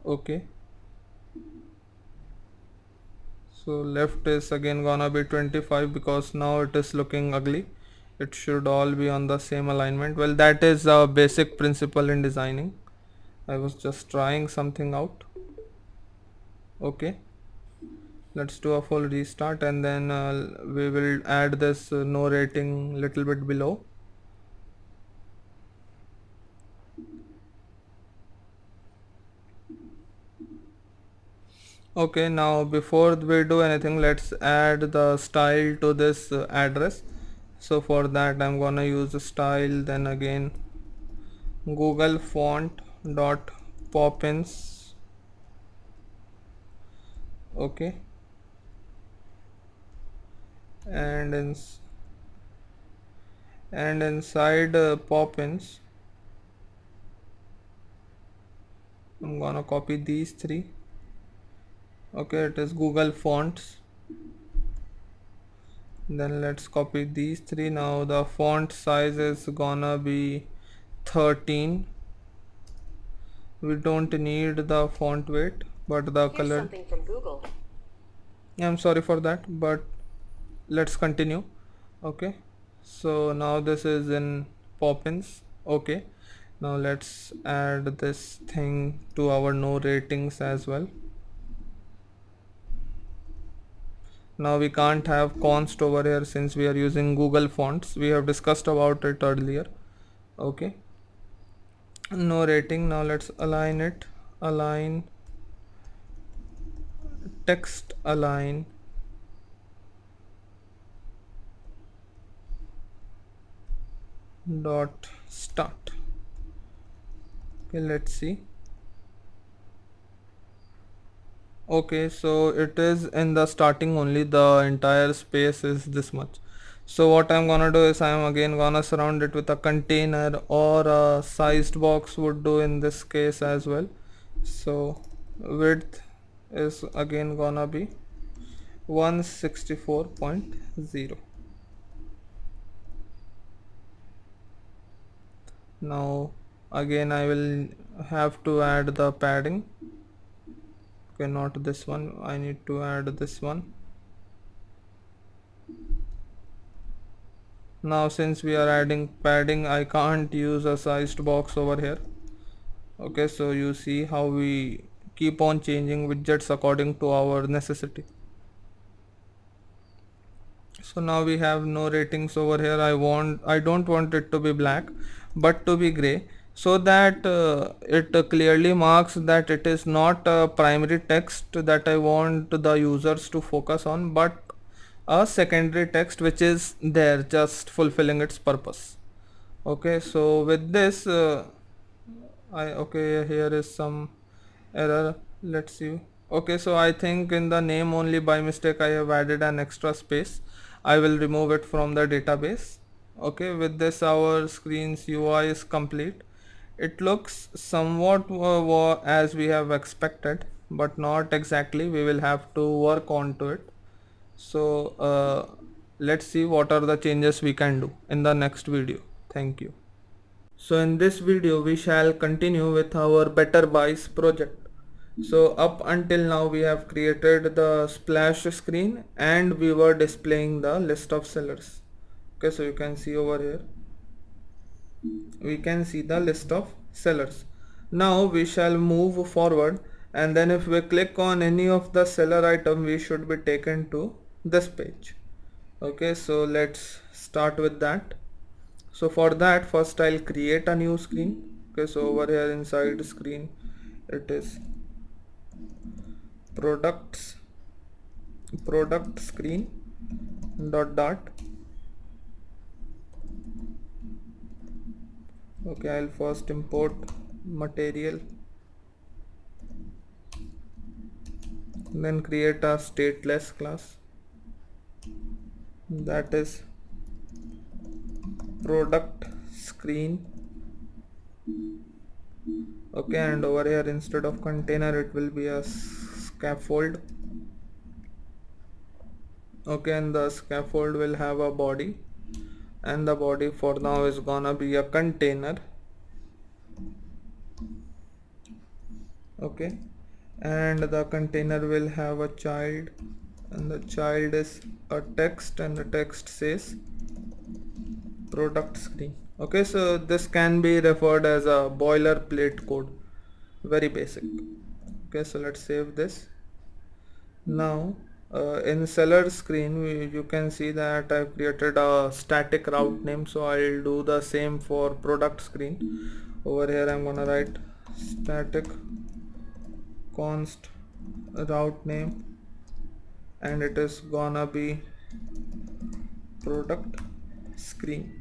Okay, so left is again gonna be 25 because now it is looking ugly. It should all be on the same alignment. Well, that is a basic principle in designing. I was just trying something out. Okay, let's do a full restart, and then we will add this no rating little bit below. Okay, now before we do anything, let's add the style to this address. So for that I'm gonna use the style, then again Google font dot poppins. Okay, and inside poppins I'm gonna copy these three. Okay, it is Google fonts. Then let's copy these three. Now the font size is gonna be 13. We don't need the font weight, but the Here's color. something from Google. I'm sorry for that, but let's continue. Okay, so now this is in Poppins. Okay, now let's add this thing to our no ratings as well. Now we can't have const over here since we are using Google fonts. We have discussed about it earlier. Okay, no rating. Now let's align it. Align text, align dot start. Okay, let's see. Okay, so it is in the starting only, the entire space is this much. So what I'm gonna do is I'm again gonna surround it with a container, or a sized box would do in this case as well. So width is again gonna be 164.0. Now again I will have to add the padding. Okay, not this one, I need to add this one. Now since we are adding padding, I can't use a sized box over here. Okay, so you see how we keep on changing widgets according to our necessity. So now we have no ratings over here. I don't want it to be black, but to be gray, so that it clearly marks that it is not a primary text that I want the users to focus on, but a secondary text which is there just fulfilling its purpose. Okay, so with this okay, here is some error. Let's see. Okay, so I think in the name only by mistake I have added an extra space. I will remove it from the database. Okay, with this our screen's UI is complete. It looks somewhat as we have expected, but not exactly. We will have to work on to it. So let's see what are the changes we can do in the next video. Thank you. So in this video we shall continue with our better buys project. So up until now we have created the splash screen and we were displaying the list of sellers. Okay, so you can see over here, we can see the list of sellers. Now we shall move forward, and then if we click on any of the seller item, we should be taken to this page. Okay, so let's start with that. So for that, first I'll create a new screen. Okay, so over here inside screen, it is product screen dot. Okay, I'll first import material. then create a stateless class, that is product screen. Okay, and over here instead of container it will be a scaffold. Okay, and the scaffold will have a body, and the body for now is gonna be a container. Okay, and the container will have a child, and the child is a text, and the text says product screen. Okay, so this can be referred as a boilerplate code, very basic. Okay, so let's save this. Now in seller screen you can see that I've created a static route name, so I'll do the same for product screen. Over here I'm gonna write static const route name, and it is gonna be product screen.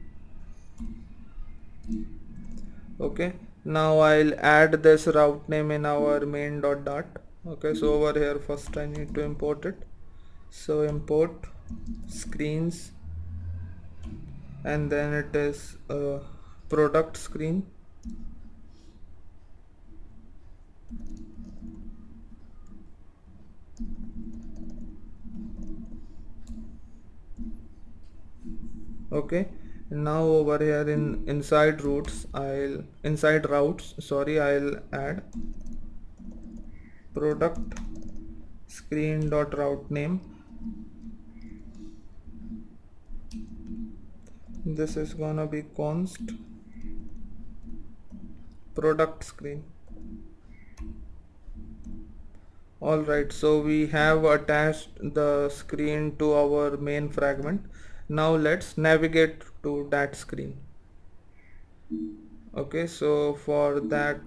Okay, now I'll add this route name in our main dot. Okay, so over here first I need to import it, so import screens, and then it is product screen. Okay, now over here in inside routes I'll add product screen dot route name. This is gonna be const product screen. Alright, so we have attached the screen to our main fragment. Now let's navigate to that screen. Okay, so for that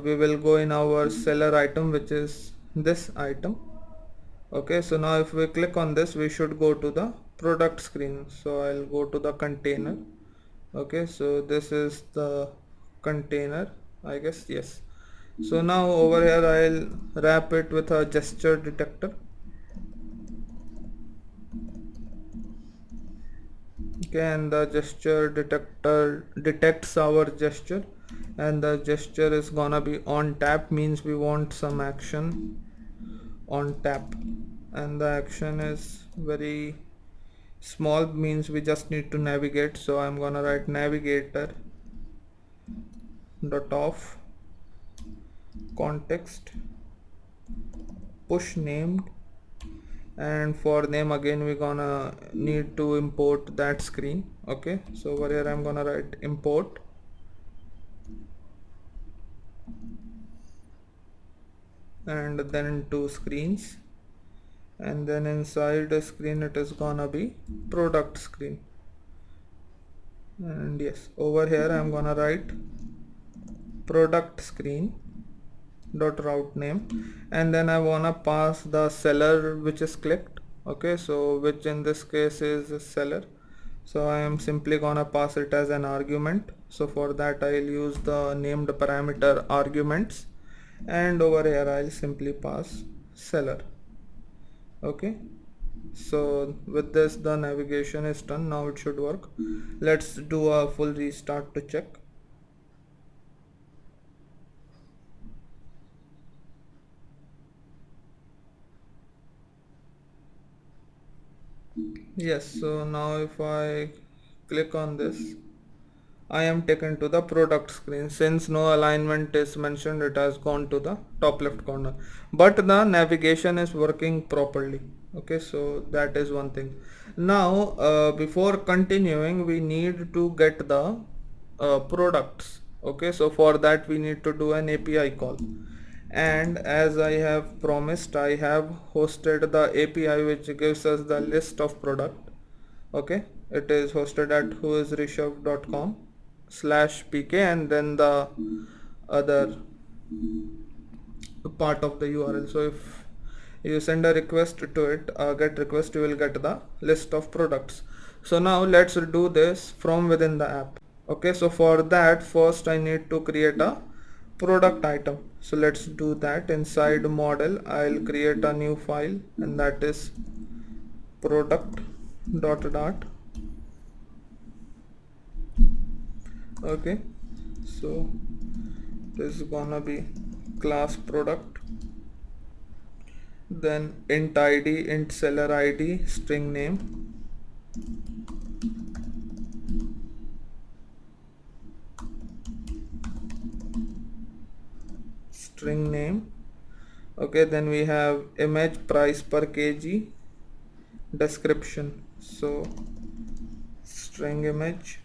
we will go in our seller item, which is this item. Okay, so now if we click on this we should go to the product screen, so I'll go to the container. Okay, so this is the container, I guess, yes. So now over here I'll wrap it with a gesture detector. Okay, and the gesture detector detects our gesture, and the gesture is gonna be on tap, means we want some action on tap, and the action is very small, means we just need to navigate. So I'm gonna write navigator dot off context push named, and for name again we're gonna need to import that screen. Okay, so over here I'm gonna write import, and then to screens, and then inside the screen it is gonna be product screen. And yes, over here I'm gonna write product screen dot route name, and then I wanna pass the seller which is clicked. Okay, so which in this case is seller, so I am simply gonna pass it as an argument. So for that I'll use the named parameter arguments, and over here I'll simply pass seller. Okay, so with this the navigation is done. Now it should work. Let's do a full restart to check. Yes, so now if I click on this I am taken to the product screen. Since no alignment is mentioned, it has gone to the top left corner, but the navigation is working properly. Okay, so that is one thing. Now before continuing we need to get the products. Okay, so for that we need to do an API call, and as I have promised, I have hosted the API which gives us the list of product. Okay, it is hosted at whoisrishav.com/pk, and then the other part of the URL. So if you send a request to it, get request, you will get the list of products. So now let's do this from within the app. Okay, so for that first I need to create a product item. So let's do that. Inside model I'll create a new file, and that is product dot dot. Okay, so this is gonna be class product, then int id, int seller id, string name, string name. Okay, then we have image price per kg, description, so string image,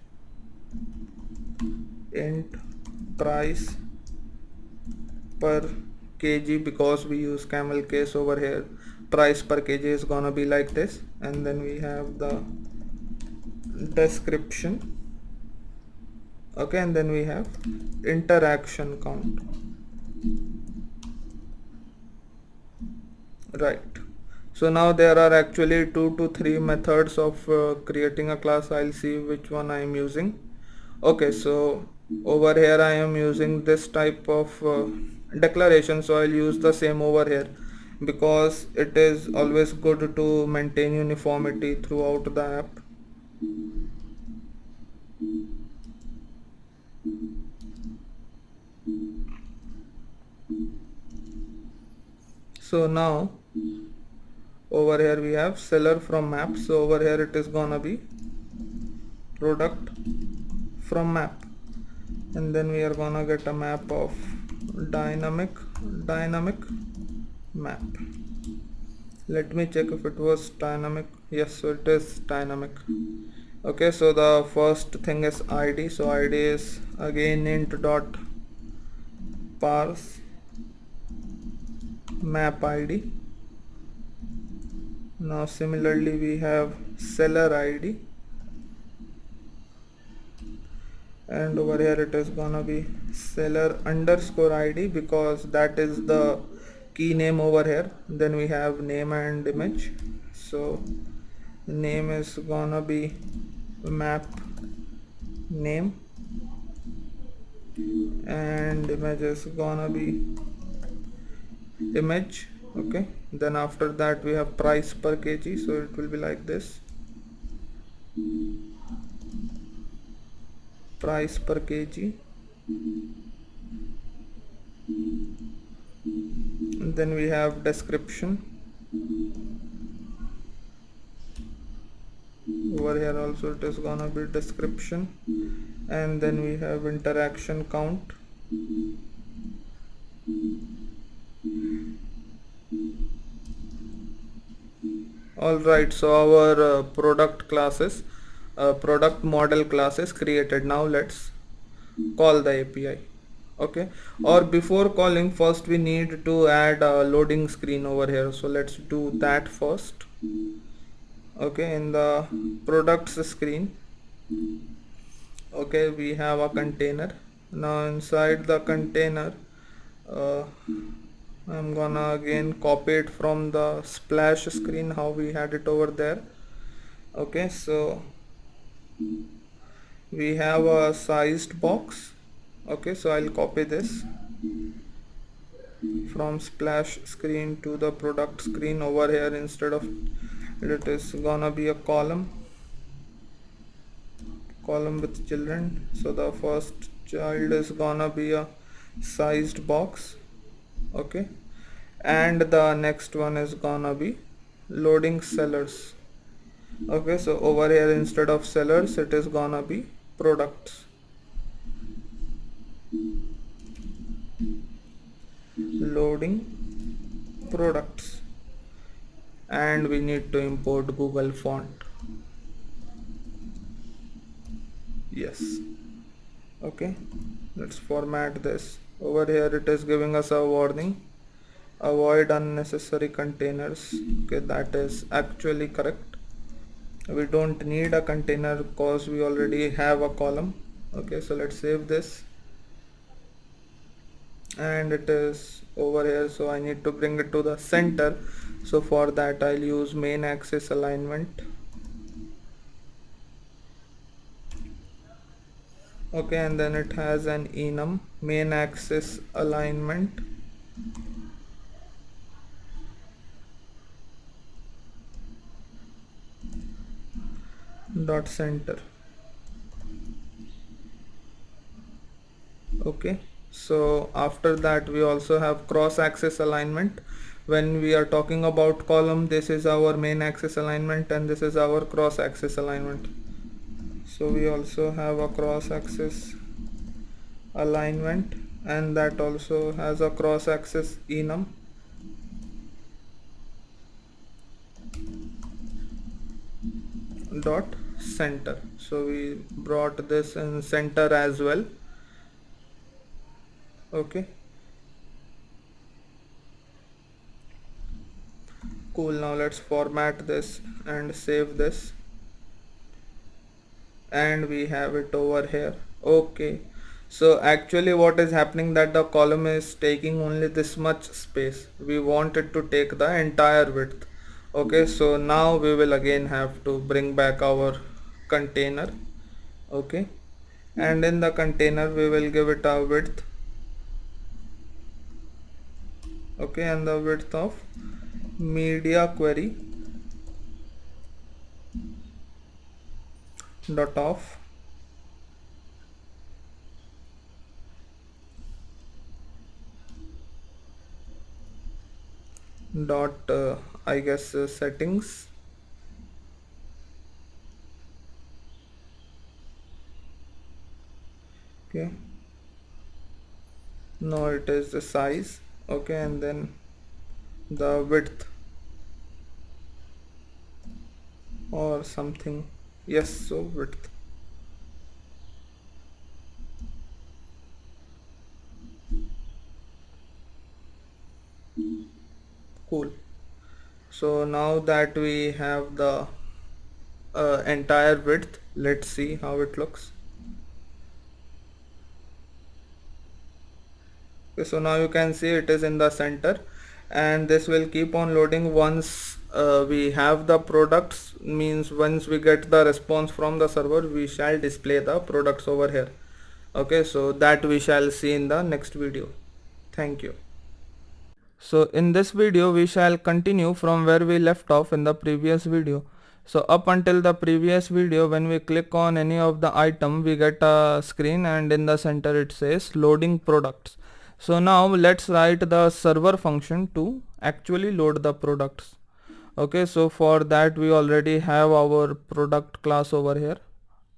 int price per kg, because we use camel case over here, price per kg is gonna be like this. And then we have the description. Okay, and then we have interaction count. Right, so now there are actually 2 to 3 methods of creating a class. I'll see which one I am using. Okay, so over here I am using this type of declaration, so I'll use the same over here, because it is always good to maintain uniformity throughout the app. So now over here we have seller from map, so over here it is gonna be product from map, and then we are gonna get a map of dynamic map. Let me check if it was dynamic. Yes, so it is dynamic. Okay, so the first thing is id, so id is again int dot parse map id. Now similarly we have seller id, and over here it is gonna be seller underscore id, because that is the key name over here. Then we have name and image, so name is gonna be map name, and image is gonna be image. Okay, then after that we have price per kg, so it will be like this, price per kg. And then we have description. Over here also it is gonna be description, and then we have interaction count. Alright, so our product classes, product model class is created. Now let's call the API. Okay, or before calling, first we need to add a loading screen over here, so let's do that first. Okay, in the products screen, okay, we have a container. Now inside the container, I'm gonna again copy it from the splash screen, how we had it over there. Okay, so we have a sized box. Okay, so I'll copy this from splash screen to the product screen. Over here, instead of it is gonna be a column with children, so the first child is gonna be a sized box. Okay, and the next one is gonna be loading sellers. Okay, so over here instead of sellers it is gonna be products. Loading products, and we need to import Google font. Yes. Okay, let's format this. Over here it is giving us a warning, avoid unnecessary containers. Okay, that is actually correct. We don't need a container because we already have a column. Okay, so let's save this, and it is over here, so I need to bring it to the center. So for that I'll use main axis alignment. Okay, and then it has an enum main axis alignment dot center. Okay, so after that we also have cross axis alignment. When we are talking about column, this is our main axis alignment and this is our cross axis alignment. So we also have a cross axis alignment, and that also has a cross axis enum dot center. So we brought this in center as well. Okay, cool. Now let's format this and save this, and we have it over here. Okay, so actually what is happening, that the column is taking only this much space. We want it to take the entire width. Okay, so now we will again have to bring back our container. Okay, and in the container we will give it a width. Okay, and the width of media query dot of dot I guess settings. Okay, no, it is the size. Okay, and then the width or something. Yes, so width. Cool. So now that we have the entire width, let's see how it looks. Okay, so now you can see it is in the center, and this will keep on loading once we have the products. Means once we get the response from the server, we shall display the products over here. Okay, so that we shall see in the next video. Thank you. So in this video we shall continue from where we left off in the previous video. So up until the previous video, when we click on any of the item, we get a screen and in the center it says loading products. So now let's write the server function to actually load the products. Okay, so for that we already have our product class over here.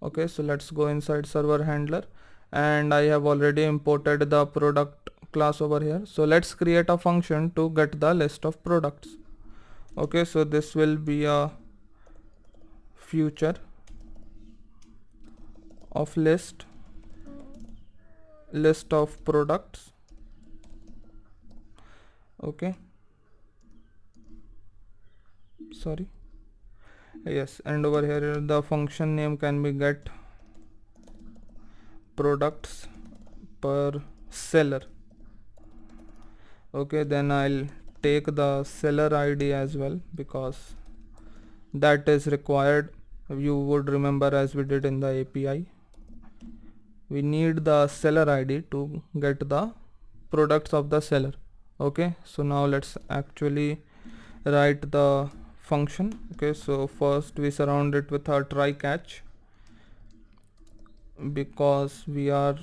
Okay, so let's go inside server handler, and I have already imported the product class over here. So let's create a function to get the list of products. Okay, so this will be a future of list of products. Okay, sorry, yes, and over here the function name can be get products per seller. Okay, then I'll take the seller ID as well because that is required. You would remember, as we did in the API, we need the seller ID to get the products of the seller. Okay, so now let's actually write the function. Okay, so first we surround it with a try catch because we are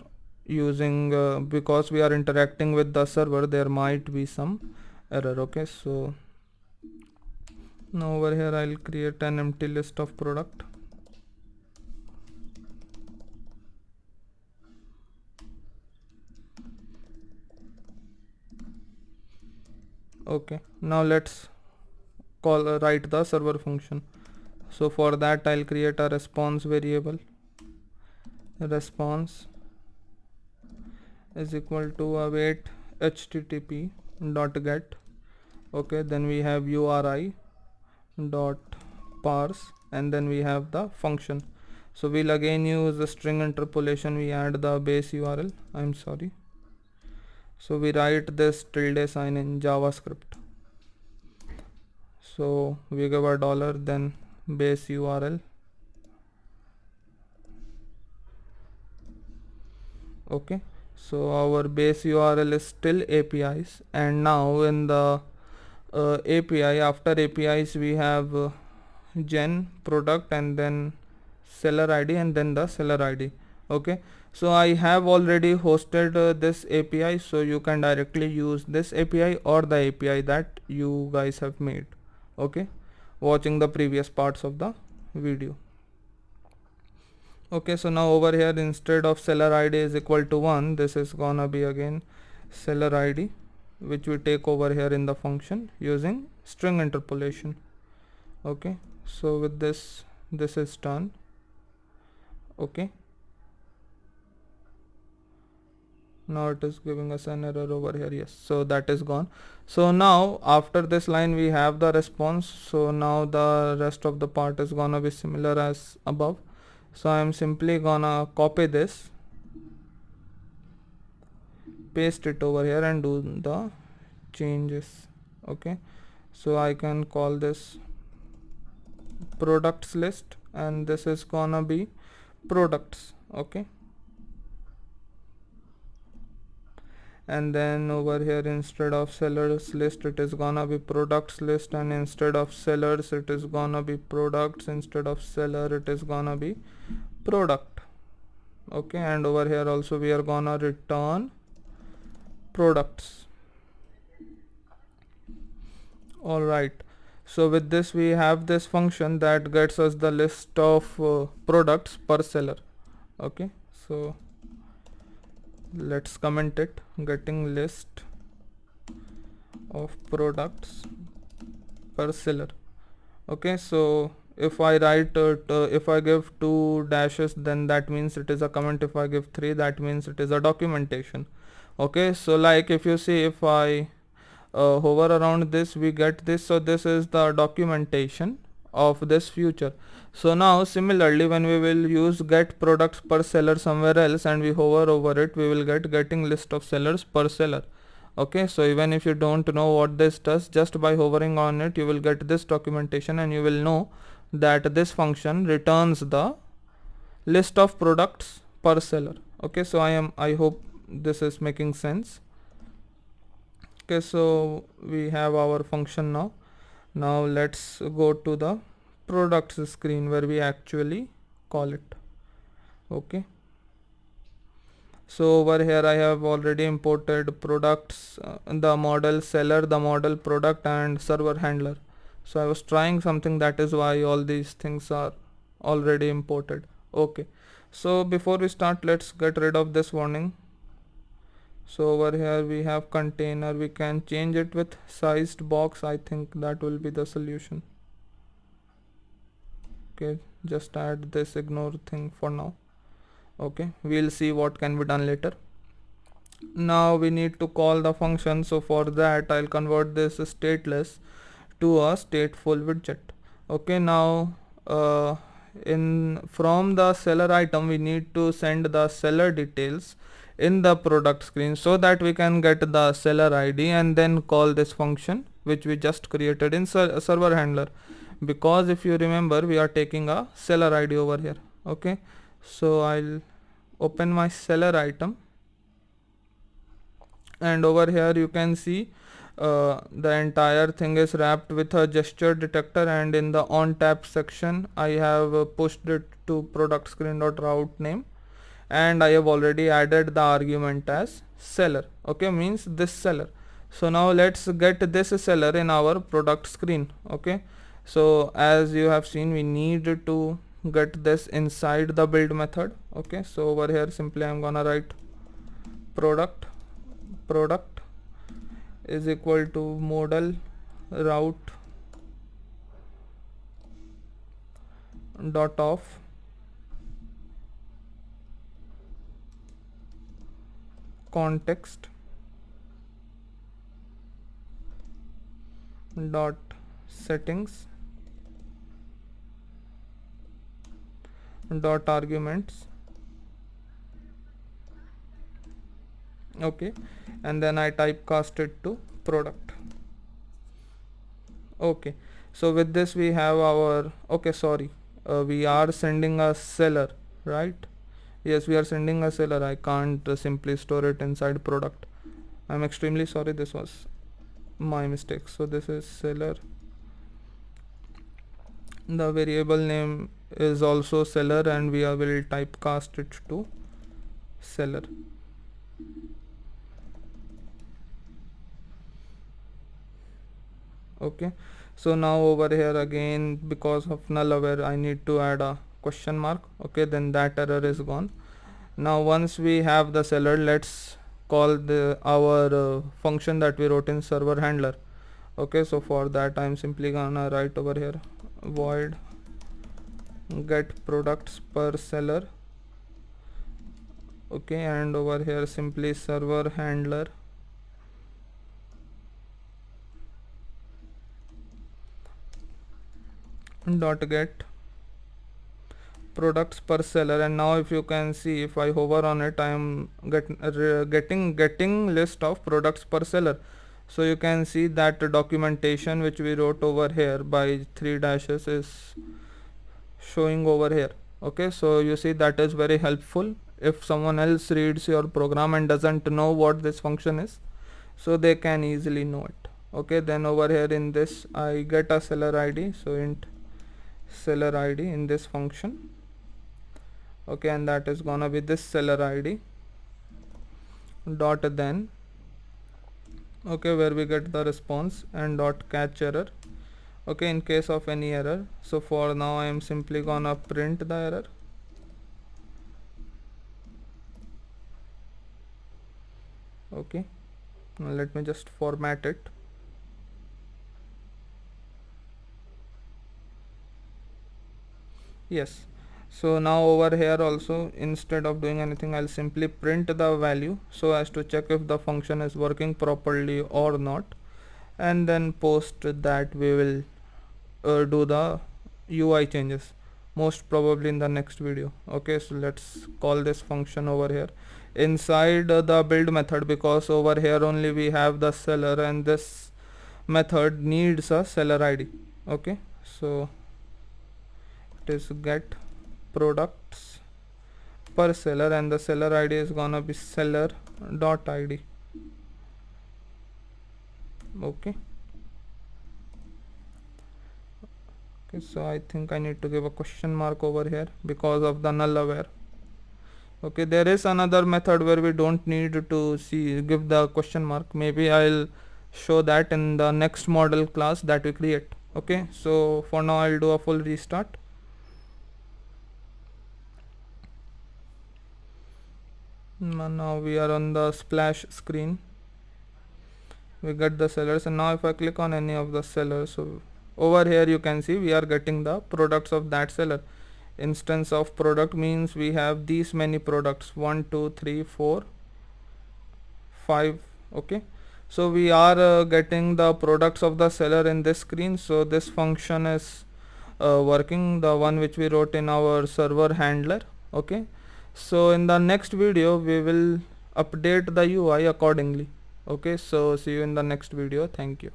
using because we are interacting with the server, there might be some error. Okay, so now over here I'll create an empty list of product. Okay, now let's write the server function. So for that I'll create a response variable. Response is equal to await http dot get. Okay, then we have URI dot parse, and then we have the function. So we'll again use the string interpolation. We add the base URL. I'm sorry. So we write this tilde sign in JavaScript. So we give a dollar, then base URL, Okay, so our base URL is still APIs, and now in the API, after APIs we have gen product and then seller ID and then the seller ID. Okay, so I have already hosted this API, so you can directly use this API or the API that you guys have made. Okay, watching the previous parts of the video. Okay, so now over here, instead of seller ID is equal to 1, this is gonna be again seller ID, which we take over here in the function using string interpolation. Okay, so with this is done. Okay, now it is giving us an error over here. Yes, so that is gone. So now after this line we have the response, so now the rest of the part is gonna be similar as above. So I am simply gonna copy this, paste it over here and do the changes. Okay, so I can call this products list and this is gonna be products. Okay, and then over here, instead of sellers list it is gonna be products list, and instead of sellers it is gonna be products, instead of seller it is gonna be product. Okay, and over here also we are gonna return products. Alright, so with this we have this function that gets us the list of products per seller. Okay, so let's comment it, getting list of products per seller. Okay, so if I write if I give 2 dashes, then that means it is a comment. If I give 3, that means it is a documentation. Okay, so like if you see, if I hover around this, we get this. So this is the documentation of this feature. So now similarly, when we will use get products per seller somewhere else and we hover over it, we will get getting list of sellers per seller. Okay, so even if you don't know what this does, just by hovering on it you will get this documentation and you will know that this function returns the list of products per seller. Okay, so I hope this is making sense. Okay, so we have our function now. Now let's go to the products screen where we actually call it. Okay, so over here I have already imported products, the model seller, the model product and server handler. So I was trying something, that is why all these things are already imported. Okay, so before we start, let's get rid of this warning. So over here we have container, we can change it with sized box. I think that will be the solution. Okay, just add this ignore thing for now. Okay, we'll see what can be done later. Now we need to call the function, so for that I'll convert this stateless to a stateful widget. Okay, now in from the seller item we need to send the seller details in the product screen so that we can get the seller ID and then call this function which we just created in server handler, because if you remember we are taking a seller ID over here. Okay, so I'll open my seller item and over here you can see the entire thing is wrapped with a gesture detector, and in the on tap section I have pushed it to product screen.route name, and I have already added the argument as seller. Okay, means this seller. So now let's get this seller in our product screen. Okay, so as you have seen, we need to get this inside the build method. Okay, so over here simply I'm gonna write product is equal to modal route dot of context dot settings dot arguments. Okay, and then I typecast it to product. Okay, so with this we have our, okay, sorry, we are sending a seller, right? Yes, we are sending a seller. I can't simply store it inside product. I'm extremely sorry, this was my mistake. So this is seller. The variable name is also seller, and we will typecast it to seller. Okay, so now over here again, because of null aware, I need to add a question mark. Okay, then that error is gone. Now once we have the seller, let's call the our function that we wrote in server handler. Okay, so for that I'm simply gonna write over here void get products per seller. Okay, and over here simply server handler dot get products per seller. And now if you can see, if I hover on it, I am getting list of products per seller. So you can see that the documentation which we wrote over here by 3 dashes is showing over here. Okay, so you see that is very helpful. If someone else reads your program and doesn't know what this function is, so they can easily know it. Okay, then over here in this I get a seller id, so int seller id in this function. Okay, and that is gonna be this seller id dot then, okay, where we get the response, and dot catch error. Okay, in case of any error. So for now I am simply gonna print the error. Okay, now let me just format it. Yes, so now over here also, instead of doing anything, I'll simply print the value so as to check if the function is working properly or not, and then post that we will do the UI changes most probably in the next video. Okay, so let's call this function over here inside the build method, because over here only we have the seller, and this method needs a seller id. Okay, so it is get products per seller, and the seller id is gonna be seller dot id. Okay, so I think I need to give a question mark over here because of the null aware. Okay, there is another method where we don't need to give the question mark. Maybe I'll show that in the next model class that we create. Okay, so for now I'll do a full restart. Now we are on the splash screen. We get the sellers, and now if I click on any of the sellers, so over here you can see we are getting the products of that seller. Instance of product means we have these many products, 1 2 3 4 5. Okay, so we are getting the products of the seller in this screen. So this function is working, the one which we wrote in our server handler. Okay, so in the next video we will update the UI accordingly. Okay, so see you in the next video. Thank you.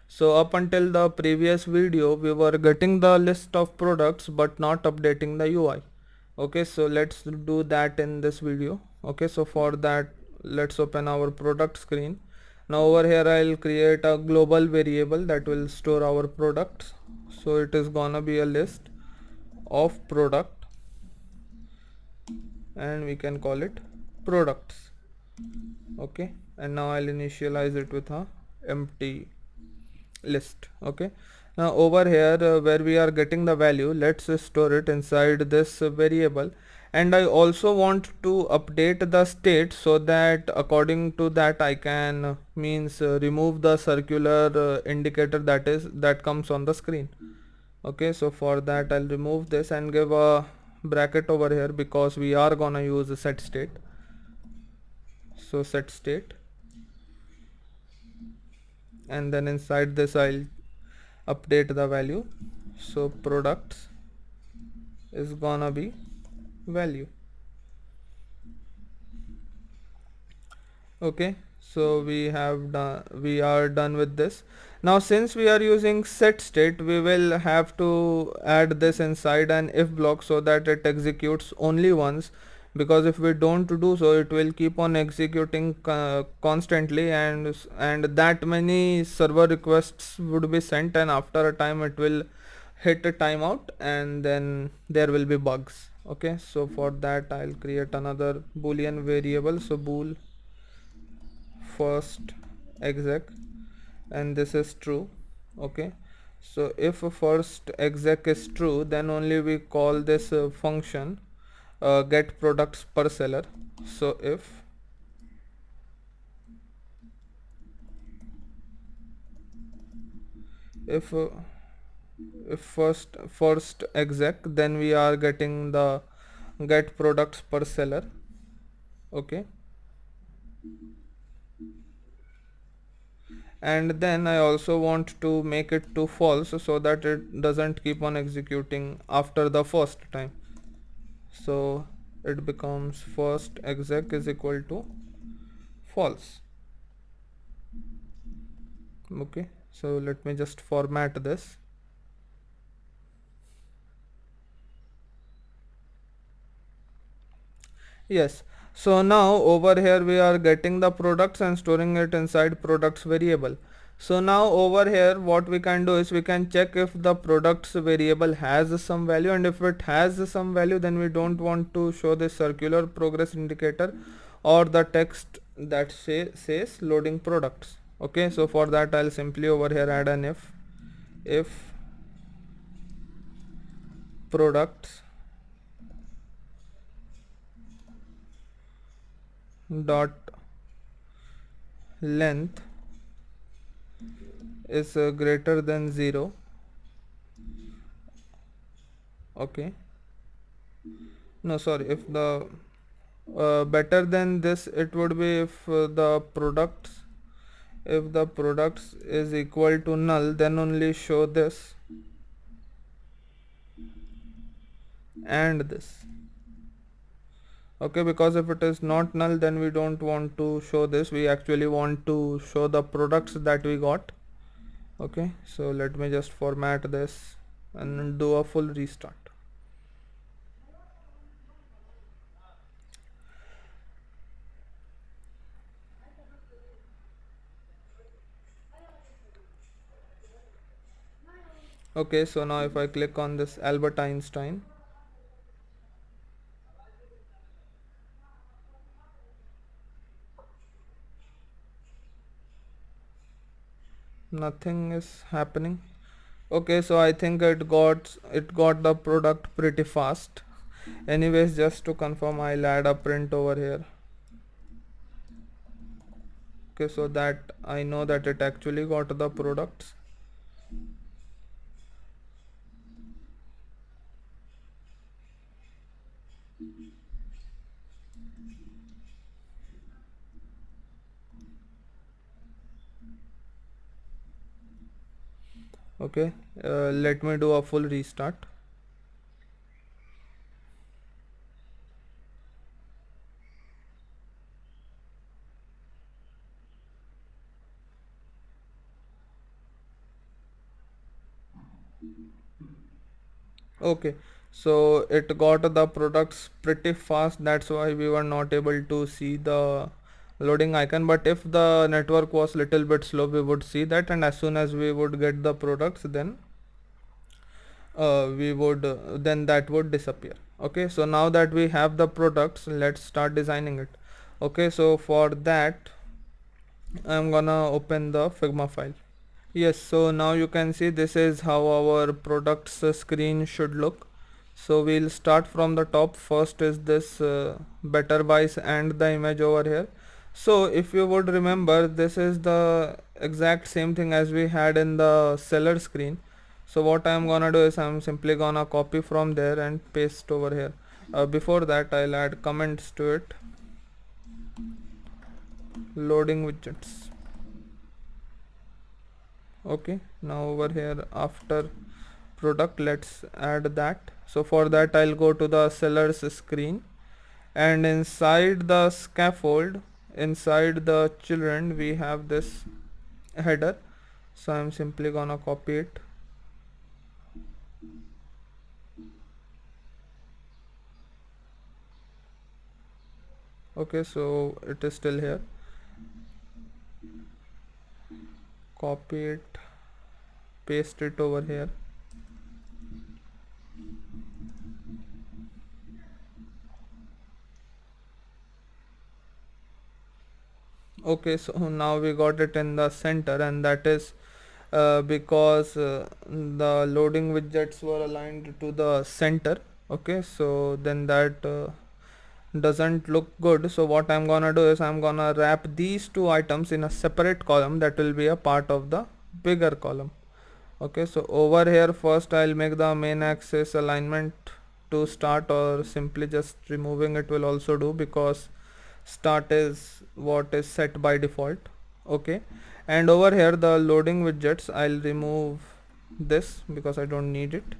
So up until the previous video we were getting the list of products but not updating the UI. Okay, so let's do that in this video. Okay, so for that let's open our product screen. Now over here I'll create a global variable that will store our products. So it is gonna be a list of product, and we can call it products. Okay, and now I'll initialize it with a empty list. Okay, now over here where we are getting the value, let's store it inside this variable, and I also want to update the state so that according to that I can remove the circular indicator that comes on the screen. Okay, so for that I'll remove this and give a bracket over here because we are gonna use a set state. So set state, and then inside this I'll update the value. So products is gonna be value. Okay, so we are done with this. Now since we are using set state, we will have to add this inside an if block so that it executes only once because if we don't do so, it will keep on executing constantly, and that many server requests would be sent, and after a time it will hit a timeout, and then there will be bugs. Okay, so for that I'll create another boolean variable, so bool first exec, and this is true. Okay, so if first exec is true, then only we call this function get products per seller. So if uh, if first exec, then we are getting the get products per seller. Okay, and then I also want to make it to false so that it doesn't keep on executing after the first time. So it becomes first exec is equal to false. Okay, so let me just format this. Yes, so now over here we are getting the products and storing it inside products variable. So now over here what we can do is we can check if the products variable has some value, and if it has some value, then we don't want to show the circular progress indicator or the text that says loading products. Okay, so for that I'll simply over here add an if products dot length is greater than 0. Okay, no, sorry, if the better than this, it would be if the products is equal to null, then only show this and this. Okay, because if it is not null, then we don't want to show this, we actually want to show the products that we got. Okay, so let me just format this and do a full restart. Okay, so now if I click on this Albert Einstein, nothing is happening. Okay, so I think it got the product pretty fast. Anyways, just to confirm, I'll add a print over here. Okay, so that I know that it actually got the products. Okay, let me do a full restart. Okay, so it got the products pretty fast, that's why we were not able to see the loading icon, but if the network was little bit slow, we would see that, and as soon as we would get the products, then we would then that would disappear. Okay, so now that we have the products, let's start designing it. Okay, so for that I'm gonna open the Figma file. Yes, so now you can see this is how our products screen should look. So we'll start from the top. First is this better buys and the image over here. So if you would remember, this is the exact same thing as we had in the seller screen. So what I'm gonna do is I'm simply gonna copy from there and paste over here. Before that I'll add comments to it. Loading widgets. Okay, now over here after product, let's add that. So for that I'll go to the seller's screen, and inside the scaffold, inside the children, we have this header. So I'm simply gonna copy it. Okay, so it is still here. Copy it, paste it over here. Okay, so now we got it in the center, and that is because the loading widgets were aligned to the center. Okay, so then that doesn't look good. So what I'm gonna do is I'm gonna wrap these two items in a separate column that will be a part of the bigger column. Okay, so over here first I'll make the main axis alignment to start, or simply just removing it will also do, because start is what is set by default. Okay, and over here the loading widgets, I'll remove this because I don't need it.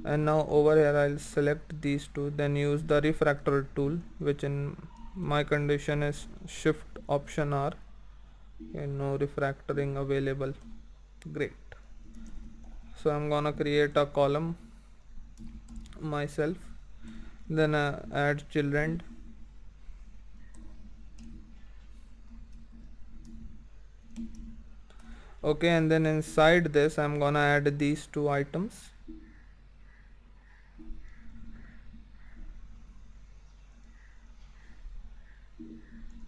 And now over here I'll select these two, then use the refractor tool, which in my condition is shift option R. And no refractoring available. Great. So I'm gonna create a column myself, then add children. Okay, and then inside this I'm gonna add these two items.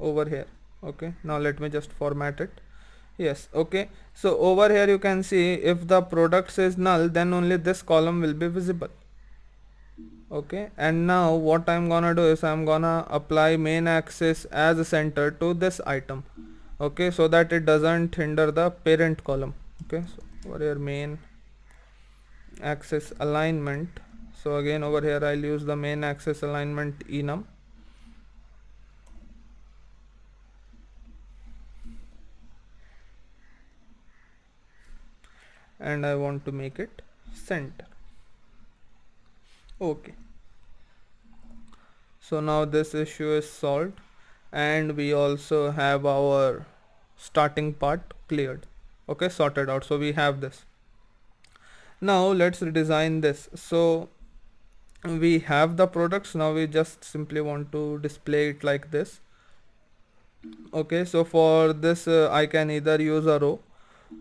Over here. Okay, now let me just format it. Yes, okay, so over here you can see if the products is null, then only this column will be visible. Okay, and now what I'm gonna do is I'm gonna apply main axis as a center to this item. Okay, so that it doesn't hinder the parent column. Okay, so over here main axis alignment. So again over here I'll use the main axis alignment enum, and I want to make it center. Okay, so now this issue is solved, and we also have our starting part cleared. Okay, sorted out. So we have this. Now let's redesign this. So we have the products, now we just simply want to display it like this. Okay, so for this I can either use a row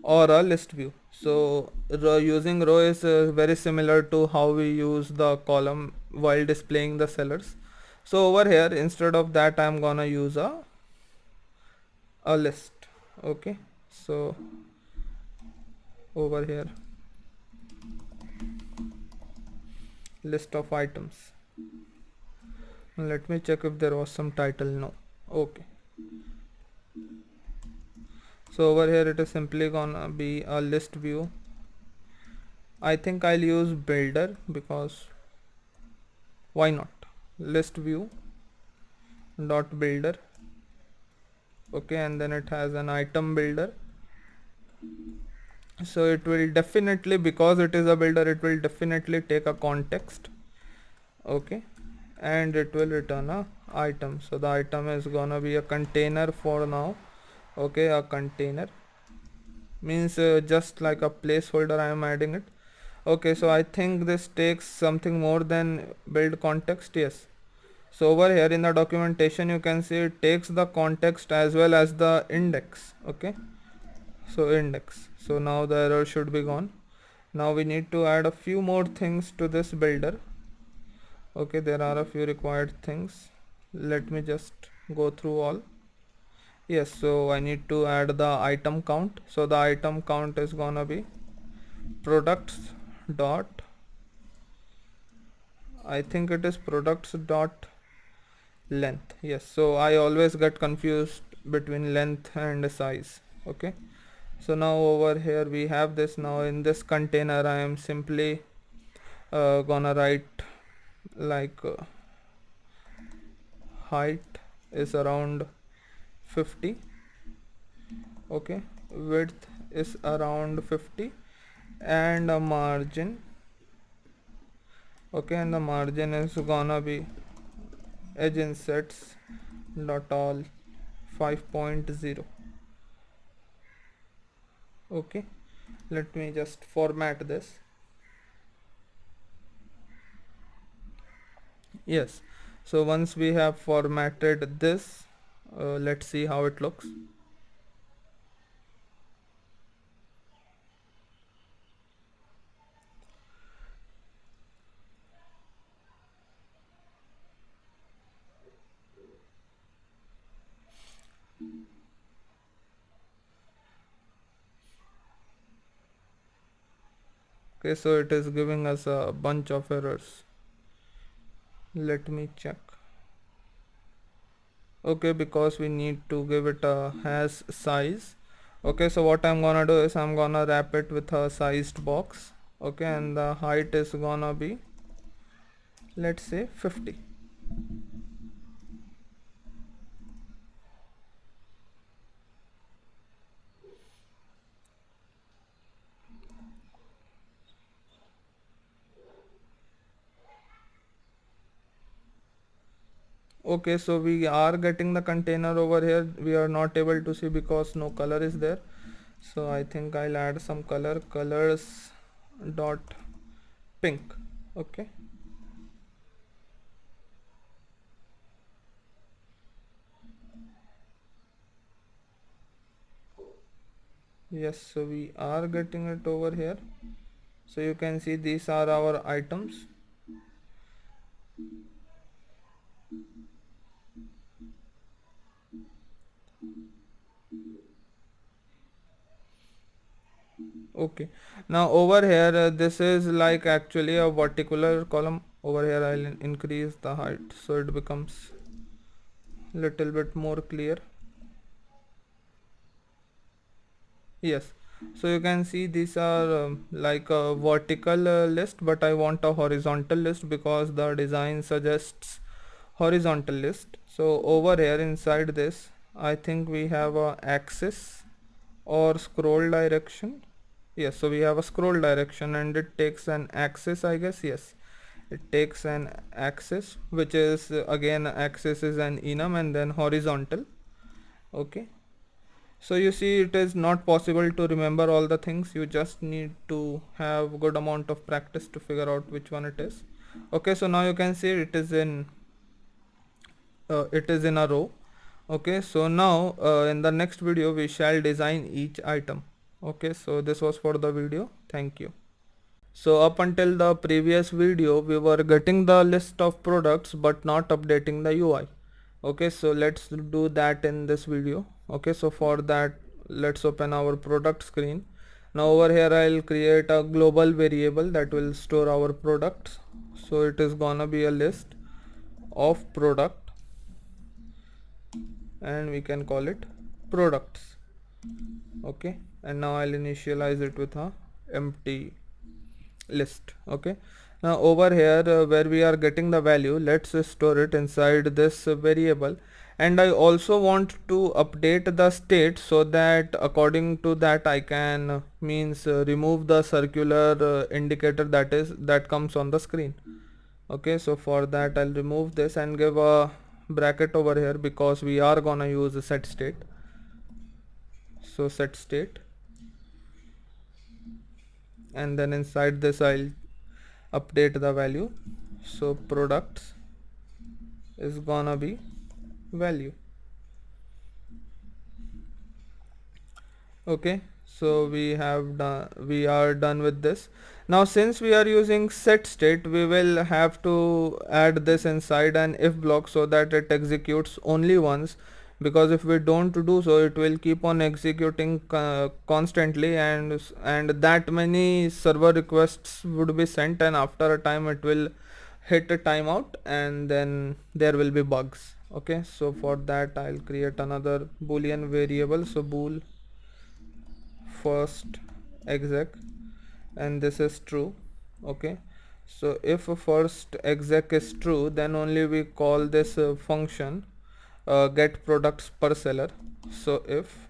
or a list view. So using row is very similar to how we use the column while displaying the sellers. So over here instead of that I'm gonna use a list. Okay, so over here list of items. Let me check if there was some title. No. Okay, so over here it is simply gonna be a list view. I think I'll use builder, because why not, list view dot builder. Okay, and then it has an item builder. So it will definitely, because it is a builder, it will definitely take a context. Okay, and it will return a item. So the item is gonna be a container for now. Okay, a container means just like a placeholder I am adding it. Okay, so I think this takes something more than build context. Yes, so over here in the documentation you can see it takes the context as well as the index. Okay, so index. So now the error should be gone. Now we need to add a few more things to this builder. Okay, there are a few required things. Let me just go through all. Yes, so I need to add the item count. So the item count is gonna be products dot, I think it is products dot length. Yes, so I always get confused between length and size. Okay, so now over here we have this. Now in this container I am simply gonna write like height is around 50. Okay, width is around 50, and a margin. Okay, and the margin is gonna be edge insets dot all 5.0. Okay, let me just format this. Yes, So once we have formatted this, let's see how it looks. Okay, so it is giving us a bunch of errors. Let me check. Okay, because we need to give it a has size. Okay, so what I'm gonna do is I'm gonna wrap it with a sized box. Okay, and the height is gonna be, let's say, 50. Okay, so we are getting the container over here. We are not able to see because no color is there. So I think I'll add some colors dot pink. Okay, yes, so we are getting it over here. So you can see these are our items. Okay, now over here this is like actually a vertical column. Over here I'll increase the height so it becomes little bit more clear. Yes, so you can see these are like a vertical list, but I want a horizontal list because the design suggests horizontal list. So over here inside this I think we have a axis or scroll direction. Yes, so we have a scroll direction and it takes an axis, I guess. Yes, it takes an axis, which is again axis is an enum and then horizontal. Okay, so you see it is not possible to remember all the things. You just need to have good amount of practice to figure out which one it is. Okay, so now you can see it is in a row. Okay, so now in the next video we shall design each item. Okay, so this was for the video. Thank you. So up until the previous video we were getting the list of products but not updating the UI. Okay, so let's do that in this video. Okay, so for that let's open our product screen. Now over here I'll create a global variable that will store our products. So it is gonna be a list of product and we can call it products. Okay, and now I'll initialize it with a empty list. Okay, now over here where we are getting the value, let's store it inside this variable, and I also want to update the state so that according to that I can means remove the circular indicator that comes on the screen. Okay, so for that I'll remove this and give a bracket over here because we are gonna use set state. So set state, and then inside this I'll update the value. So products is gonna be value. Okay, so we are done with this. Now since we are using set state, we will have to add this inside an if block so that it executes only once, because if we don't do so it will keep on executing constantly, and that many server requests would be sent, and after a time it will hit a timeout and then there will be bugs. Okay, so for that I'll create another boolean variable. So bool first exec, and this is true. Okay, so if first exec is true, then only we call this function get products per seller. So if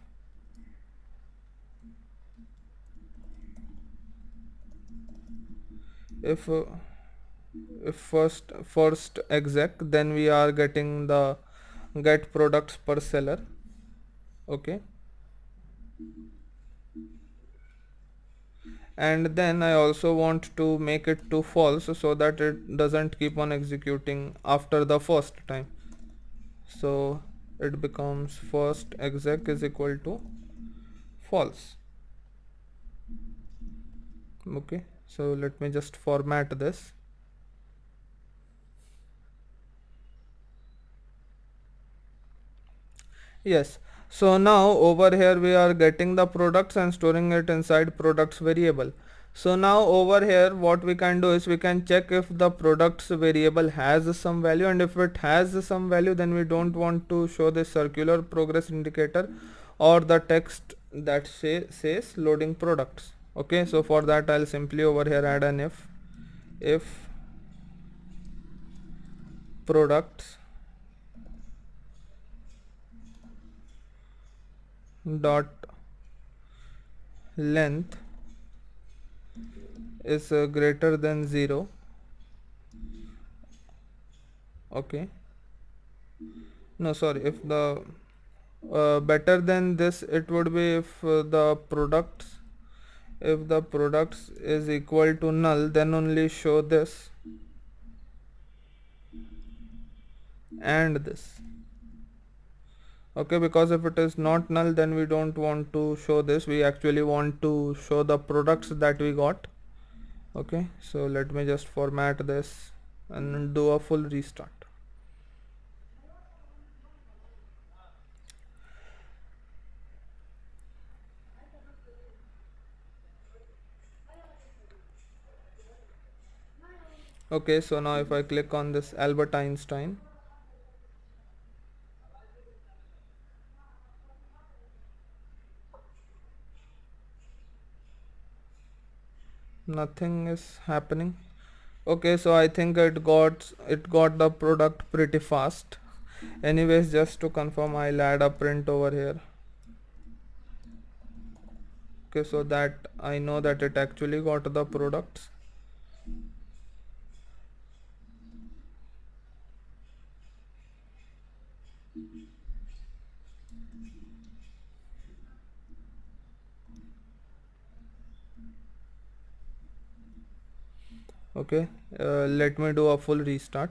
uh, if first exec, then we are getting the get products per seller. Okay, and then I also want to make it to false so that it doesn't keep on executing after the first time. So it becomes first exec is equal to false. Okay, so let me just format this. Yes, so now over here we are getting the products and storing it inside products variable. So now over here what we can do is we can check if the products variable has some value, and if it has some value then we don't want to show this circular progress indicator or the text that says loading products. Okay, so for that I'll simply over here add an if products dot length is greater than 0. Okay, no, sorry, if the better than this it would be if the products is equal to null, then only show this and this. Okay, because if it is not null then we don't want to show this, we actually want to show the products that we got. Okay, so let me just format this and do a full restart. Okay, so now if I click on this Albert Einstein, nothing is happening. Okay, so I think it got the product pretty fast. Anyways, just to confirm, I'll add a print over here. Okay, so that I know that it actually got the products. Okay, let me do a full restart.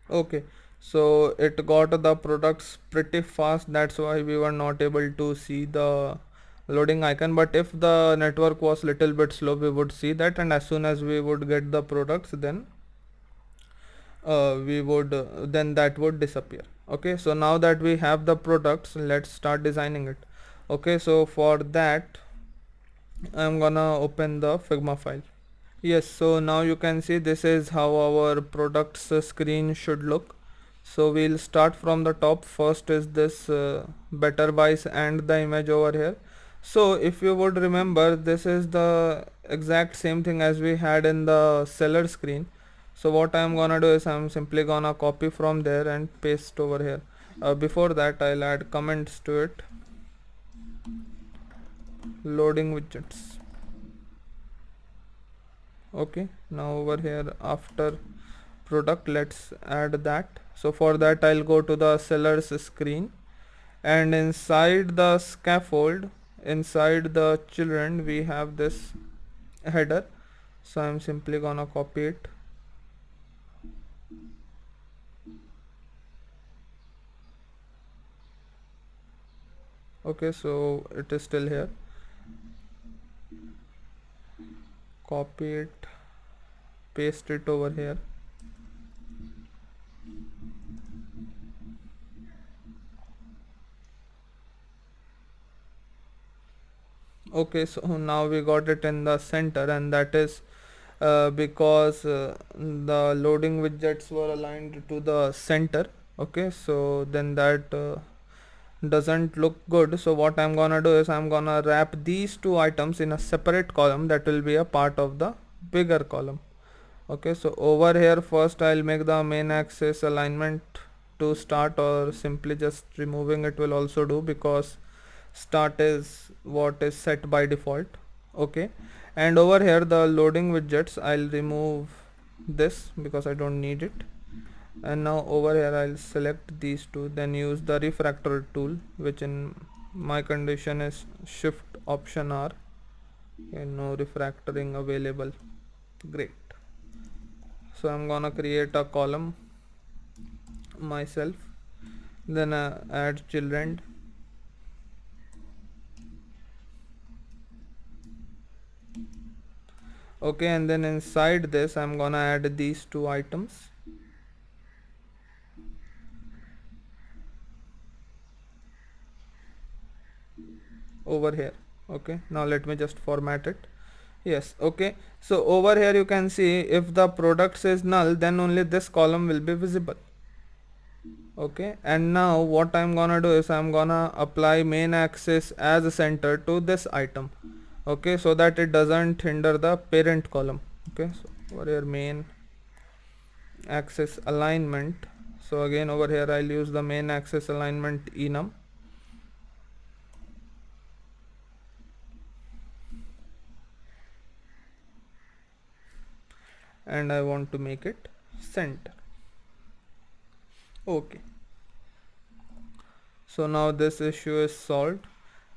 Okay, so it got the products pretty fast, that's why we were not able to see the loading icon, but if the network was little bit slow we would see that, and as soon as we would get the products then we would then that would disappear. Okay, so now that we have the products, let's start designing it. Okay, so for that I'm gonna open the Figma file. Yes, so now you can see this is how our products screen should look. So we'll start from the top. First is this better buys and the image over here. So if you would remember, this is the exact same thing as we had in the seller screen. So what I'm gonna do is I'm simply gonna copy from there and paste over here. Before that I'll add comments to it. Loading widgets. Okay, now over here after product let's add that. So for that I'll go to the seller's screen, and inside the scaffold, inside the children, we have this header. So I'm simply gonna copy it. Okay, so it is still here. Copy it, paste it over here. Okay, so now we got it in the center, and that is because the loading widgets were aligned to the center. Okay, so then that doesn't look good. So what I'm gonna do is I'm gonna wrap these two items in a separate column that will be a part of the bigger column. Okay, so over here first I'll make the main axis alignment to start, or simply just removing it will also do, because start is what is set by default. Okay, and over here the loading widgets, I'll remove this because I don't need it. And now over here I'll select these two, then use the refractor tool, which in my condition is shift option R. And no refractoring available. Great. So I'm gonna create a column myself, then add children. Okay, and then inside this I'm gonna add these two items over here. Okay, now let me just format it. Yes, okay, so over here you can see if the products is null, then only this column will be visible. Okay, and now what I'm gonna do is I'm gonna apply main axis as a center to this item. Okay, so that it doesn't hinder the parent column. Okay, so over here main axis alignment. So again over here I'll use the main axis alignment enum, and I want to make it center. Okay, so now this issue is solved,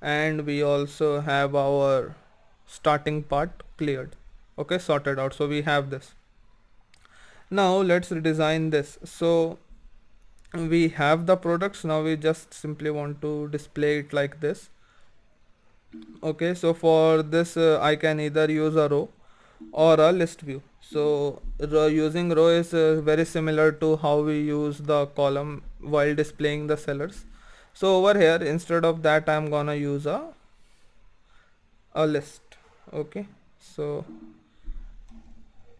and we also have our starting part cleared. Okay, sorted out. So we have this. Now let's redesign this. So we have the products, now we just simply want to display it like this. Okay, so for this I can either use a row or a list view. So using row is very similar to how we use the column while displaying the sellers. So over here instead of that I'm gonna use a list. Okay, so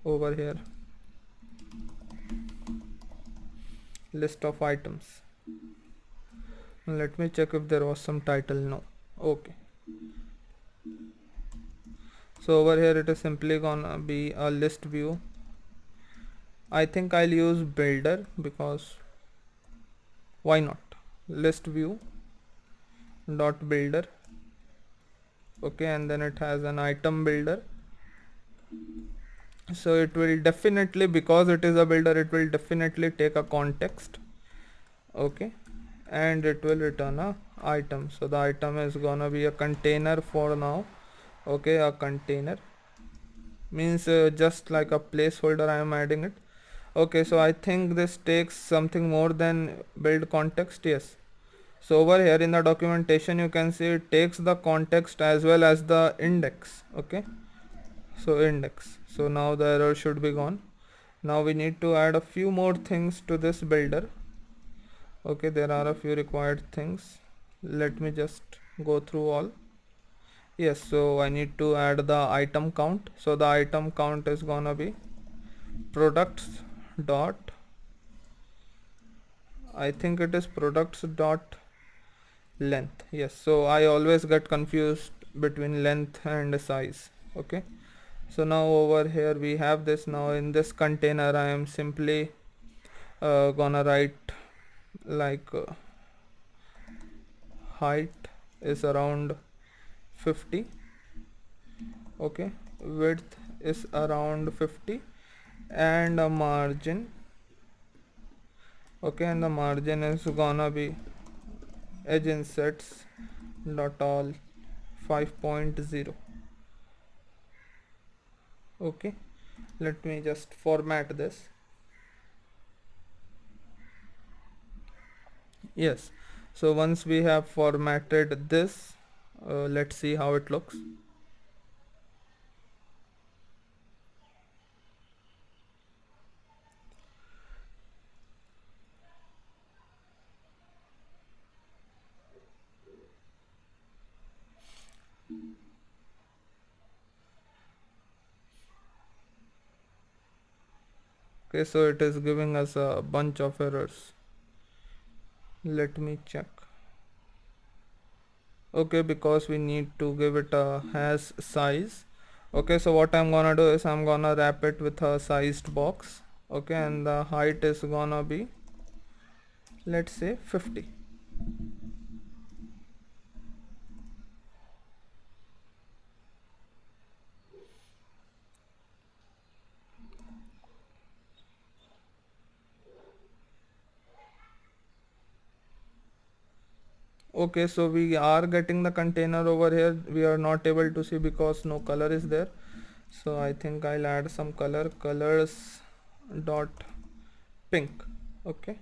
over here list of items. Let me check if there was some title. No. Okay, so over here it is simply gonna be a list view. I think I'll use builder because why not, list view dot builder. Okay, and then it has an item builder, so it will definitely, because it is a builder, it will definitely take a context. Okay, and it will return a item. So the item is gonna be a container for now. Okay, a container means just like a placeholder I am adding it. Okay, so I think this takes something more than build context. Yes, so over here in the documentation you can see it takes the context as well as the index. Okay, so index. So now the error should be gone. Now we need to add a few more things to this builder. Okay, there are a few required things. Let me just go through all. Yes, so I need to add the item count. So the item count is gonna be products dot, I think it is products dot length. Yes, so I always get confused between length and size. Okay, so now over here we have this. Now in this container I am simply gonna write like height is around 50. Okay, width is around 50, and a margin. Okay, and the margin is gonna be edge insets dot all 5.0. Okay, let me just format this. Yes, so once we have formatted this, let's see how it looks. Okay, so it is giving us a bunch of errors. Let me check. Okay, because we need to give it a has size. Okay, so what I'm gonna do is I'm gonna wrap it with a sized box. Okay, and the height is gonna be, let's say, 50. Okay, so we are getting the container over here. We are not able to see because no color is there. So I think I'll add some colors dot pink. Okay,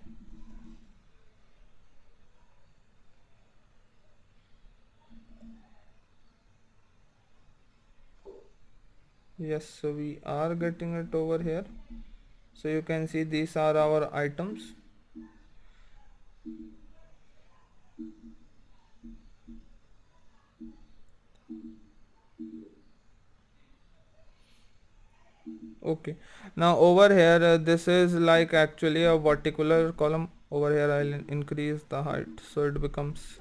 yes, so we are getting it over here. So you can see these are our items. Okay, now over here this is like actually a vertical column. Over here I'll increase the height so it becomes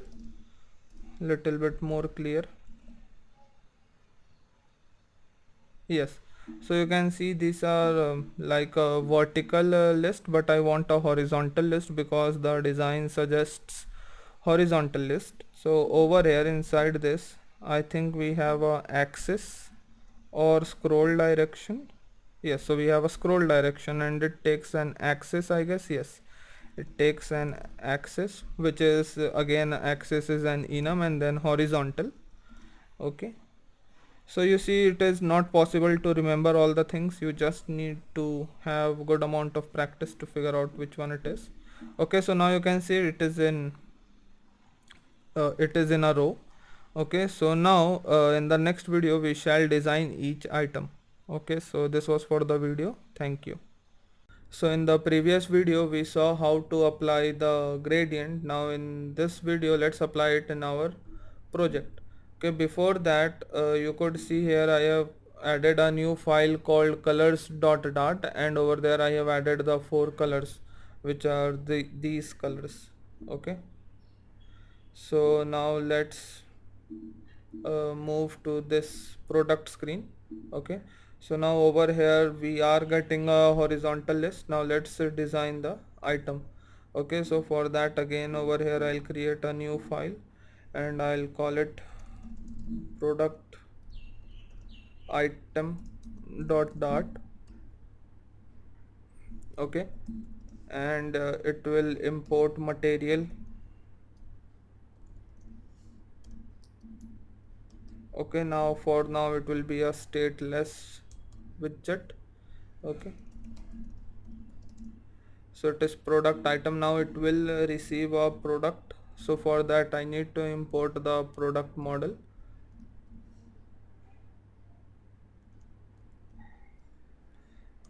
little bit more clear. Yes, so you can see these are like a vertical list, but I want a horizontal list because the design suggests horizontal list. So over here inside this I think we have a axis or scroll direction. Yes, so we have a scroll direction and it takes an axis, I guess. Yes, it takes an axis, which is again axis is an enum and then horizontal. Okay, so you see it is not possible to remember all the things. You just need to have good amount of practice to figure out which one it is. Okay, so now you can see it is in a row. Okay, so now in the next video we shall design each item. Okay, so this was for the video. Thank you. So in the previous video we saw how to apply the gradient. Now in this video let's apply it in our project. Okay, before that you could see here I have added a new file called colors.dart and over there I have added the four colors which are these colors. Okay, so now let's move to this product screen. Okay, so now over here we are getting a horizontal list. Now let's design the item. Okay, so for that again over here I'll create a new file and I'll call it product item dot dart. Okay, and it will import material. Okay, now for now it will be a stateless widget. Okay, so it is product item. Now it will receive a product, so for that I need to import the product model.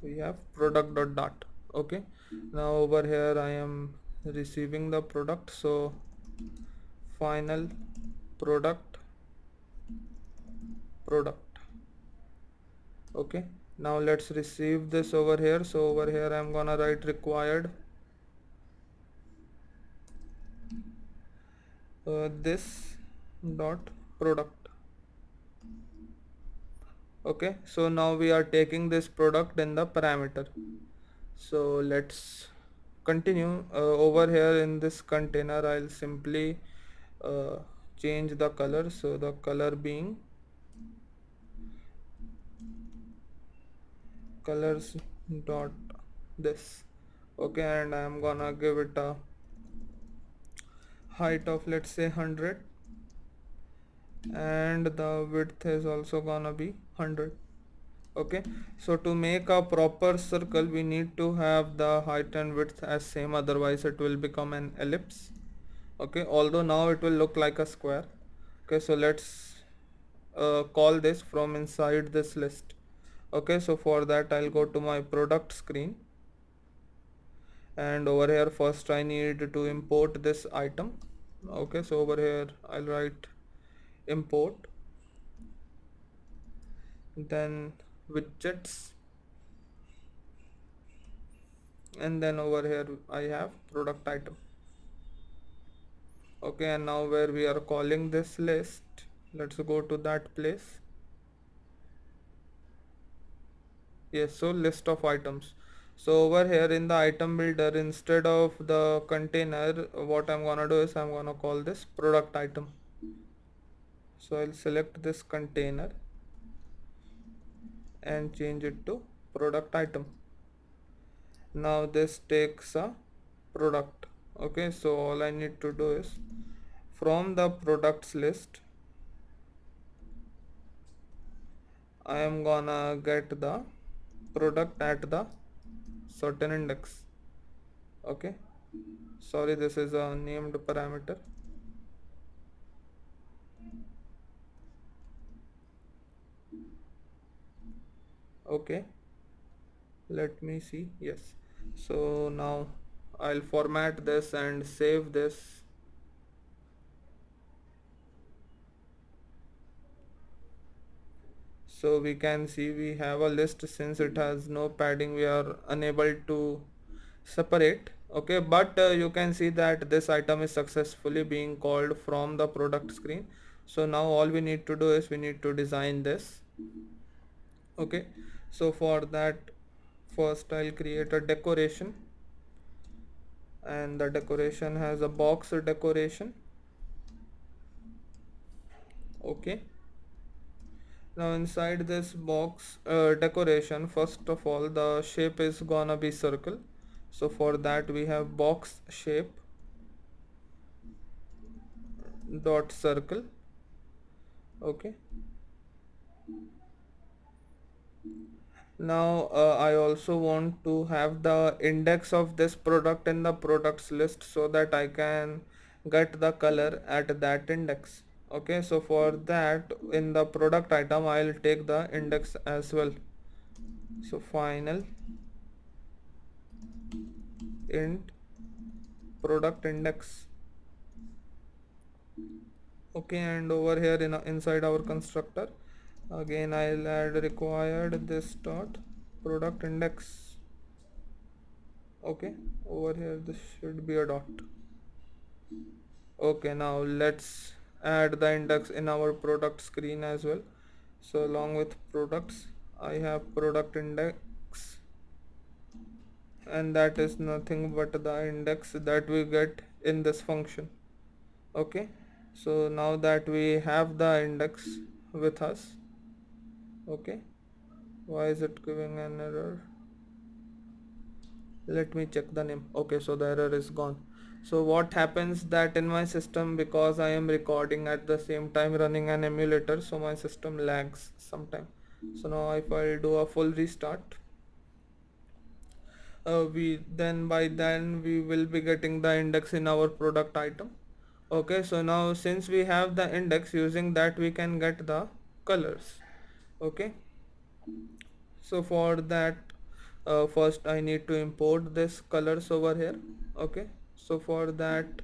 We have product.dart. Okay, now over here I am receiving the product, so final product. Okay, now let's receive this over here. So over here I'm gonna write required this dot product. Okay, so now we are taking this product in the parameter. So let's continue. Over here in this container I'll simply uh, change the color, so the color being colors dot this. Okay, and I'm gonna give it a height of let's say 100 and the width is also gonna be 100. Okay, so to make a proper circle we need to have the height and width as same, otherwise it will become an ellipse. Okay, although now it will look like a square. Okay, so let's call this from inside this list. Okay, so for that I'll go to my product screen and over here first I need to import this item. Okay, so over here I'll write import, then widgets, and then over here I have product item. Okay, and now where we are calling this list, let's go to that place. Yes, so list of items. So over here in the item builder, instead of the container, what I'm gonna do is I'm gonna call this product item. So I'll select this container and change it to product item. Now this takes a product. Okay, so all I need to do is from the products list I am gonna get the product at the certain index. Okay, sorry, this is a named parameter. Okay, let me see. Yes, so now I'll format this and save this. So we can see we have a list. Since it has no padding, we are unable to separate. Okay, but you can see that this item is successfully being called from the product screen. So now all we need to do is we need to design this. Okay, so for that, first I'll create a decoration, and the decoration has a box decoration. Okay, now inside this box decoration, first of all the shape is gonna be circle. So for that we have box shape dot circle. Okay, now I also want to have the index of this product in the products list so that I can get the color at that index. Okay, so for that in the product item I'll take the index as well. So final int product index. Okay, and over here inside our constructor again I'll add required this dot product index. Okay, over here this should be a dot. Okay, now let's add the index in our product screen as well. So along with products I have product index, and that is nothing but the index that we get in this function. Okay, so now that we have the index with us. Okay, why is it giving an error? Let me check the name. Okay, so the error is gone. So what happens that in my system, because I am recording at the same time running an emulator, so my system lags sometime. So now if I do a full restart, we then by then we will be getting the index in our product item. Okay, so now since we have the index, using that we can get the colors. Okay, so for that first I need to import this colors over here. Okay, so for that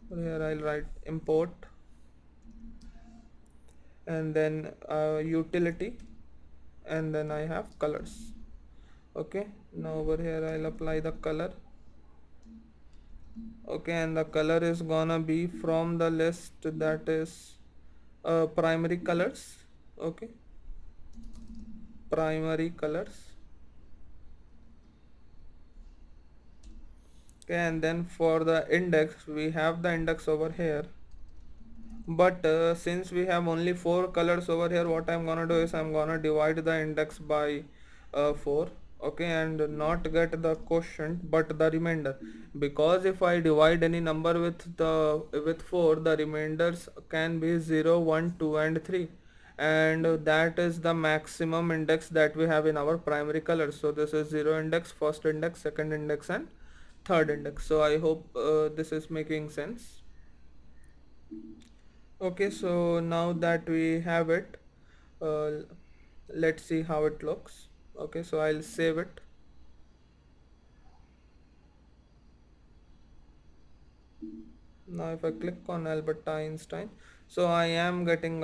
here I'll write import, and then utility, and then I have colors. Okay, now over here I'll apply the color. Okay, and the color is gonna be from the list that is primary colors. Okay, primary colors. Okay, and then for the index we have the index over here, but since we have only 4 colors over here, what I'm gonna do is I'm gonna divide the index by 4. Okay, and not get the quotient but the remainder, because if I divide any number with 4, the remainders can be 0, 1, 2 and 3, and that is the maximum index that we have in our primary color. So this is 0 index, first index, second index and third index. So I hope this is making sense. Okay, so now that we have it, uh, let's see how it looks. Okay, so I'll save it. Now if I click on Albert Einstein, so I am getting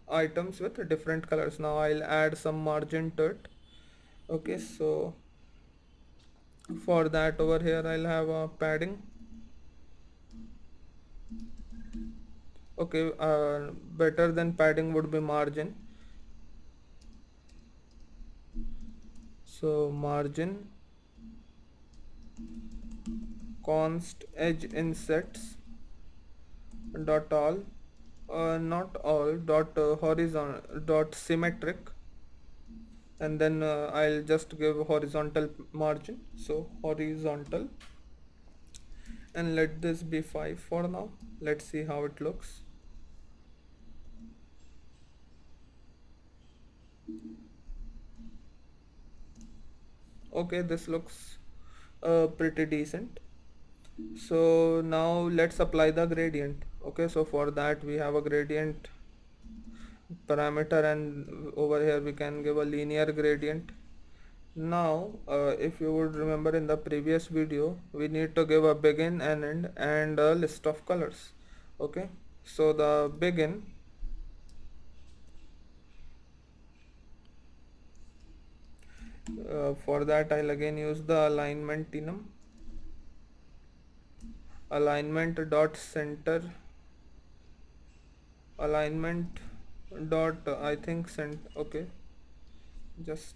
items with different colors. Now I'll add some margin to it. Okay, so for that over here I'll have a padding. Okay, better than padding would be margin. So margin const edge insets dot all, not all, dot horizontal dot symmetric, and then I'll just give horizontal margin. So horizontal, and let this be 5 for now. Let's see how it looks. Okay, this looks pretty decent. So now let's apply the gradient. Okay, so for that we have a gradient parameter, and over here we can give a linear gradient. Now if you would remember, in the previous video we need to give a begin and end and a list of colors. Okay, so the begin, for that I'll again use the alignment enum, alignment dot center, alignment dot I think okay, just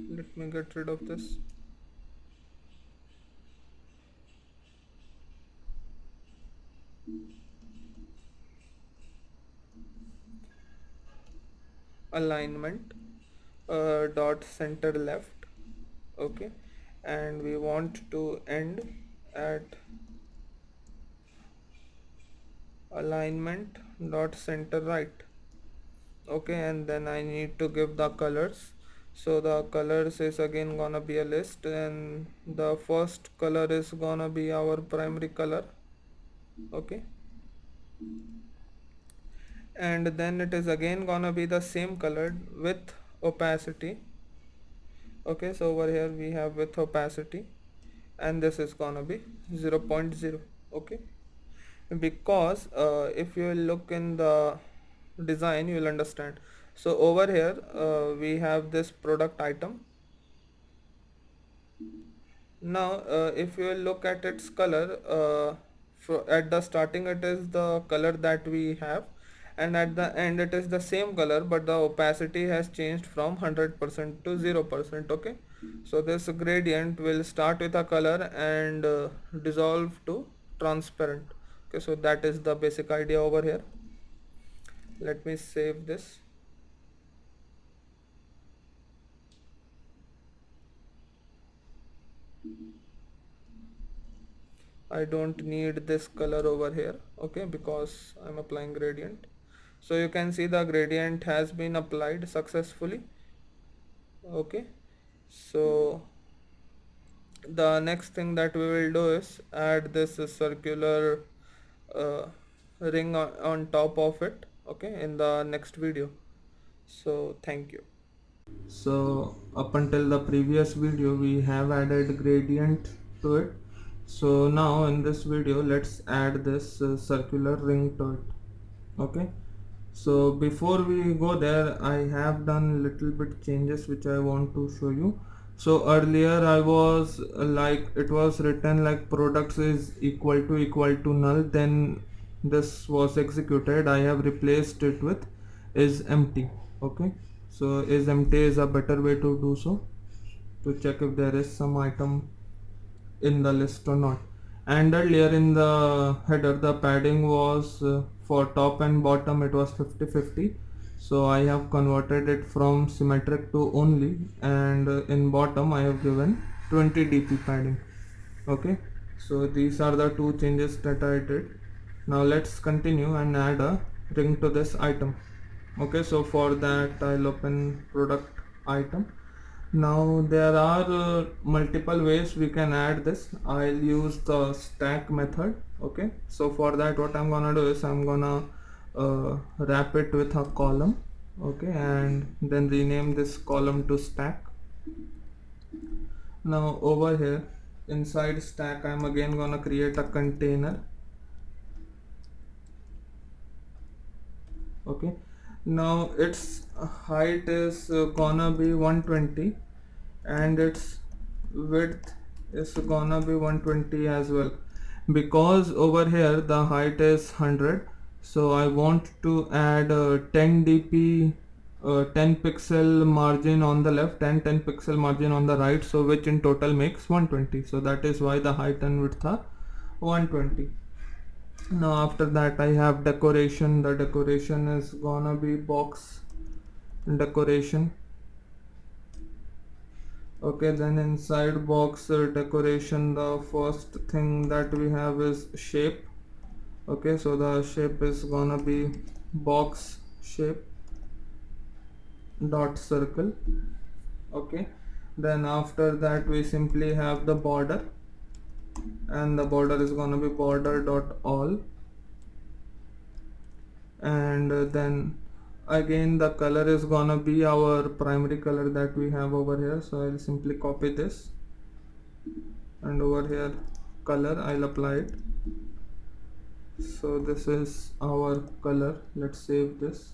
let me get rid of this. Alignment dot center left. Okay, and we want to end at alignment dot center right. Okay, and then I need to give the colors. So the colors is again gonna be a list, and the first color is gonna be our primary color. Okay, and then it is again gonna be the same color with opacity. Okay, so over here we have with opacity, and this is gonna be 0 0.0. Okay, because if you look in the design you will understand. So over here we have this product item. Now if you look at its color, at the starting it is the color that we have, and at the end it is the same color, but the opacity has changed from 100% to 0%. Okay, so this gradient will start with a color and dissolve to transparent. Okay, so that is the basic idea over here. Let me save this. I don't need this color over here, okay, because I'm applying gradient. So you can see the gradient has been applied successfully. Okay, so the next thing that we will do is add this circular uh, ring on top of it, okay, in the next video. So thank you. So up until the previous video we have added gradient to it. So now in this video let's add this circular ring to it. Okay, so before we go there, I have done little bit changes which I want to show you. So earlier I was like, it was written like products is equal to null, then this was executed. I have replaced it with is empty. Okay, so is empty is a better way to do so, to check if there is some item in the list or not. And earlier in the header the padding was for top and bottom it was 50-50, so I have converted it from symmetric to only, and in bottom I have given 20 dp padding. Okay, so these are the two changes that I did. Now let's continue and add a ring to this item. Okay, so for that I'll open product item. Now there are multiple ways we can add this. I'll use the stack method. Okay, so for that what I'm gonna do is I'm gonna wrap it with a column. Okay, and then rename this column to stack. Now over here inside stack I'm again gonna create a container. Okay, now its height is gonna be 120, and its width is gonna be 120 as well, because over here the height is 100, so I want to add 10 dp 10 pixel margin on the left and 10 pixel margin on the right, so which in total makes 120. So that is why the height and width are 120. Now after that I have decoration. The decoration is gonna be box decoration. Okay, then inside box decoration, the first thing that we have is shape. Okay, so the shape is gonna be box shape dot circle. Okay, then after that we simply have the border, and the border is gonna be border dot all. And then again the color is gonna be our primary color that we have over here, so I'll simply copy this, and over here color I'll apply it. So this is our color. Let's save this.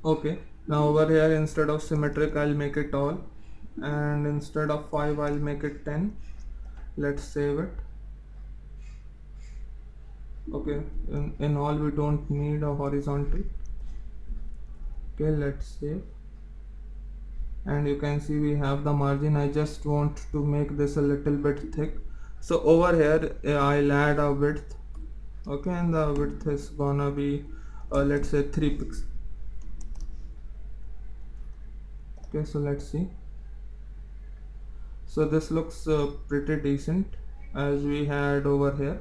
Okay, now over here instead of symmetric I'll make it all, and instead of 5 I'll make it 10. Let's save it. Okay, in all we don't need a horizontal. Okay, let's save, and you can see we have the margin. I just want to make this a little bit thick, so over here I'll add a width. Okay, and the width is gonna be let's say 3 pixels. Okay, so let's see. So this looks pretty decent as we had over here.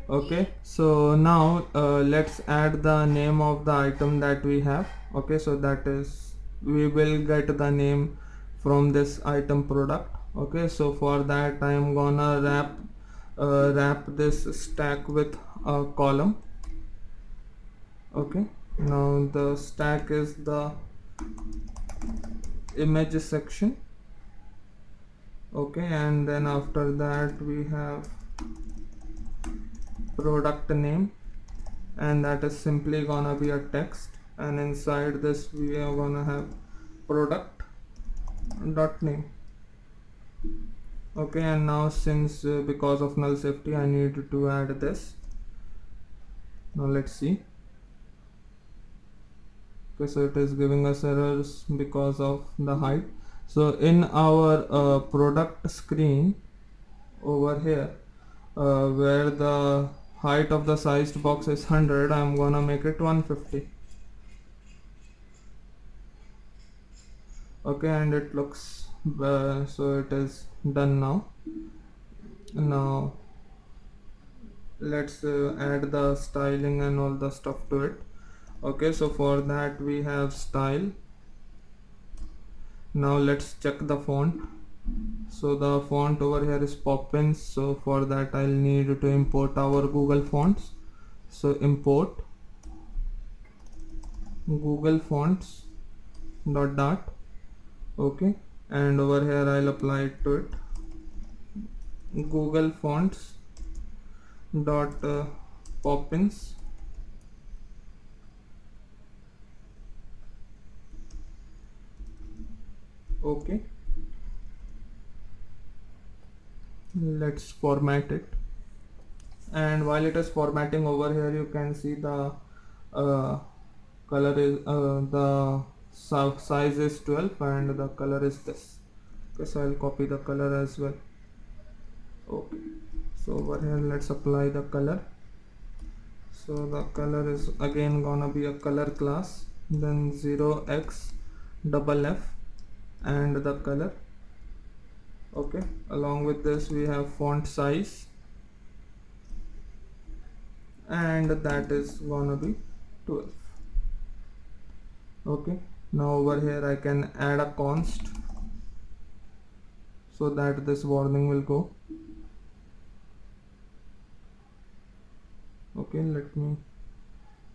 Okay, so now let's add the name of the item that we have. Okay, so that is, we will get the name from this item product. Okay, so for that I am gonna wrap this stack with a column. Okay, now the stack is the image section. Okay, and then after that we have product name, and that is simply gonna be a text, and inside this we are gonna have product dot name. Okay, and now since because of null safety I need to add this. Now let's see. Okay, so it is giving us errors because of the height. So in our product screen over here, where the height of the sized box is 100, I'm gonna make it 150. Okay, and it looks so it is done now. Now let's add the styling and all the stuff to it. Okay, so for that we have style. Now let's check the font. So the font over here is Poppins, so for that I'll need to import our Google fonts. So import Google fonts dot. Okay, and over here I'll apply it to it. Google fonts dot Poppins. Okay, let's format it, and while it is formatting over here you can see the color is the size is 12 and the color is this. Okay, so I'll copy the color as well. Okay, so over here let's apply the color. So the color is again gonna be a color class, then 0x double f and the color. Okay, along with this we have font size, and that is gonna be 12. Okay, now over here I can add a const so that this warning will go. Okay, let me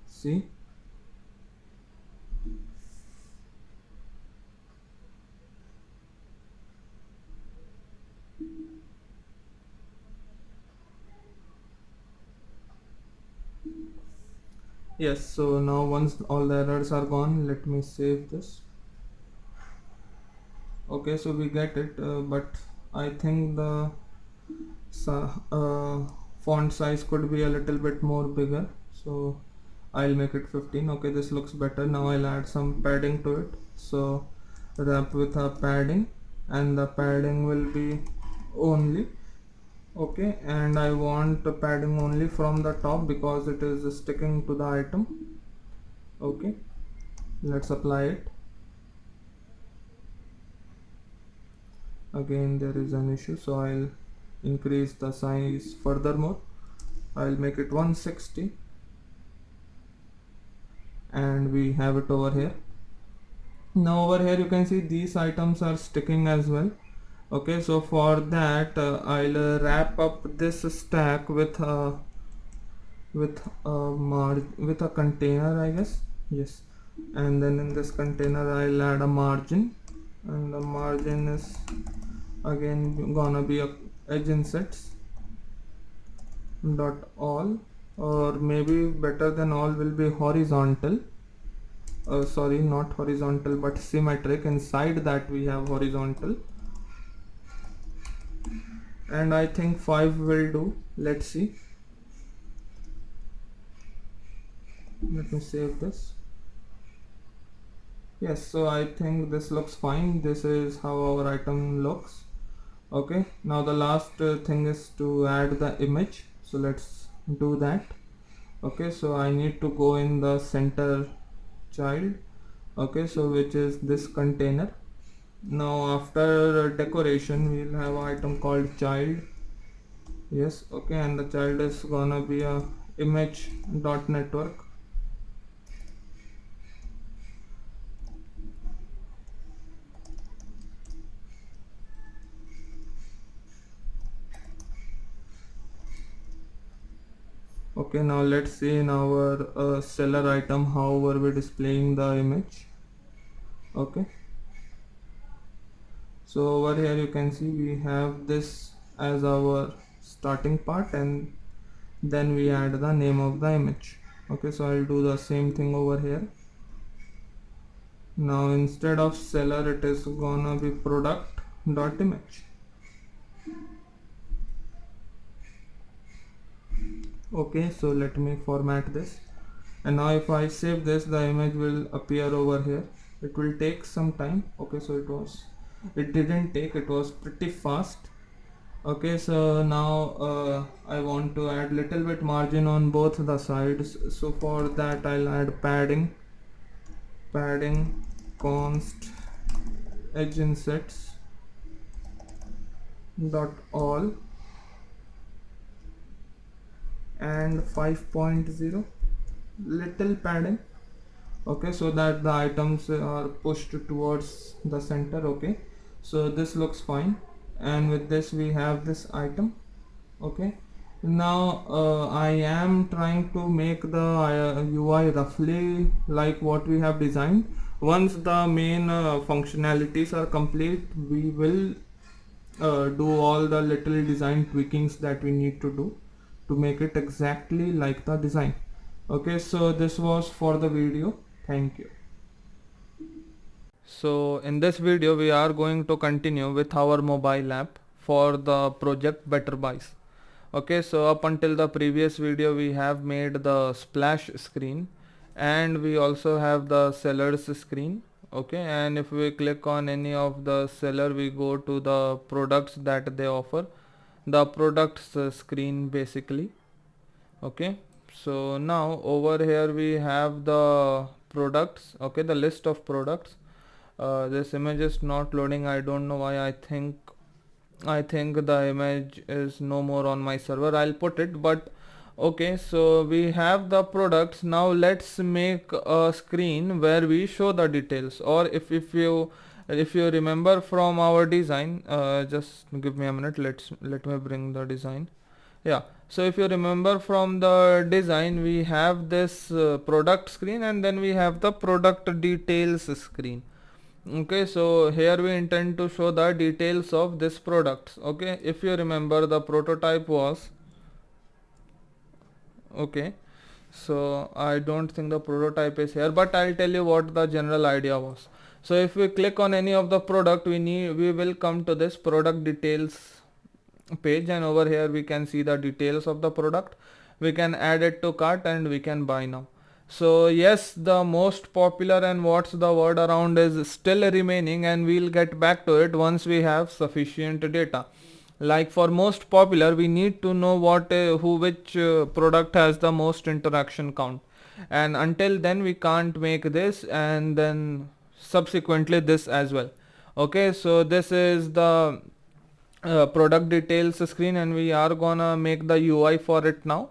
see. Yes, so now once all the errors are gone, let me save this. Okay, so we get it, but I think the font size could be a little bit more bigger, so I'll make it 15. Okay, this looks better. Now I'll add some padding to it. So wrap with a padding, and the padding will be only Okay, and I want padding only from the top because it is sticking to the item. Okay, let's apply it. Again there is an issue, so I'll increase the size furthermore. I'll make it 160, and we have it over here. Now over here you can see these items are sticking as well. Okay, so for that I'll wrap up this stack with with a container, I guess. Yes, and then in this container I'll add a margin, and the margin is again gonna be a edge insets dot all, or maybe better than all will be horizontal. Sorry, not horizontal but symmetric. Inside that we have horizontal, and I think 5 will do. Let's see. Let me save this. Yes, so I think this looks fine. This is how our item looks. Okay, now the last thing is to add the image, so let's do that. Okay, so I need to go in the center child. Okay, so which is this container. Now after decoration we'll have an item called child. Yes, okay, and the child is gonna be a image dot network. Okay, now let's see in our seller item how were we displaying the image. Okay, so over here you can see we have this as our starting part, and then we add the name of the image. Okay, so I'll do the same thing over here. Now instead of seller it is gonna be product dot image. Okay, so let me format this, and now if I save this the image will appear over here. It will take some time. Okay, so it didn't take, it was pretty fast. Okay, so now I want to add little bit margin on both the sides, so for that I'll add padding const edge insets dot all and 5.0 little padding. Okay, so that the items are pushed towards the center. Okay, so this looks fine, and with this we have this item. Okay, now I am trying to make the UI roughly like what we have designed. Once the main functionalities are complete, we will do all the little design tweakings that we need to do to make it exactly like the design. Okay, so this was for the video. Thank you. So in this video we are going to continue with our mobile app for the project Better Buys. Okay, so up until the previous video we have made the splash screen, and we also have the sellers screen. Okay, and if we click on any of the seller, we go to the products that they offer, the products screen basically. Okay, so now over here we have the products. Okay, the list of products. This image is not loading. I don't know why. I think the image is no more on my server. I'll put it, but okay, so we have the products. Now let's make a screen where we show the details, or if you remember from our design, just give me a minute. Let me bring the design. Yeah, so if you remember from the design, we have this product screen, and then we have the product details screen. Okay, so here we intend to show the details of this products. Okay, if you remember, the prototype was, okay, so I don't think the prototype is here, but I'll tell you what the general idea was. So if we click on any of the product, we will come to this product details page, and over here we can see the details of the product. We can add it to cart and we can buy now. So yes, the most popular and what's the word around is still remaining, and we'll get back to it once we have sufficient data. Like for most popular, we need to know which product has the most interaction count, and until then we can't make this, and then subsequently this as well. Okay, so this is the product details screen, and we are gonna make the UI for it now.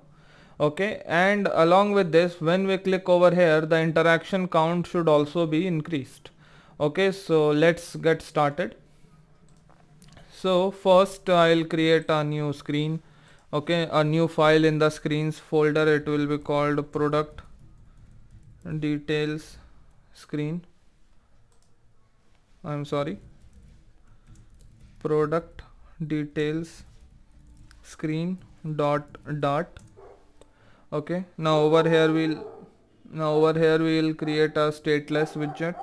Okay, and along with this, when we click over here, the interaction count should also be increased. Okay, so let's get started. So first I'll create a new screen. Okay, a new file in the screens folder. It will be called product details screen. I'm sorry, product details screen dot. Okay, now over here we'll create a stateless widget.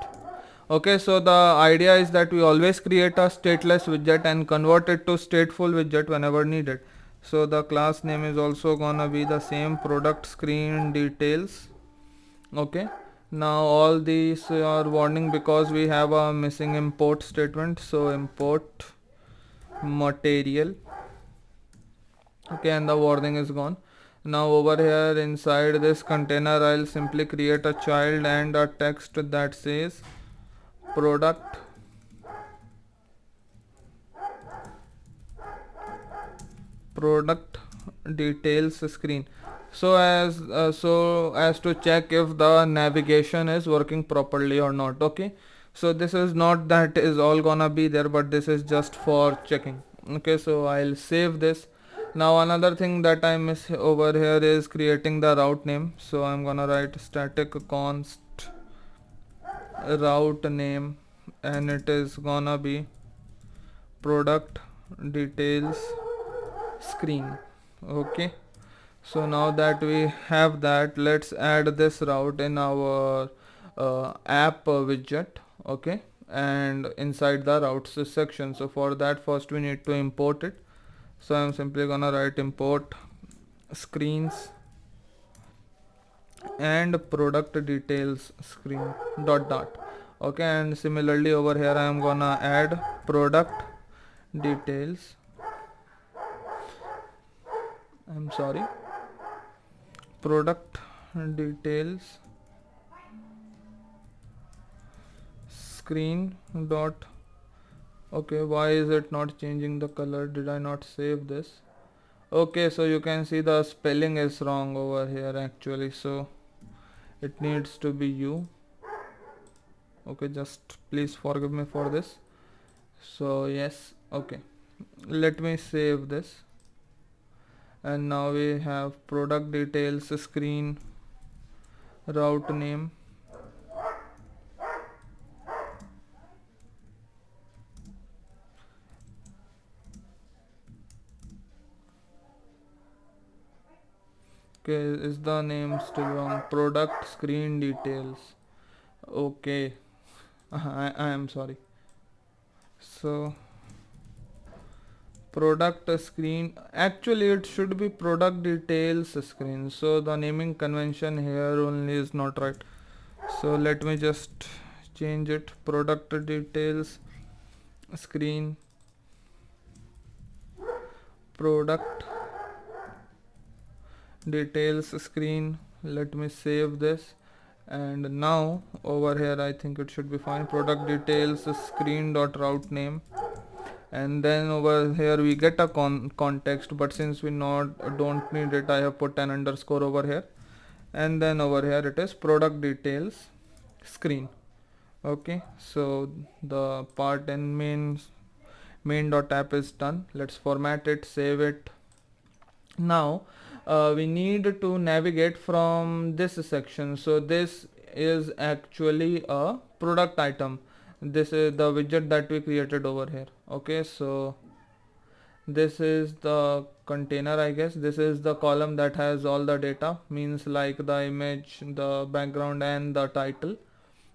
Okay, so the idea is that we always create a stateless widget and convert it to stateful widget whenever needed. So the class name is also gonna be the same, product screen details. Okay, now all these are warning because we have a missing import statement. So import material. Okay, and the warning is gone. Now over here inside this container, I'll simply create a child and a text that says product details screen, so as to check if the navigation is working properly or not. Okay, so this is not that is all gonna be there, but this is just for checking. Okay, so I'll save this. Now another thing that I miss over here is creating the route name. So I'm gonna write static const route name, and it is gonna be product details screen. Okay, so now that we have that, let's add this route in our app widget. Okay, and inside the routes section. So for that, first we need to import it. So I'm simply gonna write import screens and product details screen dot. Okay, and similarly over here I am gonna add product details, I'm sorry, product details screen dot. Okay, why is it not changing the color? Did I not save this? Okay, so you can see the spelling is wrong over here actually, so it needs to be U. Okay, just please forgive me for this. So yes, okay, let me save this, and now we have product details screen route name. Okay, is the name still wrong? Product screen details. Okay, I am sorry. So product screen, actually it should be product details screen, so the naming convention here only is not right. So let me just change it, product details screen product details screen. Let me save this, and now over here I think it should be fine, product details screen dot route name, and then over here we get a context, but since we don't need it, I have put an underscore over here, and then over here it is product details screen. Okay, so the part in main.app is done. Let's format it, save it. Now we need to navigate from this section. So this is actually a product item. This is the widget that we created over here. Okay, so this is the container, I guess. This is the column that has all the data, means like the image, the background, and the title.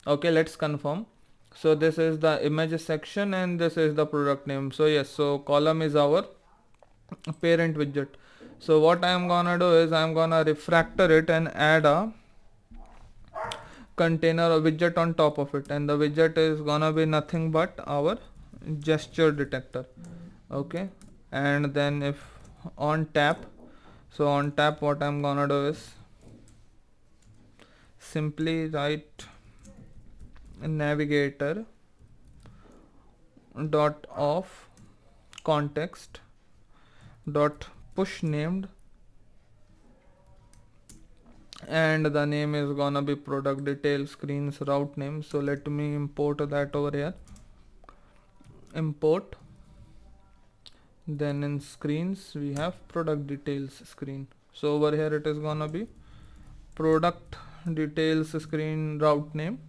Okay, let's confirm. So this is the image section, and this is the product name. So yes, so column is our parent widget. So what I am gonna do is I am gonna refactor it and add a container or widget on top of it, and the widget is gonna be nothing but our gesture detector. Okay, and then if on tap, so on tap what I'm gonna do is simply write navigator dot of context dot push named, and the name is gonna be product detail screens route name. So let me import that over here. Import, then in screens we have product details screen. So over here it is gonna be product details screen route name,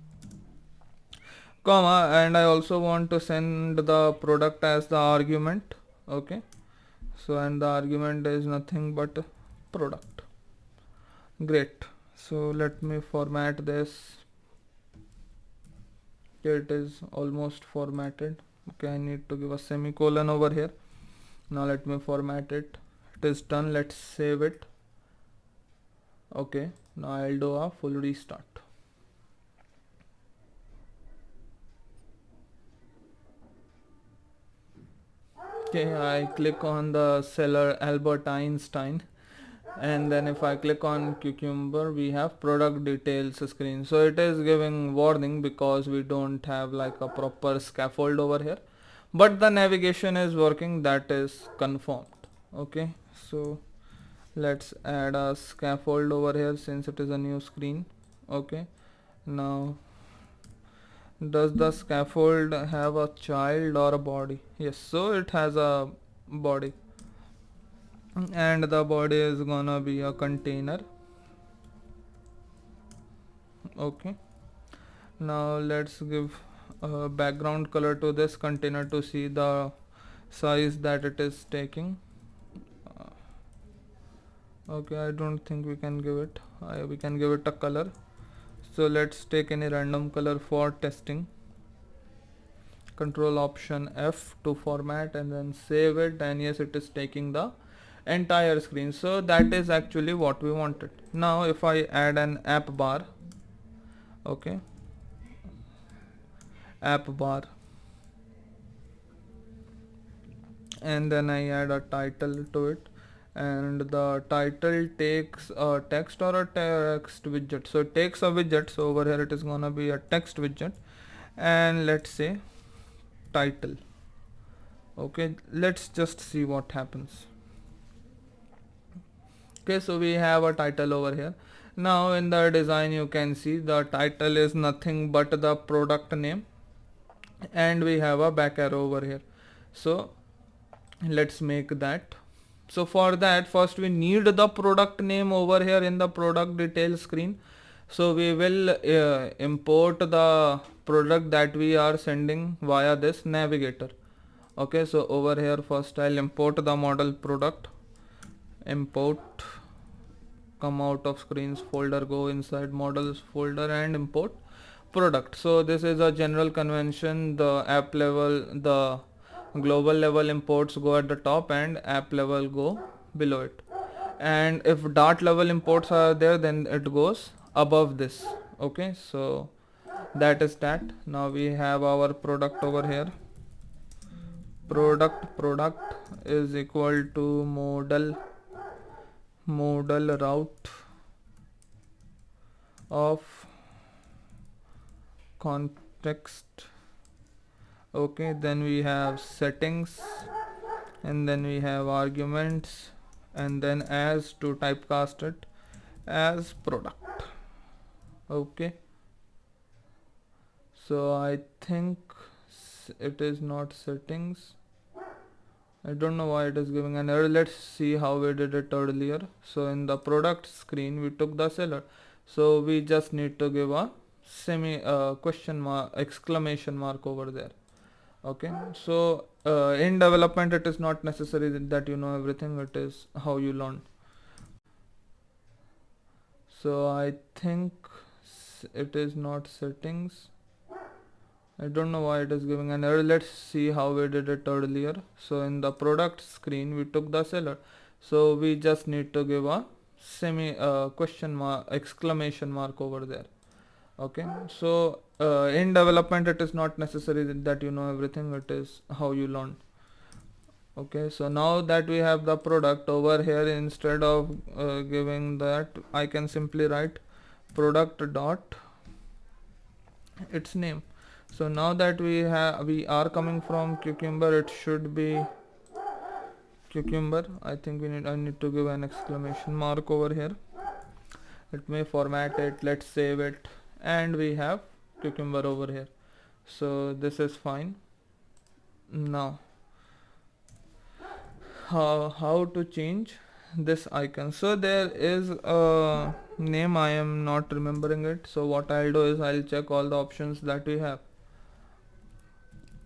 comma, and I also want to send the product as the argument. Okay, so and the argument is nothing but product. Great. So let me format this. Okay, it is almost formatted. Okay, I need to give a semicolon over here. Now let me format it. It is done. Let's save it. Okay, now I'll do a full restart. Okay, I click on the seller Albert Einstein, and then if I click on cucumber we have product details screen. So it is giving warning because we don't have like a proper scaffold over here, but the navigation is working, that is confirmed. Okay, so let's add a scaffold over here since it is a new screen. Okay, now does the scaffold have a child or a body? Yes, so it has a body, and the body is gonna be a container. Okay, now let's give a background color to this container to see the size that it is taking. Okay, I don't think we can give it, we can give it a color. So let's take any random color for testing. Control option F to format and then save it, and yes, it is taking the entire screen. So that is actually what we wanted. Now if I add an app bar, okay, app bar, and then I add a title to it, and the title takes a text or a text widget. So it takes a widget, so over here it is gonna be a text widget, and let's say title. Okay, let's just see what happens. Okay, so we have a title over here. Now in the design you can see the title is nothing but the product name, and we have a back arrow over here. So let's make that. So for that, first we need the product name over here in the product detail screen. So we will import the product that we are sending via this navigator. Okay, so over here first I'll import the model product. Import, come out of screens folder, go inside models folder and import product. So this is a general convention. The app level, the global level imports go at the top and app level go below it, and if dart level imports are there then it goes above this. Okay, so that is that. Now we have our product over here. Product is equal to modal route of context. Okay, then we have settings, and then we have arguments, and then as to typecast it as product. Okay, so I think it is not settings. I don't know why it is giving an error. Let's see how we did it earlier. So in the product screen we took the seller, so we just need to give a question mark, exclamation mark over there. Okay, so in development it is not necessary that you know everything, it is how you learn. So I think it is not settings. I don't know why it is giving an error. Let's see how we did it earlier. So in the product screen we took the seller, so we just need to give a question mark, exclamation mark over there. Okay, so in development it is not necessary that you know everything, it is how you learn. Okay, so now that we have the product over here, instead of giving that, I can simply write product dot its name. So now that we are coming from cucumber, it should be cucumber. I need to give an exclamation mark over here. Let me format it, let's save it, and we have cucumber over here. So this is fine. Now how to change this icon? So there is a name, I am not remembering it, so what I'll do is I'll check all the options that we have.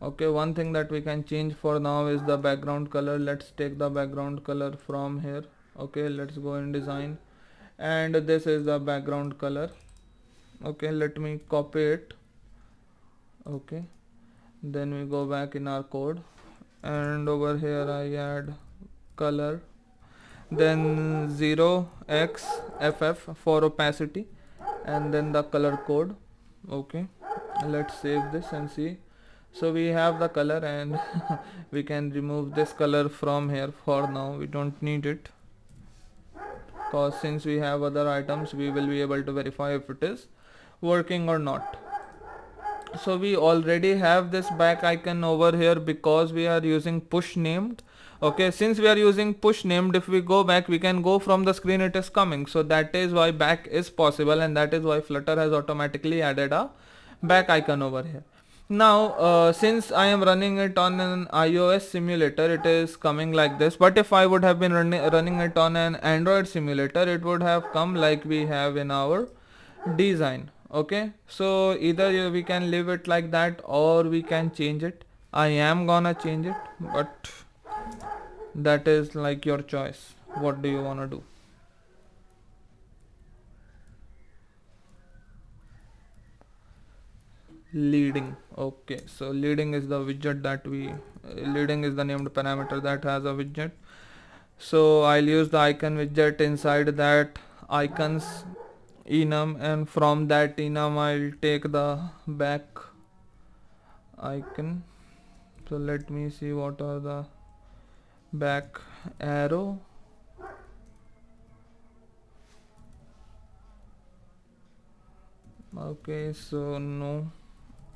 Okay, one thing that we can change for now is the background color. Let's take the background color from here. Okay, let's go in design, and this is the background color. Okay, let me copy it. Okay, then we go back in our code, and over here I add color, then 0xff for opacity, and then the color code. Okay, let's save this and see. So we have the color, and we can remove this color from here. For now we don't need it, because since we have other items, we will be able to verify if it is working or not. So we already have this back icon over here because we are using push named. Okay, since we are using push named, if we go back, we can go from the screen it is coming. So that is why back is possible, and that is why Flutter has automatically added a back icon over here. Now since I am running it on an iOS simulator, it is coming like this, but if I would have been running it on an Android simulator, it would have come like we have in our design. Okay, so either we can leave it like that, or we can change it. I am gonna change it, but that is like your choice. What do you wanna do? Leading. Okay, so leading is the widget that we leading is the named parameter that has a widget. So I'll use the icon widget inside that icons enum, and from that enum I'll take the back icon. So let me see what are the back arrow. Okay, so no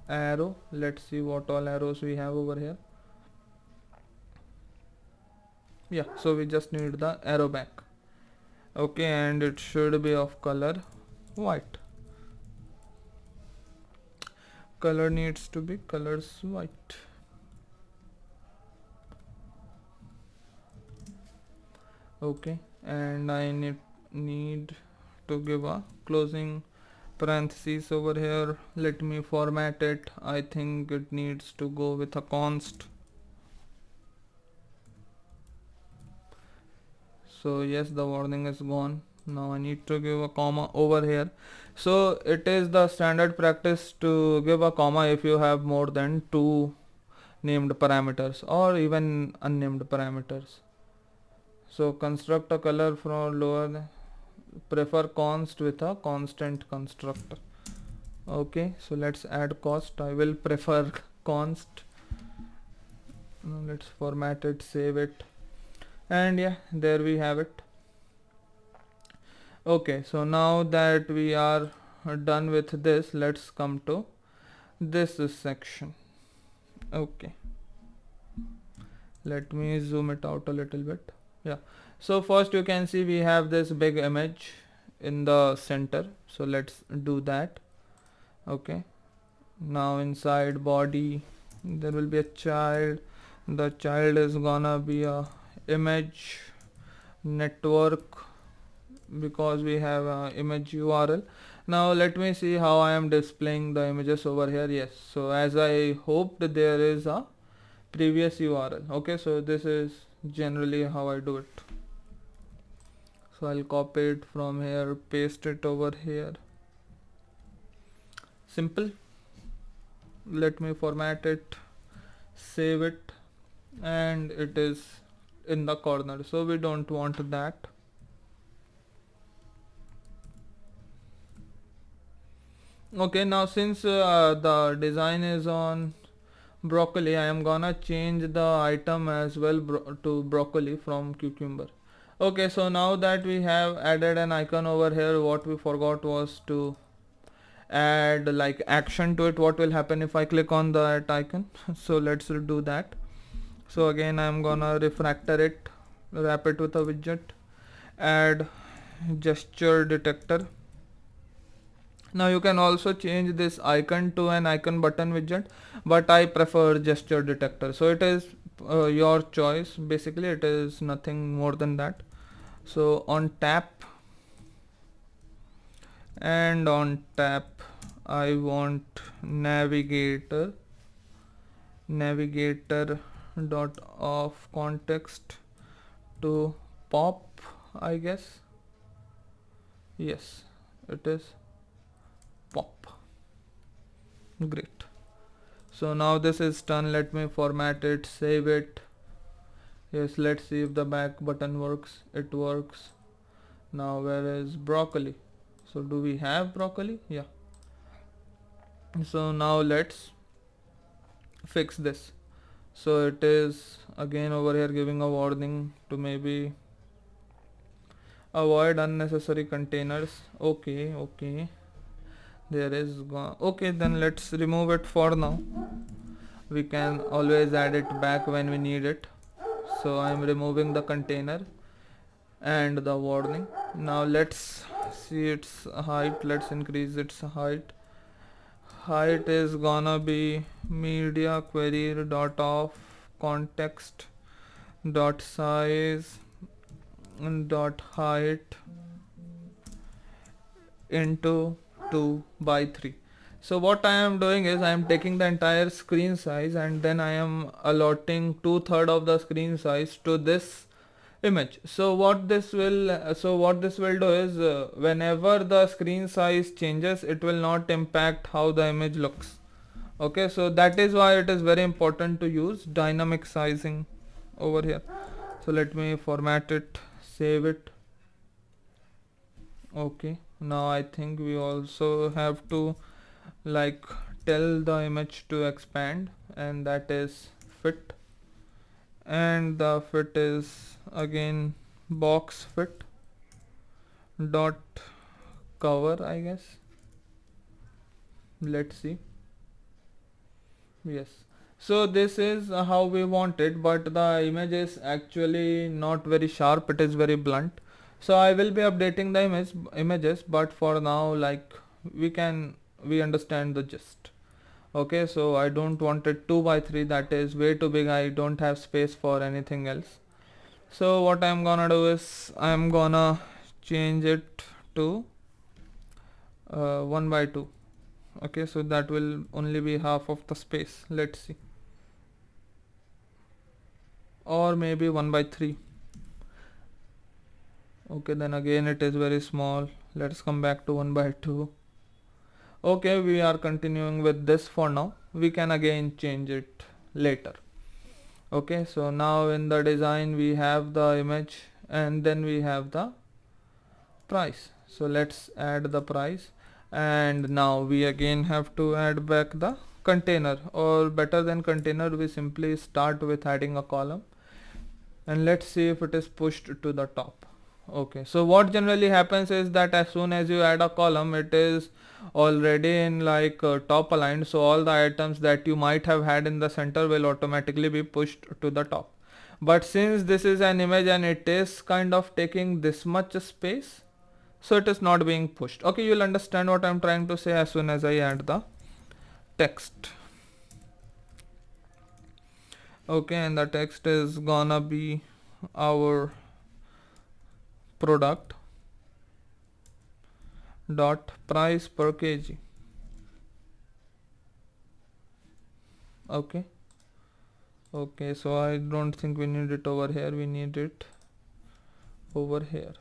arrow. Let's see what all arrows we have over here. Yeah, so we just need the arrow back. Okay, and it should be of color white. Color needs to be colors white. Okay, and I need to give a closing parentheses over here. Let me format it. I think it needs to go with a const. So yes, the warning is gone. Now I need to give a comma over here. So it is the standard practice to give a comma if you have more than two named parameters or even unnamed parameters. So construct a color from lower, prefer const with a constant constructor. Okay, so let's add cost. I will prefer const. Now let's format it, save it, and yeah, there we have it. Okay, so now that we are done with this, let's come to this section. Okay, let me zoom it out a little bit. Yeah, so first you can see we have this big image in the center, so let's do that. Okay, now inside body there will be a child. The child is gonna be a image network, because we have a image URL. Now let me see how I am displaying the images over here. Yes, so as I hoped, there is a previous URL. Okay, so this is generally how I do it. So I'll copy it from here, paste it over here. Simple. Let me format it, save it, and it is in the corner, so we don't want that. Okay, now since the design is on broccoli, I am gonna change the item as well to broccoli from cucumber. Okay, so now that we have added an icon over here, what we forgot was to add like action to it. What will happen if I click on that icon? So let's do that. So again I'm gonna refactor it, wrap it with a widget, add gesture detector. Now you can also change this icon to an icon button widget, but I prefer gesture detector. So it is your choice. Basically it is nothing more than that. So on tap, and on tap I want navigator dot of context to pop, I guess. Yes, it is pop. Great. So now this is done. Let me format it, save it. Yes, let's see if the back button works. It works. Now where is broccoli? So do we have broccoli? Yeah. So now let's fix this. So it is again over here giving a warning to maybe avoid unnecessary containers. Okay, there is okay, then let's remove it for now. We can always add it back when we need it. So I'm removing the container and the warning. Now let's see its height. Let's increase its height. Height is gonna be media query dot of context dot size dot height into 2 by 3. So what I am doing is I am taking the entire screen size and then I am allotting 2/3 of the screen size to this image. So what this will do is whenever the screen size changes, it will not impact how the image looks. Okay, so that is why it is very important to use dynamic sizing over here. So let me format it, save it. Okay, now I think we also have to like tell the image to expand, and that is fit, and the fit is again box fit dot cover, I guess. Let's see. Yes, so this is how we want it, but the image is actually not very sharp, it is very blunt. So I will be updating the images, but for now, like, we understand the gist. Okay, so I don't want it 2 by 3, that is way too big. I don't have space for anything else. So what I'm gonna do is I'm gonna change it to 1 by 2. Okay, so that will only be half of the space. Let's see, or maybe 1 by 3. Okay, then again it is very small. Let's come back to 1 by 2. Okay, we are continuing with this for now. We can again change it later. Okay, so now in the design we have the image and then we have the price. So let's add the price, and now we again have to add back the container, or better than container, we simply start with adding a column, and let's see if it is pushed to the top. Okay, so what generally happens is that as soon as you add a column, it is already in like top aligned, so all the items that you might have had in the center will automatically be pushed to the top. But since this is an image and it is kind of taking this much space, so it is not being pushed. Okay, you'll understand what I'm trying to say as soon as I add the text. Okay, and the text is gonna be our product dot price per kg. Okay, so I don't think we need it over here, we need it over here.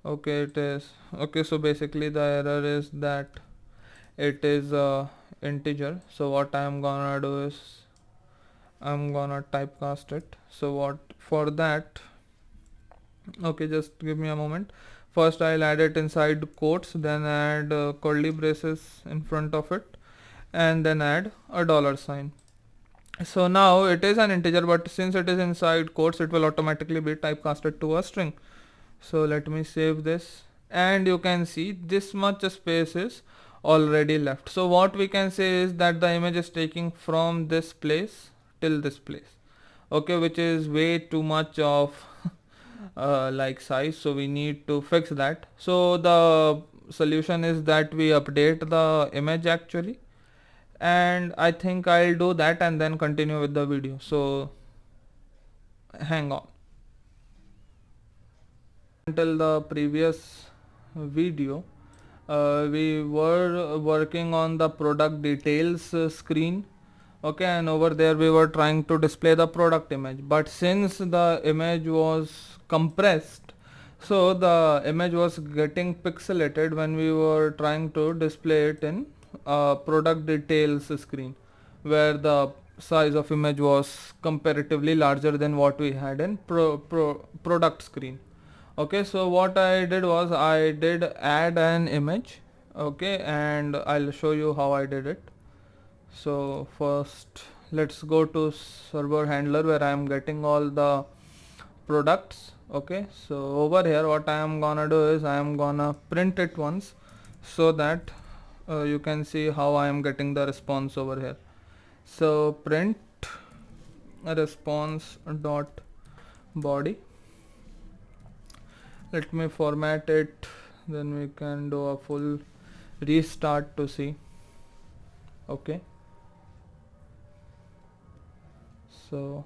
Okay, it is okay. So basically the error is that it is a integer. So what I'm gonna do is I'm gonna typecast it. So what for that, okay, just give me a moment. First I'll add it inside quotes, then add curly braces in front of it, and then add a dollar sign. So now it is an integer, but since it is inside quotes, it will automatically be typecasted to a string. So let me save this, and you can see this much space is already left. So what we can say is that the image is taking from this place till this place, okay, which is way too much of like size, so we need to fix that. So the solution is that we update the image actually, and I think I'll do that and then continue with the video, so hang on. Until the previous video, we were working on the product details screen, okay, and over there we were trying to display the product image, but since the image was compressed, so the image was getting pixelated when we were trying to display it in product details screen, where the size of image was comparatively larger than what we had in product screen. Okay, so what I did was I did add an image, okay, and I'll show you how I did it. So first let's go to server handler where I am getting all the products. Okay, so over here what I am gonna do is I am gonna print it once, so that you can see how I am getting the response over here. So print response dot body, let me format it, then we can do a full restart to see. Okay, so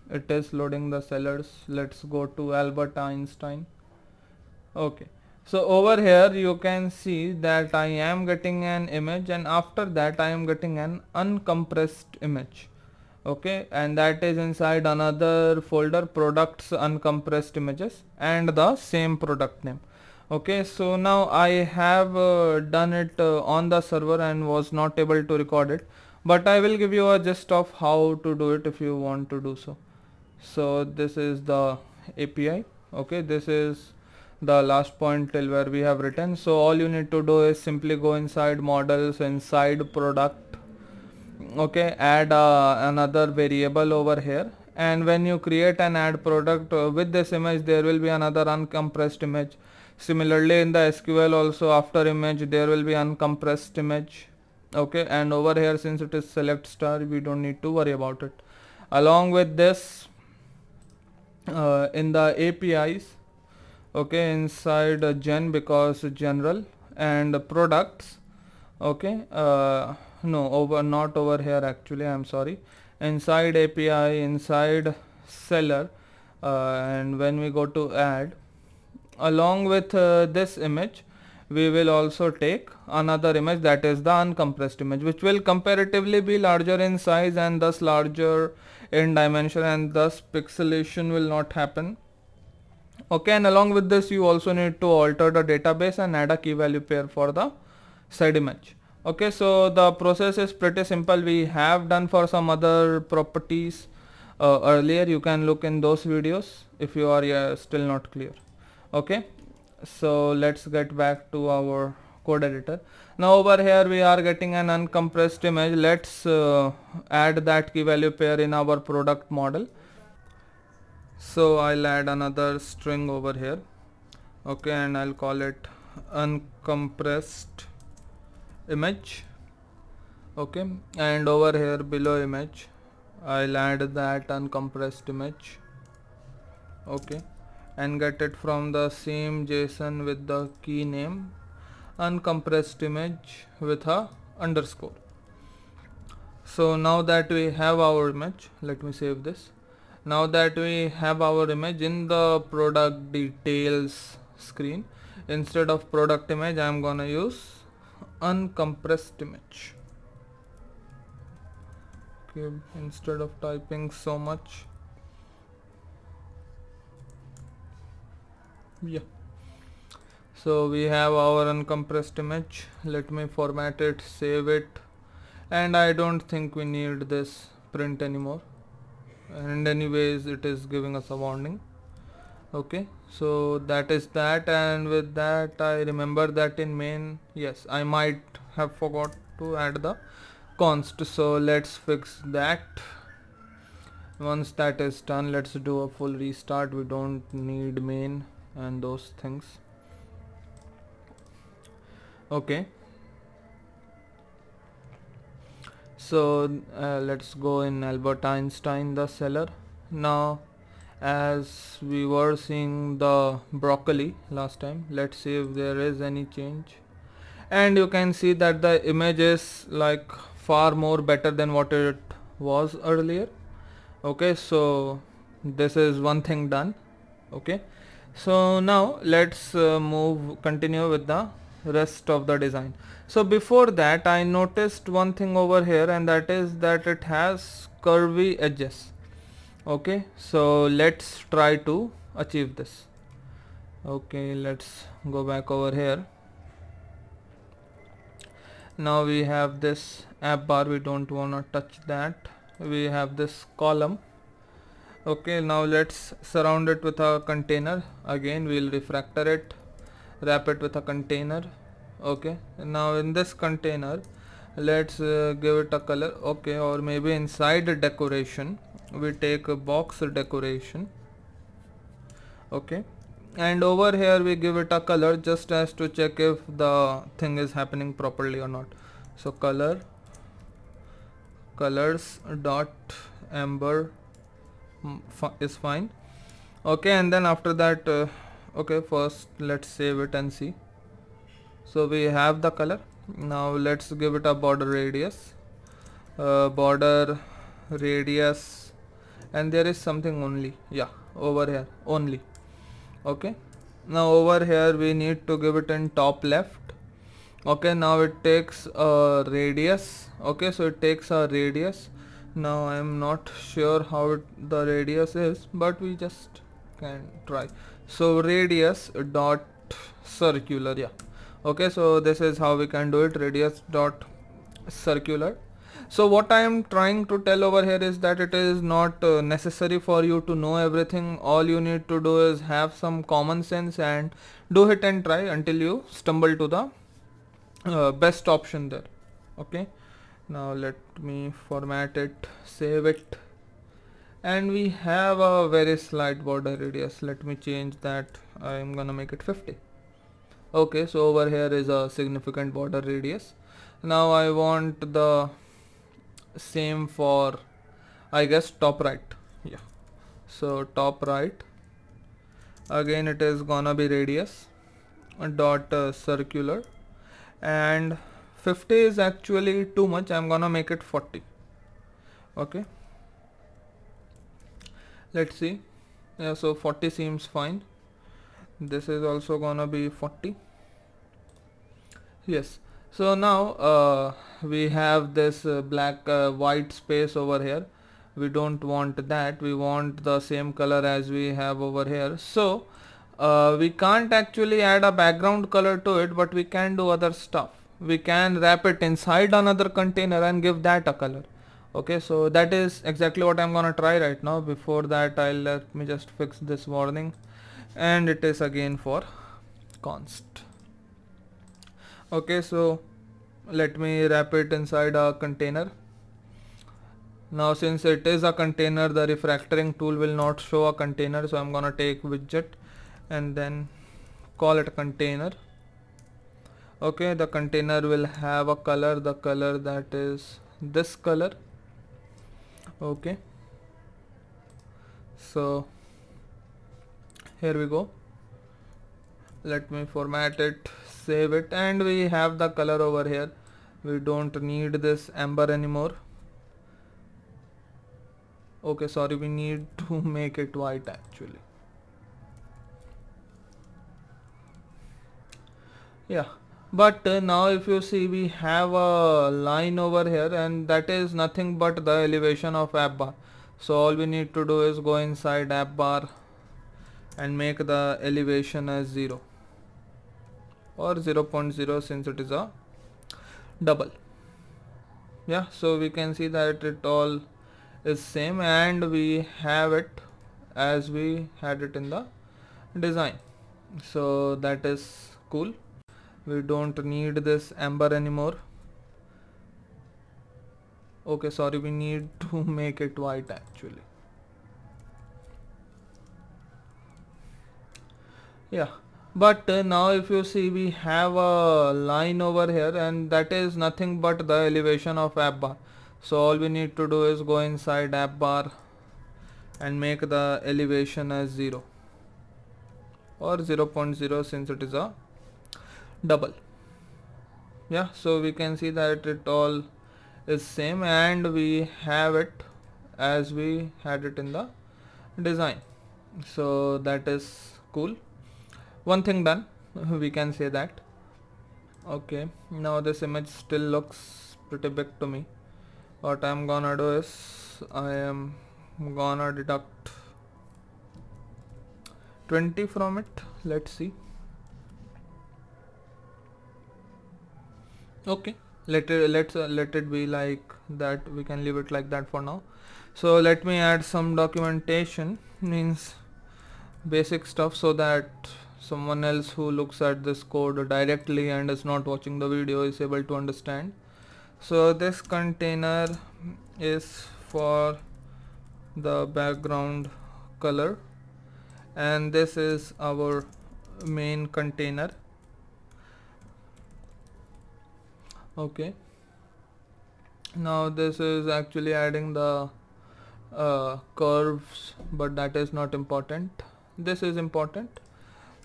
it is loading the sellers. Let's go to Albert Einstein. Okay, so over here you can see that I am getting an image, and after that I am getting an uncompressed image. Okay, and that is inside another folder, products uncompressed images, and the same product name. Okay, so now I have done it on the server and was not able to record it, but I will give you a gist of how to do it if you want to do so. So this is the API. Okay, this is the last point till where we have written. So all you need to do is simply go inside models, inside product, okay, add another variable over here, and when you create an add product with this image, there will be another uncompressed image. Similarly in the SQL also, after image there will be uncompressed image. Okay, and over here since it is select star, we don't need to worry about it. Along with this, in the APIs, okay, inside gen, because general and products, okay, no, over, not over here actually, I'm sorry, inside API, inside seller, and when we go to add, along with this image, we will also take another image, that is the uncompressed image, which will comparatively be larger in size and thus larger in dimension, and thus pixelation will not happen. Okay, and along with this you also need to alter the database and add a key value pair for the said image. Okay, so the process is pretty simple. We have done for some other properties earlier. You can look in those videos if you are still not clear. Okay, so let's get back to our code editor. Now over here we are getting an uncompressed image. Let's add that key value pair in our product model. So I'll add another string over here, okay, and I'll call it uncompressed image. Okay, and over here below image I'll add that uncompressed image, okay, and get it from the same JSON with the key name uncompressed image with a underscore. So now that we have our image, let me save this. Now that we have our image in the product details screen, instead of product image I am gonna use uncompressed image. Okay, instead of typing so much, yeah. So we have our uncompressed image. Let me format it, save it, and I don't think we need this print anymore, and anyways it is giving us a warning. Okay, so that is that, and with that I remember that in main, yes, I might have forgot to add the const, so let's fix that. Once that is done, let's do a full restart. We don't need main and those things. Okay, so let's go in Albert Einstein the seller. Now as we were seeing the broccoli last time, let's see if there is any change. And you can see that the image is like far more better than what it was earlier. Okay, so this is one thing done. Okay, so now let's continue with the rest of the design. So before that I noticed one thing over here, and that is that it has curvy edges. Okay, so let's try to achieve this. Okay, let's go back over here. Now we have this app bar, we don't want to touch that. We have this column. Okay, now let's surround it with a container. Again we'll refactor it, wrap it with a container. Okay, now in this container let's give it a color. Okay, or maybe inside the decoration we take a box decoration. Okay, and over here we give it a color just as to check if the thing is happening properly or not. So colors dot amber is fine. Okay, and then after that okay, first let's save it and see. So we have the color. Now let's give it a border radius, and there is something only, yeah, over here only. Okay, now over here we need to give it in top left. Okay, now it takes a radius. Okay, so it takes a radius. Now I am not sure how the radius is, but we just can try. So radius dot circular, yeah. Okay, so this is how we can do it, radius dot circular. So what I am trying to tell over here is that it is not necessary for you to know everything. All you need to do is have some common sense and do it and try until you stumble to the best option there. Okay, now let me format it, save it, and we have a very slight border radius. Let me change that. I am gonna make it 50. Okay, so over here is a significant border radius. Now I want the same for, I guess, top right. Yeah, so top right, again it is gonna be radius dot circular, and 50 is actually too much. I'm gonna make it 40. Okay, let's see. Yeah, so 40 seems fine. This is also gonna be 40. Yes, so now we have this black white space over here. We don't want that, we want the same color as we have over here. So we can't actually add a background color to it, but we can do other stuff. We can wrap it inside another container and give that a color. Okay, so that is exactly what I'm gonna try right now. Before that, let me just fix this warning, and it is again for const. Okay, so let me wrap it inside a container. Now since it is a container, the refactoring tool will not show a container, so I'm gonna take widget and then call it a container. Okay, the container will have a color, the color that is this color. Okay, so here we go. Let me format it, save it, and we have the color over here. We don't need this amber anymore. Okay, sorry, we need to make it white actually. Yeah, but now if you see, we have a line over here, and that is nothing but the elevation of app bar. So all we need to do is go inside app bar and make the elevation as 0 or 0.0 since it is a double. Yeah, so we can see that it all is same, and we have it as we had it in the design. So that is cool. We don't need this amber anymore. Okay, sorry, we need to make it white actually. Yeah, but now if you see, we have a line over here, and that is nothing but the elevation of app bar. So all we need to do is go inside app bar and make the elevation as 0 or 0.0, since it is a double. Yeah, so we can see that it all is same, and we have it as we had it in the design. So that is cool. One thing done, we can say that. Okay, now this image still looks pretty big to me. What I'm gonna do is I am gonna deduct 20 from it. Let's see. Okay, let it be like that. We can leave it like that for now. So let me add some documentation, means basic stuff, so that someone else who looks at this code directly and is not watching the video is able to understand. So this container is for the background color, and this is our main container. Okay, now this is actually adding the curves, but that is not important. This is important.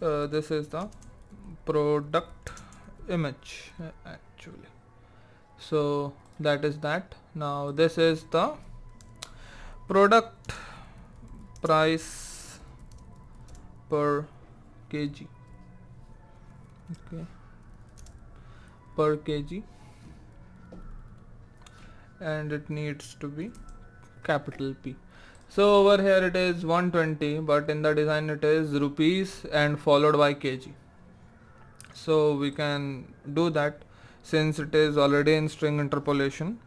This is the product image actually. So that is that. Now this is the product price per kg. Okay, per kg, and it needs to be capital P. So over here it is 120, but in the design it is rupees and followed by kg. So we can do that since it is already in string interpolation.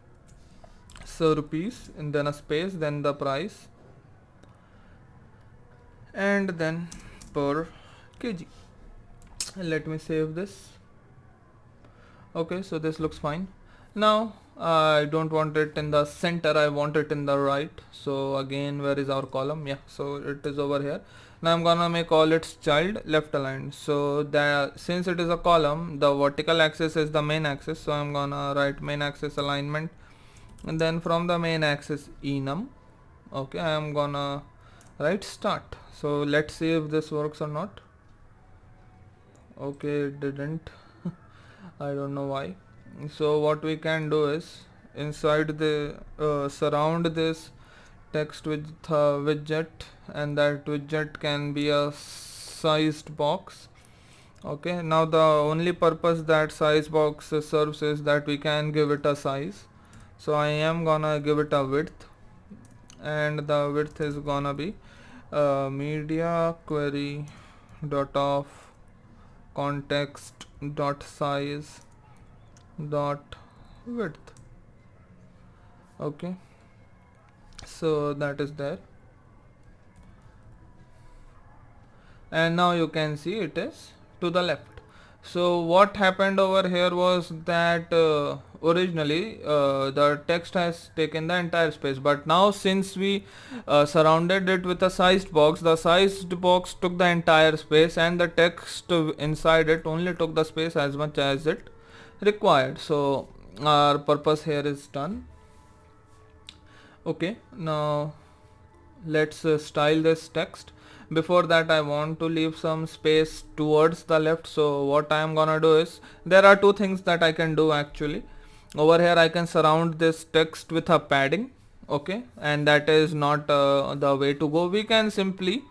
So rupees and then a space, then the price, and then per kg. Let me save this. Okay, so this looks fine. Now I don't want it in the center, I want it in the right. So again, where is our column? Yeah, so it is over here. Now I'm gonna make all its child left aligned. So that since it is a column, the vertical axis is the main axis, so I'm gonna write main axis alignment, and then from the main axis enum. Okay, I am gonna write start. So let's see if this works or not. Okay, it didn't. I don't know why. So what we can do is inside the surround this text with a widget, and that widget can be a sized box. Okay, now the only purpose that size box serves is that we can give it a size. So I am gonna give it a width, and the width is gonna be media query dot of context dot size dot width. Okay, so that is there, and now you can see it is to the left. So what happened over here was that originally the text has taken the entire space, but now since we surrounded it with a sized box, the sized box took the entire space, and the text inside it only took the space as much as it required. So our purpose here is done. Okay, now let's style this text. Before that, I want to leave some space towards the left. So what I am gonna do is, there are two things that I can do actually. Over here I can surround this text with a padding. Okay, and that is not the way to go. We can simply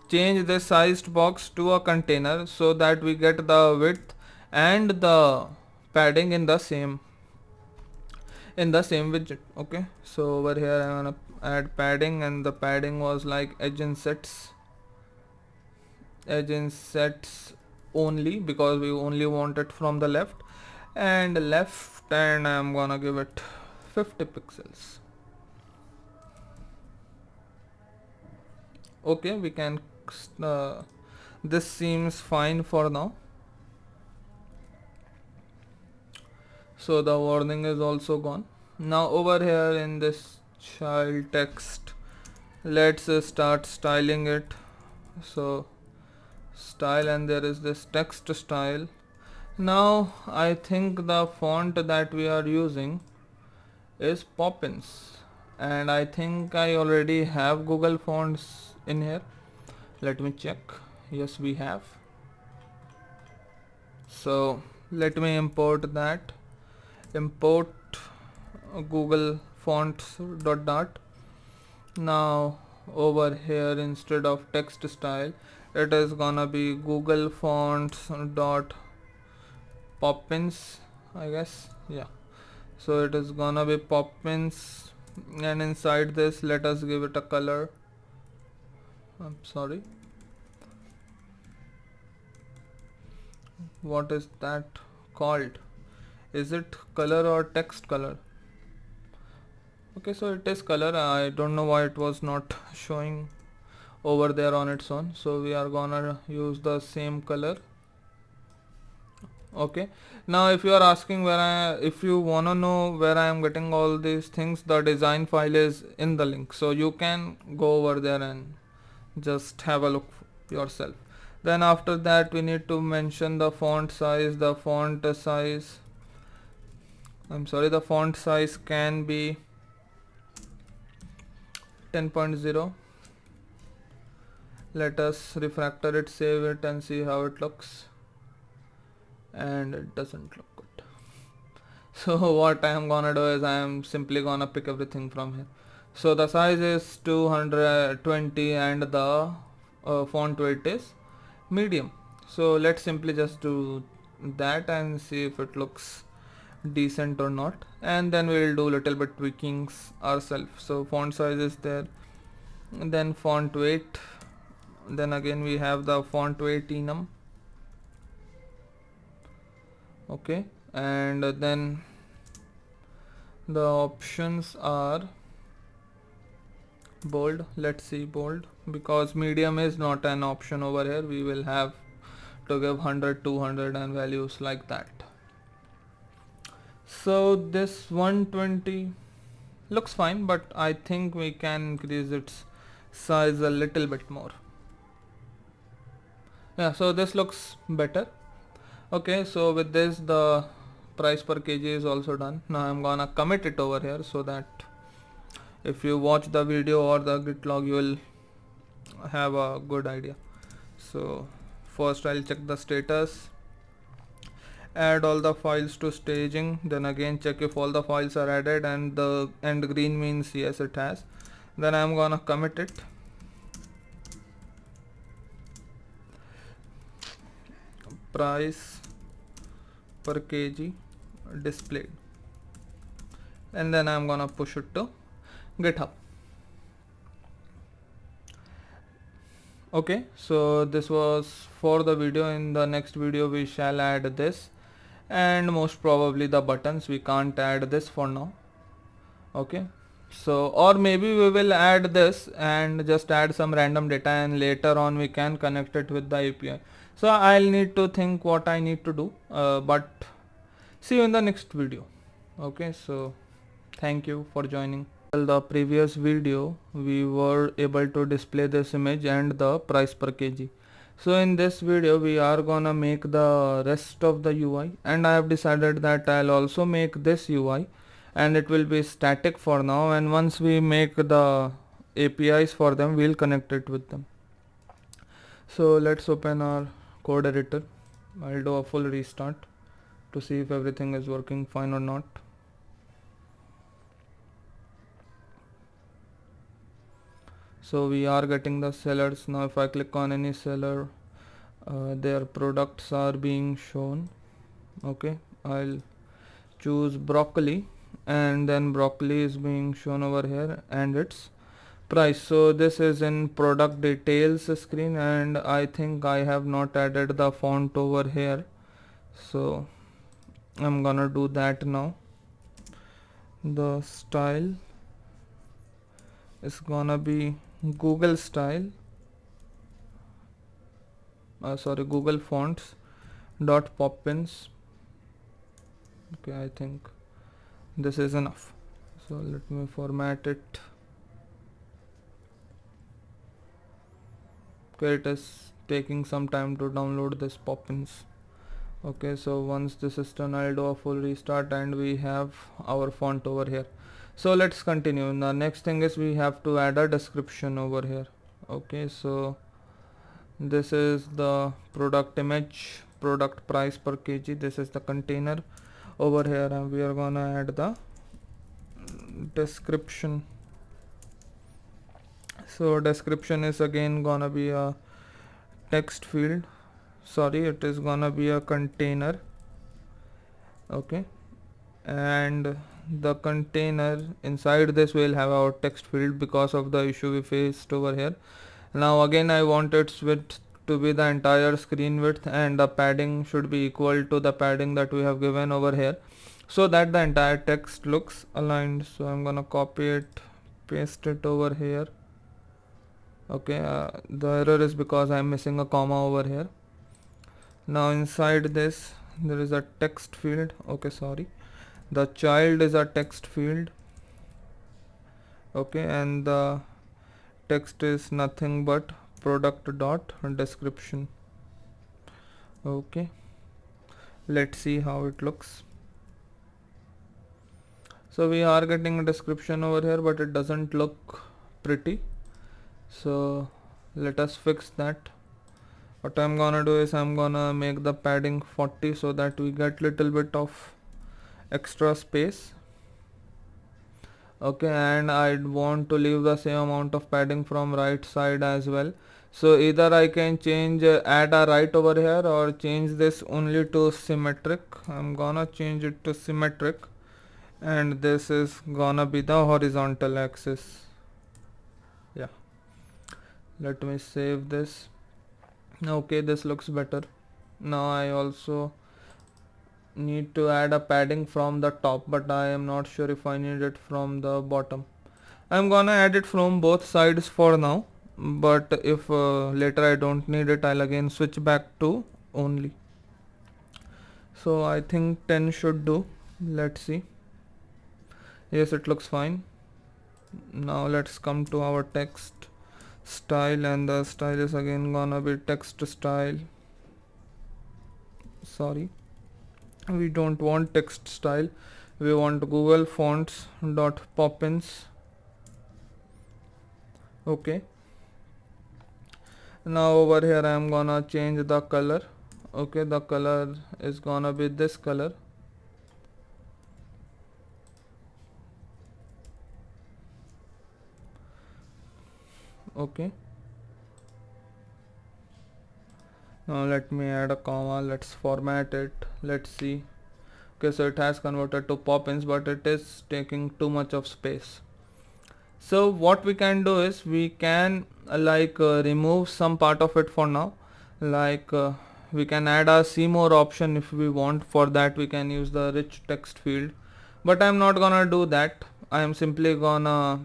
change this sized box to a container so that we get the width and the padding in the same widget. Okay, so over here I'm gonna add padding, and the padding was like edge insets only, because we only want it from the left, and I'm gonna give it 50 pixels. Okay, we can This seems fine for now. So the warning is also gone. Now over here in this child text, let's start styling it. So style, and there is this text style. Now I think the font that we are using is Poppins, and I think I already have Google Fonts in here. Let me check. Yes, we have. So let me import that. Import Google Fonts dot. Now over here, instead of text style, it is gonna be Google Fonts dot Poppins, I guess. Yeah, so it is gonna be Poppins, and inside this let us give it a color. I'm sorry, what is that called? Is it color or text color? Okay, so it is color. I don't know why it was not showing over there on its own, so we are gonna use the same color. Okay, now if you are asking if you wanna know where I am getting all these things, the design file is in the link, so you can go over there and just have a look yourself. Then after that we need to mention the font size. The font size can be 10.0. Let us refactor it, save it, and see how it looks. And it doesn't look good. So what I am gonna do is I am simply gonna pick everything from here. So the size is 220 and the font weight is medium. So let's simply just do that and see if it looks decent or not, and then we will do little bit tweakings ourselves. So font size is there, and then font weight, then again we have the font weight enum. Okay, and then the options are bold. Let's see bold, because medium is not an option over here. We will have to give 100, 200 and values like that. So this 120 looks fine, but I think we can increase its size a little bit more. Yeah, so this looks better. Okay, so with this the price per kg is also done. Now I'm gonna commit it over here, so that if you watch the video or the git log you will have a good idea. So first I'll check the status, add all the files to staging, then again check if all the files are added, and the end green means yes it has. Then I'm gonna commit it. Price per kg displayed, and then I'm gonna push it to GitHub. Okay, so this was for the video. In the next video we shall add this, and most probably the buttons. We can't add this for now. Okay, so or maybe we will add this and just add some random data, and later on we can connect it with the API. So I'll need to think what I need to do, but see you in the next video. Okay, so thank you for joining. In the previous video we were able to display this image and the price per kg. So in this video we are gonna make the rest of the UI, and I have decided that I'll also make this UI, and it will be static for now, and once we make the APIs for them we'll connect it with them. So let's open our code editor. I'll do a full restart to see if everything is working fine or not. So we are getting the sellers. Now if I click on any seller, their products are being shown. Okay, I'll choose broccoli, and then broccoli is being shown over here and its price. So this is in product details screen, and I think I have not added the font over here, so I'm gonna do that now. The style is gonna be Google style, sorry, Google Fonts dot poppins. Okay, I think this is enough. So let me format it. Okay, it is taking some time to download this poppins. Okay, so once this is done, I'll do a full restart and we have our font over here. So let's continue. The next thing is we have to add a description over here. Okay, so this is the product image, product price per kg. This is the container over here, and we are gonna add the description. So description is again gonna be a text field. Sorry, it is gonna be a container. Okay, and the container inside this will have our text field because of the issue we faced over here. Now again I want its width to be the entire screen width, and the padding should be equal to the padding that we have given over here, so that the entire text looks aligned. So I'm gonna copy it, paste it over here. Okay, the error is because I'm missing a comma over here. Now inside this there is a text field. Okay, sorry, the child is a text field. Okay, and the text is nothing but product dot description. Okay, let's see how it looks. So we are getting a description over here, but it doesn't look pretty. So let us fix that. What I'm gonna do is I'm gonna make the padding 40 so that we get little bit of extra space. Okay, and I want to leave the same amount of padding from right side as well. So either I can change add a right over here, or change this only to symmetric. I'm gonna change it to symmetric, and this is gonna be the horizontal axis. Yeah, let me save this. Okay, this looks better. Now I also need to add a padding from the top, but I am not sure if I need it from the bottom. I'm gonna add it from both sides for now, but if later I don't need it, I'll again switch back to only. So I think 10 should do. Let's see. Yes, it looks fine. Now let's come to our text style, and the style is again gonna be text style. Sorry, we don't want text style, we want Google Fonts dot poppins. Okay, now over here I am gonna change the color. Okay, the color is gonna be this color. Okay, now let me add a comma. Let's format it. Let's see. Okay, so it has converted to poppins, but it is taking too much of space. So what we can do is we can remove some part of it for now. We can add a see more option if we want. For that we can use the rich text field, but I'm not gonna do that. I am simply gonna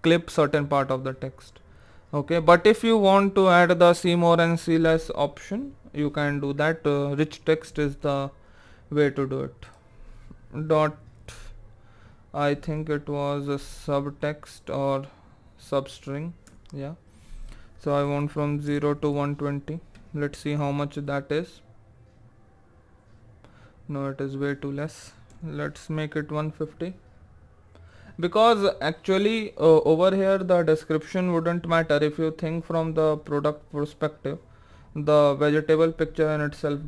clip certain part of the text. Okay, but if you want to add the see more and see less option, you can do that. Rich text is the way to do it. Dot, I think it was a subtext or substring. Yeah, so I want from 0 to 120. Let's see how much that is. No, it is way too less. Let's make it 150, because actually over here the description wouldn't matter. If you think from the product perspective, the vegetable picture in itself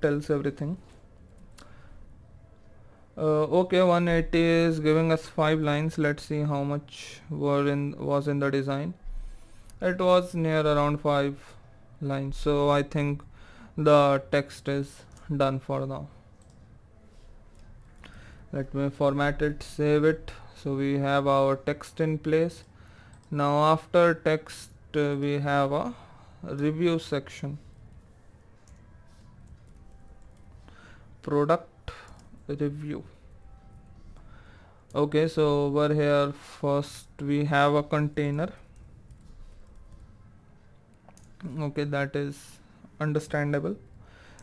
tells everything. Okay, 180 is giving us 5 lines. Let's see how much was in the design. It was near around 5 lines, so I think the text is done for now. Let me format it, save it. So we have our text in place. Now after text we have a review section, product review. Okay, so over here first we have a container. Okay, that is understandable.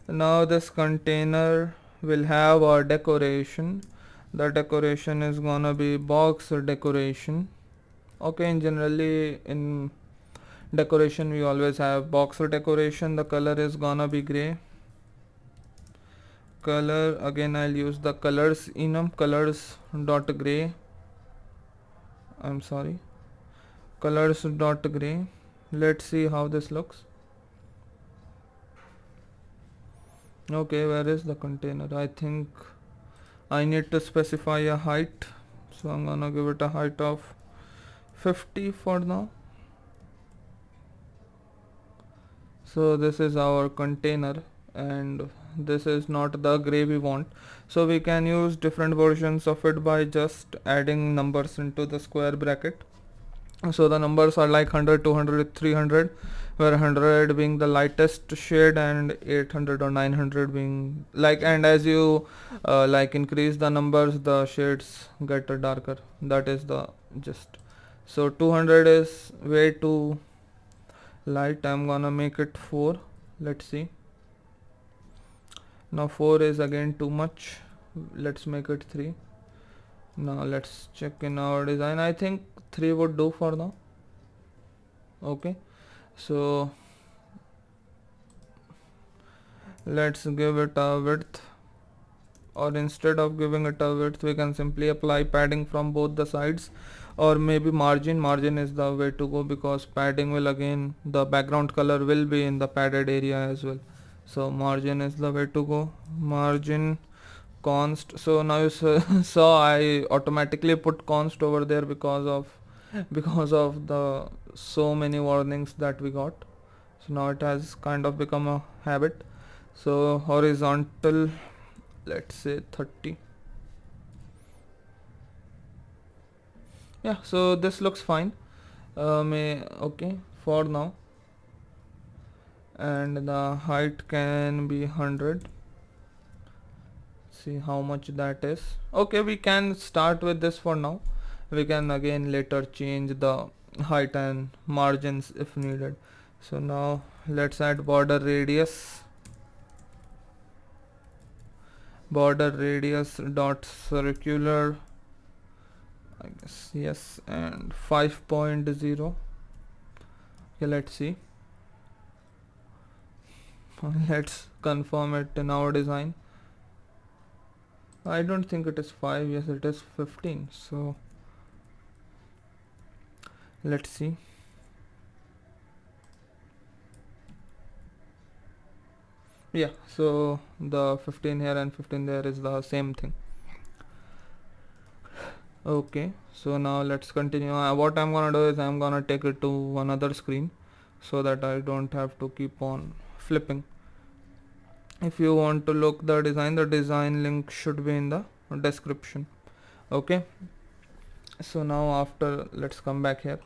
Now this container will have a decoration. The decoration is gonna be box decoration. Okay, in generally in decoration we always have box decoration. The color is gonna be gray. Color, again I'll use the colors enum, colors dot gray. I'm sorry, colors dot gray. Let's see how this looks. Okay, where is the container? I think I need to specify a height, so I'm gonna give it a height of 50 for now. So this is our container, and this is not the gray we want, so we can use different versions of it by just adding numbers into the square bracket. So the numbers are like 100, 200, 300, where 100 being the lightest shade and 800 or 900 being like, and as you like increase the numbers, the shades get darker. That is the gist. So 200 is way too light. I'm gonna make it 4. Let's see. Now 4 is again too much. Let's make it 3. Now let's check in our design. I think 3 would do for now. Okay, so let's give it a width, or instead of giving it a width we can simply apply padding from both the sides, or maybe margin is the way to go, because padding will, again the background color will be in the padded area as well. So margin is the way to go. Margin const. So now you saw I automatically put const over there because of the so many warnings that we got. So now it has kind of become a habit. So horizontal, let's say 30. Yeah, so this looks fine. Okay for now, and the height can be 100. See how much that is. Okay, we can start with this for now. We can again later change the height and margins if needed. So now let's add border radius dot circular, I guess, yes, and 5.0. Okay, let's see. Let's confirm it in our design. I don't think it is 5. Yes, it is 15. So let's see. Yeah, so the 15 here and 15 there is the same thing. Okay, so now let's continue. What I'm gonna do is I'm gonna take it to another screen so that I don't have to keep on flipping. If you want to look the design link should be in the description. Okay, so now after, let's come back here.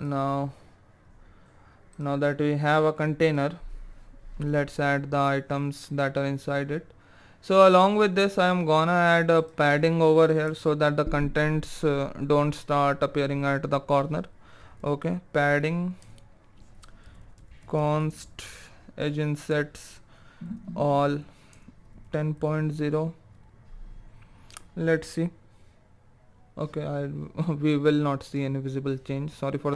Now that we have a container, let's add the items that are inside it. So along with this I am gonna add a padding over here so that the contents don't start appearing at the corner. Okay, padding const edge insets all 10.0. let's see. Okay, we will not see any visible change, sorry for